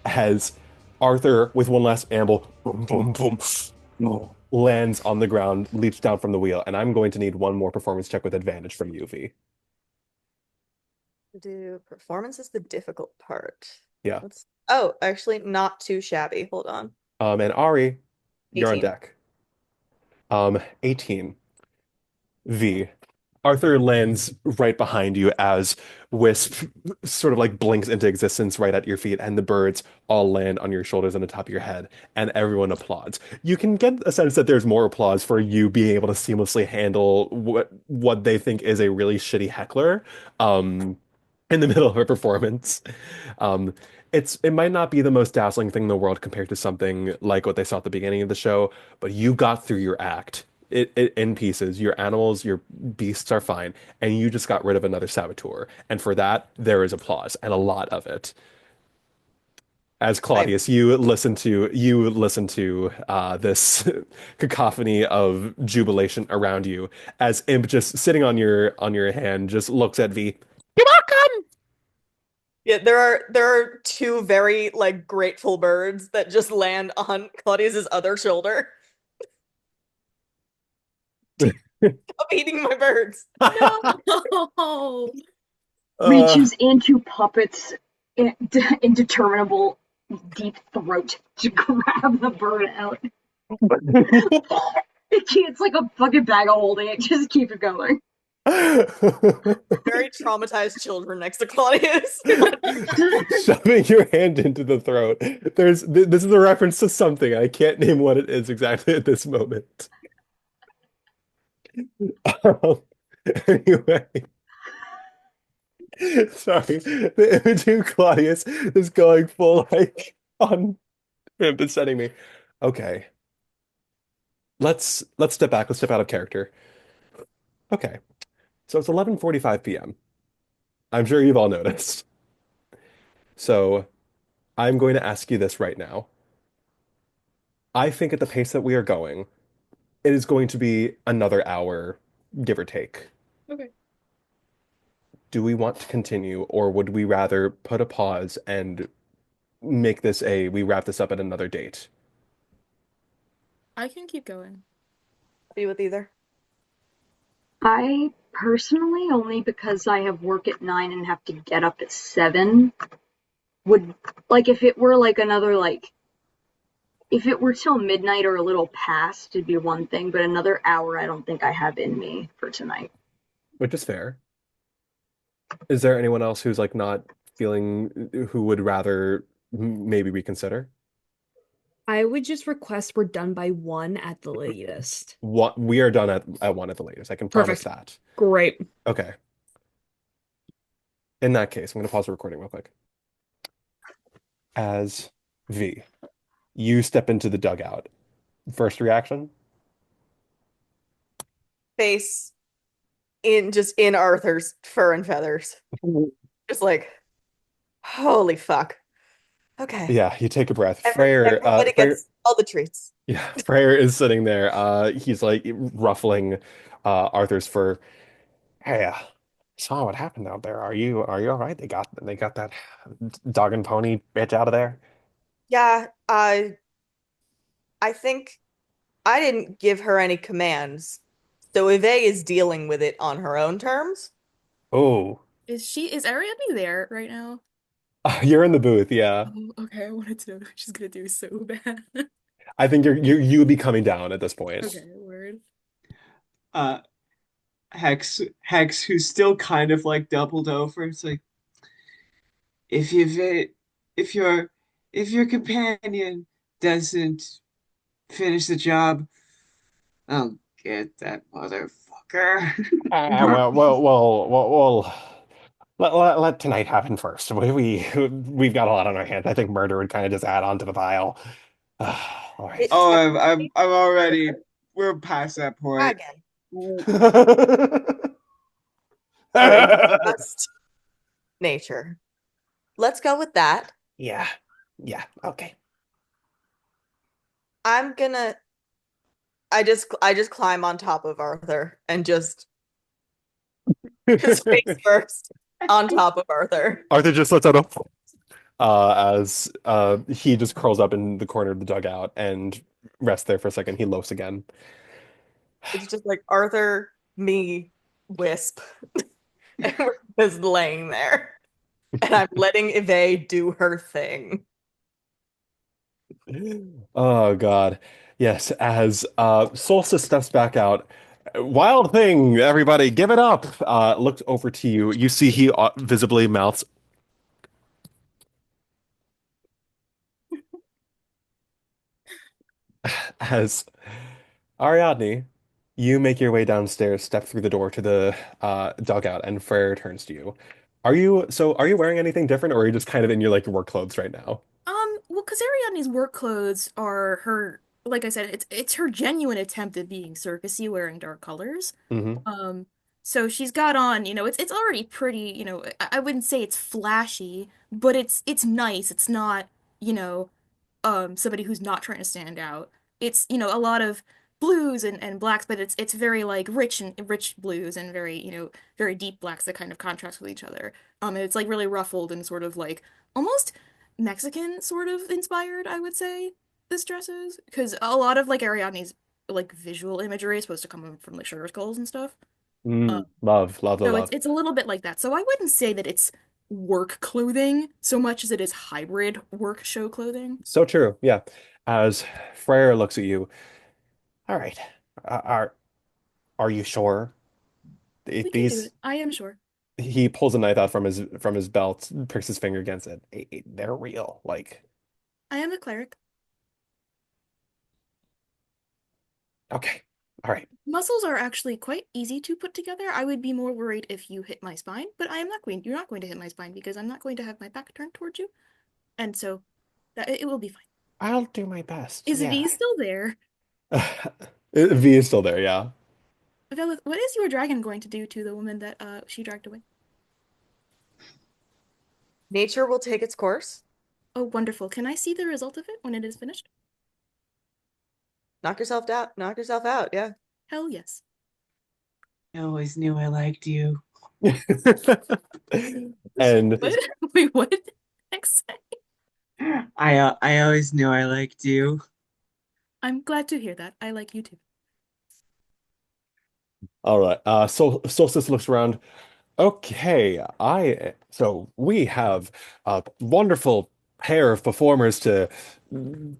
as Arthur, with one last amble, boom, boom, boom, lands on the ground, leaps down from the wheel, and I'm going to need one more performance check with advantage from UV. Do performance is the difficult part. Yeah. Oh, actually, not too shabby. Hold on. And Ari, you're on 18. deck. 18. V. Arthur lands right behind you as Wisp sort of like blinks into existence right at your feet, and the birds all land on your shoulders and the top of your head, and everyone applauds. You can get a sense that there's more applause for you being able to seamlessly handle what they think is a really shitty heckler in the middle of a performance. Um, it might not be the most dazzling thing in the world compared to something like what they saw at the beginning of the show, but you got through your act. It in pieces. Your animals, your beasts are fine, and you just got rid of another saboteur. And for that, there is applause, and a lot of it. As Claudius, you listen to this cacophony of jubilation around you, as Imp just sitting on your hand just looks at V. You're welcome. Yeah, there are two very like grateful birds that just land on Claudius's other shoulder. Stop eating my birds. No. Reaches into puppet's indeterminable deep throat to grab the bird out. It's like a fucking bag of holding it. Just keep it going. Very traumatized children next to Claudius. Shoving your hand into the throat. This is a reference to something. I can't name what it is exactly at this moment. Anyway. Sorry. The image of Claudius is going full like on him besetting me. Okay. Let's step back. Let's step out of character. Okay. So it's 11:45 p.m. I'm sure you've all noticed. So I'm going to ask you this right now. I think at the pace that we are going, it is going to be another hour, give or take. Okay. Do we want to continue, or would we rather put a pause and make this we wrap this up at another date? I can keep going. Be with either. I personally, only because I have work at 9 and have to get up at 7, would like if it were like another like if it were till midnight or a little past, it'd be one thing, but another hour I don't think I have in me for tonight. Which is fair. Is there anyone else who's like not feeling, who would rather maybe reconsider? I would just request we're done by 1 at the latest. What we are done at 1 at the latest. I can promise that. Great. Okay. In that case, I'm going to pause the recording real quick. As V, you step into the dugout. First reaction? Face in Arthur's fur and feathers. Just like, holy fuck. Okay. Yeah, you take a breath. Everybody gets all the treats. Yeah, Freyr is sitting there. He's like ruffling Arthur's fur. Hey, saw what happened out there. Are you all right? They got that dog and pony bitch out of there. Yeah, I think I didn't give her any commands. So Eve is dealing with it on her own terms. Oh. Is Ariadne there right now? You're in the booth, yeah. Oh, okay, I wanted to know what she's gonna do so bad. I think you would be coming down at this point. Okay, word. Hex, who's still kind of like doubled over. It's like if your companion doesn't finish the job, I'll get that motherfucker. Well. Let tonight happen first. We've got a lot on our hands. I think murder would kind of just add on to the pile. All right. Oh, I'm already. We're past that point. Dragon. Or is it just nature? Let's go with that. Yeah. Yeah. Okay. I'm gonna I just climb on top of Arthur and just his face first on top of Arthur. Arthur just lets out a as he just curls up in the corner of the dugout and rests there for a second. He loafs again. It's just like Arthur, me, Wisp, and we're just laying there. And I'm letting Eve do her thing. Oh God. Yes, as Solstice steps back out. Wild thing, everybody, give it up. Looks over to you. You see he visibly mouths. As Ariadne, you make your way downstairs, step through the door to the dugout, and Freyr turns to you. Are you wearing anything different, or are you just kind of in your like work clothes right now? Well, because Ariadne's work clothes are her, like I said, it's her genuine attempt at being circusy, wearing dark colors. Hmm. Um, so she's got on, it's already pretty, I wouldn't say it's flashy, but it's nice. It's not, you know, somebody who's not trying to stand out. It's, a lot of blues and blacks, but it's very like rich blues and very, very deep blacks that kind of contrast with each other. And it's like really ruffled and sort of like almost Mexican sort of inspired, I would say, this dress is. Because a lot of like Ariadne's like visual imagery is supposed to come from like sugar skulls and stuff. Love, love, love, So it's love. it's a little bit like that. So I wouldn't say that it's work clothing so much as it is hybrid work show clothing. So true. Yeah. As Freyr looks at you, all right. Are you sure? We can do These it. I am sure. he pulls a knife out from his belt, pricks his finger against it. They're real. Like, I am a cleric. okay. All right. Muscles are actually quite easy to put together. I would be more worried if you hit my spine, but you're not going to hit my spine because I'm not going to have my back turned towards you. And so that it will be fine. I'll do my best. Is Yeah. V still there? V is still there, yeah. Vellith, what is your dragon going to do to the woman that she dragged away? Nature will take its course. Oh, wonderful. Can I see the result of it when it is finished? Knock yourself out. Knock yourself out. Yeah. Hell yes. I always knew I liked you. And What? Wait, what did Hex say? I always knew I liked you. I'm glad to hear that. I like you too. all right. Solstice looks around. Okay, so we have a wonderful pair of performers to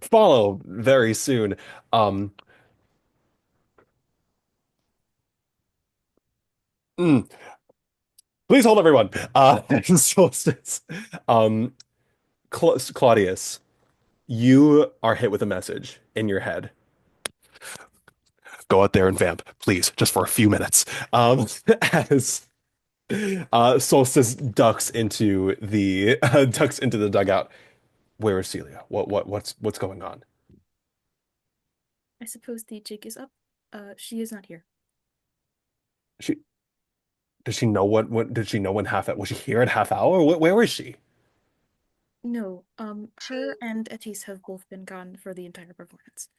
follow very soon. Um, mm, please hold everyone. Solstice. Um, Claudius, you are hit with a message in your head. Go out there and vamp, please, just for a few minutes. As Solstice ducks into the dugout. Where is Celia? What's going on? I suppose the jig is up. She is not here. She Does she know what did she know when was she here at half hour? Where is she? No, her and Etis have both been gone for the entire performance.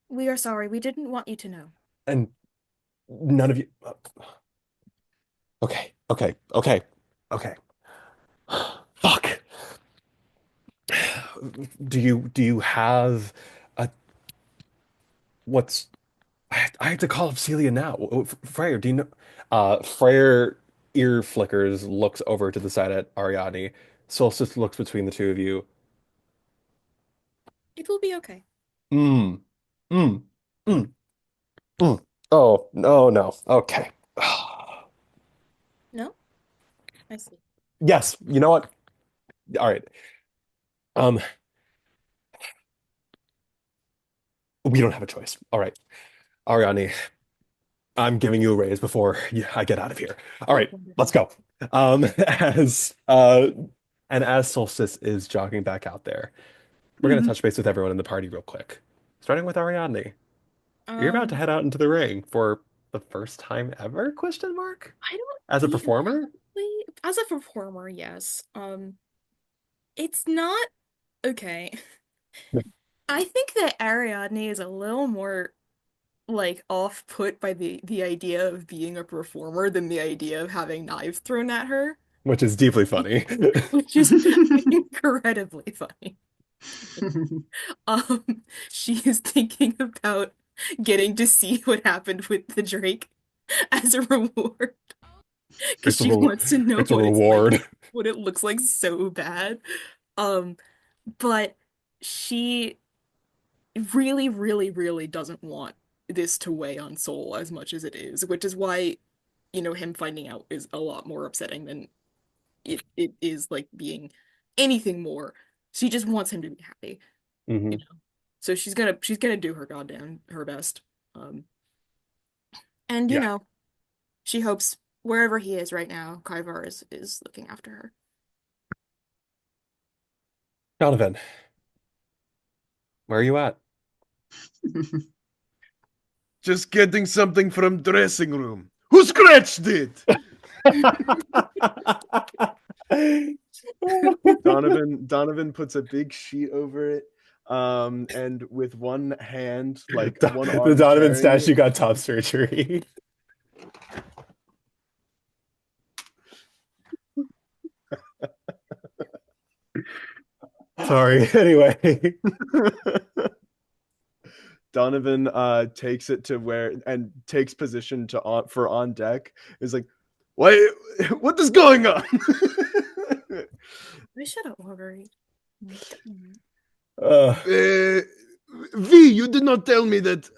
We are sorry. We didn't want you to know. And none of you. Okay. Fuck. Do you have a what's I have to call up Celia now. Freyr, do you know? Freyr ear flickers, looks over to the side at Ariadne. Solstice looks between the two of you. It will be okay. Mm. Mm. Mm. Mm. Oh, no, no. Okay. No? I see. Yes, you know what? All right. Um, we don't have a choice. All right. Ariadne, I'm giving you a raise before I get out of here. All right, let's go. As and as Solstice is jogging back out there, we're gonna touch base with everyone in the party real quick, starting with Ariadne. You're about to Um, head out into the ring for the first time ever? Question mark? I don't As a yeah, performer? probably as a performer, yes. It's not okay. I think that Ariadne is a little more like off-put by the idea of being a performer than the idea of having knives thrown at her, Which is deeply funny. which is incredibly funny. She is thinking about getting to see what happened with the Drake as a reward because It's a she wants to know it's a what it's like, reward. what it looks like so bad. Um, but she really, really, really doesn't want this to weigh on Soul as much as it is, which is why, him finding out is a lot more upsetting than it is like being anything more. She just wants him to be happy, hmm you know. So she's gonna do her best. And Yeah. she hopes wherever he is right now, Kaivar is looking after her. Donovan, where are you at? Just getting something from dressing room. Who scratched it? Donovan puts a big sheet over it, and with one hand, like one The arm Donovan carrying statue it. got top surgery. Sorry. Anyway. Donovan takes it to where and takes position for on deck. Is like, what? What is going on? I should have ordered. V, you did not tell me that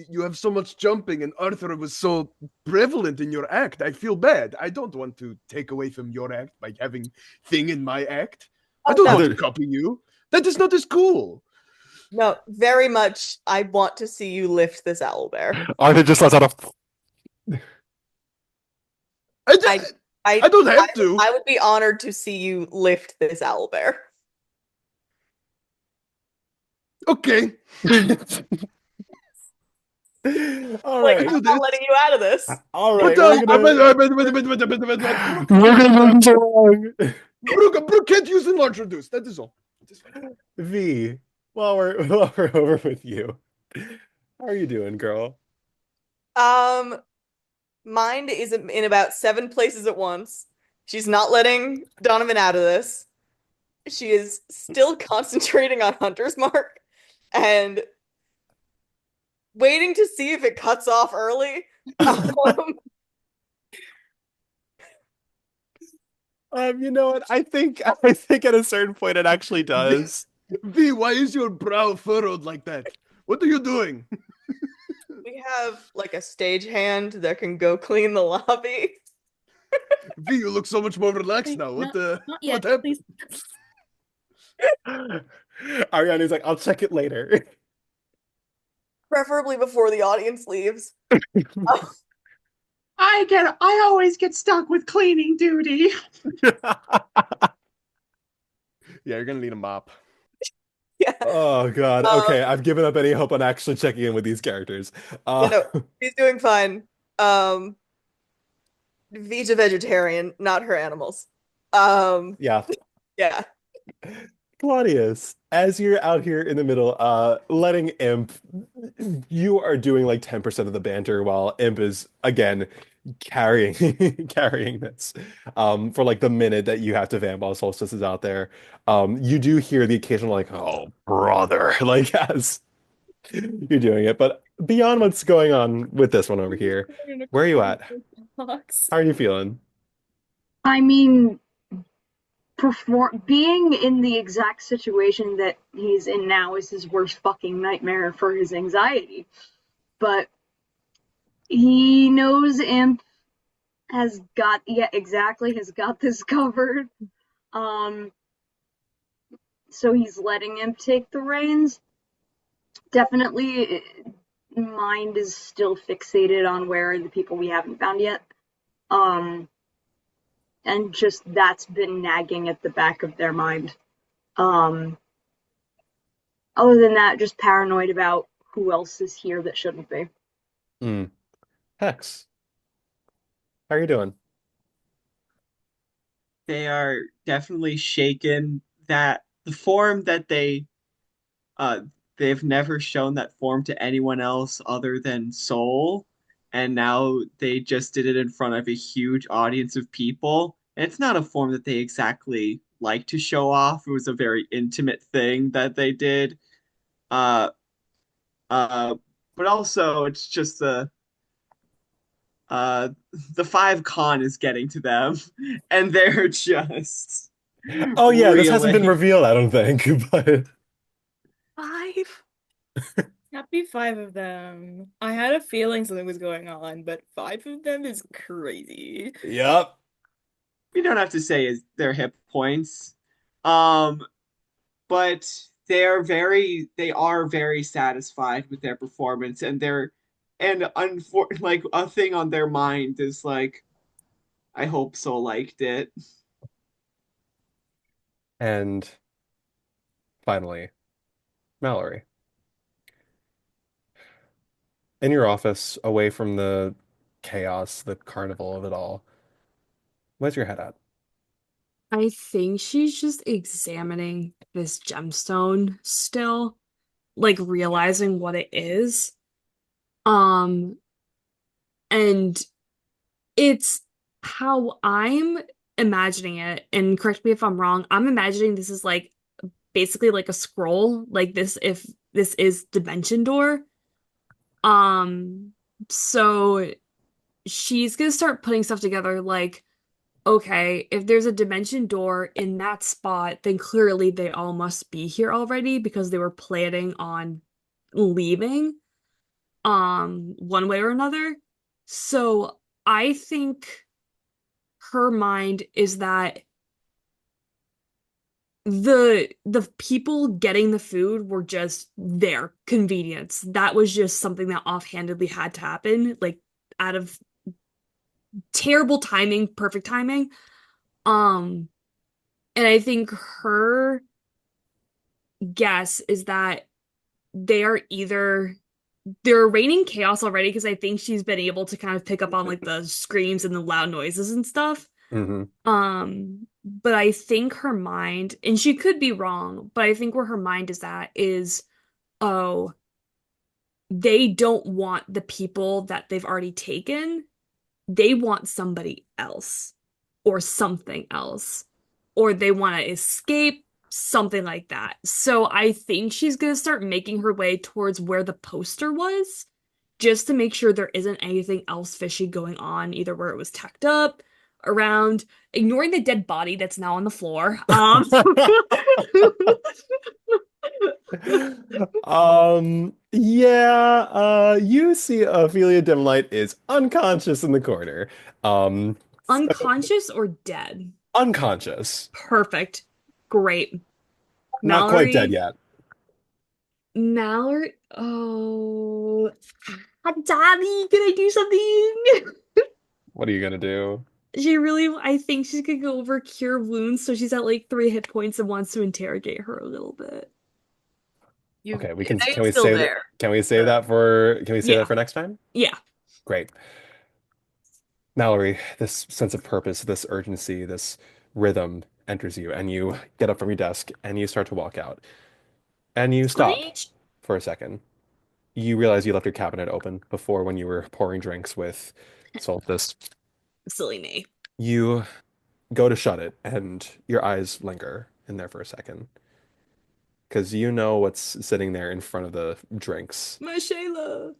you have so much jumping and Arthur was so prevalent in your act. I feel bad. I don't want to take away from your act by having thing in my act. I don't want to copy you. That is not as cool. No, very much. I want to see you lift this owlbear. Arthur just lets out a. I don't have to. I would be honored to see you lift this owlbear. Okay. All Like, right. I'm not letting you out of this. All right. We're gonna... Brooke can't use enlarge reduce. That is all. V, while we're over with you, how are you doing, girl? Mind is in about 7 places at once. She's not letting Donovan out of this. She is still concentrating on Hunter's Mark and waiting to see if it cuts off early. You know what? I think at a certain point it actually does. V, why is your brow furrowed like that? What are you doing? We have like a stagehand that can go clean the lobby. V, you look so much more relaxed now. What yet, what happened? Ariane's like, I'll check it later. Preferably before the audience leaves. I always get stuck with cleaning duty. Yeah, you're gonna need a mop. Yeah. Oh god. Okay, I've given up any hope on actually checking in with these characters. She's doing fine. V's a vegetarian, not her animals. Yeah. Yeah. Claudius, as you're out here in the middle, letting Imp, you are doing like 10% of the banter while Imp is again carrying this for like the minute that you have to vamp while Solstice is out there. You do hear the occasional like, oh brother, like as you're doing it. But beyond what's going on with this one over here, where are you at? How are you feeling? I mean, being in the exact situation that he's in now is his worst fucking nightmare for his anxiety. But he knows Imp has got this covered. So he's letting Imp take the reins. Definitely, mind is still fixated on where are the people we haven't found yet. And just that's been nagging at the back of their mind. Other than that, just paranoid about who else is here that shouldn't be. Hex, how are you doing? They are definitely shaken that the form that uh they've never shown that form to anyone else other than Soul, and now they just did it in front of a huge audience of people. And it's not a form that they exactly like to show off. It was a very intimate thing that they did. Uh uh but also it's just uh the 5 con is getting to them and they're just Oh yeah, this hasn't been reeling. revealed, I don't think, but 5? Happy 5 of them. I had a feeling something was going on, but 5 of them is crazy. yep. We don't have to say is their hit points. Um, but they are very satisfied with their performance, and like a thing on their mind is like, I hope so liked it. And finally, Mallory. In your office, away from the chaos, the carnival of it all, where's your head at? I think she's just examining this gemstone still, like realizing what it is. Um, and it's how I'm imagining it, and correct me if I'm wrong, I'm imagining this is like basically like a scroll, like this if this is Dimension Door. Um, so she's gonna start putting stuff together like, okay, if there's a dimension door in that spot, then clearly they all must be here already because they were planning on leaving, one way or another. So I think her mind is that the people getting the food were just their convenience. That was just something that offhandedly had to happen, like out of terrible timing, perfect timing. Um, and I think her guess is that they are either they're raining chaos already because I think she's been able to kind of pick up on like the screams and the loud noises and stuff. Mm-hmm. But I think her mind, and she could be wrong, but I think where her mind is at is, oh, they don't want the people that they've already taken. They want somebody else or something else, or they want to escape, something like that. So I think she's going to start making her way towards where the poster was, just to make sure there isn't anything else fishy going on, either where it was tacked up, around, ignoring the dead body that's now on the floor. Yeah, you see Ophelia Dimlight is unconscious in the corner. Unconscious or dead? Unconscious. Perfect. Great. Not quite dead yet. Mallory, oh, Daddy, can I do something? What are you gonna do? I think she's gonna go over cure wounds, so she's at like 3 hit points and wants to interrogate her a little bit. Okay, Can we save that? Can we save that for next time? Yeah. Great. Mallory, this sense of purpose, this urgency, this rhythm enters you, and you get up from your desk and you start to walk out. And you stop for a second. You realize you left your cabinet open before when you were pouring drinks with Solstice. Silly me. You go to shut it, and your eyes linger in there for a second. Because you know what's sitting there in front of the drinks. My Shayla.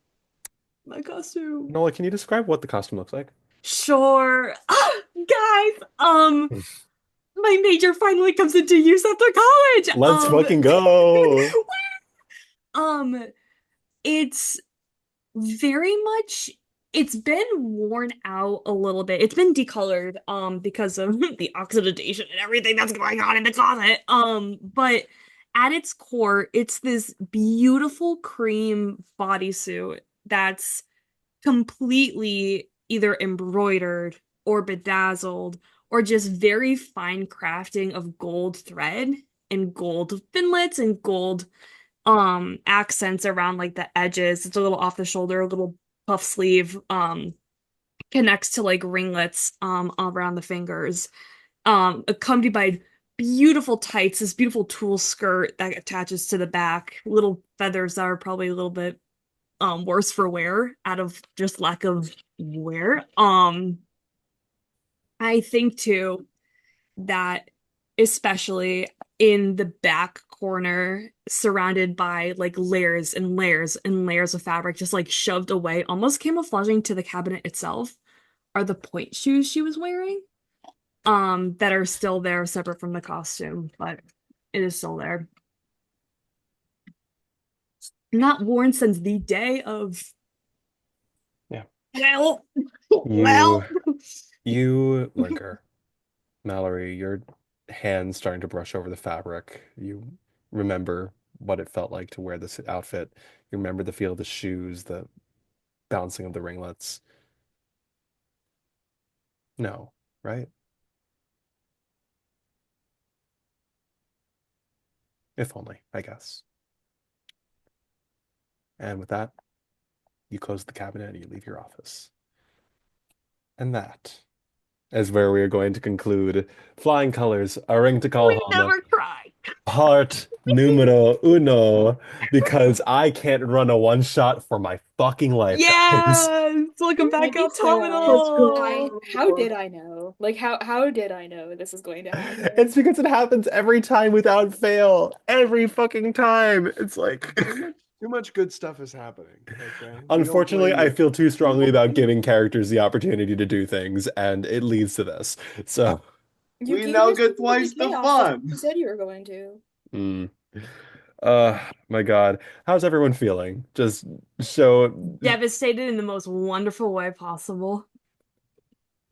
My costume. Nola, can you describe what the costume looks like? Sure. Guys, my major finally comes into use after college. Let's fucking go. It's very much, it's been worn out a little bit. It's been decolored because of the oxidation and everything that's going on in the closet. But at its core, it's this beautiful cream bodysuit that's completely either embroidered or bedazzled or just very fine crafting of gold thread and gold finlets and gold accents around like the edges. It's a little off the shoulder, a little puff sleeve, connects to like ringlets around the fingers. Accompanied by beautiful tights, this beautiful tulle skirt that attaches to the back, little feathers that are probably a little bit worse for wear out of just lack of wear. I think too that especially in the back corner, surrounded by like layers and layers and layers of fabric, just like shoved away, almost camouflaging to the cabinet itself, are the point shoes she was wearing. That are still there separate from the costume, but it is still there. Not worn since the day of. Yeah. Well, well. You linger. Mallory, your hands starting to brush over the fabric. You remember what it felt like to wear this outfit. You remember the feel of the shoes, the bouncing of the ringlets. No, right? If only, I guess. And with that, you close the cabinet and you leave your office. And that is where we are going to conclude Flying Colors, A Ring to Call We Home. never cry. Part numero uno, because I can't run a one shot for my fucking life. Yes! Welcome back, Let's Automino! How did I know? Like, how did I know this is going to happen? It's because it happens every time without fail. Every fucking time. It's like Too much good stuff is happening. Okay? Unfortunately, I feel too strongly about giving characters the opportunity to do things, and it leads to this. So You now gave get us twice the chaos, fun. you said you were going to. My God. How's everyone feeling? Just so Devastated in the most wonderful way possible.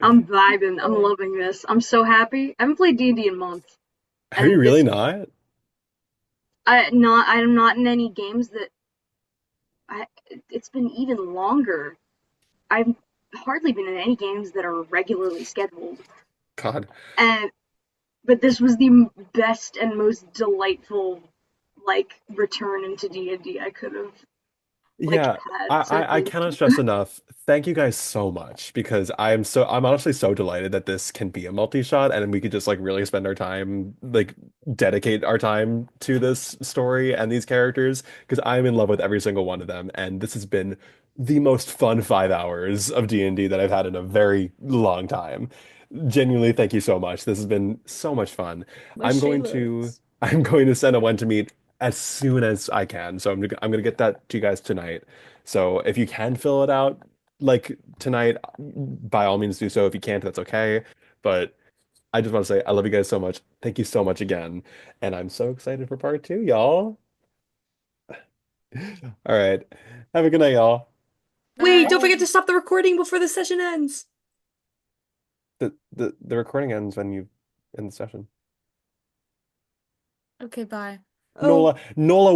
I'm vibing. I'm loving this. I'm so happy. I haven't played D&D in months. Are you really not? I'm not in any games that it's been even longer. I've hardly been in any games that are regularly scheduled. God. But this was the best and most delightful return into D&D I could have Yeah, had. So I cannot stress enough. Thank you guys so much because I'm honestly so delighted that this can be a multi-shot and we could just like really spend our time, like dedicate our time to this story and these characters because I'm in love with every single one of them and this has been the most fun 5 hours of D&D that I've had in a very long time. Genuinely, thank you so much. This has been so much fun. I'm going to send a when to meet as soon as I can. So I'm gonna get that to you guys tonight. So if you can fill it out like tonight, by all means do so. If you can't, that's okay. But I just want to say I love you guys so much. Thank you so much again. And I'm so excited for part 2, y'all. All right. Have a good night, y'all. Wait, don't forget to stop the recording before the session ends. The recording ends when you end the session. Okay, bye. Nola